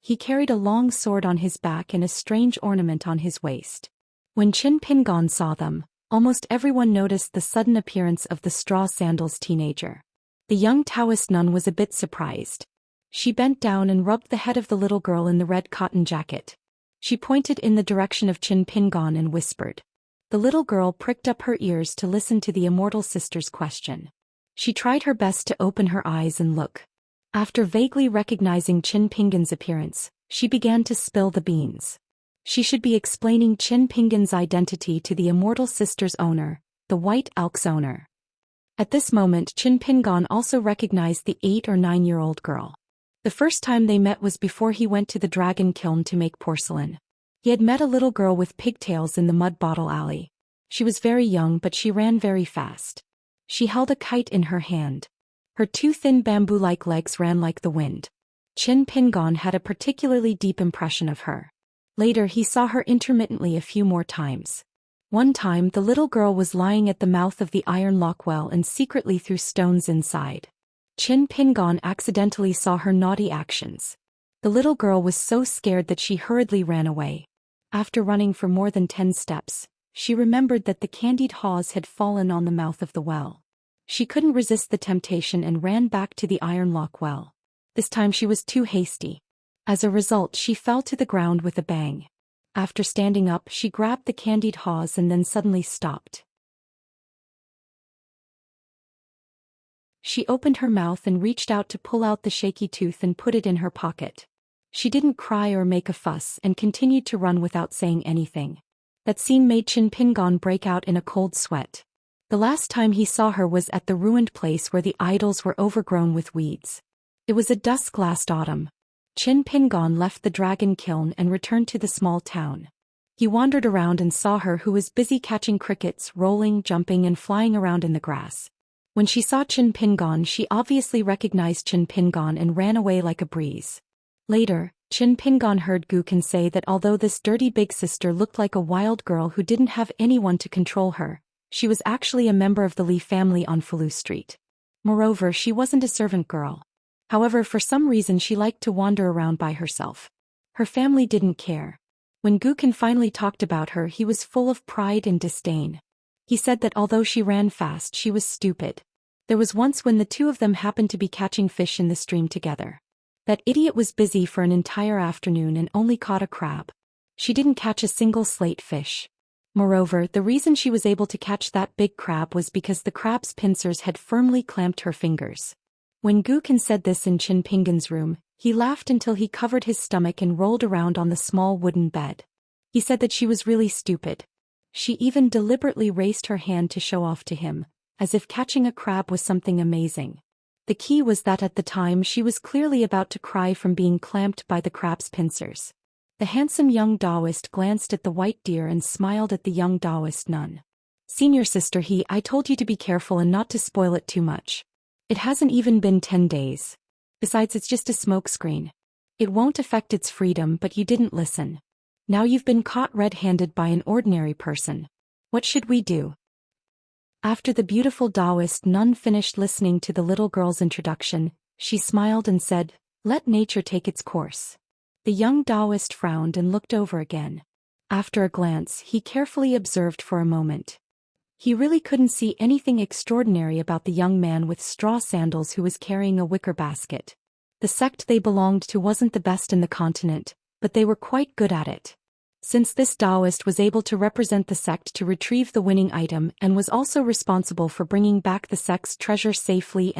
He carried a long sword on his back and a strange ornament on his waist. When Qin Pingan saw them, almost everyone noticed the sudden appearance of the straw sandals teenager. The young Taoist nun was a bit surprised. She bent down and rubbed the head of the little girl in the red cotton jacket. She pointed in the direction of Qin Pingan and whispered. The little girl pricked up her ears to listen to the immortal sister's question. She tried her best to open her eyes and look. After vaguely recognizing Qin Pingan's appearance, she began to spill the beans. She should be explaining Qin Pingan's identity to the immortal sister's owner, the white elk's owner. At this moment, Qin Pingan also recognized the 8 or 9-year-old girl. The first time they met was before he went to the dragon kiln to make porcelain. He had met a little girl with pigtails in the mud bottle alley. She was very young, but she ran very fast. She held a kite in her hand. Her two thin bamboo-like legs ran like the wind. Qin Pingan had a particularly deep impression of her. Later he saw her intermittently a few more times. One time the little girl was lying at the mouth of the iron lock well and secretly threw stones inside. Qin Pingan accidentally saw her naughty actions. The little girl was so scared that she hurriedly ran away. After running for more than 10 steps, she remembered that the candied haws had fallen on the mouth of the well. She couldn't resist the temptation and ran back to the iron lock well. This time she was too hasty. As a result, she fell to the ground with a bang. After standing up, she grabbed the candied haws and then suddenly stopped. She opened her mouth and reached out to pull out the shaky tooth and put it in her pocket. She didn't cry or make a fuss and continued to run without saying anything. That scene made Qin Pingan break out in a cold sweat. The last time he saw her was at the ruined place where the idols were overgrown with weeds. It was a dusk last autumn. Qin Pingan left the dragon kiln and returned to the small town. He wandered around and saw her, who was busy catching crickets, rolling, jumping and flying around in the grass. When she saw Qin Pingan, she obviously recognized Qin Pingan and ran away like a breeze. Later, Qin Pingan heard Gukan say that although this dirty big sister looked like a wild girl who didn't have anyone to control her, she was actually a member of the Li family on Falu Street. Moreover, she wasn't a servant girl. However, for some reason she liked to wander around by herself. Her family didn't care. When Gukan finally talked about her, he was full of pride and disdain. He said that although she ran fast, she was stupid. There was once when the two of them happened to be catching fish in the stream together. That idiot was busy for an entire afternoon and only caught a crab. She didn't catch a single slate fish. Moreover, the reason she was able to catch that big crab was because the crab's pincers had firmly clamped her fingers. When Gukan said this in Qin Pingan's room, he laughed until he covered his stomach and rolled around on the small wooden bed. He said that she was really stupid. She even deliberately raised her hand to show off to him, as if catching a crab was something amazing. The key was that at the time she was clearly about to cry from being clamped by the crab's pincers. The handsome young Daoist glanced at the white deer and smiled at the young Daoist nun. Senior sister, I told you to be careful and not to spoil it too much. It hasn't even been 10 days. Besides, it's just a smokescreen. It won't affect its freedom, but you didn't listen. Now you've been caught red-handed by an ordinary person. What should we do? After the beautiful Daoist nun finished listening to the little girl's introduction, she smiled and said, "Let nature take its course." The young Daoist frowned and looked over again. After a glance, he carefully observed for a moment. He really couldn't see anything extraordinary about the young man with straw sandals who was carrying a wicker basket. The sect they belonged to wasn't the best in the continent, but they were quite good at it. Since this Daoist was able to represent the sect to retrieve the winning item and was also responsible for bringing back the sect's treasure safely,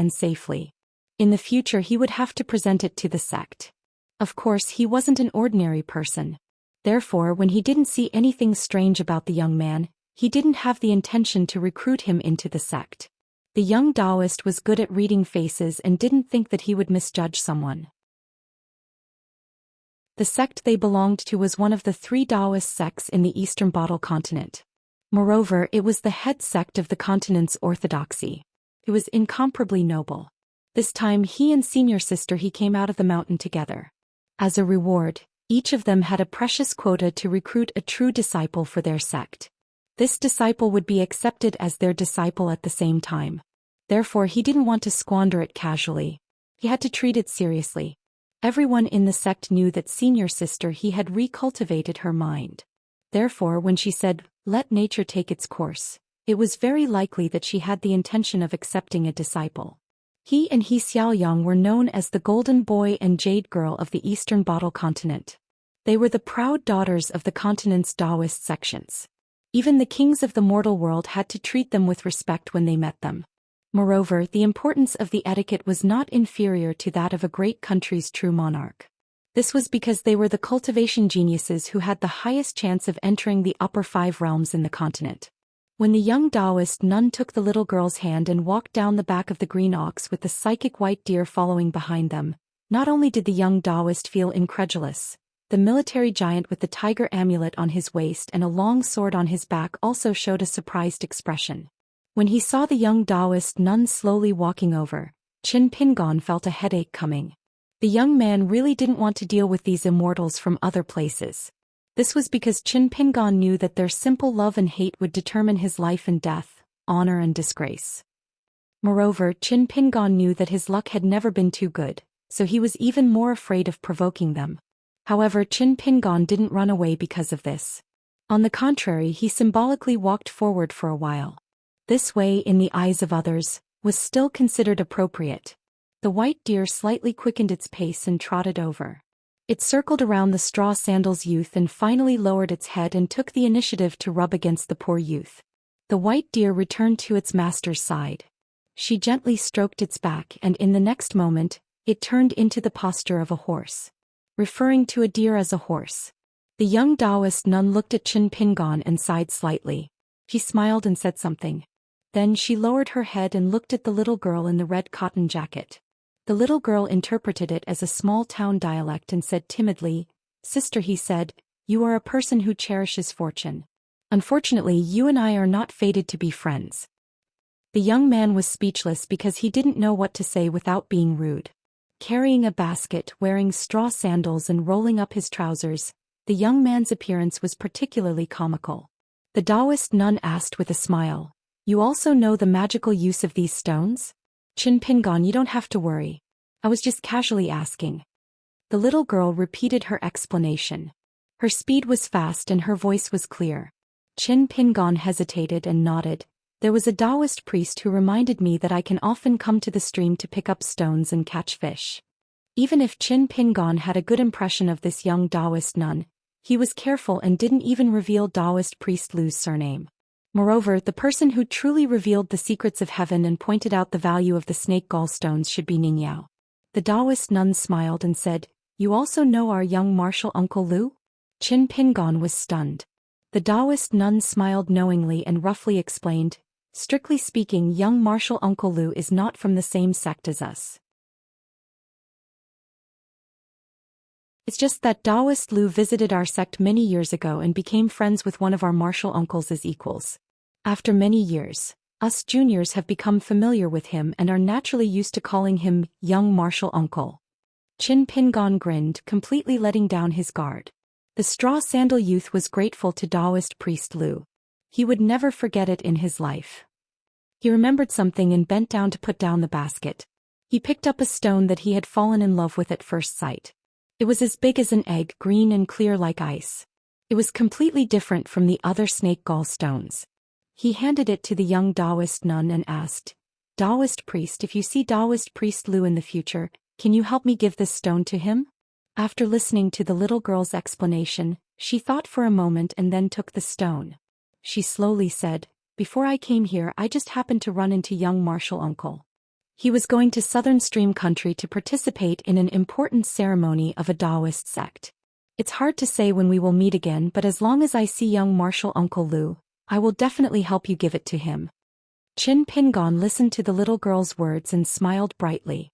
in the future he would have to present it to the sect. Of course, he wasn't an ordinary person. Therefore, when he didn't see anything strange about the young man, he didn't have the intention to recruit him into the sect. The young Daoist was good at reading faces and didn't think that he would misjudge someone. The sect they belonged to was one of the 3 Daoist sects in the Eastern Bottle continent. Moreover, it was the head sect of the continent's orthodoxy. It was incomparably noble. This time he and senior sister came out of the mountain together. As a reward, each of them had a precious quota to recruit a true disciple for their sect. This disciple would be accepted as their disciple at the same time. Therefore, he didn't want to squander it casually. He had to treat it seriously. Everyone in the sect knew that senior sister had recultivated her mind. Therefore, when she said, "Let nature take its course," it was very likely that she had the intention of accepting a disciple. He and Xiaoyang were known as the Golden Boy and Jade Girl of the Eastern Bottle continent. They were the proud daughters of the continent's Daoist sections. Even the kings of the mortal world had to treat them with respect when they met them. Moreover, the importance of the etiquette was not inferior to that of a great country's true monarch. This was because they were the cultivation geniuses who had the highest chance of entering the upper 5 realms in the continent. When the young Daoist nun took the little girl's hand and walked down the back of the green ox with the psychic white deer following behind them, not only did the young Daoist feel incredulous, the military giant with the tiger amulet on his waist and a long sword on his back also showed a surprised expression. When he saw the young Daoist nun slowly walking over, Qin Pingon felt a headache coming. The young man really didn't want to deal with these immortals from other places. This was because Qin Pingon knew that their simple love and hate would determine his life and death, honor and disgrace. Moreover, Qin Pingon knew that his luck had never been too good, so he was even more afraid of provoking them. However, Qin Pingon didn't run away because of this. On the contrary, he symbolically walked forward for a while. This way, in the eyes of others, was still considered appropriate. The white deer slightly quickened its pace and trotted over. It circled around the straw sandals youth and finally lowered its head and took the initiative to rub against the poor youth. The white deer returned to its master's side. She gently stroked its back and in the next moment, it turned into the posture of a horse. Referring to a deer as a horse. The young Daoist nun looked at Qin Pingon and sighed slightly. She smiled and said something. Then she lowered her head and looked at the little girl in the red cotton jacket. The little girl interpreted it as a small-town dialect and said timidly, "Sister," he said, "you are a person who cherishes fortune. Unfortunately, you and I are not fated to be friends." The young man was speechless because he didn't know what to say without being rude. Carrying a basket, wearing straw sandals and rolling up his trousers, the young man's appearance was particularly comical. The Daoist nun asked with a smile, "You also know the magical use of these stones?" "Qin Pingon, you don't have to worry. I was just casually asking." The little girl repeated her explanation. Her speed was fast and her voice was clear. Qin Pingon hesitated and nodded. "There was a Daoist priest who reminded me that I can often come to the stream to pick up stones and catch fish." Even if Qin Pingon had a good impression of this young Daoist nun, he was careful and didn't even reveal Daoist priest Lu's surname. Moreover, the person who truly revealed the secrets of heaven and pointed out the value of the snake gallstones should be Ningyao. The Daoist nun smiled and said, "You also know our young martial uncle Lu?" Qin Pingon was stunned. The Daoist nun smiled knowingly and roughly explained, "Strictly speaking, young martial Uncle Lu is not from the same sect as us. It's just that Daoist Lu visited our sect many years ago and became friends with one of our martial uncles as equals. After many years, us juniors have become familiar with him and are naturally used to calling him young martial uncle." Qin Pingon grinned, completely letting down his guard. The straw sandal youth was grateful to Daoist priest Lu. He would never forget it in his life. He remembered something and bent down to put down the basket. He picked up a stone that he had fallen in love with at first sight. It was as big as an egg, green and clear like ice. It was completely different from the other snake gall stones. He handed it to the young Daoist nun and asked, "Daoist priest, if you see Daoist priest Lu in the future, can you help me give this stone to him?" After listening to the little girl's explanation, she thought for a moment and then took the stone. She slowly said, "Before I came here, I just happened to run into young martial uncle. He was going to Southern Stream Country to participate in an important ceremony of a Daoist sect. It's hard to say when we will meet again, but as long as I see young martial Uncle Lu, I will definitely help you give it to him." Qin Pingon listened to the little girl's words and smiled brightly.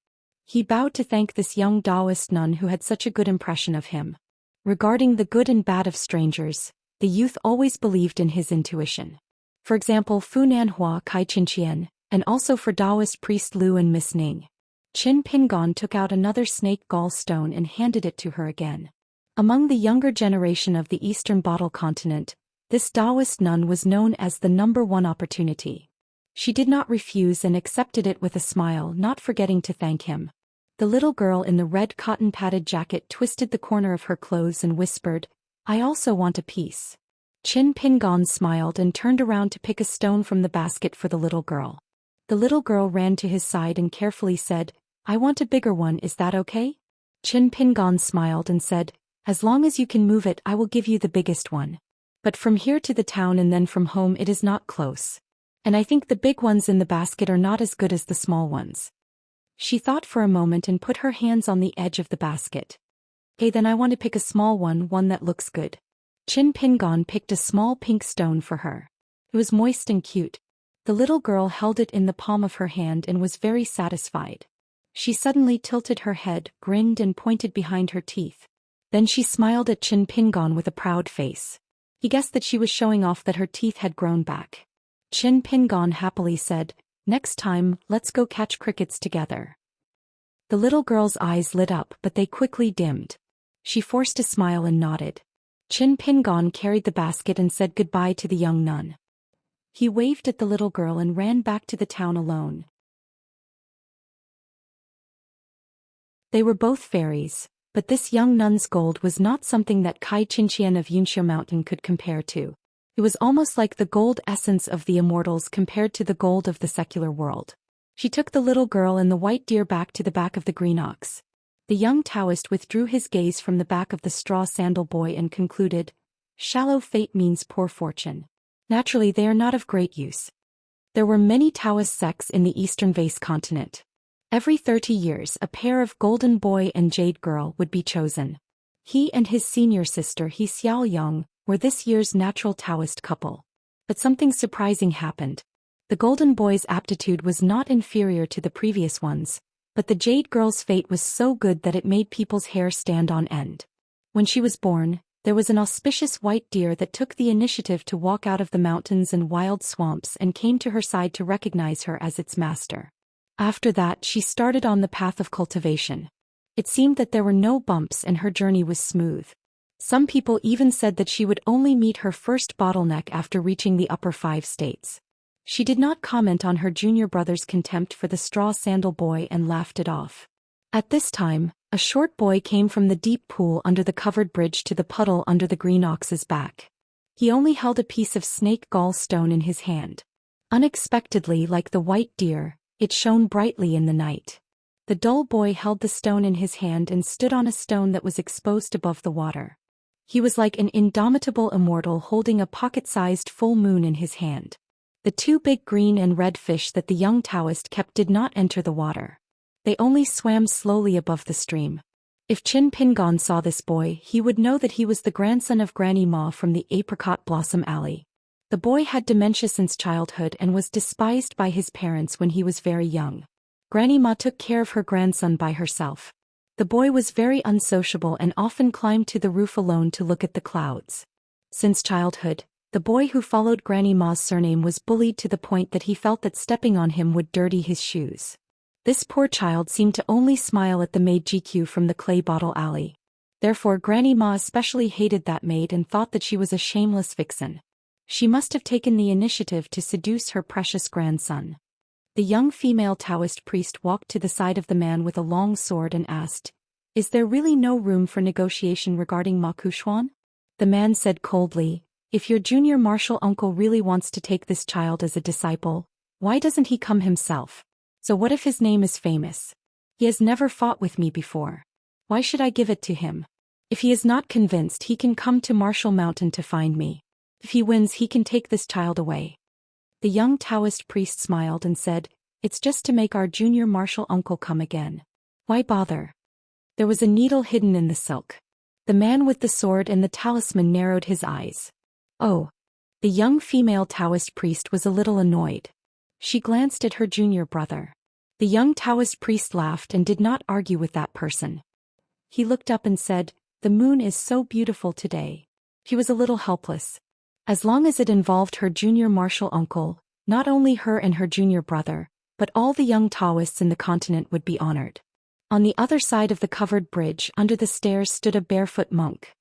He bowed to thank this young Daoist nun who had such a good impression of him. Regarding the good and bad of strangers, the youth always believed in his intuition. For example, Funan Hua Kai Xianxia, and also for Daoist priest Lu and Miss Ning. Qin Pingon took out another snake gall stone and handed it to her again. Among the younger generation of the Eastern Bottle continent, this Daoist nun was known as the #1 opportunity. She did not refuse and accepted it with a smile, not forgetting to thank him. The little girl in the red cotton-padded jacket twisted the corner of her clothes and whispered, "I also want a piece." Qin Pingon smiled and turned around to pick a stone from the basket for the little girl. The little girl ran to his side and carefully said, "I want a bigger one, is that okay?" Qin Pingon smiled and said, "As long as you can move it, I will give you the biggest one. But from here to the town and then from home it is not close. And I think the big ones in the basket are not as good as the small ones." She thought for a moment and put her hands on the edge of the basket. "Okay, then I want to pick a small one, one that looks good." Qin Pingon picked a small pink stone for her. It was moist and cute. The little girl held it in the palm of her hand and was very satisfied. She suddenly tilted her head, grinned and pointed behind her teeth. Then she smiled at Qin Pingon with a proud face. He guessed that she was showing off that her teeth had grown back. Qin Pingon happily said, "Next time, let's go catch crickets together." The little girl's eyes lit up but they quickly dimmed. She forced a smile and nodded. Qin Pingon carried the basket and said goodbye to the young nun. He waved at the little girl and ran back to the town alone. They were both fairies, but this young nun's gold was not something that Kai Xianxia of Yunxiu Mountain could compare to. It was almost like the gold essence of the immortals compared to the gold of the secular world. She took the little girl and the white deer back to the back of the green ox. The young Taoist withdrew his gaze from the back of the straw sandal boy and concluded, "Shallow fate means poor fortune. Naturally they are not of great use." There were many Taoist sects in the eastern vase continent. Every 30 years a pair of golden boy and jade girl would be chosen. He and his senior sister He Xiaoyang were this year's natural Taoist couple. But something surprising happened. The golden boy's aptitude was not inferior to the previous ones, but the jade girl's fate was so good that it made people's hair stand on end. When she was born, there was an auspicious white deer that took the initiative to walk out of the mountains and wild swamps and came to her side to recognize her as its master. After that she started on the path of cultivation. It seemed that there were no bumps and her journey was smooth. Some people even said that she would only meet her first bottleneck after reaching the upper 5 states. She did not comment on her junior brother's contempt for the straw sandal boy and laughed it off. At this time, a short boy came from the deep pool under the covered bridge to the puddle under the green ox's back. He only held a piece of snake gall stone in his hand. Unexpectedly, like the white deer, it shone brightly in the night. The dull boy held the stone in his hand and stood on a stone that was exposed above the water. He was like an indomitable immortal holding a pocket-sized full moon in his hand. The 2 big green and red fish that the young Taoist kept did not enter the water. They only swam slowly above the stream. If Qin Pingon saw this boy, he would know that he was the grandson of Granny Ma from the Apricot Blossom Alley. The boy had dementia since childhood and was despised by his parents when he was very young. Granny Ma took care of her grandson by herself. The boy was very unsociable and often climbed to the roof alone to look at the clouds. Since childhood, the boy who followed Granny Ma's surname was bullied to the point that he felt that stepping on him would dirty his shoes. This poor child seemed to only smile at the maid GQ from the clay bottle alley. Therefore Granny Ma especially hated that maid and thought that she was a shameless vixen. She must have taken the initiative to seduce her precious grandson. The young female Taoist priest walked to the side of the man with a long sword and asked, "Is there really no room for negotiation regarding Ma Kuxuan?" The man said coldly, "If your junior martial uncle really wants to take this child as a disciple, why doesn't he come himself? So what if his name is famous? He has never fought with me before. Why should I give it to him? If he is not convinced, he can come to Martial Mountain to find me. If he wins, he can take this child away." The young Taoist priest smiled and said, "It's just to make our junior martial uncle come again. Why bother?" There was a needle hidden in the silk. The man with the sword and the talisman narrowed his eyes. Oh. The young female Taoist priest was a little annoyed. She glanced at her junior brother. The young Taoist priest laughed and did not argue with that person. He looked up and said, "The moon is so beautiful today." He was a little helpless. As long as it involved her junior martial uncle, not only her and her junior brother, but all the young Taoists in the continent would be honored. On the other side of the covered bridge under the stairs stood a barefoot monk.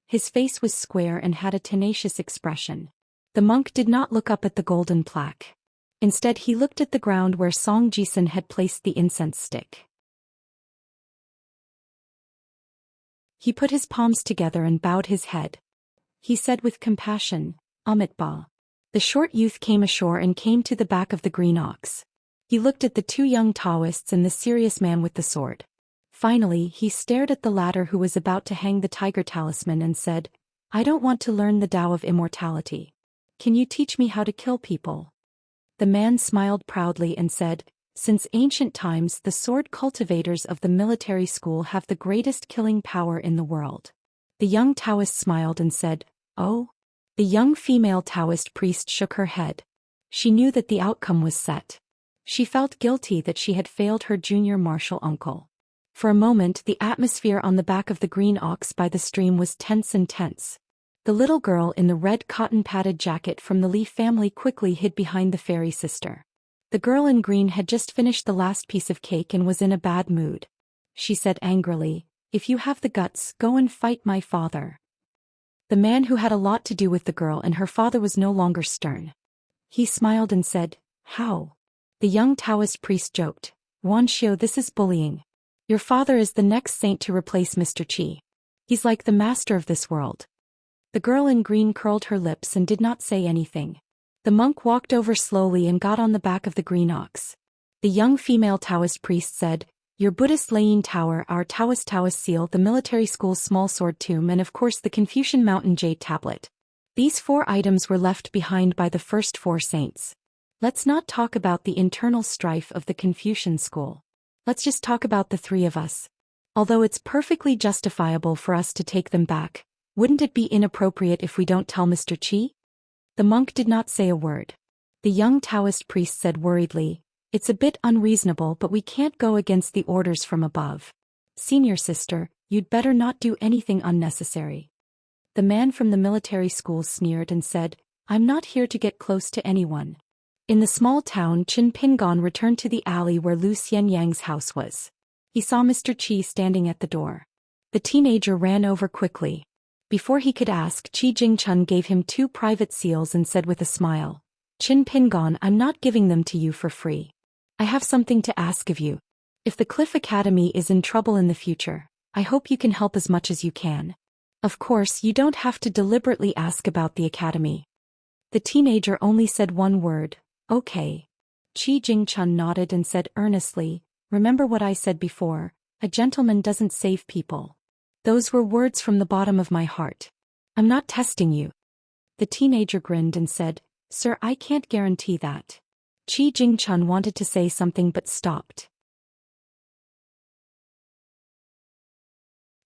His face was square and had a tenacious expression. The monk did not look up at the golden plaque. Instead he looked at the ground where Song Jisun had placed the incense stick. He put his palms together and bowed his head. He said with compassion, "Amitabha." The short youth came ashore and came to the back of the green ox. He looked at the two young Taoists and the serious man with the sword. Finally he stared at the latter who was about to hang the tiger talisman and said, "I don't want to learn the Tao of immortality. Can you teach me how to kill people?" The man smiled proudly and said, "Since ancient times the sword cultivators of the military school have the greatest killing power in the world." The young Taoist smiled and said, "Oh?" The young female Taoist priest shook her head. She knew that the outcome was set. She felt guilty that she had failed her junior martial uncle. For a moment the atmosphere on the back of the green ox by the stream was tense and tense. The little girl in the red cotton-padded jacket from the Lee family quickly hid behind the fairy sister. The girl in green had just finished the last piece of cake and was in a bad mood. She said angrily, "If you have the guts, go and fight my father." The man who had a lot to do with the girl and her father was no longer stern. He smiled and said, "How?" The young Taoist priest joked, "Wan Xiu, this is bullying. Your father is the next saint to replace Mr. Qi. He's like the master of this world." The girl in green curled her lips and did not say anything. The monk walked over slowly and got on the back of the green ox. The young female Taoist priest said, "Your Buddhist Laying Tower, our Taoist seal, the military school's small sword tomb, and of course the Confucian Mountain Jade tablet. These 4 items were left behind by the first 4 saints. Let's not talk about the internal strife of the Confucian school. Let's just talk about the 3 of us. Although it's perfectly justifiable for us to take them back, wouldn't it be inappropriate if we don't tell Mr. Qi?" The monk did not say a word. The young Taoist priest said worriedly, "It's a bit unreasonable, but we can't go against the orders from above. Senior sister, you'd better not do anything unnecessary." The man from the military school sneered and said, "I'm not here to get close to anyone." In the small town, Qin Pingon returned to the alley where Lu Xianyang's house was. He saw Mr. Qi standing at the door. The teenager ran over quickly. Before he could ask, Qi Jingchun gave him 2 private seals and said with a smile, "Qin Pingon, I'm not giving them to you for free. I have something to ask of you. If the Cliff Academy is in trouble in the future, I hope you can help as much as you can. Of course, you don't have to deliberately ask about the academy." The teenager only said one word, "Okay." Qi Jingchun nodded and said earnestly, "Remember what I said before, a gentleman doesn't save people." Those were words from the bottom of my heart. I'm not testing you. The teenager grinned and said, "Sir, I can't guarantee that." Qi Jingchun wanted to say something but stopped.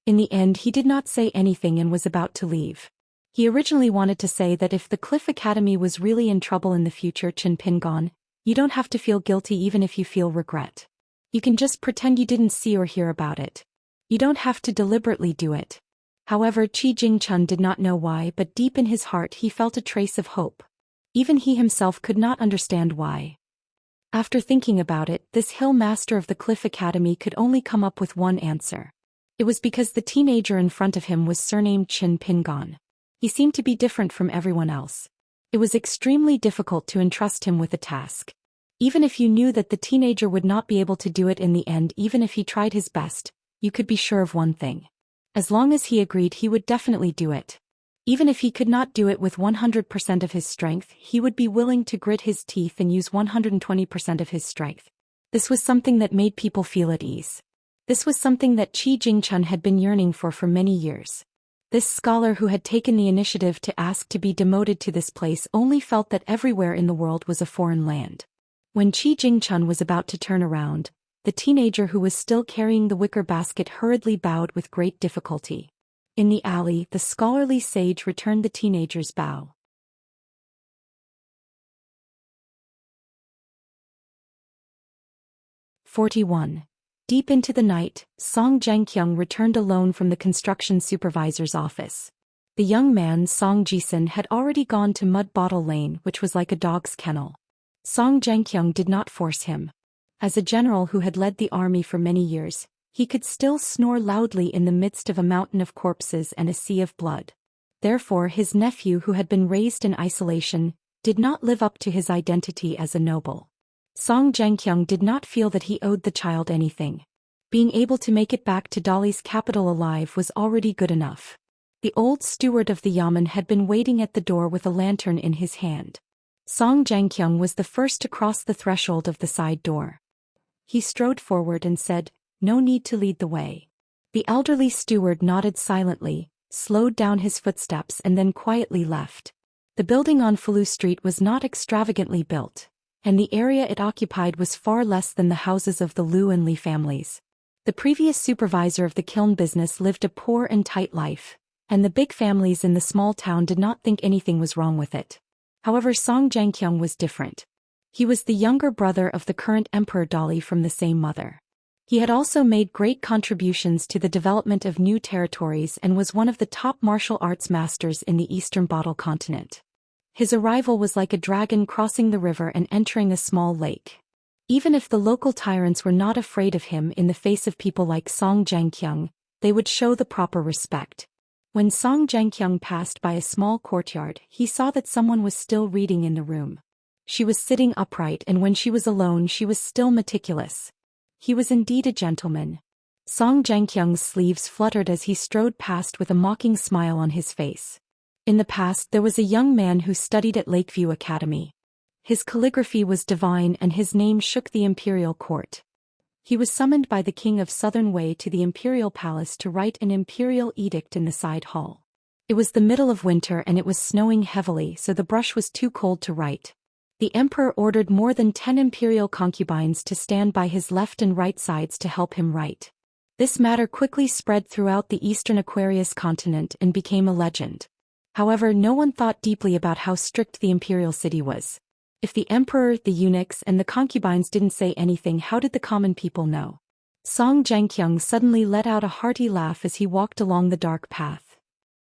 In the end he did not say anything and was about to leave. He originally wanted to say that if the Cliff Academy was really in trouble in the future, Chen Pingon, you don't have to feel guilty even if you feel regret. You can just pretend you didn't see or hear about it. You don't have to deliberately do it. However, Qi Jingchun did not know why, but deep in his heart he felt a trace of hope. Even he himself could not understand why. After thinking about it, this hill master of the Cliff Academy could only come up with one answer. It was because the teenager in front of him was surnamed Chen Pingon. He seemed to be different from everyone else. It was extremely difficult to entrust him with a task. Even if you knew that the teenager would not be able to do it in the end, even if he tried his best, you could be sure of one thing. As long as he agreed, he would definitely do it. Even if he could not do it with 100% of his strength, he would be willing to grit his teeth and use 120% of his strength. This was something that made people feel at ease. This was something that Qi Jingchun had been yearning for many years. This scholar who had taken the initiative to ask to be demoted to this place only felt that everywhere in the world was a foreign land. When Qi Jingchun was about to turn around, the teenager who was still carrying the wicker basket hurriedly bowed with great difficulty. In the alley, the scholarly sage returned the teenager's bow. "41. Deep into the night, Song Zhangqiang returned alone from the construction supervisor's office. The young man, Song Jisun, had already gone to Mud Bottle Lane, which was like a dog's kennel. Song Zhangqiang did not force him. As a general who had led the army for many years, he could still snore loudly in the midst of a mountain of corpses and a sea of blood. Therefore his nephew, who had been raised in isolation, did not live up to his identity as a noble. Song Zhangqiang did not feel that he owed the child anything. Being able to make it back to Dali's capital alive was already good enough. The old steward of the yamen had been waiting at the door with a lantern in his hand. Song Zhangqiang was the first to cross the threshold of the side door. He strode forward and said, "No need to lead the way." The elderly steward nodded silently, slowed down his footsteps and then quietly left. The building on Falu Street was not extravagantly built, and the area it occupied was far less than the houses of the Liu and Li families. The previous supervisor of the kiln business lived a poor and tight life, and the big families in the small town did not think anything was wrong with it. However, Song Zhangqiang was different. He was the younger brother of the current Emperor Dali from the same mother. He had also made great contributions to the development of new territories and was one of the top martial arts masters in the Eastern Bottle continent. His arrival was like a dragon crossing the river and entering a small lake. Even if the local tyrants were not afraid of him in the face of people like Song Zhangqiang, they would show the proper respect. When Song Zhangqiang passed by a small courtyard, he saw that someone was still reading in the room. She was sitting upright, and when she was alone she was still meticulous. He was indeed a gentleman. Song Zhangqiang's sleeves fluttered as he strode past with a mocking smile on his face. In the past there was a young man who studied at Lakeview Academy. His calligraphy was divine and his name shook the imperial court. He was summoned by the king of Southern Wei to the imperial palace to write an imperial edict in the side hall. It was the middle of winter and it was snowing heavily, so the brush was too cold to write. The emperor ordered more than 10 imperial concubines to stand by his left and right sides to help him write. This matter quickly spread throughout the eastern Aquarius continent and became a legend. However, no one thought deeply about how strict the imperial city was. If the emperor, the eunuchs, and the concubines didn't say anything, how did the common people know? Song Zhangqiang suddenly let out a hearty laugh as he walked along the dark path.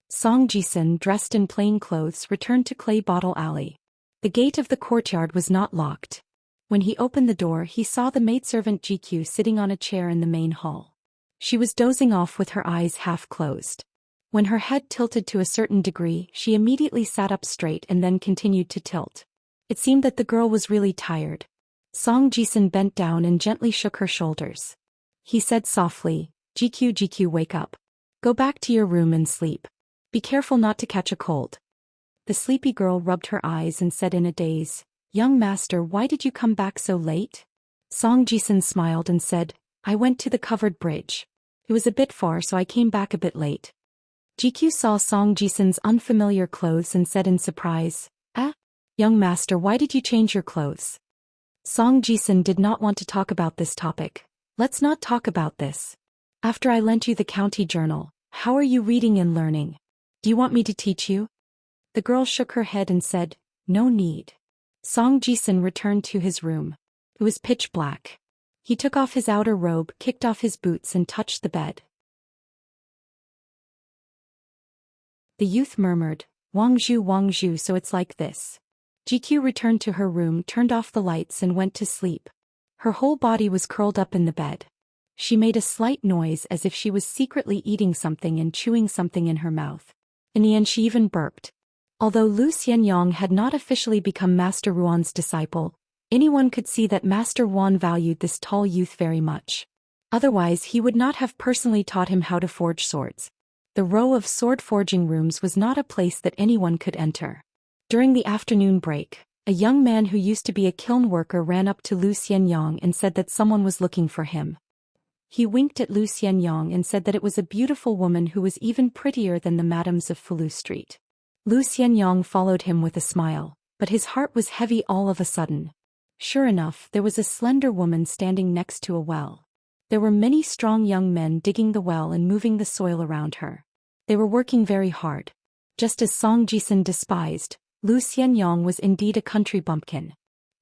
Song Jisun, dressed in plain clothes, returned to Clay Bottle Alley. The gate of the courtyard was not locked. When he opened the door, he saw the maidservant GQ sitting on a chair in the main hall. She was dozing off with her eyes half closed. When her head tilted to a certain degree, she immediately sat up straight and then continued to tilt. It seemed that the girl was really tired. Song Jisun bent down and gently shook her shoulders. He said softly, GQ, wake up. Go back to your room and sleep. Be careful not to catch a cold." The sleepy girl rubbed her eyes and said in a daze, "Young master, why did you come back so late?" Song Jisun smiled and said, "I went to the covered bridge. It was a bit far, so I came back a bit late." GQ saw Song Jisun's unfamiliar clothes and said in surprise, Young master, why did you change your clothes?" Song Jisun did not want to talk about this topic. "Let's not talk about this. After I lent you the county journal, how are you reading and learning? Do you want me to teach you? The girl shook her head and said, no need. Song Jisun returned to his room. It was pitch black. He took off his outer robe, kicked off his boots and touched the bed. The youth murmured, Wang Zhu, so it's like this. GQ returned to her room, turned off the lights and went to sleep. Her whole body was curled up in the bed. She made a slight noise as if she was secretly eating something and chewing something in her mouth. In the end she even burped. Although Lu Xianyang had not officially become Master Ruan's disciple, anyone could see that Master Ruan valued this tall youth very much. Otherwise he would not have personally taught him how to forge swords. The row of sword forging rooms was not a place that anyone could enter. During the afternoon break, a young man who used to be a kiln worker ran up to Lu Xianyang and said that someone was looking for him. He winked at Lu Xianyang and said that it was a beautiful woman who was even prettier than the madams of Fulu Street. Lu Xianyang followed him with a smile, but his heart was heavy all of a sudden. Sure enough, there was a slender woman standing next to a well. There were many strong young men digging the well and moving the soil around her. They were working very hard. Just as Song Jisun despised, Lu Xianyang was indeed a country bumpkin.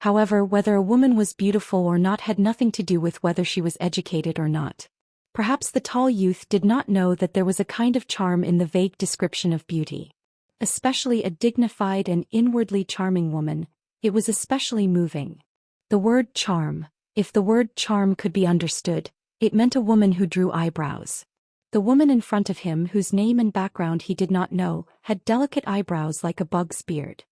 However, whether a woman was beautiful or not had nothing to do with whether she was educated or not. Perhaps the tall youth did not know that there was a kind of charm in the vague description of beauty. Especially a dignified and inwardly charming woman, it was especially moving. The word charm, if the word charm could be understood, it meant a woman who drew eyebrows. The woman in front of him, whose name and background he did not know, had delicate eyebrows like a bug's beard.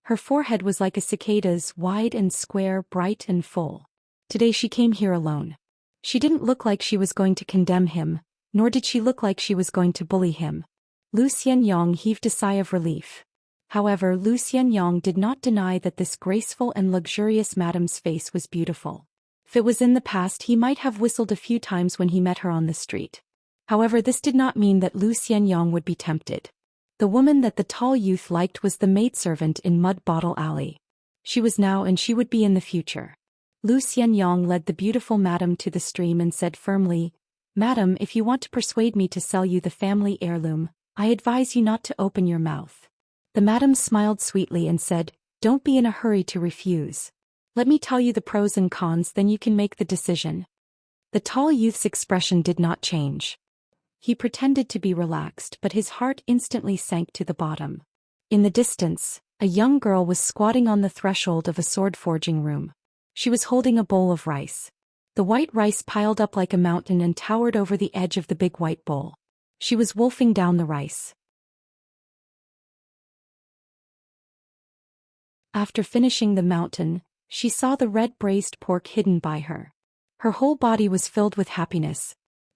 Her forehead was like a cicada's, wide and square, bright and full. Today she came here alone. She didn't look like she was going to condemn him, nor did she look like she was going to bully him. Lu Xianyang heaved a sigh of relief. However, Lu Xianyang did not deny that this graceful and luxurious madam's face was beautiful. If it was in the past, he might have whistled a few times when he met her on the street. However, this did not mean that Lu Xianyang would be tempted. The woman that the tall youth liked was the maidservant in Mud Bottle Alley. She was now and she would be in the future. Lu Xianyang led the beautiful madam to the stream and said firmly, Madam, if you want to persuade me to sell you the family heirloom, I advise you not to open your mouth. The madam smiled sweetly and said, Don't be in a hurry to refuse. Let me tell you the pros and cons, then you can make the decision. The tall youth's expression did not change. He pretended to be relaxed, but his heart instantly sank to the bottom. In the distance, a young girl was squatting on the threshold of a sword forging room. She was holding a bowl of rice. The white rice piled up like a mountain and towered over the edge of the big white bowl. She was wolfing down the rice. After finishing the mountain, she saw the red braised pork hidden by her. Her whole body was filled with happiness.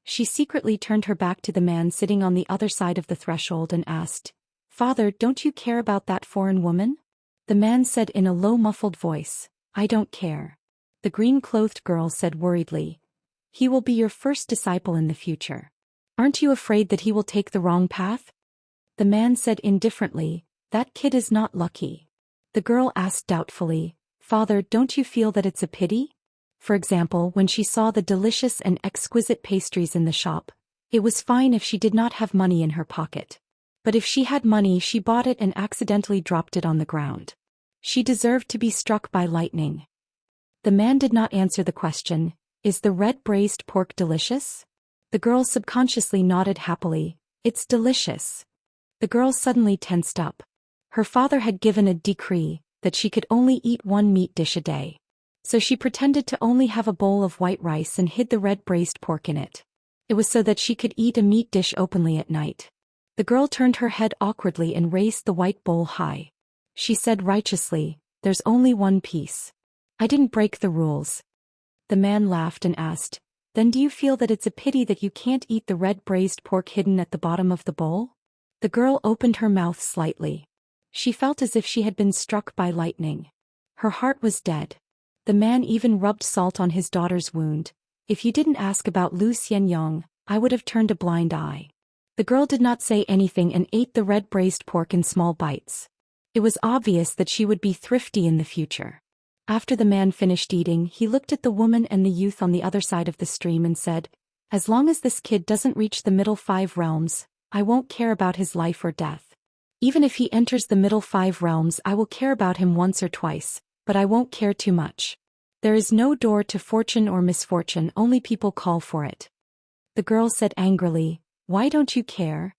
She secretly turned her back to the man sitting on the other side of the threshold and asked, Father, don't you care about that foreign woman? The man said in a low muffled voice, I don't care. The green-clothed girl said worriedly, He will be your first disciple in the future. Aren't you afraid that he will take the wrong path? The man said indifferently, That kid is not lucky. The girl asked doubtfully, Father, don't you feel that it's a pity? For example, when she saw the delicious and exquisite pastries in the shop, it was fine if she did not have money in her pocket. But if she had money, she bought it and accidentally dropped it on the ground. She deserved to be struck by lightning. The man did not answer the question, Is the red braised pork delicious? The girl subconsciously nodded happily, It's delicious. The girl suddenly tensed up. Her father had given a decree that she could only eat one meat dish a day. So she pretended to only have a bowl of white rice and hid the red braised pork in it. It was so that she could eat a meat dish openly at night. The girl turned her head awkwardly and raised the white bowl high. She said righteously, There's only one piece. I didn't break the rules. The man laughed and asked, Then do you feel that it's a pity that you can't eat the red braised pork hidden at the bottom of the bowl? The girl opened her mouth slightly. She felt as if she had been struck by lightning. Her heart was dead. The man even rubbed salt on his daughter's wound. If you didn't ask about Lu Xianyang, I would have turned a blind eye. The girl did not say anything and ate the red braised pork in small bites. It was obvious that she would be thrifty in the future. After the man finished eating, he looked at the woman and the youth on the other side of the stream and said, As long as this kid doesn't reach the middle 5 realms, I won't care about his life or death. Even if he enters the middle 5 realms, I will care about him once or twice, but I won't care too much. There is no door to fortune or misfortune, only people call for it. The girl said angrily, "Why don't you care?"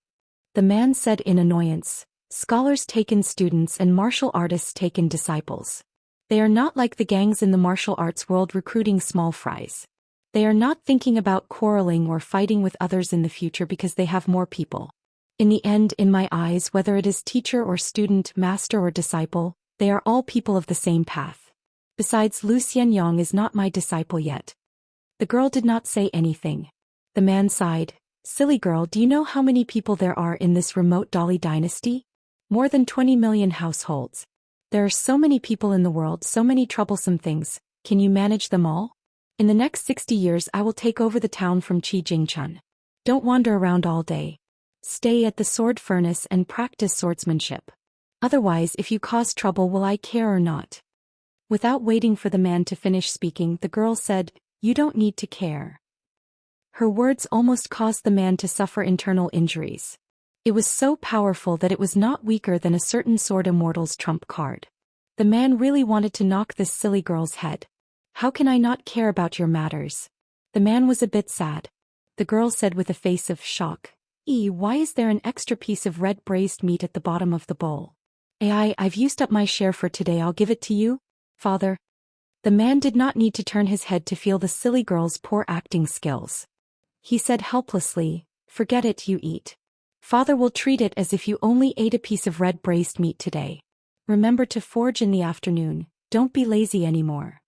The man said in annoyance, "Scholars take in students and martial artists take in disciples. They are not like the gangs in the martial arts world recruiting small fries. They are not thinking about quarreling or fighting with others in the future because they have more people. In the end, in my eyes, whether it is teacher or student, master or disciple, they are all people of the same path. Besides, Lu Xianyang is not my disciple yet." The girl did not say anything. The man sighed, "Silly girl, do you know how many people there are in this remote Dali dynasty? More than 20 million households. There are so many people in the world, so many troublesome things. Can you manage them all? In the next 60 years I will take over the town from Qi Jingchun. Don't wander around all day. Stay at the sword furnace and practice swordsmanship. Otherwise, if you cause trouble, will I care or not?" Without waiting for the man to finish speaking, the girl said, "You don't need to care." Her words almost caused the man to suffer internal injuries. It was so powerful that it was not weaker than a certain sword Immortal's trump card. The man really wanted to knock this silly girl's head. "How can I not care about your matters?" The man was a bit sad. The girl said with a face of shock, Why is there an extra piece of red braised meat at the bottom of the bowl?" I've used up my share for today, I'll give it to you, father." The man did not need to turn his head to feel the silly girl's poor acting skills. He said helplessly, "Forget it, you eat. Father will treat it as if you only ate a piece of red braised meat today. Remember to forge in the afternoon, don't be lazy anymore."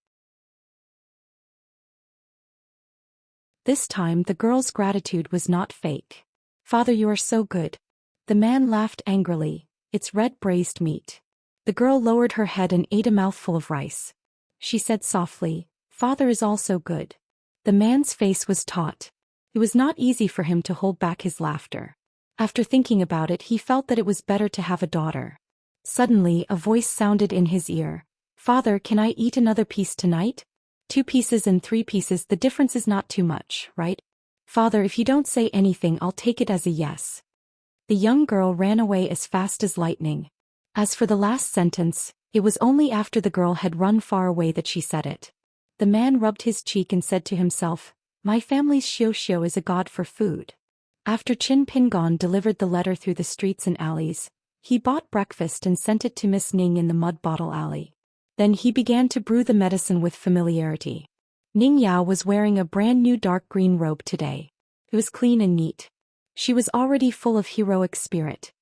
This time the girl's gratitude was not fake. "Father, you are so good." The man laughed angrily, "It's red braised meat." The girl lowered her head and ate a mouthful of rice. She said softly, "Father is also good." The man's face was taut. It was not easy for him to hold back his laughter. After thinking about it, he felt that it was better to have a daughter. Suddenly, a voice sounded in his ear. "Father, can I eat another piece tonight? 2 pieces and 3 pieces, the difference is not too much, right? Father, if you don't say anything, I'll take it as a yes." The young girl ran away as fast as lightning. As for the last sentence, it was only after the girl had run far away that she said it. The man rubbed his cheek and said to himself, "My family's Xiao is a god for food." After Qin Pingon delivered the letter through the streets and alleys, he bought breakfast and sent it to Miss Ning in the mud bottle alley. Then he began to brew the medicine with familiarity. Ning Yao was wearing a brand new dark green robe today. It was clean and neat. She was already full of heroic spirit.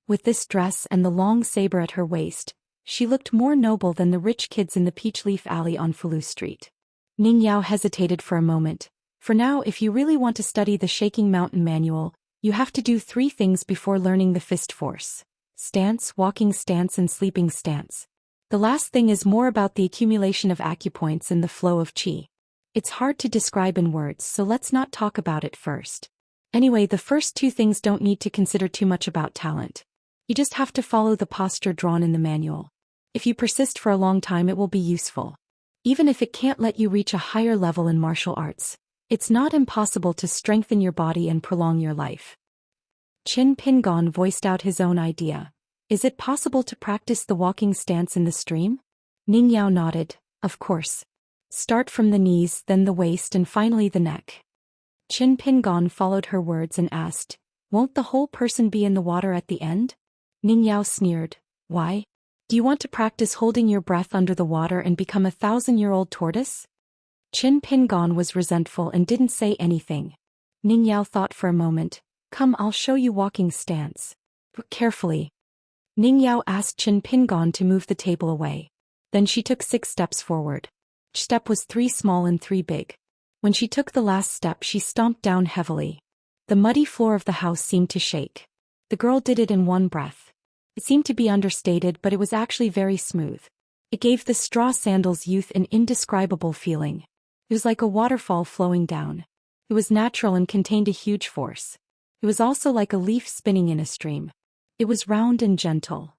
With this dress and the long saber at her waist, she looked more noble than the rich kids in the Peach Leaf Alley on Fulu Street. Ning Yao hesitated for a moment. "For now, if you really want to study the Shaking Mountain Manual, you have to do 3 things before learning the fist force: stance, walking stance and sleeping stance. The last thing is more about the accumulation of acupoints and the flow of qi. It's hard to describe in words, so let's not talk about it first. Anyway, the first 2 things don't need to consider too much about talent. You just have to follow the posture drawn in the manual. If you persist for a long time, it will be useful. Even if it can't let you reach a higher level in martial arts, it's not impossible to strengthen your body and prolong your life." Qin Pingon voiced out his own idea. "Is it possible to practice the walking stance in the stream?" Ning Yao nodded. "Of course. Start from the knees, then the waist and finally the neck." Qin Pingon followed her words and asked, "Won't the whole person be in the water at the end?" Ning Yao sneered. "Why? Do you want to practice holding your breath under the water and become a 1,000-year-old tortoise?" Qin Pingon was resentful and didn't say anything. Ning Yao thought for a moment. "Come, I'll show you walking stance. But carefully." Ning Yao asked Qin Pingon to move the table away. Then she took 6 steps forward. Each step was 3 small and 3 big. When she took the last step, she stomped down heavily. The muddy floor of the house seemed to shake. The girl did it in one breath. It seemed to be understated, but it was actually very smooth. It gave the straw sandals youth an indescribable feeling. It was like a waterfall flowing down. It was natural and contained a huge force. It was also like a leaf spinning in a stream. It was round and gentle.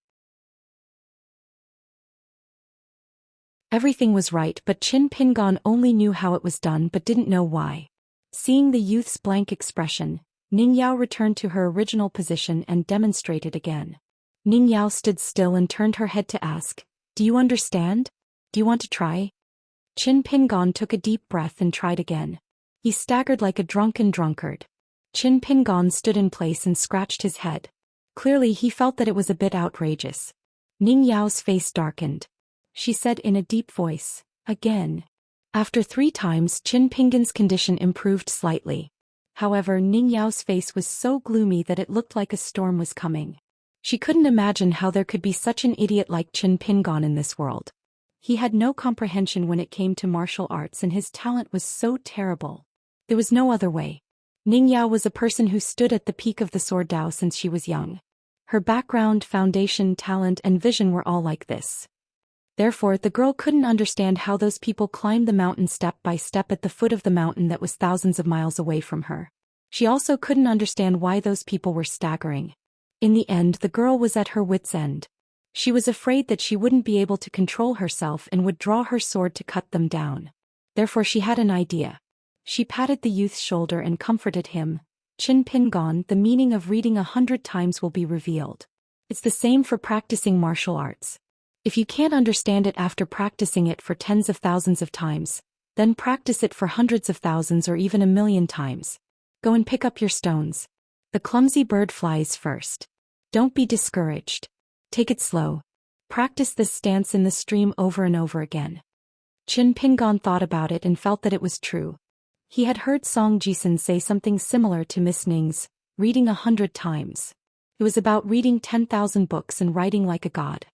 Everything was right, but Qin Pingon only knew how it was done but didn't know why. Seeing the youth's blank expression, Ning Yao returned to her original position and demonstrated again. Ning Yao stood still and turned her head to ask, "Do you understand? Do you want to try?" Qin Pingon took a deep breath and tried again. He staggered like a drunken drunkard. Qin Pingon stood in place and scratched his head. Clearly he felt that it was a bit outrageous. Ning Yao's face darkened. She said in a deep voice, "Again." After 3 times Qin Pingon's condition improved slightly. However, Ning Yao's face was so gloomy that it looked like a storm was coming. She couldn't imagine how there could be such an idiot like Qin Pingon in this world. He had no comprehension when it came to martial arts and his talent was so terrible. There was no other way. Ning Yao was a person who stood at the peak of the sword Dao since she was young. Her background, foundation, talent and vision were all like this. Therefore, the girl couldn't understand how those people climbed the mountain step by step at the foot of the mountain that was thousands of miles away from her. She also couldn't understand why those people were staggering. In the end, the girl was at her wits' end. She was afraid that she wouldn't be able to control herself and would draw her sword to cut them down. Therefore she had an idea. She patted the youth's shoulder and comforted him. "Qin Pingon, the meaning of reading 100 times will be revealed. It's the same for practicing martial arts. If you can't understand it after practicing it for tens of thousands of times, then practice it for hundreds of thousands or even 1,000,000 times. Go and pick up your stones. The clumsy bird flies first. Don't be discouraged. Take it slow. Practice this stance in the stream over and over again." Qin Pingon thought about it and felt that it was true. He had heard Song Jisun say something similar to Miss Ning's, reading 100 times. It was about reading 10,000 books and writing like a god.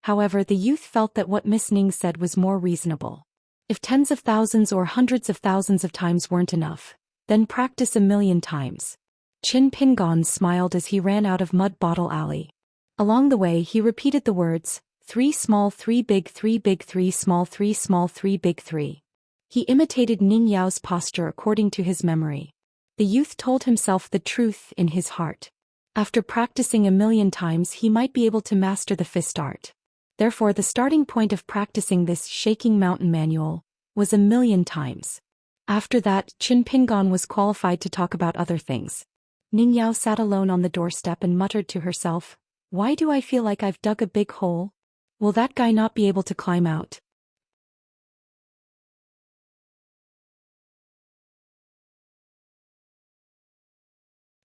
However, the youth felt that what Miss Ning said was more reasonable. If tens of thousands or hundreds of thousands of times weren't enough, then practice 1,000,000 times. Qin Pingon smiled as he ran out of Mud Bottle Alley. Along the way he repeated the words, 3 small 3 big 3 big 3 small 3 small 3 big 3. He imitated Ning Yao's posture according to his memory. The youth told himself the truth in his heart. After practicing 1,000,000 times he might be able to master the fist art. Therefore the starting point of practicing this shaking mountain manual was 1,000,000 times. After that, Qin Pingon was qualified to talk about other things. Ning Yao sat alone on the doorstep and muttered to herself, "Why do I feel like I've dug a big hole? Will that guy not be able to climb out?"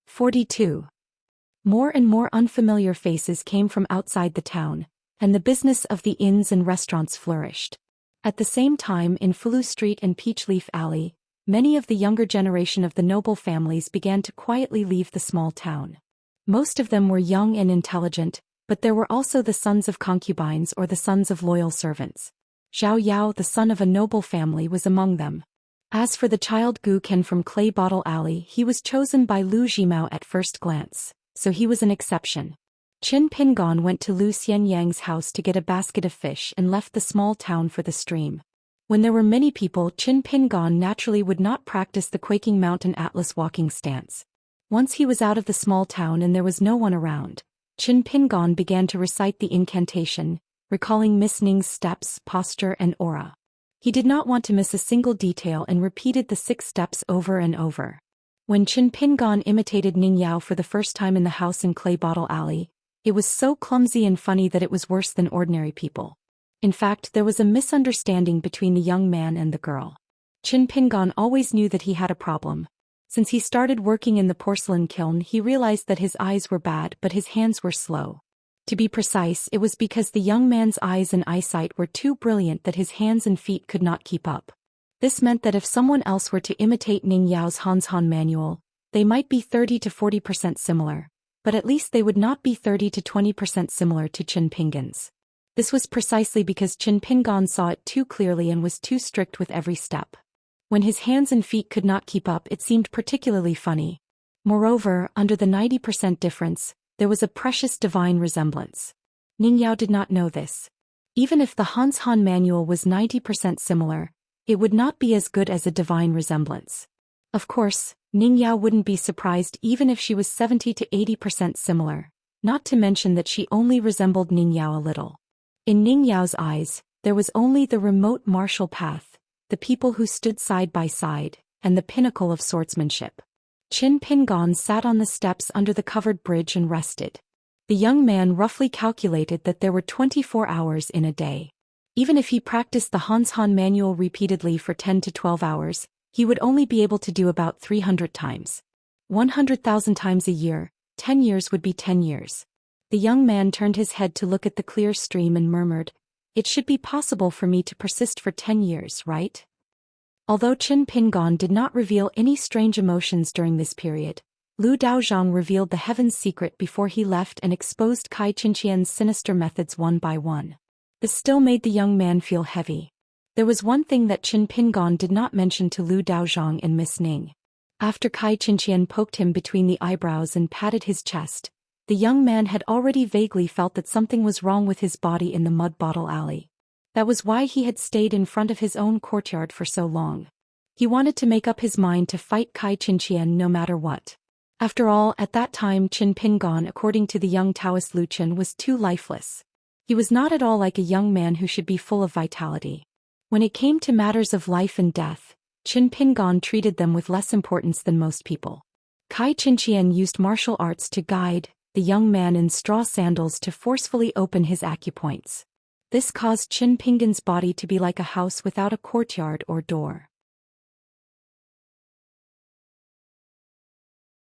"42. More and more unfamiliar faces came from outside the town, and the business of the inns and restaurants flourished. At the same time, in Fulu Street and Peachleaf Alley, many of the younger generation of the noble families began to quietly leave the small town. Most of them were young and intelligent, but there were also the sons of concubines or the sons of loyal servants. Zhao Yao, the son of a noble family, was among them. As for the child Gu Ken from Clay Bottle Alley, he was chosen by Lu Jimao at first glance, so he was an exception. Qin Pingon went to Lu Xianyang's house to get a basket of fish and left the small town for the stream. When there were many people, Qin Pingon naturally would not practice the Quaking Mountain Atlas walking stance. Once he was out of the small town and there was no one around, Qin Pingon began to recite the incantation, recalling Miss Ning's steps, posture and aura. He did not want to miss a single detail and repeated the 6 steps over and over. When Qin Pingon imitated Ning Yao for the first time in the house in Clay Bottle Alley, it was so clumsy and funny that it was worse than ordinary people. In fact, there was a misunderstanding between the young man and the girl. Qin Pingon always knew that he had a problem. Since he started working in the porcelain kiln, he realized that his eyes were bad but his hands were slow. To be precise, it was because the young man's eyes and eyesight were too brilliant that his hands and feet could not keep up. This meant that if someone else were to imitate Ning Yao's Hanshan manual, they might be 30 to 40% similar, but at least they would not be 30 to 20% similar to Qin Pingon's. This was precisely because Qin Pingon saw it too clearly and was too strict with every step. When his hands and feet could not keep up, it seemed particularly funny. Moreover, under the 90% difference, there was a precious divine resemblance. Ning Yao did not know this. Even if the Hanshan manual was 90% similar, it would not be as good as a divine resemblance. Of course, Ning Yao wouldn't be surprised even if she was 70 to 80% similar, not to mention that she only resembled Ning Yao a little. In Ning Yao's eyes, there was only the remote martial path, the people who stood side by side, and the pinnacle of swordsmanship. Qin Pingan sat on the steps under the covered bridge and rested. The young man roughly calculated that there were 24 hours in a day. Even if he practiced the Hanshan manual repeatedly for 10 to 12 hours, he would only be able to do about 300 times. 100,000 times a year, 10 years would be 10 years. The young man turned his head to look at the clear stream and murmured, "It should be possible for me to persist for 10 years, right?" Although Qin Pingan did not reveal any strange emotions during this period, Lu Daozhang revealed the heaven's secret before he left and exposed Xianxia's sinister methods one by one. This still made the young man feel heavy. There was one thing that Qin Pingan did not mention to Lu Daozhang and Miss Ning. After Xianxia poked him between the eyebrows and patted his chest, the young man had already vaguely felt that something was wrong with his body in the mud bottle alley. That was why he had stayed in front of his own courtyard for so long. He wanted to make up his mind to fight Xianxia no matter what. After all, at that time Qin Pingan, according to the young Taoist Lu Chen, was too lifeless. He was not at all like a young man who should be full of vitality. When it came to matters of life and death, Qin Pingan treated them with less importance than most people. Xianxia used martial arts to guide the young man in straw sandals to forcefully open his acupoints. This caused Qin Pingan's body to be like a house without a courtyard or door.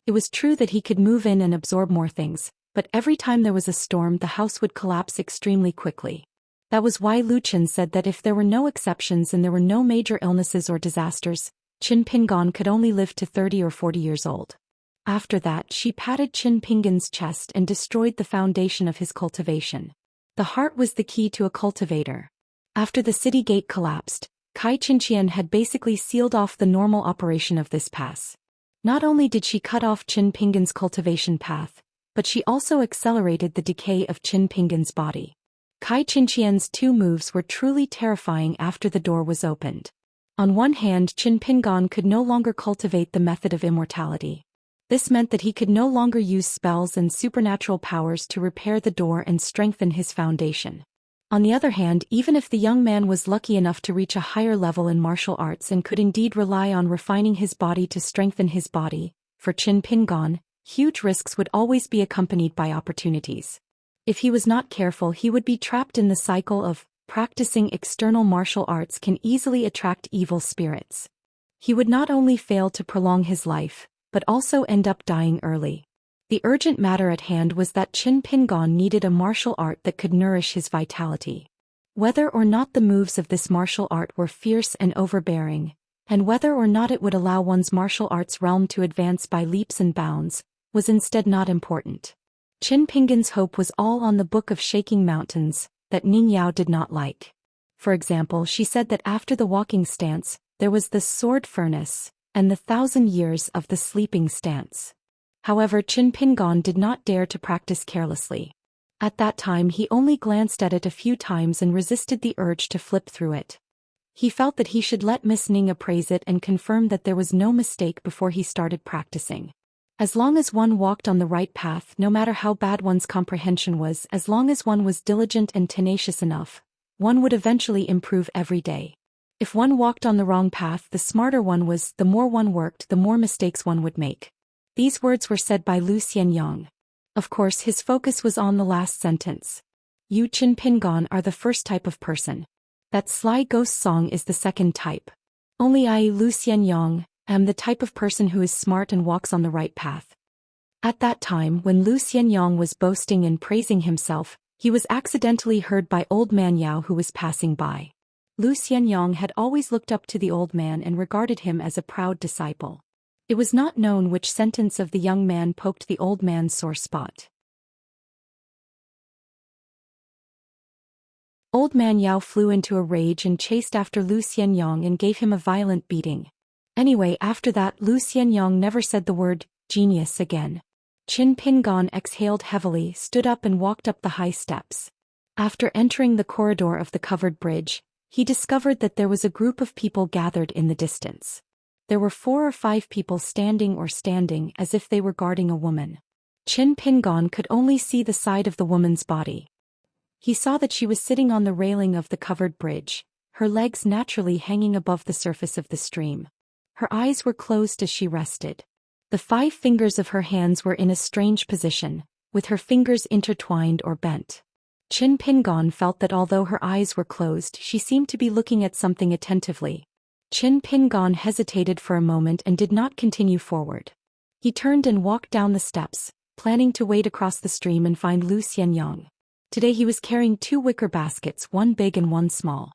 It was true that he could move in and absorb more things, but every time there was a storm the house would collapse extremely quickly. That was why Lu Chen said that if there were no exceptions and there were no major illnesses or disasters, Qin Pingan could only live to 30 or 40 years old. After that she patted Qin Pingan's chest and destroyed the foundation of his cultivation. The heart was the key to a cultivator. After the city gate collapsed, Xianxia had basically sealed off the normal operation of this pass. Not only did she cut off Qin Pingan's cultivation path, but she also accelerated the decay of Qin Pingan's body. Xianxia's two moves were truly terrifying after the door was opened. On one hand, Qin Pingan could no longer cultivate the method of immortality. This meant that he could no longer use spells and supernatural powers to repair the door and strengthen his foundation. On the other hand, even if the young man was lucky enough to reach a higher level in martial arts and could indeed rely on refining his body to strengthen his body, for Qin Pingan, huge risks would always be accompanied by opportunities. If he was not careful, he would be trapped in the cycle of practicing external martial arts can easily attract evil spirits. He would not only fail to prolong his life, but also end up dying early. The urgent matter at hand was that Qin Pingan needed a martial art that could nourish his vitality. Whether or not the moves of this martial art were fierce and overbearing, and whether or not it would allow one's martial arts realm to advance by leaps and bounds, was instead not important. Qin Pingan's hope was all on the Book of Shaking Mountains, that Ning Yao did not like. For example, she said that after the walking stance, there was the sword furnace, and the 1,000 years of the sleeping stance. However, Qin Pingan did not dare to practice carelessly. At that time he only glanced at it a few times and resisted the urge to flip through it. He felt that he should let Miss Ning appraise it and confirm that there was no mistake before he started practicing. As long as one walked on the right path, no matter how bad one's comprehension was, as long as one was diligent and tenacious enough, one would eventually improve every day. If one walked on the wrong path, the smarter one was, the more one worked, the more mistakes one would make. These words were said by Lu Xian. Of course, his focus was on the last sentence. You Qin Pingan are the first type of person. That sly ghost song is the second type. Only I, Lu Xian, am the type of person who is smart and walks on the right path. At that time, when Lu Xian was boasting and praising himself, he was accidentally heard by old man Yao, who was passing by. Lu Xian had always looked up to the old man and regarded him as a proud disciple. It was not known which sentence of the young man poked the old man's sore spot. Old man Yao flew into a rage and chased after Lu Xian and gave him a violent beating. Anyway, after that, Lu Xian never said the word genius again. Qin Pingan exhaled heavily, stood up and walked up the high steps. After entering the corridor of the covered bridge, he discovered that there was a group of people gathered in the distance. There were 4 or 5 people standing as if they were guarding a woman. Qin Pingan could only see the side of the woman's body. He saw that she was sitting on the railing of the covered bridge, her legs naturally hanging above the surface of the stream. Her eyes were closed as she rested. The 5 fingers of her hands were in a strange position, with her fingers intertwined or bent. Qin Pingon felt that although her eyes were closed, she seemed to be looking at something attentively. Qin Pingon hesitated for a moment and did not continue forward. He turned and walked down the steps, planning to wade across the stream and find Lu Xianyang. Today he was carrying 2 wicker baskets, one big and one small.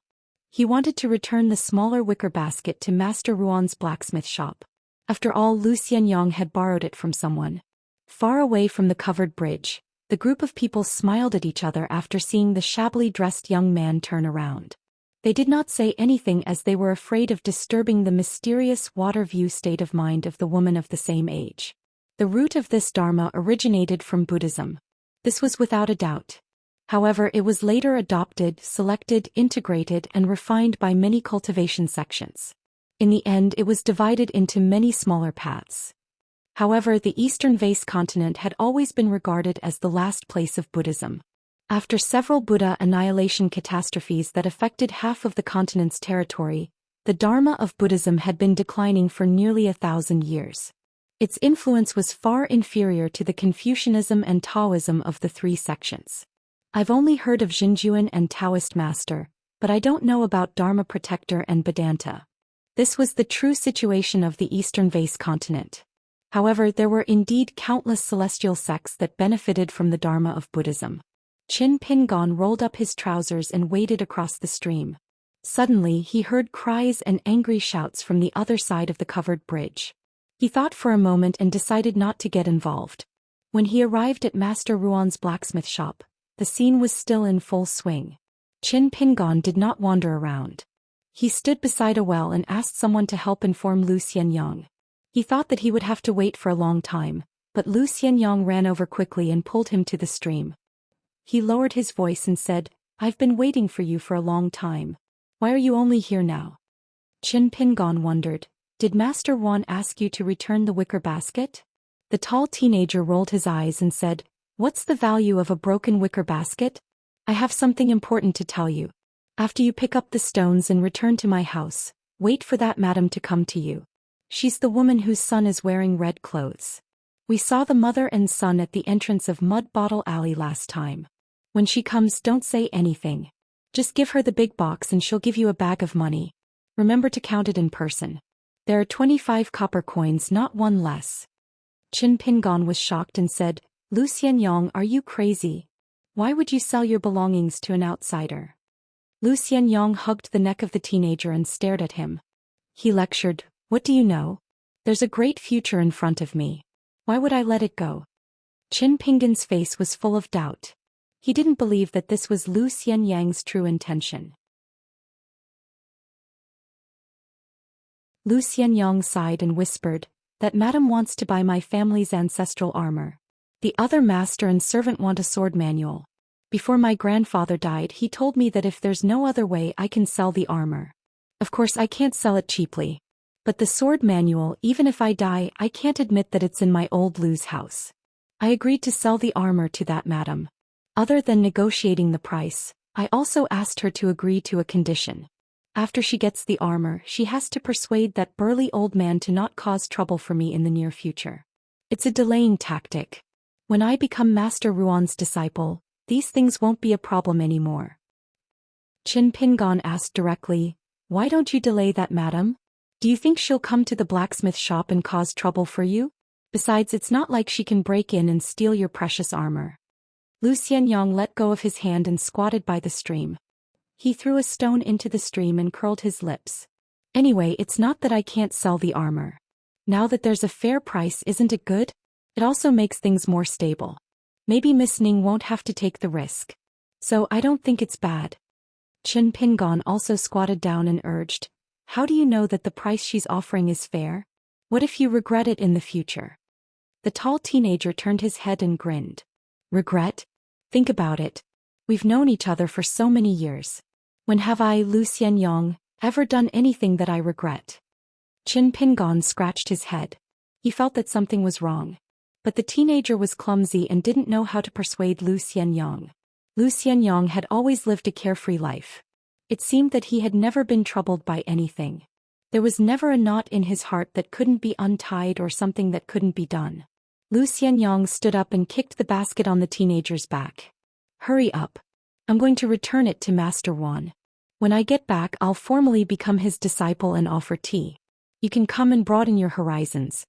He wanted to return the smaller wicker basket to Master Ruan's blacksmith shop. After all, Lu Xianyang had borrowed it from someone. Far away from the covered bridge, the group of people smiled at each other after seeing the shabbily dressed young man turn around. They did not say anything as they were afraid of disturbing the mysterious water-view state of mind of the woman of the same age. The root of this dharma originated from Buddhism. This was without a doubt. However, it was later adopted, selected, integrated, and refined by many cultivation sections. In the end, it was divided into many smaller paths. However, the Eastern Vase continent had always been regarded as the last place of Buddhism. After several Buddha annihilation catastrophes that affected half of the continent's territory, the Dharma of Buddhism had been declining for nearly 1,000 years. Its influence was far inferior to the Confucianism and Taoism of the 3 sections. I've only heard of Xinjuan and Taoist master, but I don't know about Dharma protector and Vedanta. This was the true situation of the Eastern Vase continent. However, there were indeed countless celestial sects that benefited from the Dharma of Buddhism. Qin Pingon rolled up his trousers and waded across the stream. Suddenly, he heard cries and angry shouts from the other side of the covered bridge. He thought for a moment and decided not to get involved. When he arrived at Master Ruan's blacksmith shop, the scene was still in full swing. Qin Pingon did not wander around. He stood beside a well and asked someone to help inform Lu Xianyang. He thought that he would have to wait for a long time, but Lu Xianyang ran over quickly and pulled him to the stream. He lowered his voice and said, "I've been waiting for you for a long time. Why are you only here now?" Qin Pingon wondered, "Did Master Ruan ask you to return the wicker basket?" The tall teenager rolled his eyes and said, "What's the value of a broken wicker basket? I have something important to tell you. After you pick up the stones and return to my house, wait for that madam to come to you. She's the woman whose son is wearing red clothes. We saw the mother and son at the entrance of Mud Bottle Alley last time. When she comes, don't say anything. Just give her the big box and she'll give you a bag of money. Remember to count it in person. There are 25 copper coins, not one less." Qin Pingon was shocked and said, "Lu Xianyang, are you crazy? Why would you sell your belongings to an outsider?" Lu Xianyang hugged the neck of the teenager and stared at him. He lectured, "What do you know? There's a great future in front of me. Why would I let it go?" Qin Pingon's face was full of doubt. He didn't believe that this was Lu Xianyang's true intention. Lu Xianyang sighed and whispered, "That madam wants to buy my family's ancestral armor. The other master and servant want a sword manual. Before my grandfather died, he told me that if there's no other way, I can sell the armor. Of course, I can't sell it cheaply. But the sword manual, even if I die, I can't admit that it's in my old Lu's house. I agreed to sell the armor to that madam. Other than negotiating the price, I also asked her to agree to a condition. After she gets the armor, she has to persuade that burly old man to not cause trouble for me in the near future. It's a delaying tactic. When I become Master Ruan's disciple, these things won't be a problem anymore." Qin Pingon asked directly, "Why don't you delay that madam? Do you think she'll come to the blacksmith shop and cause trouble for you? Besides, it's not like she can break in and steal your precious armor." Lu Xianyang let go of his hand and squatted by the stream. He threw a stone into the stream and curled his lips. "Anyway, it's not that I can't sell the armor. Now that there's a fair price, isn't it good? It also makes things more stable. Maybe Miss Ning won't have to take the risk. So I don't think it's bad." Qin Pingon also squatted down and urged, "How do you know that the price she's offering is fair? What if you regret it in the future?" The tall teenager turned his head and grinned. "Regret? Think about it. We've known each other for so many years. When have I, Lu Xianyang, ever done anything that I regret?" Qin Pingon scratched his head. He felt that something was wrong. But the teenager was clumsy and didn't know how to persuade Lu Xianyang. Lu Xianyang had always lived a carefree life. It seemed that he had never been troubled by anything. There was never a knot in his heart that couldn't be untied or something that couldn't be done. Xianxia stood up and kicked the basket on the teenager's back. Hurry up. I'm going to return it to Master Wan. When I get back, I'll formally become his disciple and offer tea. You can come and broaden your horizons.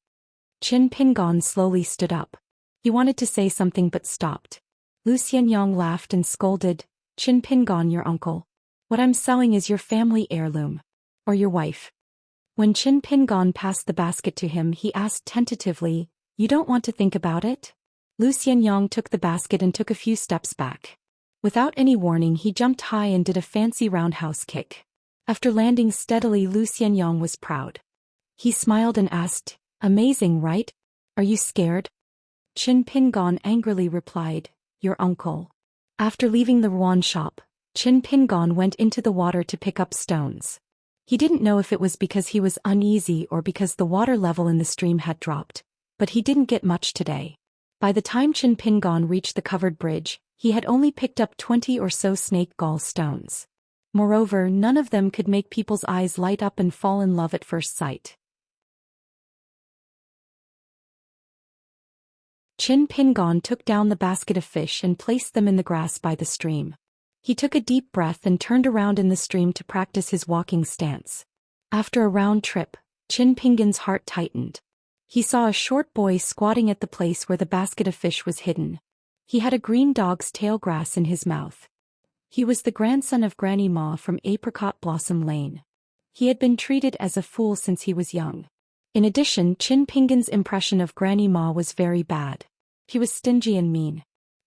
Qin Pingon slowly stood up. He wanted to say something but stopped. Xianxia laughed and scolded, Qin Pingon, your uncle. What I'm selling is your family heirloom. Or your wife. When Qin Pingon passed the basket to him, he asked tentatively, You don't want to think about it? Xianxia took the basket and took a few steps back. Without any warning, he jumped high and did a fancy roundhouse kick. After landing steadily, Xianxia was proud. He smiled and asked, Amazing, right? Are you scared? Qin Pingon angrily replied, Your uncle. After leaving the Ruan shop, Qin Pingon went into the water to pick up stones. He didn't know if it was because he was uneasy or because the water level in the stream had dropped, but he didn't get much today. By the time Qin Pingon reached the covered bridge, he had only picked up 20 or so snake gall stones. Moreover, none of them could make people's eyes light up and fall in love at first sight. Qin Pingon took down the basket of fish and placed them in the grass by the stream. He took a deep breath and turned around in the stream to practice his walking stance. After a round trip, Qin Pingon's heart tightened. He saw a short boy squatting at the place where the basket of fish was hidden. He had a green dog's tail grass in his mouth. He was the grandson of Granny Ma from Apricot Blossom Lane. He had been treated as a fool since he was young. In addition, Qin Pingon's impression of Granny Ma was very bad. He was stingy and mean.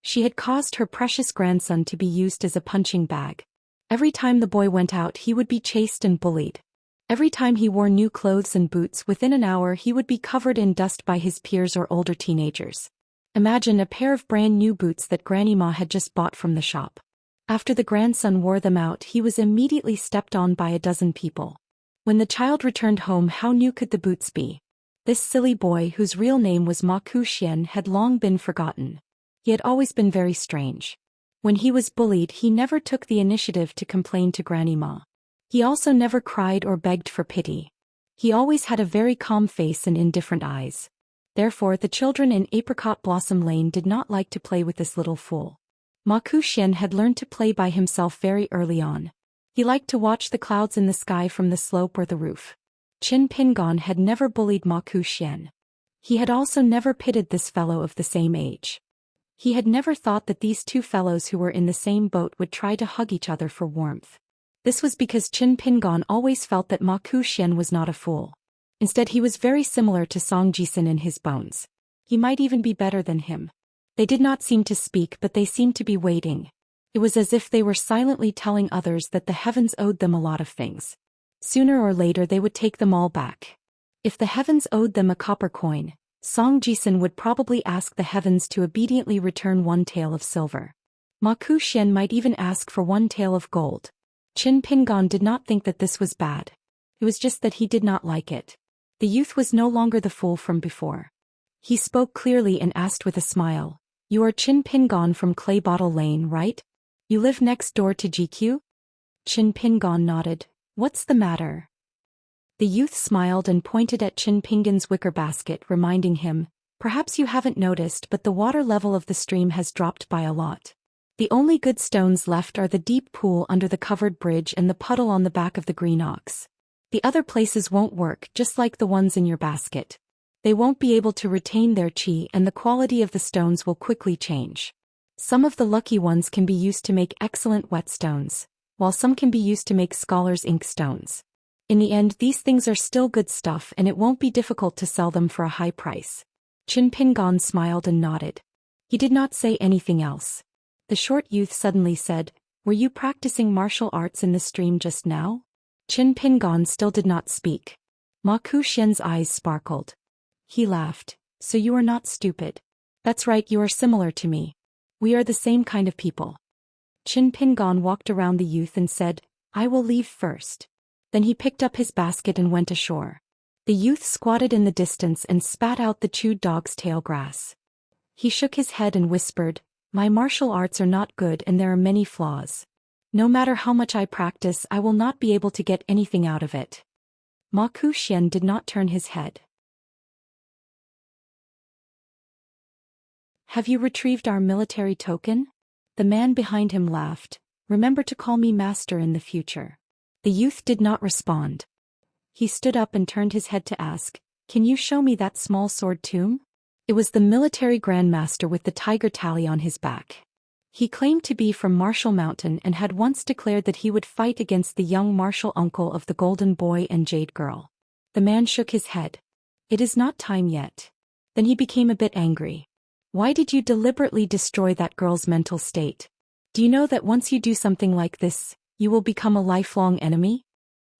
She had caused her precious grandson to be used as a punching bag. Every time the boy went out, he would be chased and bullied. Every time he wore new clothes and boots, within an hour he would be covered in dust by his peers or older teenagers. Imagine a pair of brand new boots that Granny Ma had just bought from the shop. After the grandson wore them out, he was immediately stepped on by a dozen people. When the child returned home, how new could the boots be? This silly boy, whose real name was Zhou Xian, had long been forgotten. He had always been very strange. When he was bullied, he never took the initiative to complain to Granny Ma. He also never cried or begged for pity. He always had a very calm face and indifferent eyes. Therefore, the children in Apricot Blossom Lane did not like to play with this little fool. Zhou Xian had learned to play by himself very early on. He liked to watch the clouds in the sky from the slope or the roof. Qin Pingon had never bullied Zhou Xian. He had also never pitted this fellow of the same age. He had never thought that these two fellows who were in the same boat would try to hug each other for warmth. This was because Qin Pingon always felt that Zhou Xian was not a fool. Instead, he was very similar to Zhou Xian in his bones. He might even be better than him. They did not seem to speak, but they seemed to be waiting. It was as if they were silently telling others that the heavens owed them a lot of things. Sooner or later they would take them all back. If the heavens owed them a copper coin, Zhou Xian would probably ask the heavens to obediently return one tael of silver. Zhou Xian might even ask for one tael of gold. Qin Pingon did not think that this was bad. It was just that he did not like it. The youth was no longer the fool from before. He spoke clearly and asked with a smile, You are Qin Pingon from Clay Bottle Lane, right? You live next door to GQ? Qin Pingon nodded. What's the matter? The youth smiled and pointed at Qin Pingon's wicker basket, reminding him, Perhaps you haven't noticed, but the water level of the stream has dropped by a lot. The only good stones left are the deep pool under the covered bridge and the puddle on the back of the green ox. The other places won't work, just like the ones in your basket. They won't be able to retain their qi, and the quality of the stones will quickly change. Some of the lucky ones can be used to make excellent whetstones, while some can be used to make scholars' ink stones. In the end, these things are still good stuff, and it won't be difficult to sell them for a high price. Qin Pingon smiled and nodded. He did not say anything else. The short youth suddenly said, Were you practicing martial arts in the stream just now? Qin Pingon still did not speak. Zhou Xian's eyes sparkled. He laughed. So you are not stupid. That's right, you are similar to me. We are the same kind of people. Qin Pingon walked around the youth and said, I will leave first. Then he picked up his basket and went ashore. The youth squatted in the distance and spat out the chewed dog's tail grass. He shook his head and whispered, My martial arts are not good and there are many flaws. No matter how much I practice, I will not be able to get anything out of it. Zhou Xian did not turn his head. Have you retrieved our military token? The man behind him laughed. Remember to call me master in the future. The youth did not respond. He stood up and turned his head to ask, can you show me that small sword tomb? It was the military grandmaster with the tiger tally on his back. He claimed to be from Martial Mountain and had once declared that he would fight against the young martial uncle of the Golden Boy and Jade Girl. The man shook his head. It is not time yet. Then he became a bit angry. Why did you deliberately destroy that girl's mental state? Do you know that once you do something like this, you will become a lifelong enemy?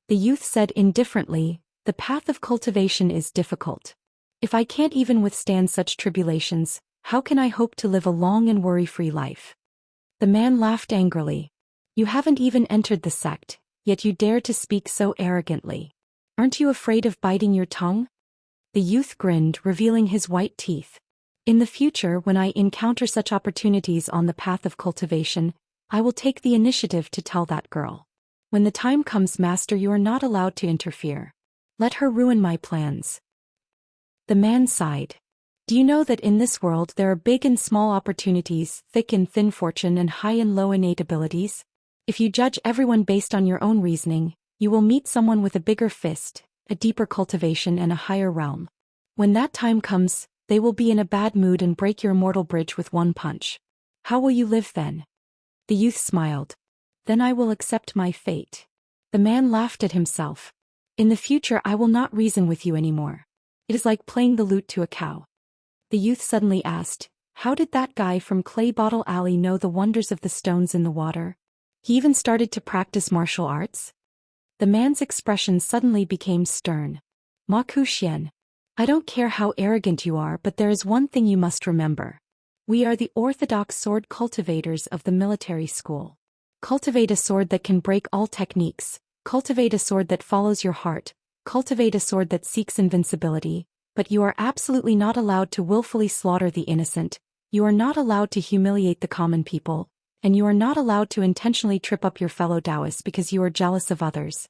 The youth said indifferently, the path of cultivation is difficult. If I can't even withstand such tribulations, how can I hope to live a long and worry-free life? The man laughed angrily. You haven't even entered the sect, yet you dare to speak so arrogantly. Aren't you afraid of biting your tongue? The youth grinned, revealing his white teeth. In the future, when I encounter such opportunities on the path of cultivation, I will take the initiative to tell that girl. When the time comes, master, you are not allowed to interfere. Let her ruin my plans. The man sighed. Do you know that in this world there are big and small opportunities, thick and thin fortune and high and low innate abilities? If you judge everyone based on your own reasoning, you will meet someone with a bigger fist, a deeper cultivation and a higher realm. When that time comes, they will be in a bad mood and break your immortal bridge with one punch. How will you live then? The youth smiled. Then I will accept my fate. The man laughed at himself. In the future I will not reason with you anymore. It is like playing the lute to a cow. The youth suddenly asked, how did that guy from Clay Bottle Alley know the wonders of the stones in the water? He even started to practice martial arts? The man's expression suddenly became stern. Zhou Xian, I don't care how arrogant you are, but there is one thing you must remember. We are the orthodox sword cultivators of the military school. Cultivate a sword that can break all techniques. Cultivate a sword that follows your heart. Cultivate a sword that seeks invincibility. But you are absolutely not allowed to willfully slaughter the innocent. You are not allowed to humiliate the common people. And you are not allowed to intentionally trip up your fellow Daoists because you are jealous of others.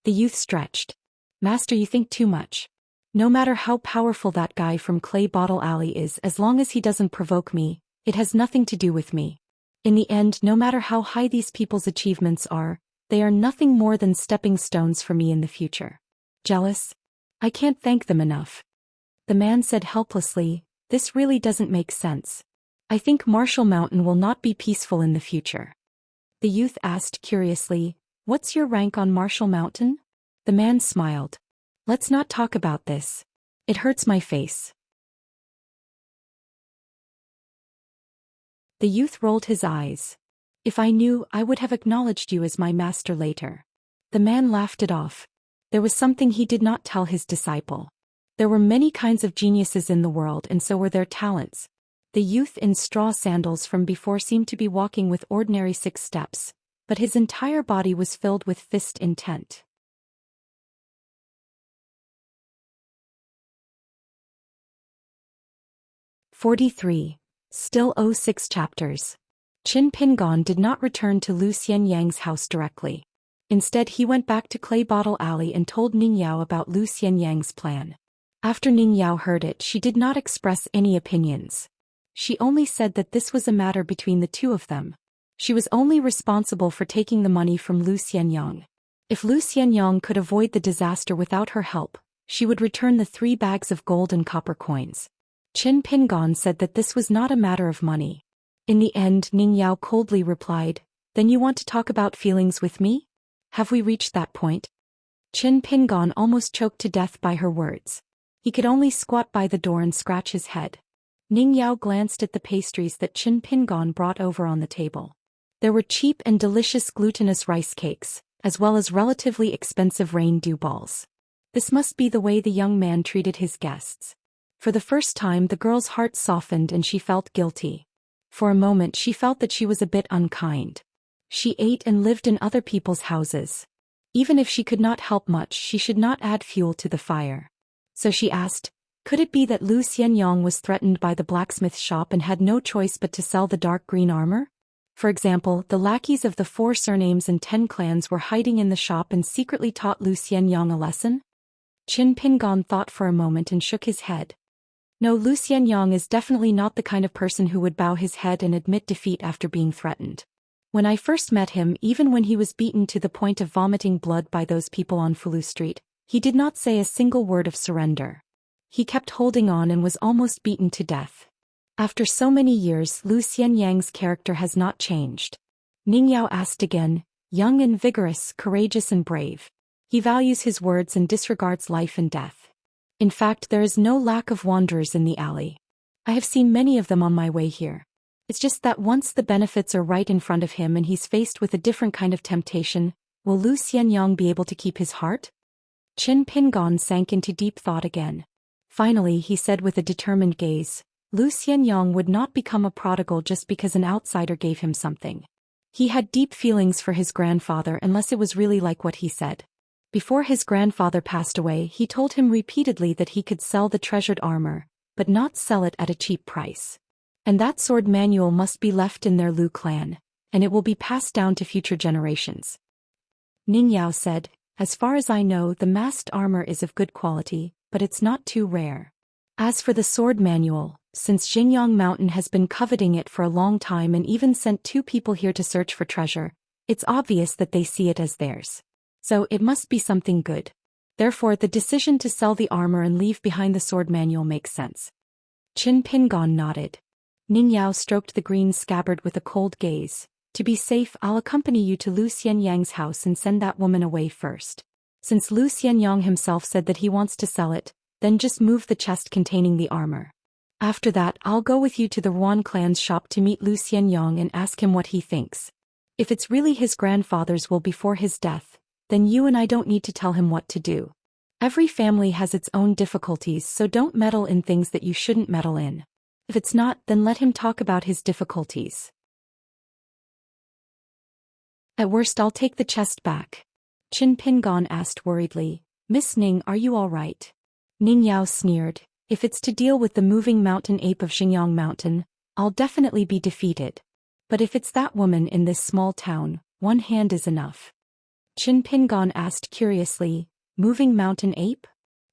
The youth stretched. Master, you think too much. No matter how powerful that guy from Clay Bottle Alley is, as long as he doesn't provoke me, it has nothing to do with me. In the end, no matter how high these people's achievements are, they are nothing more than stepping stones for me in the future. Jealous? I can't thank them enough. The man said helplessly, this really doesn't make sense. I think Martial Mountain will not be peaceful in the future. The youth asked curiously, what's your rank on Martial Mountain? The man smiled. Let's not talk about this. It hurts my face. The youth rolled his eyes. If I knew, I would have acknowledged you as my master later. The man laughed it off. There was something he did not tell his disciple. There were many kinds of geniuses in the world, and so were their talents. The youth in straw sandals from before seemed to be walking with ordinary 6 steps, but his entire body was filled with fist intent. "43. Still 06 chapters. Qin Pingon did not return to Lu Xianyang's house directly. Instead, he went back to Clay Bottle Alley and told Ning Yao about Lu Xianyang's plan. After Ning Yao heard it, she did not express any opinions. She only said that this was a matter between the two of them. She was only responsible for taking the money from Lu Xianyang. If Lu Xianyang could avoid the disaster without her help, she would return the 3 bags of gold and copper coins. Qin Pingon said that this was not a matter of money. In the end, Ning Yao coldly replied, "Then you want to talk about feelings with me? Have we reached that point?" Qin Pingon almost choked to death by her words. He could only squat by the door and scratch his head. Ning Yao glanced at the pastries that Qin Pingon brought over on the table. There were cheap and delicious glutinous rice cakes, as well as relatively expensive rain dew balls. This must be the way the young man treated his guests. For the first time, the girl's heart softened and she felt guilty. For a moment, she felt that she was a bit unkind. She ate and lived in other people's houses. Even if she could not help much, she should not add fuel to the fire. So she asked, could it be that Lu Xianyang was threatened by the blacksmith shop and had no choice but to sell the dark green armor? For example, the lackeys of the 4 surnames and 10 clans were hiding in the shop and secretly taught Lu Xianyang a lesson? Qin Pingon thought for a moment and shook his head. No, Lu Xianyang is definitely not the kind of person who would bow his head and admit defeat after being threatened. When I first met him, even when he was beaten to the point of vomiting blood by those people on Fulu Street, he did not say a single word of surrender. He kept holding on and was almost beaten to death. After so many years, Lu Xianyang's character has not changed. Ning Yao asked again, young and vigorous, courageous and brave. He values his words and disregards life and death. In fact, there is no lack of wanderers in the alley. I have seen many of them on my way here. It's just that once the benefits are right in front of him and he's faced with a different kind of temptation, will Lu Xianyang be able to keep his heart? Qin Pingon sank into deep thought again. Finally, he said with a determined gaze, Lu Xianyang would not become a prodigal just because an outsider gave him something. He had deep feelings for his grandfather unless it was really like what he said. Before his grandfather passed away, he told him repeatedly that he could sell the treasured armor, but not sell it at a cheap price. And that sword manual must be left in their Lu clan, and it will be passed down to future generations. Ning Yao said, as far as I know, the masked armor is of good quality, but it's not too rare. As for the sword manual, since Xingyang Mountain has been coveting it for a long time and even sent 2 people here to search for treasure, it's obvious that they see it as theirs. So it must be something good. Therefore, the decision to sell the armor and leave behind the sword manual makes sense. Qin Pingon nodded. Ning Yao stroked the green scabbard with a cold gaze. To be safe, I'll accompany you to Lu Xianyang's house and send that woman away first. Since Lu Xianyang himself said that he wants to sell it, then just move the chest containing the armor. After that, I'll go with you to the Ruan clan's shop to meet Lu Xianyang and ask him what he thinks. If it's really his grandfather's will before his death, then you and I don't need to tell him what to do. Every family has its own difficulties, so don't meddle in things that you shouldn't meddle in. If it's not, then let him talk about his difficulties. At worst, I'll take the chest back. Qin Pingon asked worriedly, Miss Ning, are you all right? Ning Yao sneered, if it's to deal with the moving mountain ape of Xingyang Mountain, I'll definitely be defeated. But if it's that woman in this small town, one hand is enough. Qin Pingon asked curiously, moving mountain ape?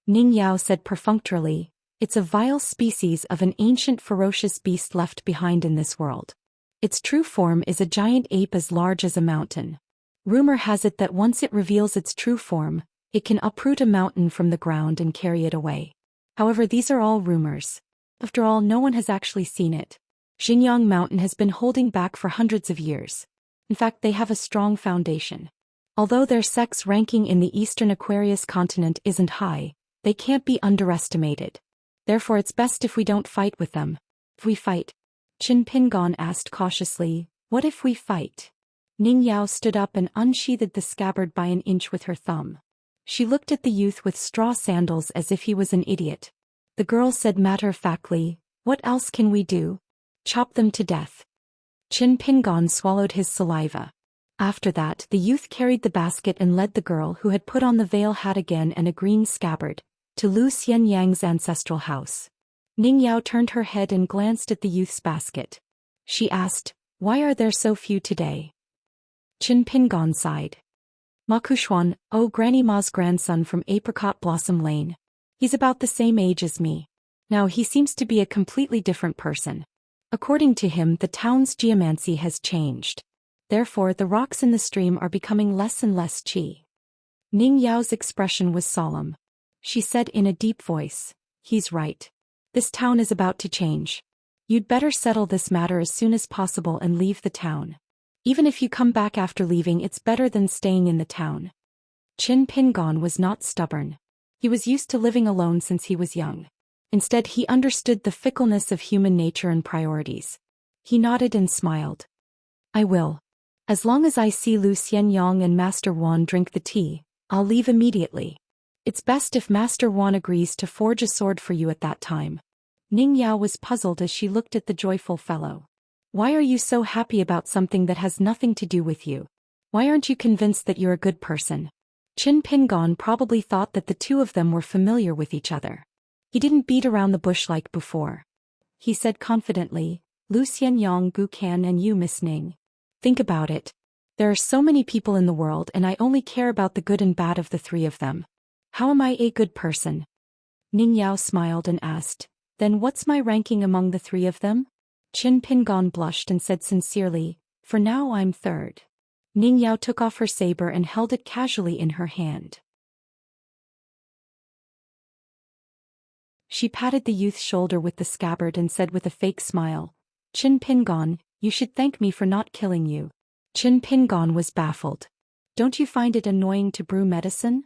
Ning Yao said perfunctorily, it's a vile species of an ancient ferocious beast left behind in this world. Its true form is a giant ape as large as a mountain. Rumor has it that once it reveals its true form, it can uproot a mountain from the ground and carry it away. However, these are all rumors. After all, no one has actually seen it. Xingyang Mountain has been holding back for hundreds of years. In fact, they have a strong foundation. Although their sex ranking in the eastern Aquarius continent isn't high, they can't be underestimated. Therefore, it's best if we don't fight with them. If we fight, Qin Pingon asked cautiously, what if we fight? Ning Yao stood up and unsheathed the scabbard by an inch with her thumb. She looked at the youth with straw sandals as if he was an idiot. The girl said matter-of-factly, what else can we do? Chop them to death. Qin Pingon swallowed his saliva. After that, the youth carried the basket and led the girl, who had put on the veil hat again and a green scabbard, to Lu Xianyang's ancestral house. Ning Yao turned her head and glanced at the youth's basket. She asked, why are there so few today? Qin Pingon sighed. Ma Kuxuan, Granny Ma's grandson from Apricot Blossom Lane. He's about the same age as me. Now he seems to be a completely different person. According to him, the town's geomancy has changed. Therefore, the rocks in the stream are becoming less and less qi. Ning Yao's expression was solemn. She said in a deep voice, he's right. This town is about to change. You'd better settle this matter as soon as possible and leave the town. Even if you come back after leaving, it's better than staying in the town. Qin Pingon was not stubborn. He was used to living alone since he was young. Instead, he understood the fickleness of human nature and priorities. He nodded and smiled. I will. As long as I see Lu Xianyang and Master Wan drink the tea, I'll leave immediately. It's best if Master Wan agrees to forge a sword for you at that time. Ning Yao was puzzled as she looked at the joyful fellow. Why are you so happy about something that has nothing to do with you? Why aren't you convinced that you're a good person? Qin Pingon probably thought that the two of them were familiar with each other. He didn't beat around the bush like before. He said confidently, Lu Xianyang, Gu Kan and you, Miss Ning. Think about it. There are so many people in the world and I only care about the good and bad of the three of them. How am I a good person? Ning Yao smiled and asked, then what's my ranking among the three of them? Qin Pingon blushed and said sincerely, for now I'm third. Ning Yao took off her saber and held it casually in her hand. She patted the youth's shoulder with the scabbard and said with a fake smile, Qin Pingon, you should thank me for not killing you. Qin Pingon was baffled. Don't you find it annoying to brew medicine?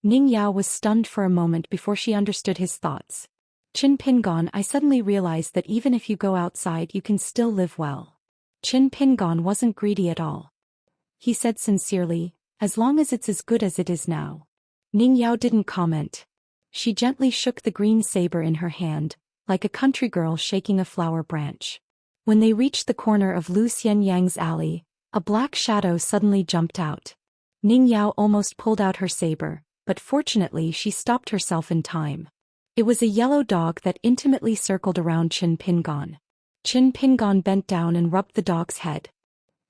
Ning Yao was stunned for a moment before she understood his thoughts. Qin Pingon, I suddenly realized that even if you go outside you can still live well. Qin Pingon wasn't greedy at all. He said sincerely, as long as it's as good as it is now. Ning Yao didn't comment. She gently shook the green saber in her hand, like a country girl shaking a flower branch. When they reached the corner of Lu Xianyang's alley, a black shadow suddenly jumped out. Ning Yao almost pulled out her saber, but fortunately she stopped herself in time. It was a yellow dog that intimately circled around Qin Pingon. Qin Pingon bent down and rubbed the dog's head.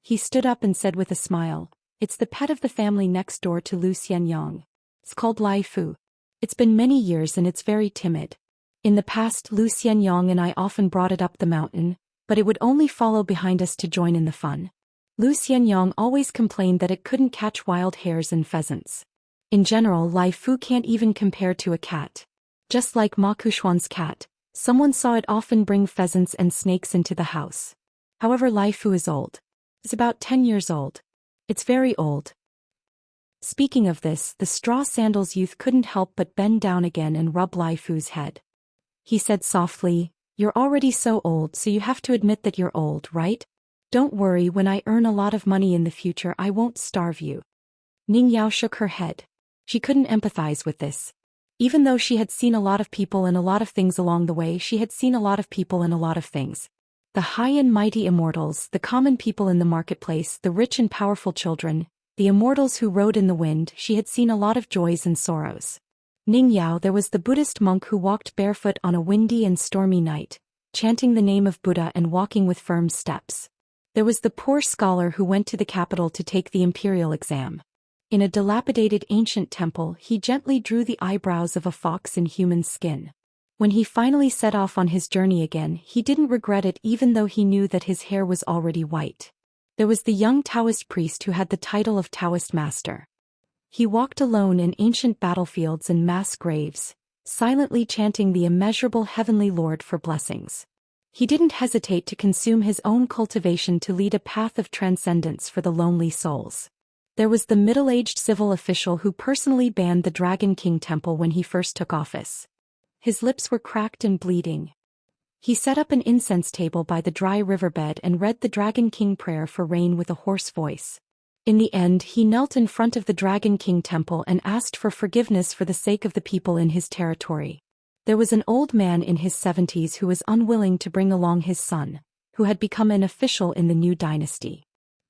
He stood up and said with a smile, it's the pet of the family next door to Lu Xianyang. It's called Lai Fu. It's been many years and it's very timid. In the past Lu Xianyang and I often brought it up the mountain, but it would only follow behind us to join in the fun. Lu Xianyang always complained that it couldn't catch wild hares and pheasants. In general, Lai Fu can't even compare to a cat. Just like Ma Kushuan's cat, someone saw it often bring pheasants and snakes into the house. However, Lai Fu is old. It's about 10 years old. It's very old. Speaking of this, the straw sandals youth couldn't help but bend down again and rub Lai Fu's head. He said softly, you're already so old, so you have to admit that you're old, right? Don't worry, when I earn a lot of money in the future I won't starve you. Ning Yao shook her head. She couldn't empathize with this. Even though she had seen a lot of people and a lot of things along the way, she had seen a lot of people and a lot of things. The high and mighty immortals, the common people in the marketplace, the rich and powerful children, the immortals who rode in the wind, she had seen a lot of joys and sorrows. Ning Yao, there was the Buddhist monk who walked barefoot on a windy and stormy night, chanting the name of Buddha and walking with firm steps. There was the poor scholar who went to the capital to take the imperial exam. In a dilapidated ancient temple, he gently drew the eyebrows of a fox in human skin. When he finally set off on his journey again, he didn't regret it even though he knew that his hair was already white. There was the young Taoist priest who had the title of Taoist master. He walked alone in ancient battlefields and mass graves, silently chanting the immeasurable heavenly Lord for blessings. He didn't hesitate to consume his own cultivation to lead a path of transcendence for the lonely souls. There was the middle-aged civil official who personally banned the Dragon King temple when he first took office. His lips were cracked and bleeding. He set up an incense table by the dry riverbed and read the Dragon King prayer for rain with a hoarse voice. In the end, he knelt in front of the Dragon King temple and asked for forgiveness for the sake of the people in his territory. There was an old man in his 70s who was unwilling to bring along his son, who had become an official in the new dynasty.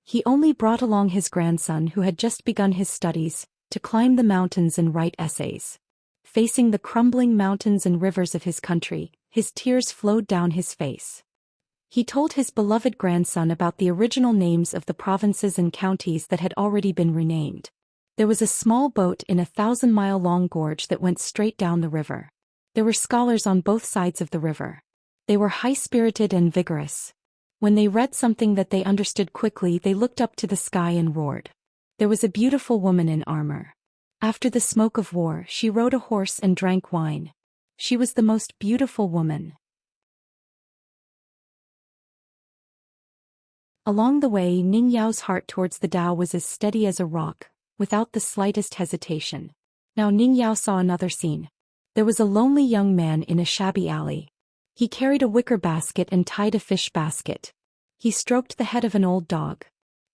He only brought along his grandson who had just begun his studies, to climb the mountains and write essays. Facing the crumbling mountains and rivers of his country, his tears flowed down his face. He told his beloved grandson about the original names of the provinces and counties that had already been renamed. There was a small boat in a 1,000-mile-long gorge that went straight down the river. There were scholars on both sides of the river. They were high-spirited and vigorous. When they read something that they understood quickly, they looked up to the sky and roared. There was a beautiful woman in armor. After the smoke of war, she rode a horse and drank wine. She was the most beautiful woman. Along the way, Ning Yao's heart towards the Tao was as steady as a rock, without the slightest hesitation. Now Ning Yao saw another scene. There was a lonely young man in a shabby alley. He carried a wicker basket and tied a fish basket. He stroked the head of an old dog.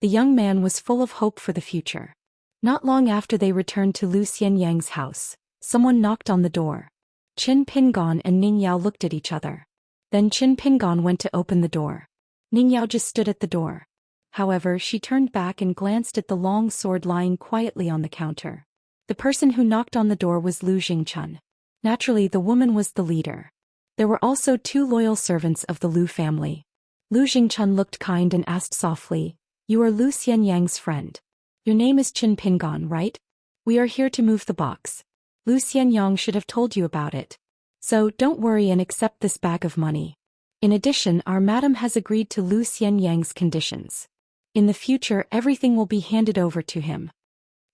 The young man was full of hope for the future. Not long after they returned to Lu Xianyang's house, someone knocked on the door. Qin Pingon and Ning Yao looked at each other. Then Qin Pingon went to open the door. Ning Yao just stood at the door. However, she turned back and glanced at the long sword lying quietly on the counter. The person who knocked on the door was Lu Jingchun. Naturally, the woman was the leader. There were also 2 loyal servants of the Lu family. Lu Jingchun looked kind and asked softly, "You are Lu Xianyang's friend. Your name is Qin Pingon, right? We are here to move the box." Lu Xianyang should have told you about it. So don't worry and accept this bag of money. In addition, our madam has agreed to Lu Xianyang's conditions. In the future, everything will be handed over to him.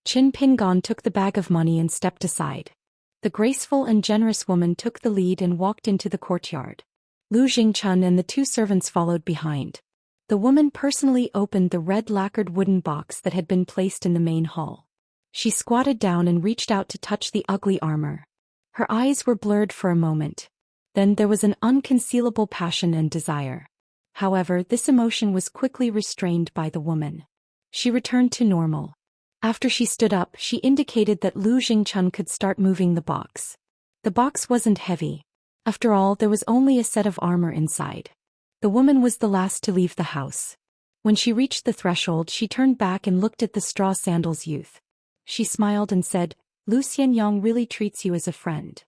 Qin Pingon took the bag of money and stepped aside. The graceful and generous woman took the lead and walked into the courtyard. Lu Jingchun and the two servants followed behind. The woman personally opened the red lacquered wooden box that had been placed in the main hall. She squatted down and reached out to touch the ugly armor. Her eyes were blurred for a moment. Then there was an unconcealable passion and desire. However, this emotion was quickly restrained by the woman. She returned to normal. After she stood up, she indicated that Lu Jingchun could start moving the box. The box wasn't heavy. After all, there was only a set of armor inside. The woman was the last to leave the house. When she reached the threshold, she turned back and looked at the straw sandals youth. She smiled and said, Lu Xianyang really treats you as a friend.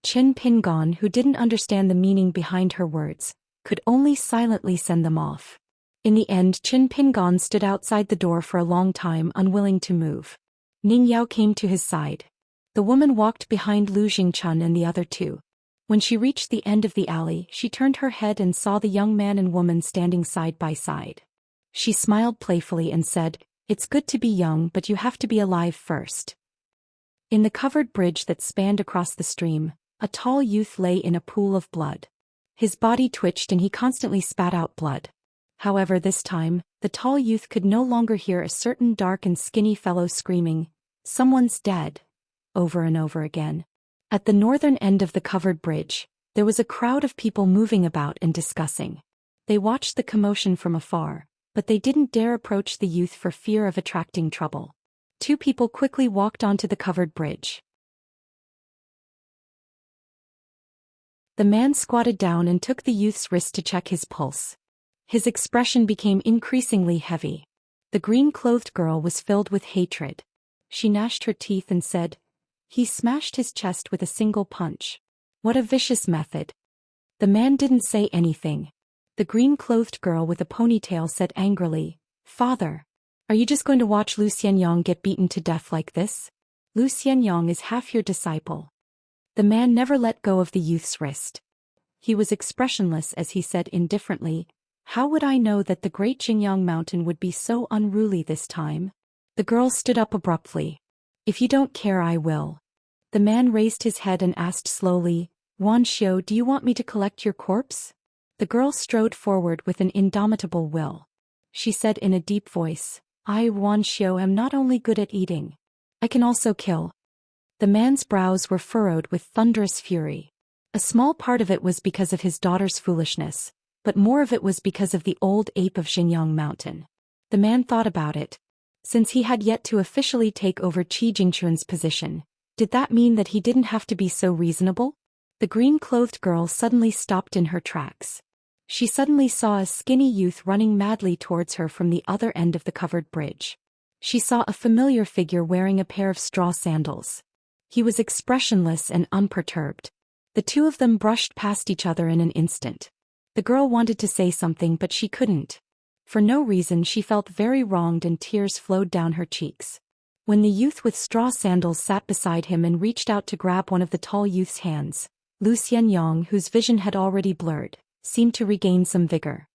Qin Pingon, who didn't understand the meaning behind her words, could only silently send them off. In the end, Qin Pingon stood outside the door for a long time, unwilling to move. Ning Yao came to his side. The woman walked behind Lu Jingchun and the other two. When she reached the end of the alley, she turned her head and saw the young man and woman standing side by side. She smiled playfully and said, It's good to be young, but you have to be alive first. In the covered bridge that spanned across the stream, a tall youth lay in a pool of blood. His body twitched and he constantly spat out blood. However, this time, the tall youth could no longer hear a certain dark and skinny fellow screaming, Someone's dead, over and over again. At the northern end of the covered bridge, there was a crowd of people moving about and discussing. They watched the commotion from afar, but they didn't dare approach the youth for fear of attracting trouble. Two people quickly walked onto the covered bridge. The man squatted down and took the youth's wrist to check his pulse. His expression became increasingly heavy. The green-clothed girl was filled with hatred. She gnashed her teeth and said, He smashed his chest with a single punch. What a vicious method. The man didn't say anything. The green-clothed girl with a ponytail said angrily, Father, are you just going to watch Lu Xianyang get beaten to death like this? Lu Xianyang is half your disciple. The man never let go of the youth's wrist. He was expressionless as he said indifferently, How would I know that the great Jingyang mountain would be so unruly this time? The girl stood up abruptly. If you don't care, I will. The man raised his head and asked slowly, Wan Xiu, do you want me to collect your corpse? The girl strode forward with an indomitable will. She said in a deep voice, I, Wan Xiu, am not only good at eating. I can also kill. The man's brows were furrowed with thunderous fury. A small part of it was because of his daughter's foolishness, but more of it was because of the old ape of Xingyang Mountain. The man thought about it. Since he had yet to officially take over Qi Jingchun's position, did that mean that he didn't have to be so reasonable? The green-clothed girl suddenly stopped in her tracks. She suddenly saw a skinny youth running madly towards her from the other end of the covered bridge. She saw a familiar figure wearing a pair of straw sandals. He was expressionless and unperturbed. The two of them brushed past each other in an instant. The girl wanted to say something but she couldn't. For no reason she felt very wronged and tears flowed down her cheeks. When the youth with straw sandals sat beside him and reached out to grab one of the tall youth's hands, Lu Xianyang, whose vision had already blurred, seemed to regain some vigor.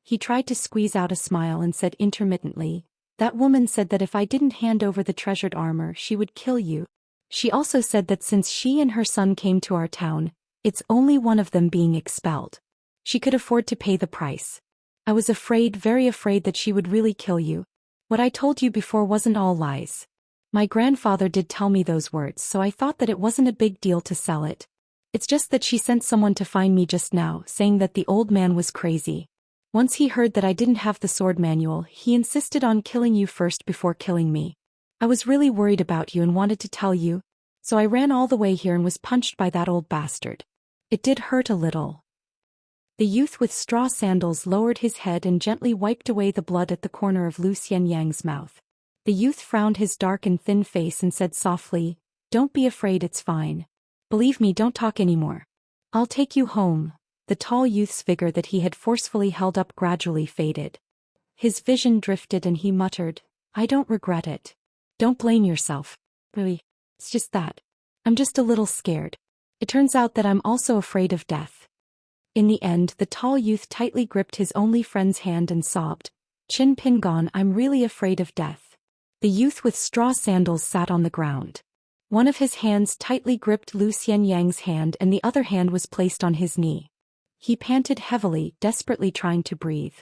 He tried to squeeze out a smile and said intermittently, That woman said that if I didn't hand over the treasured armor she would kill you. She also said that since she and her son came to our town, it's only one of them being expelled. She could afford to pay the price. I was afraid, very afraid that she would really kill you. What I told you before wasn't all lies. My grandfather did tell me those words, so I thought that it wasn't a big deal to sell it. It's just that she sent someone to find me just now, saying that the old man was crazy. Once he heard that I didn't have the sword manual, he insisted on killing you first before killing me. I was really worried about you and wanted to tell you, so I ran all the way here and was punched by that old bastard. It did hurt a little. The youth with straw sandals lowered his head and gently wiped away the blood at the corner of Lu Xianyang's mouth. The youth frowned his dark and thin face and said softly, Don't be afraid, it's fine. Believe me, don't talk anymore. I'll take you home. The tall youth's vigor that he had forcefully held up gradually faded. His vision drifted and he muttered, I don't regret it. Don't blame yourself. Really, it's just that. I'm just a little scared. It turns out that I'm also afraid of death." In the end, the tall youth tightly gripped his only friend's hand and sobbed, "Qin Pingon, I'm really afraid of death." The youth with straw sandals sat on the ground. One of his hands tightly gripped Lu Xianyang's hand and the other hand was placed on his knee. He panted heavily, desperately trying to breathe.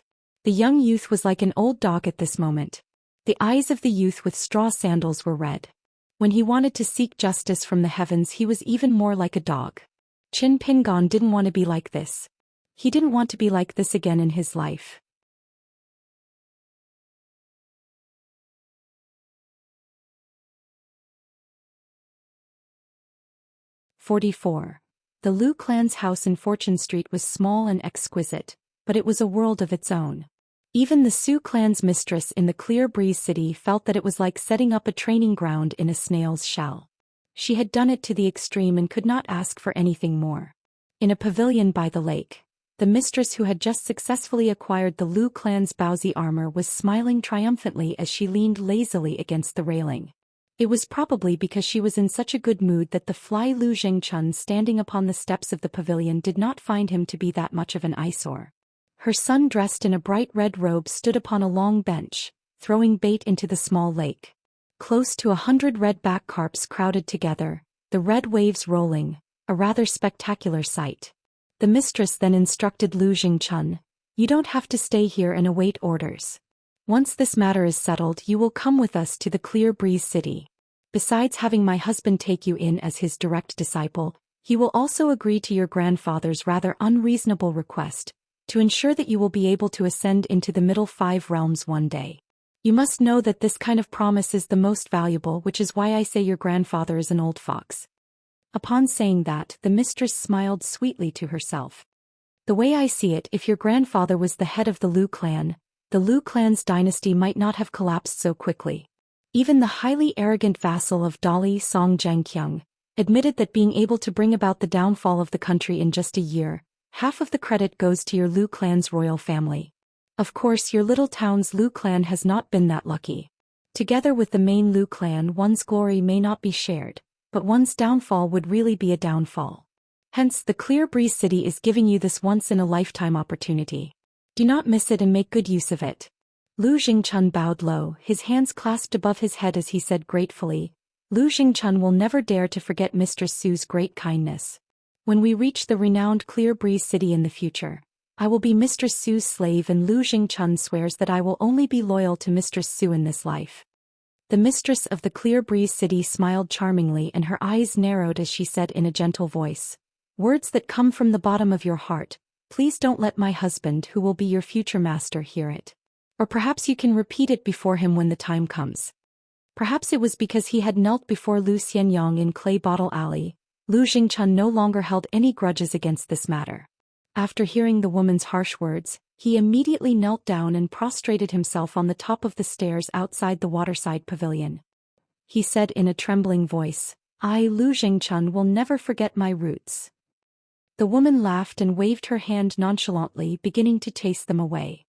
The young youth was like an old dog at this moment. The eyes of the youth with straw sandals were red. When he wanted to seek justice from the heavens, he was even more like a dog. Qin Pingon didn't want to be like this. He didn't want to be like this again in his life. "44. The Lu clan's house in Fortune Street was small and exquisite, but it was a world of its own. Even the Su clan's mistress in the Clear Breeze City felt that it was like setting up a training ground in a snail's shell. She had done it to the extreme and could not ask for anything more. In a pavilion by the lake, the mistress who had just successfully acquired the Lu clan's Baozi armor was smiling triumphantly as she leaned lazily against the railing. It was probably because she was in such a good mood that the fly Lu Zhengchun standing upon the steps of the pavilion did not find him to be that much of an eyesore. Her son dressed in a bright red robe stood upon a long bench, throwing bait into the small lake. Close to 100 red-back carps crowded together, the red waves rolling, a rather spectacular sight. The mistress then instructed Lu Zhengchun, "You don't have to stay here and await orders. Once this matter is settled, you will come with us to the Clear Breeze City. Besides having my husband take you in as his direct disciple, he will also agree to your grandfather's rather unreasonable request, to ensure that you will be able to ascend into the middle 5 realms one day. You must know that this kind of promise is the most valuable, which is why I say your grandfather is an old fox." Upon saying that, the mistress smiled sweetly to herself. "The way I see it, if your grandfather was the head of the Lu clan's dynasty might not have collapsed so quickly. Even the highly arrogant vassal of Dali Song Zhangqiang admitted that being able to bring about the downfall of the country in just a year, half of the credit goes to your Lu clan's royal family. Of course, your little town's Lu clan has not been that lucky. Together with the main Lu clan, one's glory may not be shared, but one's downfall would really be a downfall. Hence, the Clear Breeze City is giving you this once-in-a-lifetime opportunity. Do not miss it and make good use of it." Lu Zhengchun bowed low, his hands clasped above his head as he said gratefully, "Lu Zhengchun will never dare to forget Mistress Su's great kindness. When we reach the renowned Clear Breeze City in the future, I will be Mistress Su's slave, and Lu Zhengchun swears that I will only be loyal to Mistress Su in this life." The mistress of the Clear Breeze City smiled charmingly and her eyes narrowed as she said in a gentle voice, "Words that come from the bottom of your heart. Please don't let my husband, who will be your future master, hear it. Or perhaps you can repeat it before him when the time comes." Perhaps it was because he had knelt before Lu Xianyang in Clay Bottle Alley, Lu Zhengchun no longer held any grudges against this matter. After hearing the woman's harsh words, he immediately knelt down and prostrated himself on the top of the stairs outside the waterside pavilion. He said in a trembling voice, "I, Lu Zhengchun, will never forget my roots." The woman laughed and waved her hand nonchalantly, beginning to chase them away.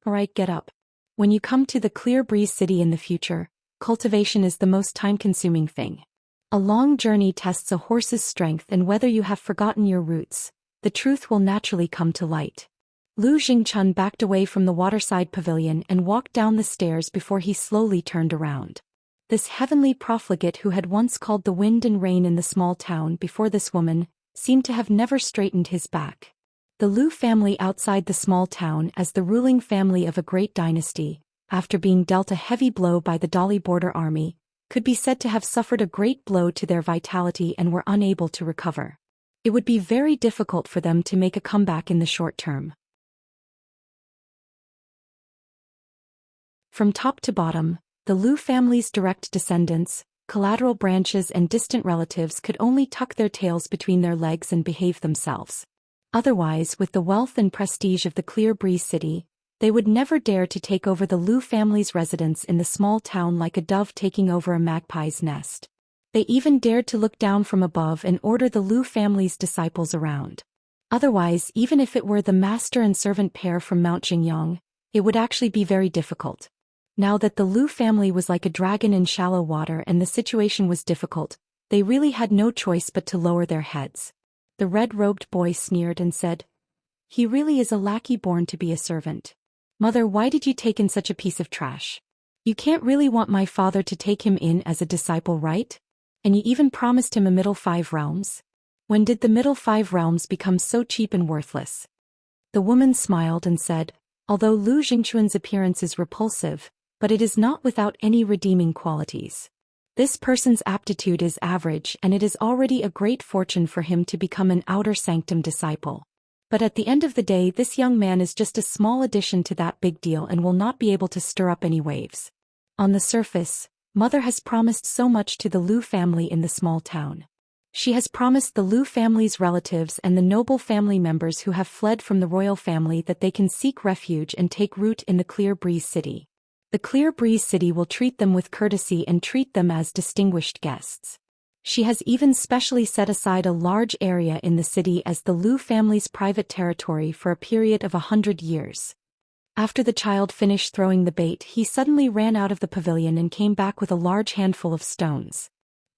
"Alright, get up. When you come to the Clear Breeze City in the future, cultivation is the most time-consuming thing. A long journey tests a horse's strength, and whether you have forgotten your roots, the truth will naturally come to light." Lu Zhengchun backed away from the waterside pavilion and walked down the stairs before he slowly turned around. This heavenly profligate who had once called the wind and rain in the small town before this woman seemed to have never straightened his back. The Lu family outside the small town, as the ruling family of a great dynasty, after being dealt a heavy blow by the Dali border army, could be said to have suffered a great blow to their vitality and were unable to recover. It would be very difficult for them to make a comeback in the short term. From top to bottom, the Lu family's direct descendants, collateral branches and distant relatives could only tuck their tails between their legs and behave themselves. Otherwise, with the wealth and prestige of the Clear Breeze City, they would never dare to take over the Lu family's residence in the small town like a dove taking over a magpie's nest. They even dared to look down from above and order the Lu family's disciples around. Otherwise, even if it were the master and servant pair from Mount Jingyang, it would actually be very difficult. Now that the Lu family was like a dragon in shallow water and the situation was difficult, They really had no choice but to lower their heads. The red-robed boy sneered and said, "He really is a lackey born to be a servant. Mother, why did you take in such a piece of trash? You can't really want my father to take him in as a disciple, right? And you even promised him a middle 5 realms? When did the middle 5 realms become so cheap and worthless?" The woman smiled and said, "Although Lu Jingquan's appearance is repulsive, but it is not without any redeeming qualities. This person's aptitude is average and it is already a great fortune for him to become an outer sanctum disciple. But at the end of the day, this young man is just a small addition to that big deal and will not be able to stir up any waves. On the surface, Mother has promised so much to the Lu family in the small town. She has promised the Lu family's relatives and the noble family members who have fled from the royal family that they can seek refuge and take root in the Clear Breeze City. The Clear Breeze City will treat them with courtesy and treat them as distinguished guests. She has even specially set aside a large area in the city as the Lu family's private territory for a period of 100 years. After the child finished throwing the bait, he suddenly ran out of the pavilion and came back with a large handful of stones.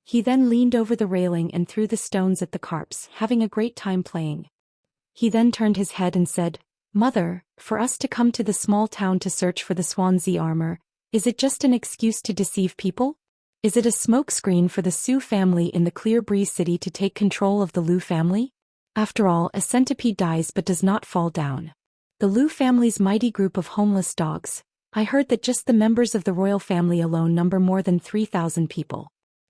He then leaned over the railing and threw the stones at the carps, having a great time playing. He then turned his head and said, "Mother, for us to come to the small town to search for the Xianxia armor, is it just an excuse to deceive people? Is it a smokescreen for the Su family in the Clear Breeze City to take control of the Lu family? After all, a centipede dies but does not fall down. The Lu family's mighty group of homeless dogs, I heard that just the members of the royal family alone number more than 3,000 people.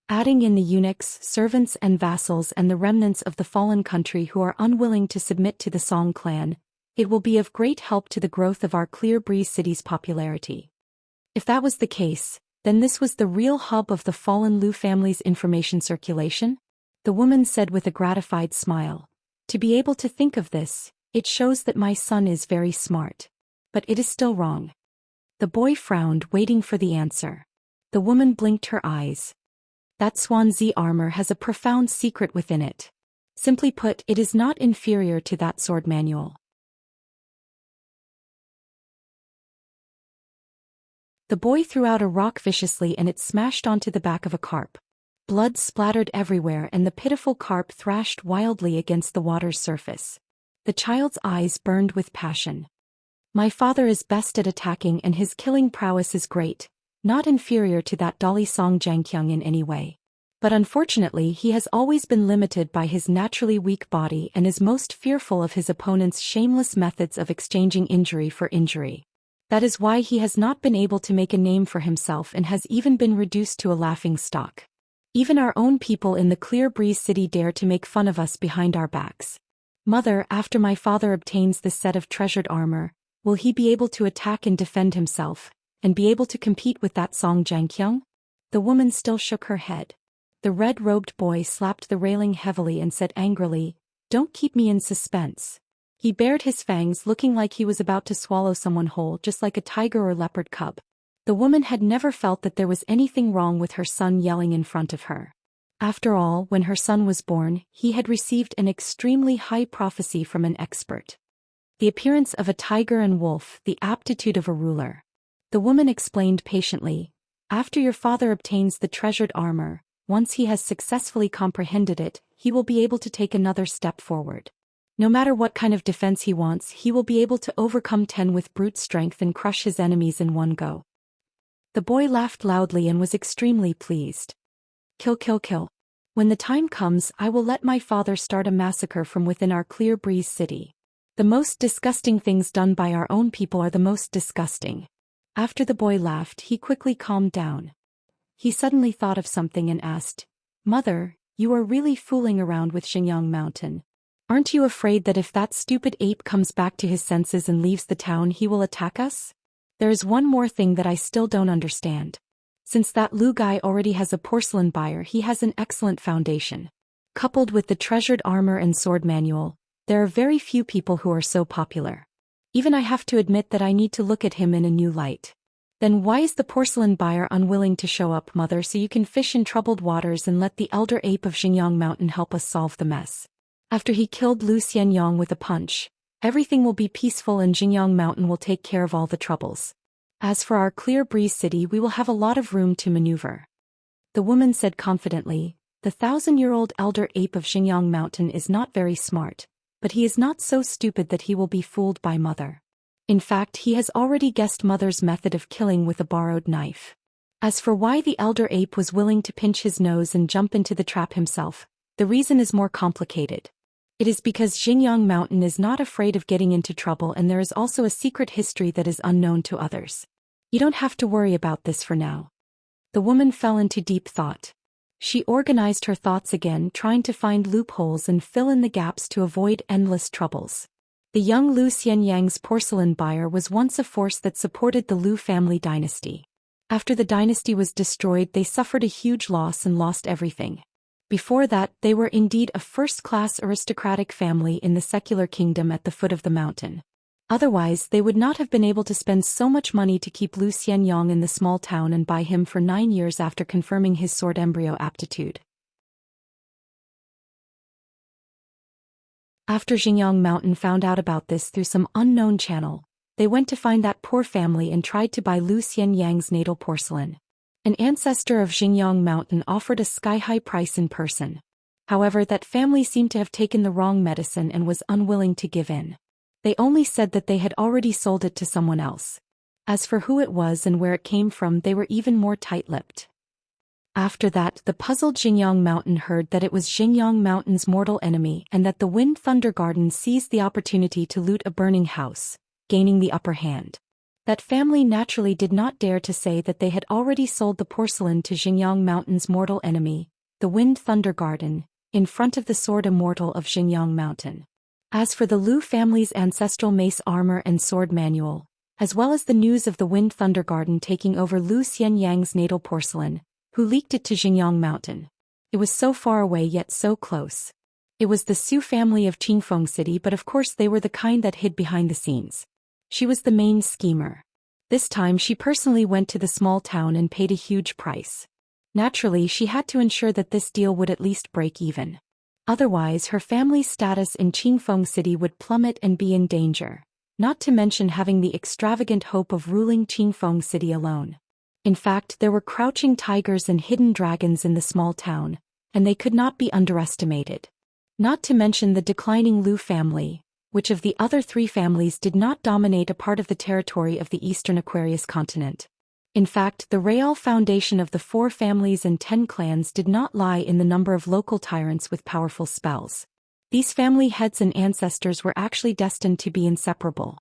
Adding in the eunuchs, servants and vassals and the remnants of the fallen country who are unwilling to submit to the Song clan, it will be of great help to the growth of our Clear Breeze City's popularity." If that was the case, then this was the real hub of the fallen Lu family's information circulation? The woman said with a gratified smile. "To be able to think of this, it shows that my son is very smart. But it is still wrong." The boy frowned, waiting for the answer. The woman blinked her eyes. "That Xianxia armor has a profound secret within it. Simply put, it is not inferior to that sword manual." The boy threw out a rock viciously and it smashed onto the back of a carp. Blood splattered everywhere and the pitiful carp thrashed wildly against the water's surface. The child's eyes burned with passion. "My father is best at attacking and his killing prowess is great, not inferior to that Dali Song Jiangqiang in any way. But unfortunately he has always been limited by his naturally weak body and is most fearful of his opponent's shameless methods of exchanging injury for injury. That is why he has not been able to make a name for himself and has even been reduced to a laughing stock. Even our own people in the Clear Breeze City dare to make fun of us behind our backs. Mother, after my father obtains this set of treasured armor, will he be able to attack and defend himself, and be able to compete with that Song Jiangqiang?" The woman still shook her head. The red-robed boy slapped the railing heavily and said angrily, "Don't keep me in suspense." He bared his fangs, looking like he was about to swallow someone whole, just like a tiger or leopard cub. The woman had never felt that there was anything wrong with her son yelling in front of her. After all, when her son was born, he had received an extremely high prophecy from an expert. The appearance of a tiger and wolf, the aptitude of a ruler. The woman explained patiently, "After your father obtains the treasured armor, once he has successfully comprehended it, he will be able to take another step forward. No matter what kind of defense he wants, he will be able to overcome 10 with brute strength and crush his enemies in one go." The boy laughed loudly and was extremely pleased. "Kill, kill, kill. When the time comes, I will let my father start a massacre from within our Clear Breeze City. The most disgusting things done by our own people are the most disgusting." After the boy laughed, he quickly calmed down. He suddenly thought of something and asked, "Mother, you are really fooling around with Xingyang Mountain. Aren't you afraid that if that stupid ape comes back to his senses and leaves the town, he will attack us? There is one more thing that I still don't understand. Since that Lu guy already has a porcelain buyer, he has an excellent foundation. Coupled with the treasured armor and sword manual, there are very few people who are so popular. Even I have to admit that I need to look at him in a new light. Then why is the porcelain buyer unwilling to show up, Mother, so you can fish in troubled waters and let the elder ape of Xingyang Mountain help us solve the mess? After he killed Lu Xianyang with a punch, everything will be peaceful and Xingyang Mountain will take care of all the troubles. As for our Clear Breeze City, we will have a lot of room to maneuver." The woman said confidently, The 1,000-year-old elder ape of Xingyang Mountain is not very smart, but he is not so stupid that he will be fooled by Mother. In fact, he has already guessed Mother's method of killing with a borrowed knife. As for why the elder ape was willing to pinch his nose and jump into the trap himself, the reason is more complicated. It is because Xingyang Mountain is not afraid of getting into trouble, and there is also a secret history that is unknown to others. You don't have to worry about this for now. The woman fell into deep thought. She organized her thoughts again, trying to find loopholes and fill in the gaps to avoid endless troubles. The young Lu Xianyang's porcelain buyer was once a force that supported the Lu family dynasty. After the dynasty was destroyed, they suffered a huge loss and lost everything. Before that, they were indeed a first-class aristocratic family in the secular kingdom at the foot of the mountain. Otherwise, they would not have been able to spend so much money to keep Lu Xianyang in the small town and buy him for 9 years after confirming his sword embryo aptitude. After Xingyang Mountain found out about this through some unknown channel, they went to find that poor family and tried to buy Lu Xianyang's natal porcelain. An ancestor of Xingyang Mountain offered a sky-high price in person. However, that family seemed to have taken the wrong medicine and was unwilling to give in. They only said that they had already sold it to someone else. As for who it was and where it came from, they were even more tight-lipped. After that, the puzzled Xingyang Mountain heard that it was Xingyang Mountain's mortal enemy and that the Wind Thunder Garden seized the opportunity to loot a burning house, gaining the upper hand. That family naturally did not dare to say that they had already sold the porcelain to Xingyang Mountain's mortal enemy, the Wind Thunder Garden, in front of the sword Immortal of Xingyang Mountain. As for the Lu family's ancestral mace armor and sword manual, as well as the news of the Wind Thunder Garden taking over Lu Xianyang's natal porcelain, who leaked it to Xingyang Mountain? It was so far away yet so close. It was the Su family of Qingfeng City, but of course they were the kind that hid behind the scenes. She was the main schemer. This time she personally went to the small town and paid a huge price. Naturally, she had to ensure that this deal would at least break even. Otherwise, her family's status in Qingfeng City would plummet and be in danger, not to mention having the extravagant hope of ruling Qingfeng City alone. In fact, there were crouching tigers and hidden dragons in the small town, and they could not be underestimated. Not to mention the declining Lu family, which of the other 3 families did not dominate a part of the territory of the eastern Aquarius continent. In fact, the real foundation of the 4 families and 10 clans did not lie in the number of local tyrants with powerful spells. These family heads and ancestors were actually destined to be inseparable.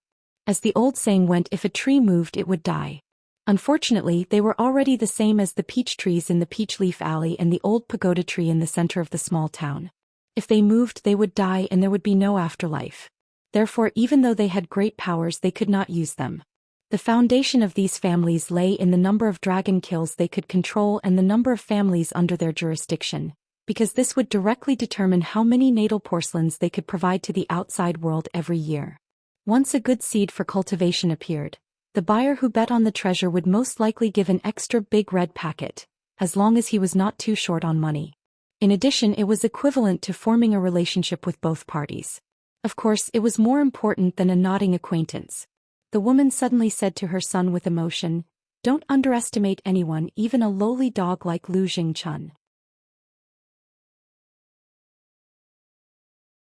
As the old saying went, if a tree moved, it would die. Unfortunately, they were already the same as the peach trees in the Peach Leaf Alley and the old pagoda tree in the center of the small town. If they moved, they would die and there would be no afterlife. Therefore, even though they had great powers, they could not use them. The foundation of these families lay in the number of dragon kills they could control and the number of families under their jurisdiction, because this would directly determine how many natal porcelains they could provide to the outside world every year. Once a good seed for cultivation appeared, the buyer who bet on the treasure would most likely give an extra big red packet, as long as he was not too short on money. In addition, it was equivalent to forming a relationship with both parties. Of course, it was more important than a nodding acquaintance. The woman suddenly said to her son with emotion, "Don't underestimate anyone, even a lowly dog like Lu Jingchun.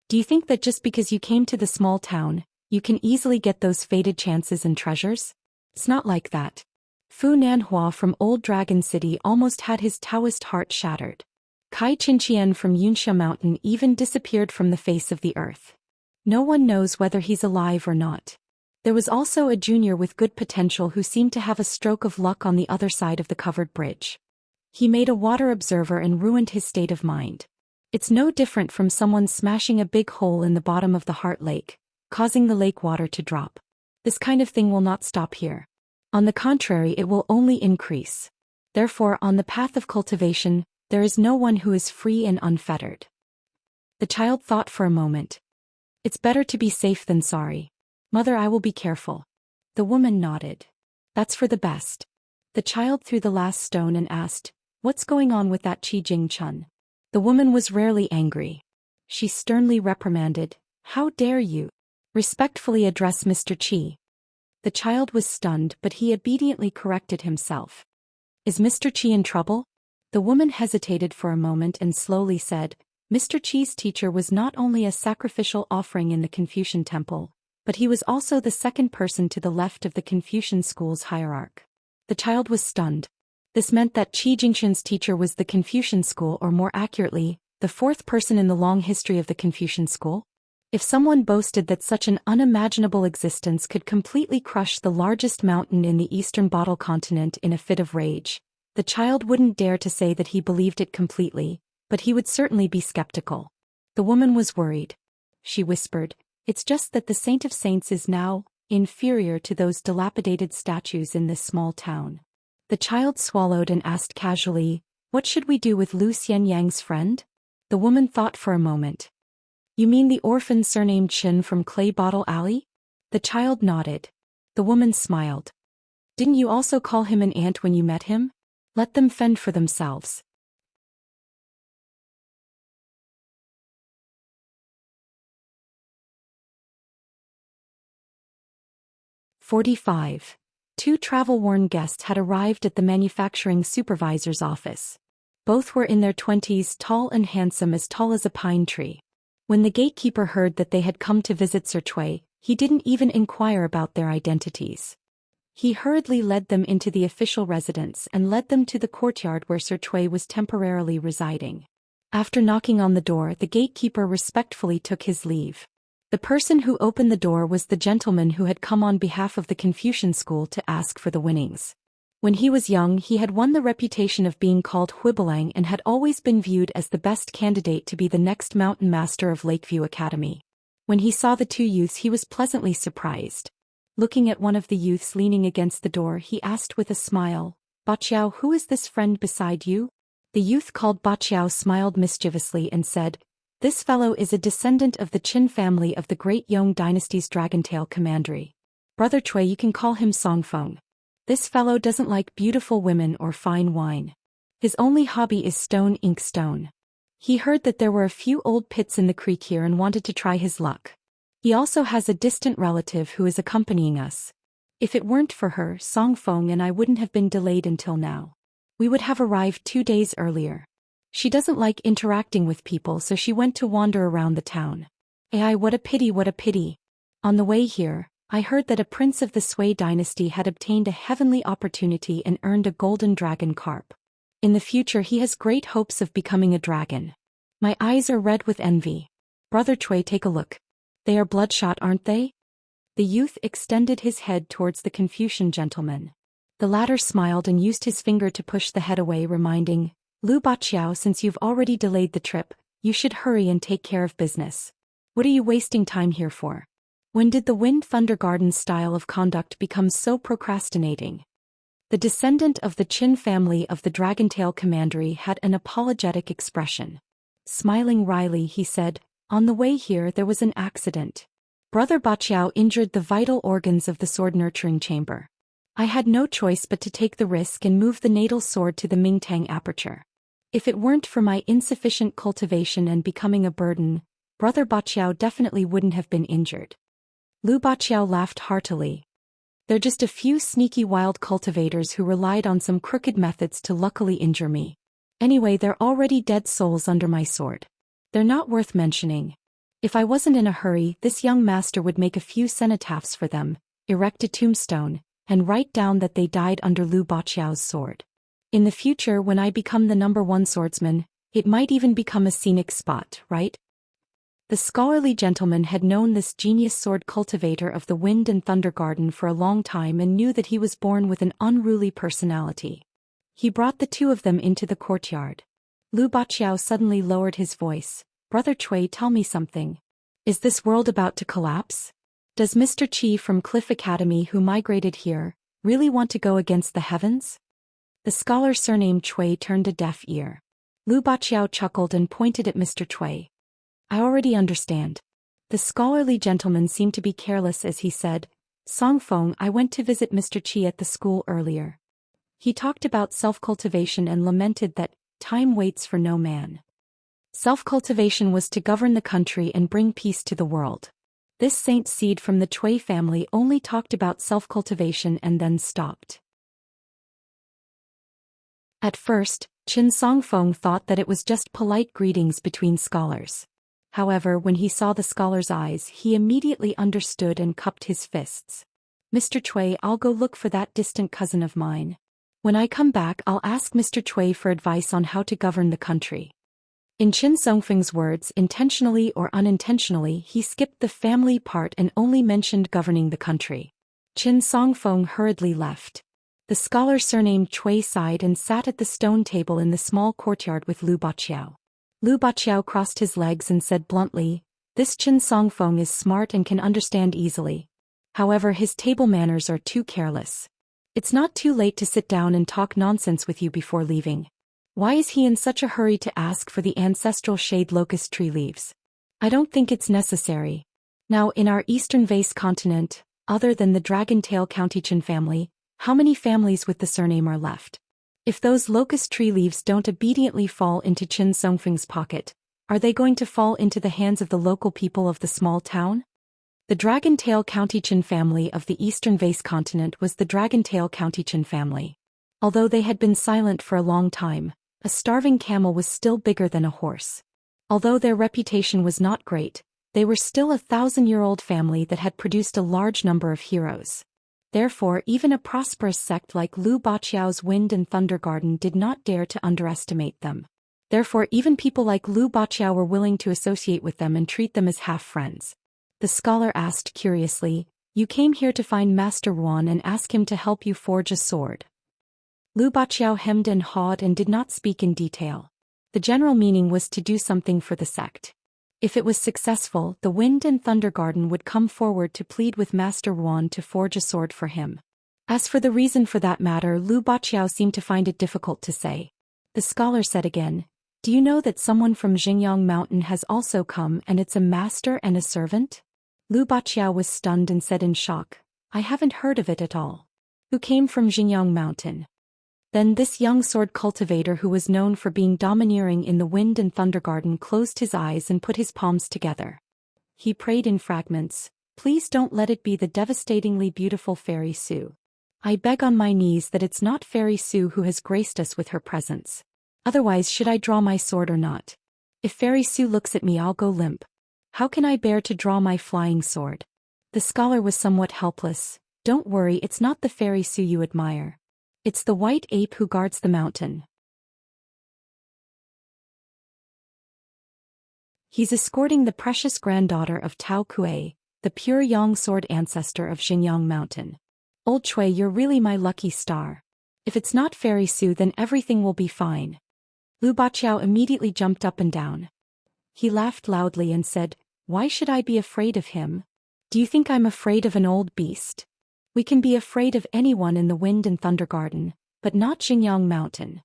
Do you think that just because you came to the small town, you can easily get those fated chances and treasures? It's not like that." Fu Nanhua from Old Dragon City almost had his Taoist heart shattered. Kai Qinqian from Yunxia Mountain even disappeared from the face of the earth. No one knows whether he's alive or not. There was also a junior with good potential who seemed to have a stroke of luck on the other side of the covered bridge. He made a water observer and ruined his state of mind. It's no different from someone smashing a big hole in the bottom of the Heart Lake, causing the lake water to drop. This kind of thing will not stop here. On the contrary, it will only increase. Therefore, on the path of cultivation, there is no one who is free and unfettered. The child thought for a moment. It's better to be safe than sorry. Mother, I will be careful. The woman nodded. That's for the best. The child threw the last stone and asked, "What's going on with that Qi Jingchun?" The woman was rarely angry. She sternly reprimanded, "How dare you respectfully address Mr. Qi?" The child was stunned, but he obediently corrected himself. "Is Mr. Qi in trouble?" The woman hesitated for a moment and slowly said, Mr. Qi's teacher was not only a sacrificial offering in the Confucian temple, but he was also the second person to the left of the Confucian school's hierarch. The child was stunned. This meant that Qi Jingxun's teacher was the Confucian school, or more accurately, the fourth person in the long history of the Confucian school? If someone boasted that such an unimaginable existence could completely crush the largest mountain in the eastern bottle continent in a fit of rage, the child wouldn't dare to say that he believed it completely, but he would certainly be skeptical. The woman was worried. She whispered, It's just that the Saint of Saints is now inferior to those dilapidated statues in this small town. The child swallowed and asked casually, What should we do with Lu Xianyang's friend? The woman thought for a moment. You mean the orphan surnamed Chen from Clay Bottle Alley? The child nodded. The woman smiled. Didn't you also call him an ant when you met him? Let them fend for themselves. "45. Two travel-worn guests had arrived at the manufacturing supervisor's office. Both were in their 20s, tall and handsome, as tall as a pine tree. When the gatekeeper heard that they had come to visit Sir Cui, he didn't even inquire about their identities. He hurriedly led them into the official residence and led them to the courtyard where Sir Cui was temporarily residing. After knocking on the door, the gatekeeper respectfully took his leave. The person who opened the door was the gentleman who had come on behalf of the Confucian school to ask for the winnings. When he was young, he had won the reputation of being called Huibelang and had always been viewed as the best candidate to be the next mountain master of Lakeview Academy. When he saw the two youths, he was pleasantly surprised. Looking at one of the youths leaning against the door, he asked with a smile, Baqiao, who is this friend beside you? The youth called Baqiao smiled mischievously and said, This fellow is a descendant of the Qin family of the great Yong dynasty's Dragontail commandery. Brother Cui, you can call him Songfeng. This fellow doesn't like beautiful women or fine wine. His only hobby is stone inkstone. He heard that there were a few old pits in the creek here and wanted to try his luck. He also has a distant relative who is accompanying us. If it weren't for her, Songfeng and I wouldn't have been delayed until now. We would have arrived 2 days earlier. She doesn't like interacting with people, so she went to wander around the town. Ai, what a pity, what a pity. On the way here, I heard that a prince of the Sui dynasty had obtained a heavenly opportunity and earned a golden dragon carp. In the future he has great hopes of becoming a dragon. My eyes are red with envy. Brother Cui, take a look. They are bloodshot, aren't they? The youth extended his head towards the Confucian gentleman. The latter smiled and used his finger to push the head away, reminding, Lu Baqiao, since you've already delayed the trip, you should hurry and take care of business. What are you wasting time here for? When did the Wind Thunder Garden style of conduct become so procrastinating? The descendant of the Qin family of the Dragontail commandery had an apologetic expression. Smiling wryly, he said, On the way here there was an accident. Brother Baqiao injured the vital organs of the sword nurturing chamber. I had no choice but to take the risk and move the natal sword to the Mingtang aperture. If it weren't for my insufficient cultivation and becoming a burden, Brother Baqiao definitely wouldn't have been injured. Lu Baqiao laughed heartily. They're just a few sneaky wild cultivators who relied on some crooked methods to luckily injure me. Anyway, they're already dead souls under my sword. They're not worth mentioning. If I wasn't in a hurry, this young master would make a few cenotaphs for them, erect a tombstone, and write down that they died under Lu Baqiao's sword. In the future, when I become the #1 swordsman, it might even become a scenic spot, right? The scholarly gentleman had known this genius sword cultivator of the Wind and Thunder Garden for a long time and knew that he was born with an unruly personality. He brought the two of them into the courtyard. Lu Baqiao suddenly lowered his voice. Brother Cui, tell me something. Is this world about to collapse? Does Mr. Qi from Cliff Academy, who migrated here, really want to go against the heavens? The scholar surnamed Cui turned a deaf ear. Lu Baqiao chuckled and pointed at Mr. Cui. I already understand. The scholarly gentleman seemed to be careless as he said, Songfeng, I went to visit Mr. Qi at the school earlier. He talked about self-cultivation and lamented that time waits for no man. Self-cultivation was to govern the country and bring peace to the world. This saint seed from the Cui family only talked about self-cultivation and then stopped. At first, Qin Songfeng thought that it was just polite greetings between scholars. However, when he saw the scholar's eyes, he immediately understood and cupped his fists. Mr. Cui, I'll go look for that distant cousin of mine. When I come back, I'll ask Mr. Cui for advice on how to govern the country. In Qin Songfeng's words, intentionally or unintentionally, he skipped the family part and only mentioned governing the country. Qin Songfeng hurriedly left. The scholar surnamed Cui sighed and sat at the stone table in the small courtyard with Lu Baqiao. Lu Baqiao crossed his legs and said bluntly, "This Qin Songfeng is smart and can understand easily. However, his table manners are too careless. It's not too late to sit down and talk nonsense with you before leaving. Why is he in such a hurry to ask for the ancestral shade locust tree leaves? I don't think it's necessary. Now, in our eastern vase continent, other than the dragon-tail Cultivation family, how many families with the surname are left? If those locust tree leaves don't obediently fall into Qin Songfeng's pocket, are they going to fall into the hands of the local people of the small town?" The dragon-tail Cultivation family of the eastern vase continent was the dragon-tail Cultivation family. Although they had been silent for a long time, a starving camel was still bigger than a horse. Although their reputation was not great, they were still a 1,000-year-old family that had produced a large number of heroes. Therefore, even a prosperous sect like Lu Baqiao's Wind and Thunder Garden did not dare to underestimate them. Therefore, even people like Lu Baqiao were willing to associate with them and treat them as half-friends. The scholar asked curiously, "You came here to find Master Ruan and ask him to help you forge a sword?" Lu Baqiao hemmed and hawed and did not speak in detail. The general meaning was to do something for the sect. If it was successful, the Wind and Thunder Garden would come forward to plead with Master Ruan to forge a sword for him. As for the reason for that matter, Lu Baqiao seemed to find it difficult to say. The scholar said again, "Do you know that someone from Xingyang Mountain has also come, and it's a master and a servant?" Lu Baqiao was stunned and said in shock, "I haven't heard of it at all. Who came from Xingyang Mountain?" Then this young sword cultivator who was known for being domineering in the Wind and Thunder Garden closed his eyes and put his palms together. He prayed in fragments, "Please don't let it be the devastatingly beautiful Fairy Sue. I beg on my knees that it's not Fairy Sue who has graced us with her presence. Otherwise, should I draw my sword or not? If Fairy Sue looks at me, I'll go limp. How can I bear to draw my flying sword?" The scholar was somewhat helpless. "Don't worry, it's not the Fairy Sue you admire. It's the white ape who guards the mountain. He's escorting the precious granddaughter of Tao Kuei, the pure Yang sword ancestor of Xingyang Mountain. Old Cui, you're really my lucky star. If it's not Fairy Sue, then everything will be fine." Lu Baqiao immediately jumped up and down. He laughed loudly and said, "Why should I be afraid of him? Do you think I'm afraid of an old beast? We can be afraid of anyone in the Wind and Thunder Garden, but not Xingyang Mountain."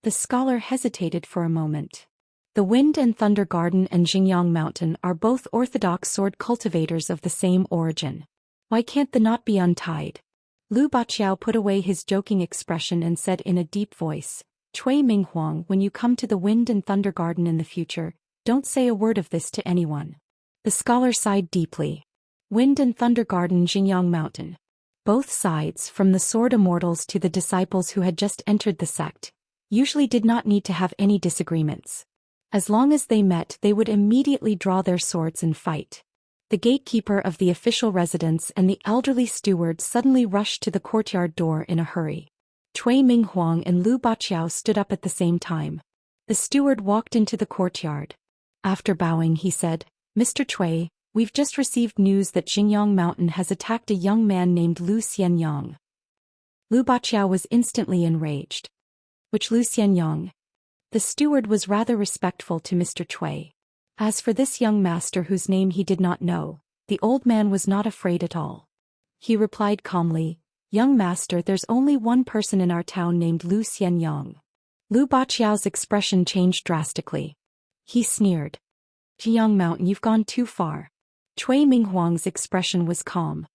The scholar hesitated for a moment. The Wind and Thunder Garden and Xingyang Mountain are both orthodox sword cultivators of the same origin. Why can't the knot be untied? Lu Baqiao put away his joking expression and said in a deep voice, "Cui Minghuang, when you come to the Wind and Thunder Garden in the future, don't say a word of this to anyone." The scholar sighed deeply. Wind and Thunder Garden, Xingyang Mountain. Both sides, from the sword immortals to the disciples who had just entered the sect, usually did not need to have any disagreements. As long as they met, they would immediately draw their swords and fight. The gatekeeper of the official residence and the elderly steward suddenly rushed to the courtyard door in a hurry. Cui Minghuang and Lu Baqiao stood up at the same time. The steward walked into the courtyard. After bowing, he said, "Mr. Cui, we've just received news that Xingyang Mountain has attacked a young man named Lu Xian. Lu Baqiao was instantly enraged. "Which Lu Xian?" The steward was rather respectful to Mr. Cui. As for this young master whose name he did not know, the old man was not afraid at all. He replied calmly, "Young master, there's only one person in our town named Lu Xian." Lu Baqiao's expression changed drastically. He sneered. "Xingyang Mountain, you've gone too far." Cui Minghuang's expression was calm.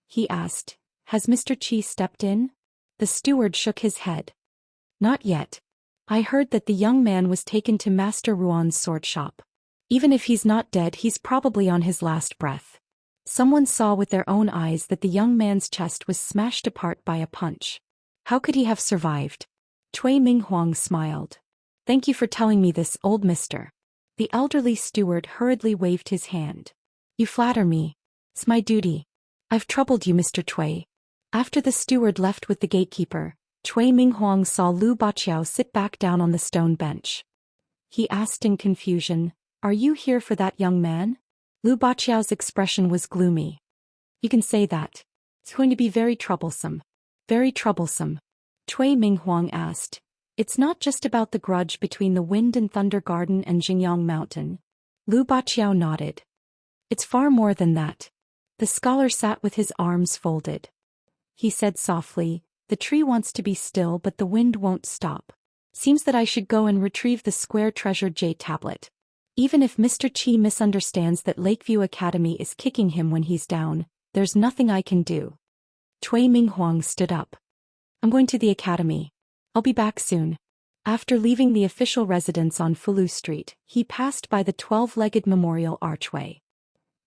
He asked, "Has Mr. Qi stepped in?" The steward shook his head. "Not yet. I heard that the young man was taken to Master Ruan's sword shop. Even if he's not dead, he's probably on his last breath. Someone saw with their own eyes that the young man's chest was smashed apart by a punch. How could he have survived?" Cui Minghuang smiled. Thank you for telling me this, old mister. The elderly steward hurriedly waved his hand. You flatter me. It's my duty. I've troubled you, Mr. Cui. After the steward left with the gatekeeper, Cui Minghuang saw Lu Baqiao sit back down on the stone bench. He asked in confusion, Are you here for that young man? Lu Baqiao's expression was gloomy. You can say that. It's going to be very troublesome. Very troublesome. Cui Minghuang asked. It's not just about the grudge between the Wind and Thunder Garden and Xingyang Mountain. Lu Baqiao nodded. It's far more than that. The scholar sat with his arms folded. He said softly, The tree wants to be still but the wind won't stop. Seems that I should go and retrieve the square treasured jade tablet. Even if Mr. Qi misunderstands that Lakeview Academy is kicking him when he's down, there's nothing I can do. Cui Minghuang stood up. I'm going to the academy. I'll be back soon. After leaving the official residence on Fulu Street, he passed by the 12-legged memorial archway.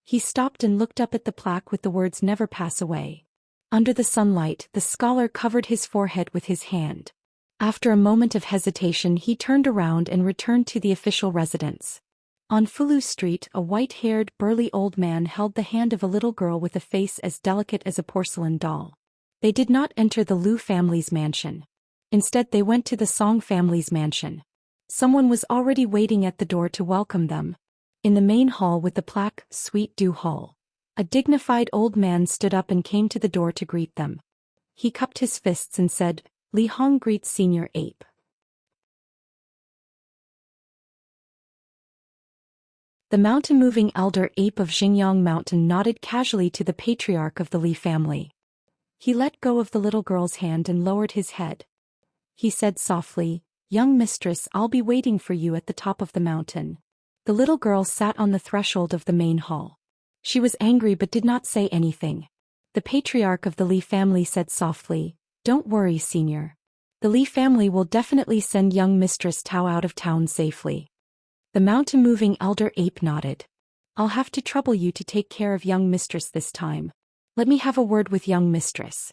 He stopped and looked up at the plaque with the words Never Pass Away. Under the sunlight, the scholar covered his forehead with his hand. After a moment of hesitation, he turned around and returned to the official residence. On Fulu Street, a white-haired, burly old man held the hand of a little girl with a face as delicate as a porcelain doll. They did not enter the Lu family's mansion. Instead, they went to the Song family's mansion. Someone was already waiting at the door to welcome them. In the main hall with the plaque, Sweet Dew Hall, a dignified old man stood up and came to the door to greet them. He cupped his fists and said, Li Hong greets Senior Ape. The mountain-moving elder ape of Xingyang Mountain nodded casually to the patriarch of the Li family. He let go of the little girl's hand and lowered his head. He said softly, Young mistress, I'll be waiting for you at the top of the mountain. The little girl sat on the threshold of the main hall. She was angry but did not say anything. The patriarch of the Li family said softly, Don't worry, senior. The Li family will definitely send young mistress Tao out of town safely. The mountain-moving elder ape nodded. I'll have to trouble you to take care of young mistress this time. Let me have a word with young mistress.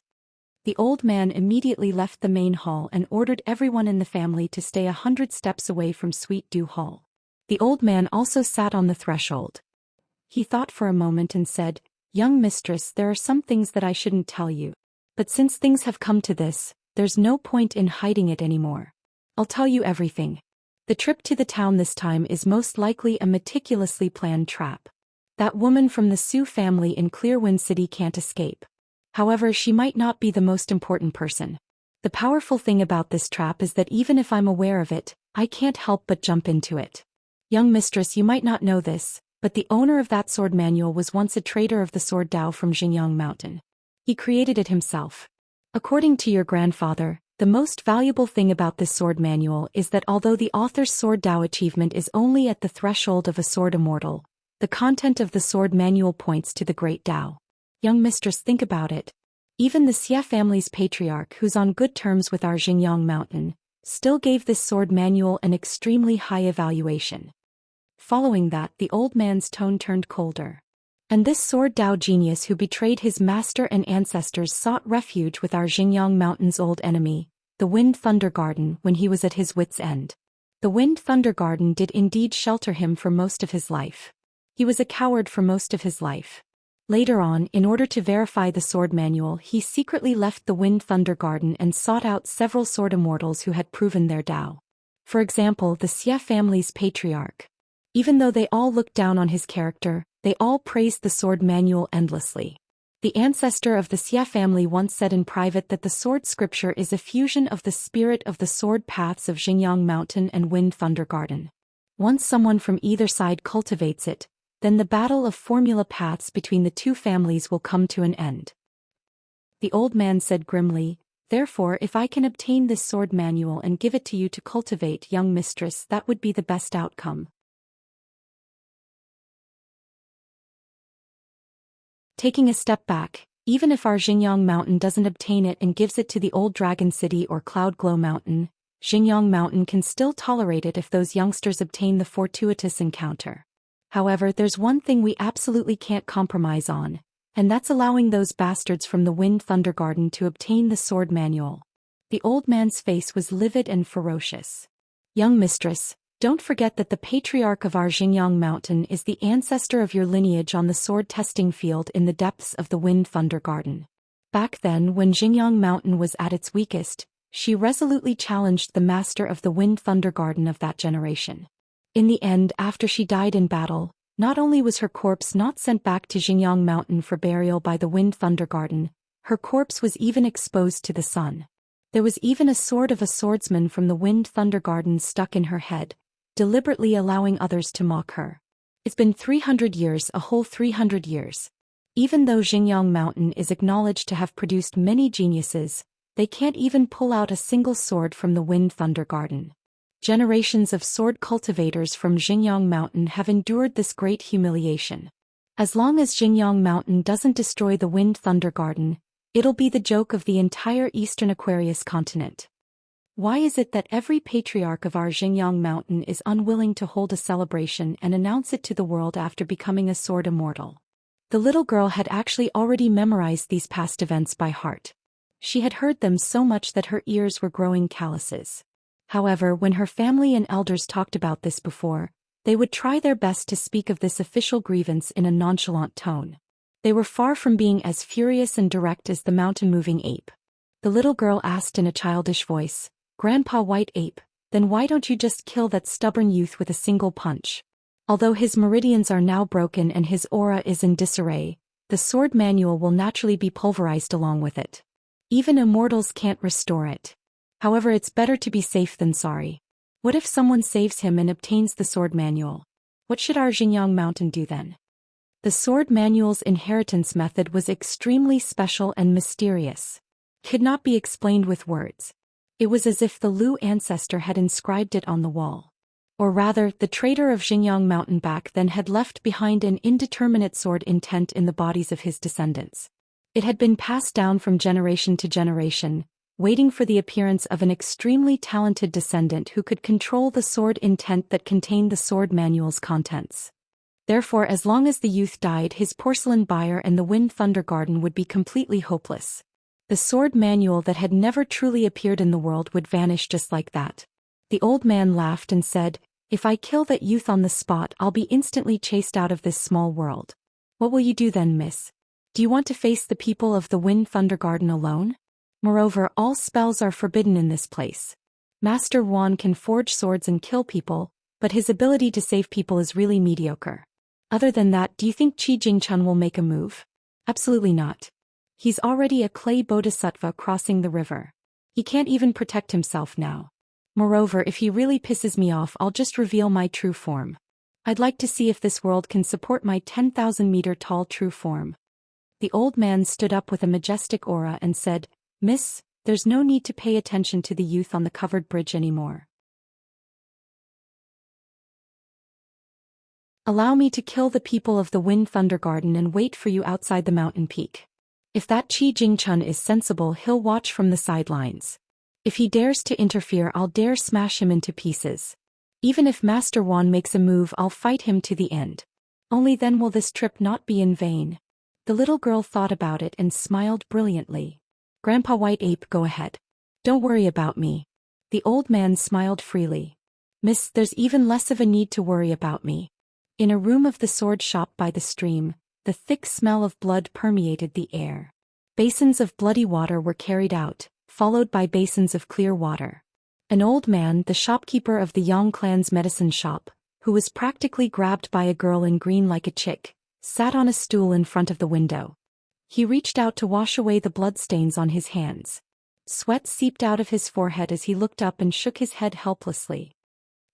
The old man immediately left the main hall and ordered everyone in the family to stay 100 steps away from Sweet Dew Hall. The old man also sat on the threshold. He thought for a moment and said, Young mistress, there are some things that I shouldn't tell you. But since things have come to this, there's no point in hiding it anymore. I'll tell you everything. The trip to the town this time is most likely a meticulously planned trap. That woman from the Su family in Clearwind City can't escape. However, she might not be the most important person. The powerful thing about this trap is that even if I'm aware of it, I can't help but jump into it. Young mistress, you might not know this, but the owner of that sword manual was once a trader of the sword Dao from Xingyang Mountain. He created it himself. According to your grandfather, the most valuable thing about this sword manual is that although the author's sword Dao achievement is only at the threshold of a sword immortal, the content of the sword manual points to the great Dao. Young mistress, think about it. Even the Xia family's patriarch, who's on good terms with our Xingyang Mountain, still gave this sword manual an extremely high evaluation. Following that, the old man's tone turned colder. And this sword Dao genius who betrayed his master and ancestors sought refuge with our Xingyang Mountain's old enemy, the Wind Thunder Garden, when he was at his wit's end. The Wind Thunder Garden did indeed shelter him for most of his life. He was a coward for most of his life. Later on, in order to verify the sword manual, he secretly left the Wind Thunder Garden and sought out several sword immortals who had proven their Dao. For example, the Xia family's patriarch. Even though they all looked down on his character, they all praised the sword manual endlessly. The ancestor of the Xia family once said in private that the sword scripture is a fusion of the spirit of the sword paths of Xingyang Mountain and Wind Thunder Garden. Once someone from either side cultivates it, then the battle of formula paths between the two families will come to an end. The old man said grimly, Therefore, if I can obtain this sword manual and give it to you to cultivate, young mistress, that would be the best outcome. Taking a step back, even if our Xingyang Mountain doesn't obtain it and gives it to the old Dragon City or Cloud Glow Mountain, Xingyang Mountain can still tolerate it if those youngsters obtain the fortuitous encounter. However, there's one thing we absolutely can't compromise on, and that's allowing those bastards from the Wind Thunder Garden to obtain the sword manual. The old man's face was livid and ferocious. Young mistress, don't forget that the patriarch of our Xingyang mountain is the ancestor of your lineage on the sword testing field in the depths of the Wind Thunder Garden. Back then, when Xingyang mountain was at its weakest, she resolutely challenged the master of the Wind Thunder Garden of that generation. In the end, after she died in battle, not only was her corpse not sent back to Xingyang mountain for burial by the Wind Thunder Garden, her corpse was even exposed to the sun. There was even a sword of a swordsman from the Wind Thunder Garden stuck in her head, deliberately allowing others to mock her. It's been 300 years, a whole 300 years. Even though Xingyang mountain is acknowledged to have produced many geniuses, they can't even pull out a single sword from the Wind Thunder Garden. Generations of sword cultivators from Xingyang mountain have endured this great humiliation. As long as Xingyang mountain doesn't destroy the Wind Thunder Garden, it'll be the joke of the entire eastern Aquarius continent. Why is it that every patriarch of our Xingyang mountain is unwilling to hold a celebration and announce it to the world after becoming a sword immortal? The little girl had actually already memorized these past events by heart. She had heard them so much that her ears were growing calluses. However, when her family and elders talked about this before, they would try their best to speak of this official grievance in a nonchalant tone. They were far from being as furious and direct as the mountain-moving ape. The little girl asked in a childish voice, "Grandpa White Ape, then why don't you just kill that stubborn youth with a single punch?" Although his meridians are now broken and his aura is in disarray, the sword manual will naturally be pulverized along with it. Even immortals can't restore it. However, it's better to be safe than sorry. What if someone saves him and obtains the sword manual? What should our Xingyang mountain do then? The sword manual's inheritance method was extremely special and mysterious. Could not be explained with words. It was as if the Lu ancestor had inscribed it on the wall. Or rather, the trader of Xingyang mountain back then had left behind an indeterminate sword intent in the bodies of his descendants. It had been passed down from generation to generation, waiting for the appearance of an extremely talented descendant who could control the sword intent that contained the sword manual's contents. Therefore, as long as the youth died, his porcelain buyer and the Wind Thunder Garden would be completely hopeless. The sword manual that had never truly appeared in the world would vanish just like that. The old man laughed and said, "If I kill that youth on the spot, I'll be instantly chased out of this small world. What will you do then, miss? Do you want to face the people of the Wind Thunder Garden alone? Moreover, all spells are forbidden in this place. Master Wan can forge swords and kill people, but his ability to save people is really mediocre. Other than that, do you think Qi Jingchun will make a move? Absolutely not. He's already a clay bodhisattva crossing the river. He can't even protect himself now. Moreover, if he really pisses me off, I'll just reveal my true form. I'd like to see if this world can support my 10,000-meter tall true form." The old man stood up with a majestic aura and said, "Miss, there's no need to pay attention to the youth on the covered bridge anymore. Allow me to kill the people of the Wind Thunder Garden and wait for you outside the mountain peak. If that Qi Jingchun is sensible, he'll watch from the sidelines. If he dares to interfere, I'll dare smash him into pieces. Even if Master Wan makes a move, I'll fight him to the end. Only then will this trip not be in vain." The little girl thought about it and smiled brilliantly. "Grandpa White Ape, go ahead. Don't worry about me." The old man smiled freely. "Miss, there's even less of a need to worry about me." In a room of the sword shop by the stream, the thick smell of blood permeated the air. Basins of bloody water were carried out, followed by basins of clear water. An old man, the shopkeeper of the Yang clan's medicine shop, who was practically grabbed by a girl in green like a chick, sat on a stool in front of the window. He reached out to wash away the bloodstains on his hands. Sweat seeped out of his forehead as he looked up and shook his head helplessly.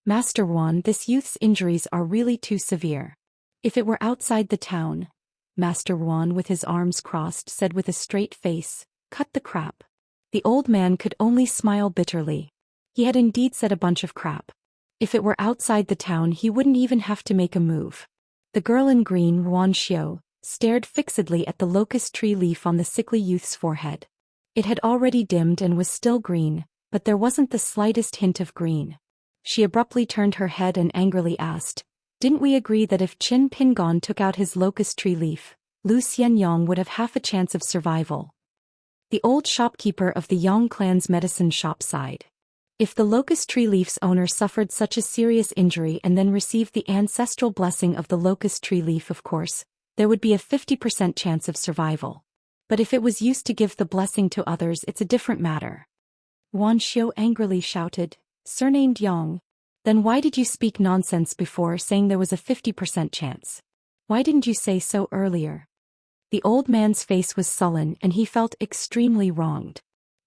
"Master Wan, this youth's injuries are really too severe. If it were outside the town," Master Wan, with his arms crossed, said with a straight face, "Cut the crap." The old man could only smile bitterly. He had indeed said a bunch of crap. If it were outside the town, he wouldn't even have to make a move. The girl in green, Ruan Xiu, stared fixedly at the locust tree leaf on the sickly youth's forehead. It had already dimmed and was still green, but there wasn't the slightest hint of green. She abruptly turned her head and angrily asked, "Didn't we agree that if Qin Pingon took out his locust tree leaf, Lu Xianyang would have half a chance of survival?" The old shopkeeper of the Yang clan's medicine shop sighed. If the locust tree leaf's owner suffered such a serious injury and then received the ancestral blessing of the locust tree leaf, of course, there would be a 50% chance of survival. But if it was used to give the blessing to others, it's a different matter. Wan Xiu angrily shouted, surnamed Yang. Then why did you speak nonsense before, saying there was a 50% chance? Why didn't you say so earlier? The old man's face was sullen and he felt extremely wronged.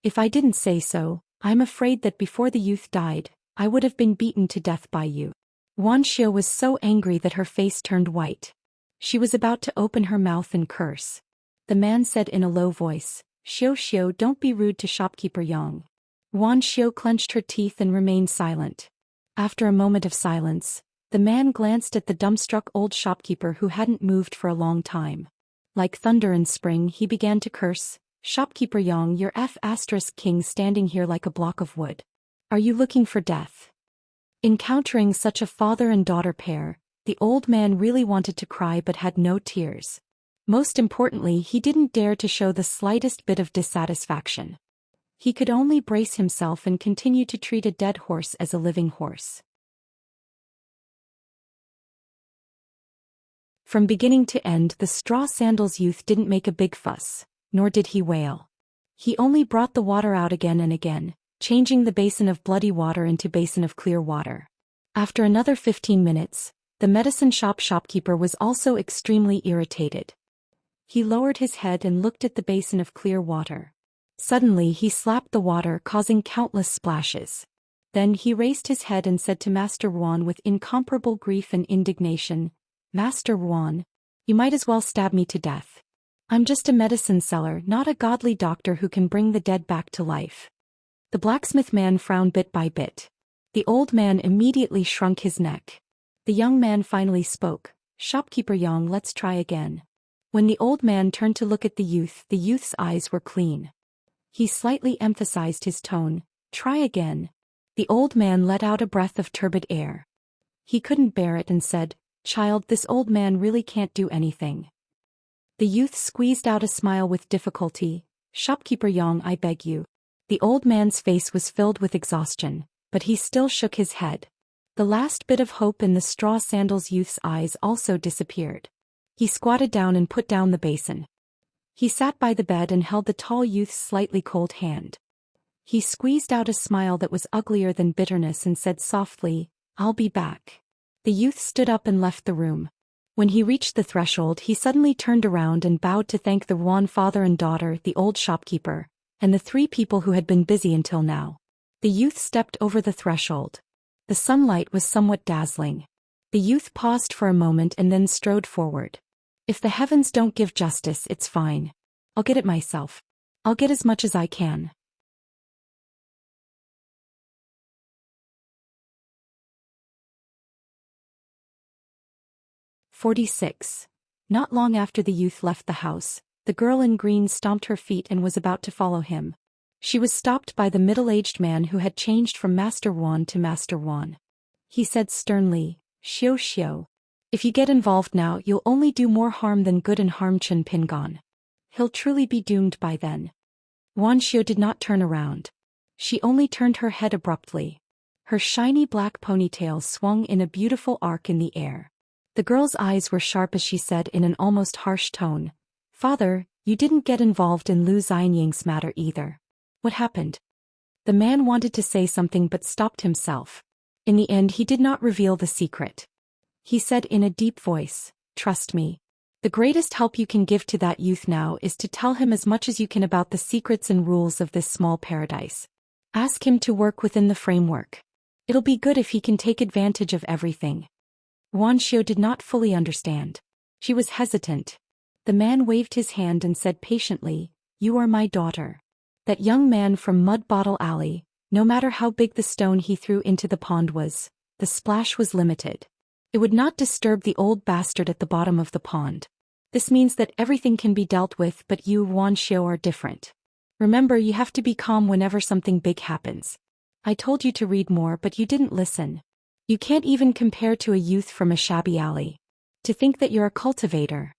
If I didn't say so, I'm afraid that before the youth died, I would have been beaten to death by you. Wan Xiu was so angry that her face turned white. She was about to open her mouth and curse. The man said in a low voice, Xiu, don't be rude to shopkeeper Yang. Wan Xiu clenched her teeth and remained silent. After a moment of silence, the man glanced at the dumbstruck old shopkeeper who hadn't moved for a long time. Like thunder in spring, he began to curse, Shopkeeper Yang, you're F*king standing here like a block of wood. Are you looking for death? Encountering such a father and daughter pair, the old man really wanted to cry but had no tears. Most importantly, he didn't dare to show the slightest bit of dissatisfaction. He could only brace himself and continue to treat a dead horse as a living horse. From beginning to end, the straw sandals youth didn't make a big fuss, nor did he wail. He only brought the water out again and again, changing the basin of bloody water into basin of clear water. After another 15 minutes, the medicine shop shopkeeper was also extremely irritated. He lowered his head and looked at the basin of clear water. Suddenly he slapped the water, causing countless splashes. Then he raised his head and said to Master Wan with incomparable grief and indignation, Master Wan, you might as well stab me to death. I'm just a medicine seller, not a godly doctor who can bring the dead back to life. The blacksmith man frowned bit by bit. The old man immediately shrunk his neck. The young man finally spoke, Shopkeeper Yang, let's try again. When the old man turned to look at the youth's eyes were clean. He slightly emphasized his tone, try again. The old man let out a breath of turbid air. He couldn't bear it and said, Child, this old man really can't do anything. The youth squeezed out a smile with difficulty, Shopkeeper Yang, I beg you. The old man's face was filled with exhaustion, but he still shook his head. The last bit of hope in the straw sandals youth's eyes also disappeared. He squatted down and put down the basin. He sat by the bed and held the tall youth's slightly cold hand. He squeezed out a smile that was uglier than bitterness and said softly, I'll be back. The youth stood up and left the room. When he reached the threshold, he suddenly turned around and bowed to thank the Wan father and daughter, the old shopkeeper, and the 3 people who had been busy until now. The youth stepped over the threshold. The sunlight was somewhat dazzling. The youth paused for a moment and then strode forward. If the heavens don't give justice, it's fine. I'll get it myself. I'll get as much as I can. "46. Not long after the youth left the house, the girl in green stomped her feet and was about to follow him. She was stopped by the middle-aged man who had changed from Master Wan to Master Wan. He said sternly, Xiu, if you get involved now, you'll only do more harm than good and harm Chen Pingon. He'll truly be doomed by then. Wan Xiu did not turn around. She only turned her head abruptly. Her shiny black ponytail swung in a beautiful arc in the air. The girl's eyes were sharp as she said in an almost harsh tone, Father, you didn't get involved in Lu Xianying's matter either. What happened? The man wanted to say something but stopped himself. In the end, he did not reveal the secret. He said in a deep voice, Trust me. The greatest help you can give to that youth now is to tell him as much as you can about the secrets and rules of this small paradise. Ask him to work within the framework. It'll be good if he can take advantage of everything. Wan Xiu did not fully understand. She was hesitant. The man waved his hand and said patiently, You are my daughter. That young man from Mud Bottle Alley, no matter how big the stone he threw into the pond was, the splash was limited. It would not disturb the old bastard at the bottom of the pond. This means that everything can be dealt with, but you, Wan Xiu, are different. Remember, you have to be calm whenever something big happens. I told you to read more, but you didn't listen. You can't even compare to a youth from a shabby alley. To think that you're a cultivator.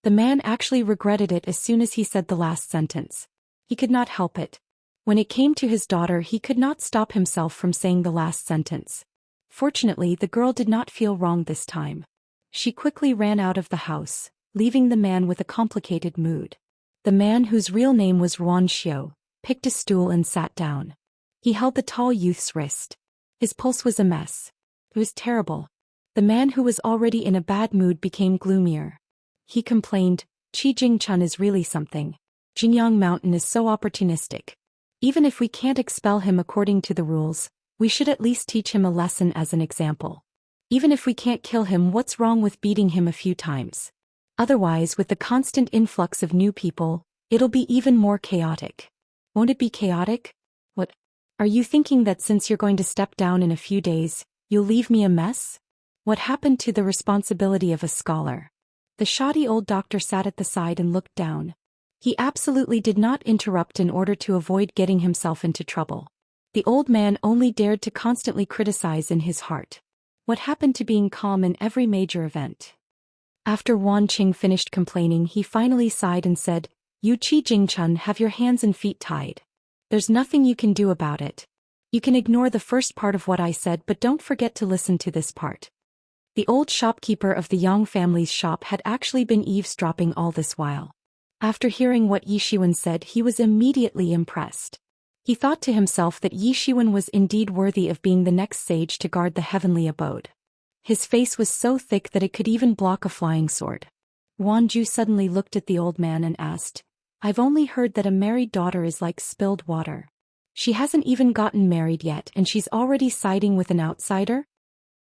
The man actually regretted it as soon as he said the last sentence. He could not help it. When it came to his daughter, he could not stop himself from saying the last sentence. Fortunately, the girl did not feel wrong this time. She quickly ran out of the house, leaving the man with a complicated mood. The man, whose real name was Ruan Xiu, picked a stool and sat down. He held the tall youth's wrist. His pulse was a mess. It was terrible. The man, who was already in a bad mood, became gloomier. He complained, "Qi Jingchun is really something. Xinjiang Mountain is so opportunistic. Even if we can't expel him according to the rules, we should at least teach him a lesson as an example. Even if we can't kill him, what's wrong with beating him a few times? Otherwise, with the constant influx of new people, it'll be even more chaotic." "Won't it be chaotic? What? Are you thinking that since you're going to step down in a few days, you'll leave me a mess? What happened to the responsibility of a scholar?" The shoddy old doctor sat at the side and looked down. He absolutely did not interrupt in order to avoid getting himself into trouble. The old man only dared to constantly criticize in his heart. What happened to being calm in every major event? After Wan Qing finished complaining, he finally sighed and said, "You Qi Jingchun, have your hands and feet tied. There's nothing you can do about it. You can ignore the first part of what I said, but don't forget to listen to this part." The old shopkeeper of the Yang family's shop had actually been eavesdropping all this while. After hearing what Yi Shiwen said, he was immediately impressed. He thought to himself that Yi Shiwen was indeed worthy of being the next sage to guard the heavenly abode. His face was so thick that it could even block a flying sword. Wan Ju suddenly looked at the old man and asked, "I've only heard that a married daughter is like spilled water. She hasn't even gotten married yet and she's already siding with an outsider?"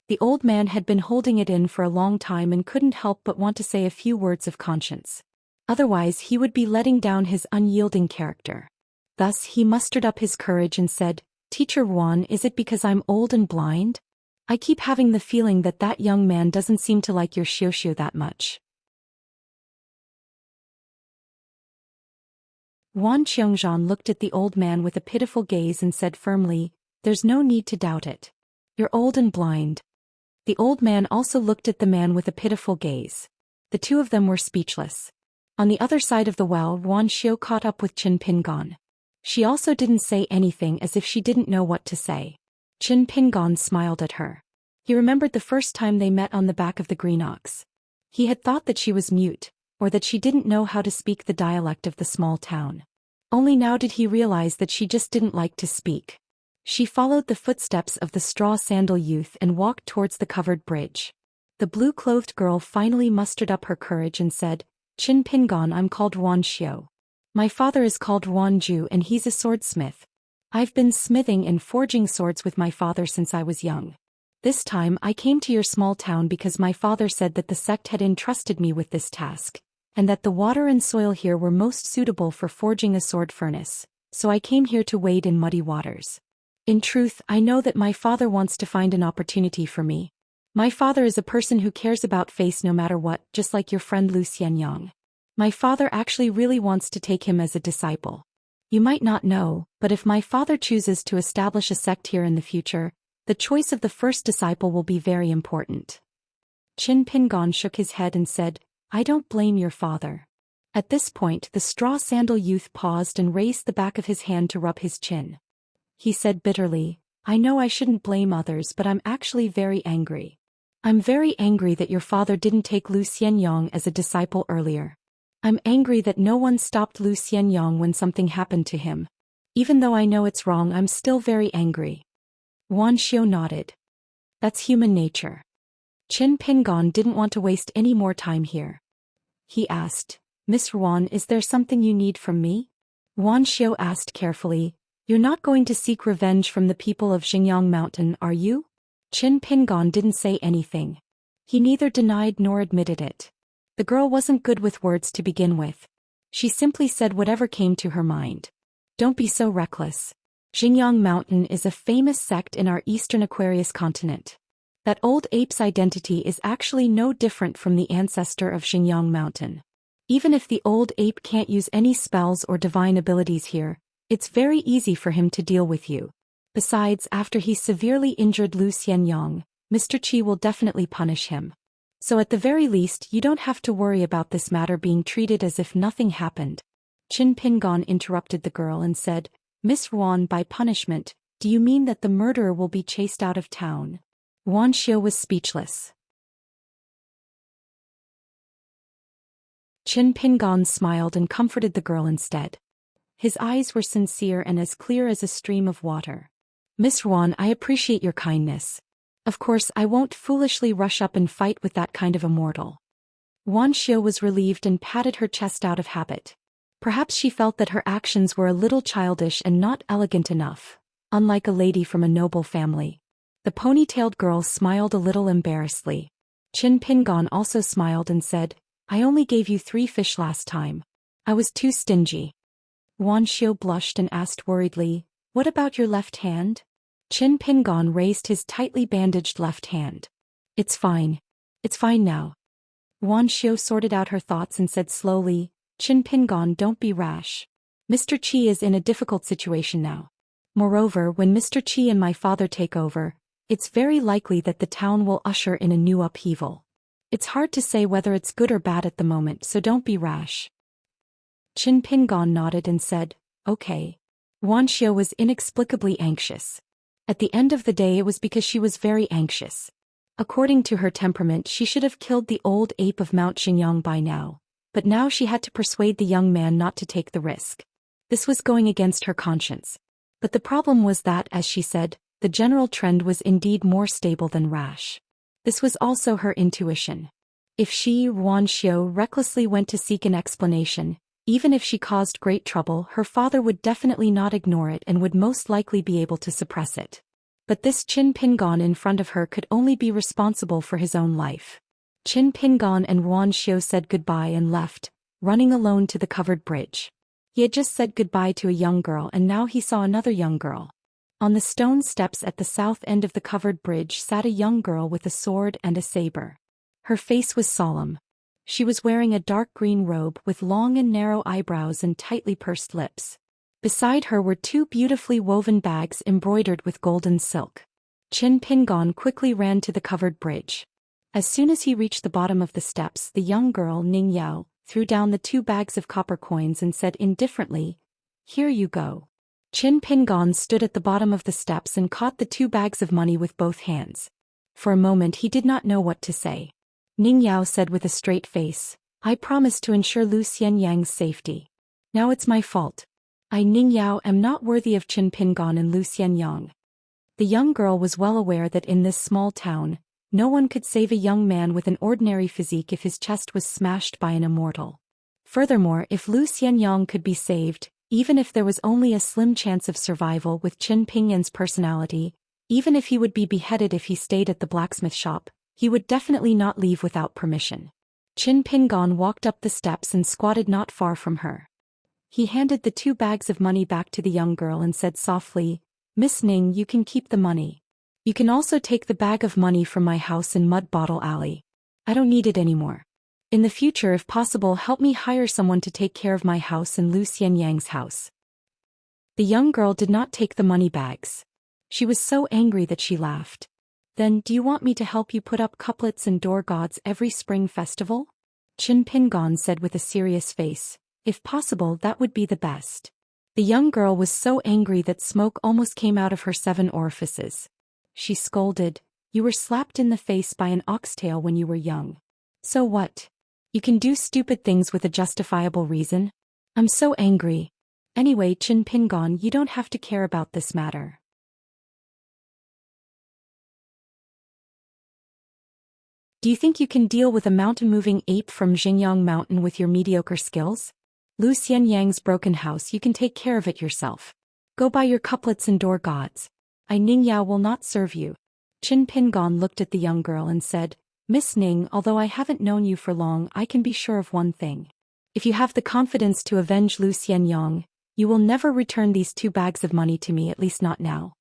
The old man had been holding it in for a long time and couldn't help but want to say a few words of conscience. Otherwise, he would be letting down his unyielding character. Thus, he mustered up his courage and said, "Teacher Wan, is it because I'm old and blind? I keep having the feeling that that young man doesn't seem to like your Xianxia that much." Wan Qiongzhan looked at the old man with a pitiful gaze and said firmly, "There's no need to doubt it. You're old and blind." The old man also looked at the man with a pitiful gaze. The two of them were speechless. On the other side of the well, Wan Xiu caught up with Qin Pingon. She also didn't say anything, as if she didn't know what to say. Qin Pingon smiled at her. He remembered the first time they met on the back of the green ox. He had thought that she was mute, or that she didn't know how to speak the dialect of the small town. Only now did he realize that she just didn't like to speak. She followed the footsteps of the straw sandal youth and walked towards the covered bridge. The blue-clothed girl finally mustered up her courage and said, "Qin Pingon, I'm called Wan Xiu. My father is called Wan Ju and he's a swordsmith. I've been smithing and forging swords with my father since I was young. This time I came to your small town because my father said that the sect had entrusted me with this task, and that the water and soil here were most suitable for forging a sword furnace, so I came here to wade in muddy waters. In truth, I know that my father wants to find an opportunity for me. My father is a person who cares about face no matter what, just like your friend Lu Xianyang. My father actually really wants to take him as a disciple. You might not know, but if my father chooses to establish a sect here in the future, the choice of the first disciple will be very important." Qin Pingon shook his head and said, "I don't blame your father." At this point, the straw sandal youth paused and raised the back of his hand to rub his chin. He said bitterly, "I know I shouldn't blame others, but I'm actually very angry. I'm very angry that your father didn't take Lu Xianyang as a disciple earlier. I'm angry that no one stopped Lu Xianyang when something happened to him. Even though I know it's wrong, I'm still very angry." Wan Xiu nodded. "That's human nature." Qin Pingon didn't want to waste any more time here. He asked, "Miss Wan, is there something you need from me?" Wan Xiu asked carefully, "You're not going to seek revenge from the people of Xinjiang Mountain, are you?" Qin Pingon didn't say anything. He neither denied nor admitted it. The girl wasn't good with words to begin with. She simply said whatever came to her mind. "Don't be so reckless. Xinjiang Mountain is a famous sect in our eastern Aquarius continent. That old ape's identity is actually no different from the ancestor of Xinjiang Mountain. Even if the old ape can't use any spells or divine abilities here, it's very easy for him to deal with you. Besides, after he severely injured Lu Xianyang, Mr. Qi will definitely punish him. So at the very least, you don't have to worry about this matter being treated as if nothing happened." Qin Pingon interrupted the girl and said, Miss Ruan, by punishment, do you mean that the murderer will be chased out of town? Wan Xiu was speechless. Qin Pingon smiled and comforted the girl instead. His eyes were sincere and as clear as a stream of water. Miss Ruan, I appreciate your kindness. Of course, I won't foolishly rush up and fight with that kind of immortal. Wan Xiu was relieved and patted her chest out of habit. Perhaps she felt that her actions were a little childish and not elegant enough, unlike a lady from a noble family. The ponytailed girl smiled a little embarrassedly. Qin Pingon also smiled and said, I only gave you 3 fish last time. I was too stingy. Wan Xiu blushed and asked worriedly, What about your left hand? Qin Pingon raised his tightly bandaged left hand. It's fine. It's fine now. Wan Xiu sorted out her thoughts and said slowly, Qin Pingon, don't be rash. Mr. Qi is in a difficult situation now. Moreover, when Mr. Qi and my father take over, it's very likely that the town will usher in a new upheaval. It's hard to say whether it's good or bad at the moment, so don't be rash. Qin Pingon nodded and said, Okay. Wan Xiu was inexplicably anxious. At the end of the day, it was because she was very anxious. According to her temperament, she should have killed the old ape of Mount Xingyang by now, but now she had to persuade the young man not to take the risk. This was going against her conscience. But the problem was that, as she said, the general trend was indeed more stable than rash. This was also her intuition. If she, Wan Xiu, recklessly went to seek an explanation, even if she caused great trouble, her father would definitely not ignore it and would most likely be able to suppress it. But this Qin Pingon in front of her could only be responsible for his own life. Qin Pingon and Wan Xiu said goodbye and left, running alone to the covered bridge. He had just said goodbye to a young girl and now he saw another young girl. On the stone steps at the south end of the covered bridge sat a young girl with a sword and a saber. Her face was solemn. She was wearing a dark green robe with long and narrow eyebrows and tightly pursed lips. Beside her were 2 beautifully woven bags embroidered with golden silk. Qin Pingon quickly ran to the covered bridge. As soon as he reached the bottom of the steps, the young girl, Ning Yao, threw down the 2 bags of copper coins and said indifferently, Here you go. Qin Pingon stood at the bottom of the steps and caught the 2 bags of money with both hands. For a moment he did not know what to say. Ning Yao said with a straight face, I promised to ensure Lu Xianyang's safety. Now it's my fault. I, Ning Yao, am not worthy of Qin Pingon and Lu Xianyang. The young girl was well aware that in this small town, no one could save a young man with an ordinary physique if his chest was smashed by an immortal. Furthermore, if Lu Xianyang could be saved, even if there was only a slim chance of survival with Qin Pingyin's personality, even if he would be beheaded if he stayed at the blacksmith shop, he would definitely not leave without permission. Qin Pingon walked up the steps and squatted not far from her. He handed the 2 bags of money back to the young girl and said softly, Miss Ning, you can keep the money. You can also take the bag of money from my house in Mud Bottle Alley. I don't need it anymore. In the future, if possible, help me hire someone to take care of my house and Lu Xianyang's house. The young girl did not take the money bags. She was so angry that she laughed. Then, do you want me to help you put up couplets and door gods every spring festival? Qin Pingon said with a serious face, If possible, that would be the best. The young girl was so angry that smoke almost came out of her 7 orifices. She scolded, You were slapped in the face by an oxtail when you were young. So what? You can do stupid things with a justifiable reason? I'm so angry. Anyway, Qin Pingon, you don't have to care about this matter. Do you think you can deal with a mountain-moving ape from Xingyang Mountain with your mediocre skills? Lu Xianyang's broken house, you can take care of it yourself. Go buy your couplets and door gods. I, Ning Yao, will not serve you. Qin Pingon looked at the young girl and said, Miss Ning, although I haven't known you for long, I can be sure of one thing. If you have the confidence to avenge Lu Xianyang, you will never return these 2 bags of money to me, at least not now.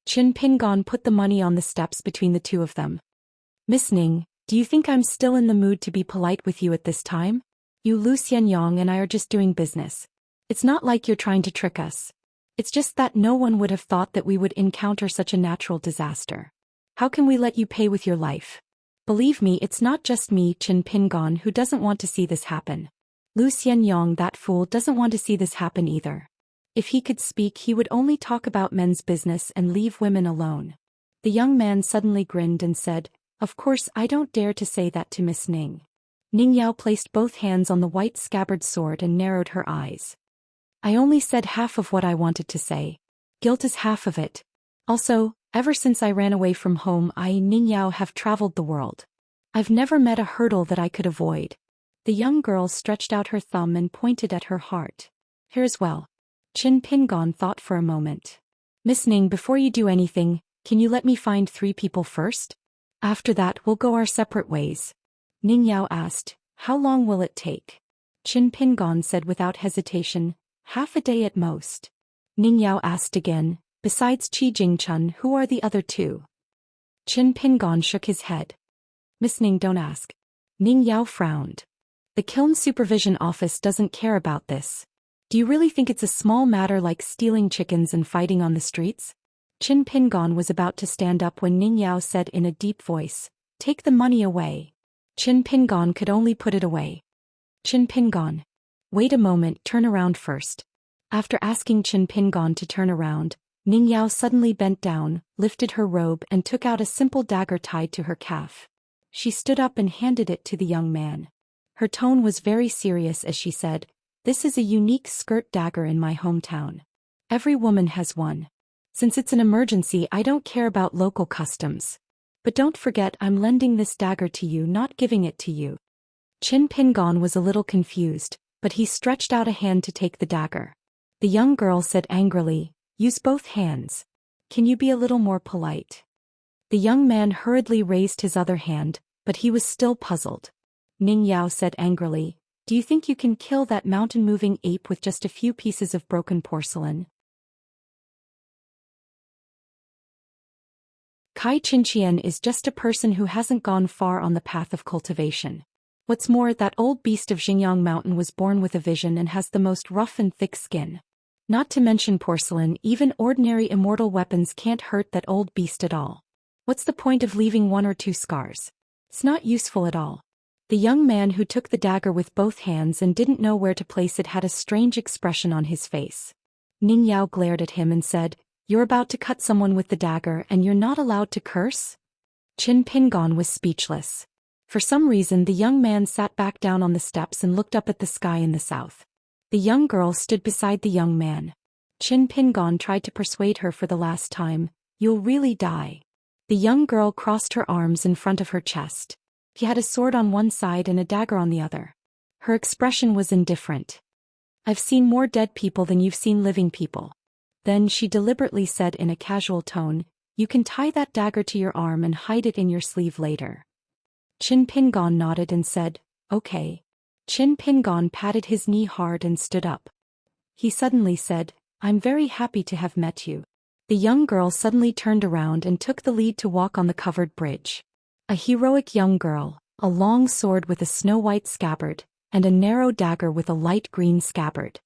Qin Pingon put the money on the steps between the 2 of them. Miss Ning, do you think I'm still in the mood to be polite with you at this time? You, Lu Xianyang, and I are just doing business. It's not like you're trying to trick us. It's just that no one would have thought that we would encounter such a natural disaster. How can we let you pay with your life? Believe me, it's not just me, Qin Pingon, who doesn't want to see this happen. Xianyang, that fool, doesn't want to see this happen either. If he could speak, he would only talk about men's business and leave women alone. The young man suddenly grinned and said, "Of course I don't dare to say that to Miss Ning." Ning Yao placed both hands on the white scabbard sword and narrowed her eyes. "I only said half of what I wanted to say. Guilt is half of it. Also, ever since I ran away from home, I, Ning Yao, have traveled the world. I've never met a hurdle that I could avoid." The young girl stretched out her thumb and pointed at her heart. "Here's well." Qin Pingon thought for a moment. "Miss Ning, before you do anything, can you let me find 3 people first? After that we'll go our separate ways." Ning Yao asked, "How long will it take?" Qin Pingon said without hesitation, "Half a day at most." Ning Yao asked again, "Besides Qi Jingchun, who are the other 2? Qin Pingon shook his head. "Miss Ning, don't ask." Ning Yao frowned. "The kiln supervision office doesn't care about this. Do you really think it's a small matter like stealing chickens and fighting on the streets?" Qin Pingon was about to stand up when Ning Yao said in a deep voice, "Take the money away." Qin Pingon could only put it away. "Qin Pingon. Wait a moment, turn around first." After asking Qin Pingon to turn around, Ning Yao suddenly bent down, lifted her robe and took out a simple dagger tied to her calf. She stood up and handed it to the young man. Her tone was very serious as she said, "This is a unique skirt dagger in my hometown. Every woman has one. Since it's an emergency, I don't care about local customs. But don't forget, I'm lending this dagger to you, not giving it to you." Qin Pingon was a little confused, but he stretched out a hand to take the dagger. The young girl said angrily, "Use both hands. Can you be a little more polite?" The young man hurriedly raised his other hand, but he was still puzzled. Ning Yao said angrily, "Do you think you can kill that mountain-moving ape with just a few pieces of broken porcelain?" Kai Xianxian is just a person who hasn't gone far on the path of cultivation. What's more, that old beast of Xingyang Mountain was born with a vision and has the most rough and thick skin. Not to mention porcelain, even ordinary immortal weapons can't hurt that old beast at all. What's the point of leaving 1 or 2 scars? It's not useful at all. The young man who took the dagger with both hands and didn't know where to place it had a strange expression on his face. Ning Yao glared at him and said, "You're about to cut someone with the dagger and you're not allowed to curse?" Qin Pingon was speechless. For some reason the young man sat back down on the steps and looked up at the sky in the south. The young girl stood beside the young man. Qin Pingon tried to persuade her for the last time, "You'll really die." The young girl crossed her arms in front of her chest. He had a sword on one side and a dagger on the other. Her expression was indifferent. "I've seen more dead people than you've seen living people." Then she deliberately said in a casual tone, "You can tie that dagger to your arm and hide it in your sleeve later." Qin Pingon nodded and said, "Okay." Qin Pingon patted his knee hard and stood up. He suddenly said, "I'm very happy to have met you." The young girl suddenly turned around and took the lead to walk on the covered bridge. A heroic young girl, a long sword with a snow-white scabbard, and a narrow dagger with a light green scabbard.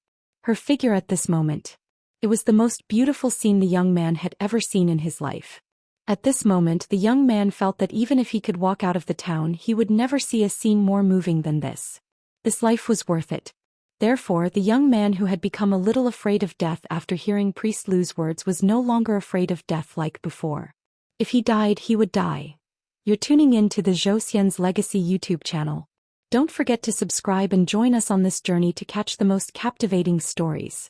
Her figure at this moment. It was the most beautiful scene the young man had ever seen in his life. At this moment the young man felt that even if he could walk out of the town he would never see a scene more moving than this. This life was worth it. Therefore the young man who had become a little afraid of death after hearing Priest Lu's words was no longer afraid of death like before. If he died, he would die. You're tuning in to the Zhou Xian's Legacy YouTube channel. Don't forget to subscribe and join us on this journey to catch the most captivating stories.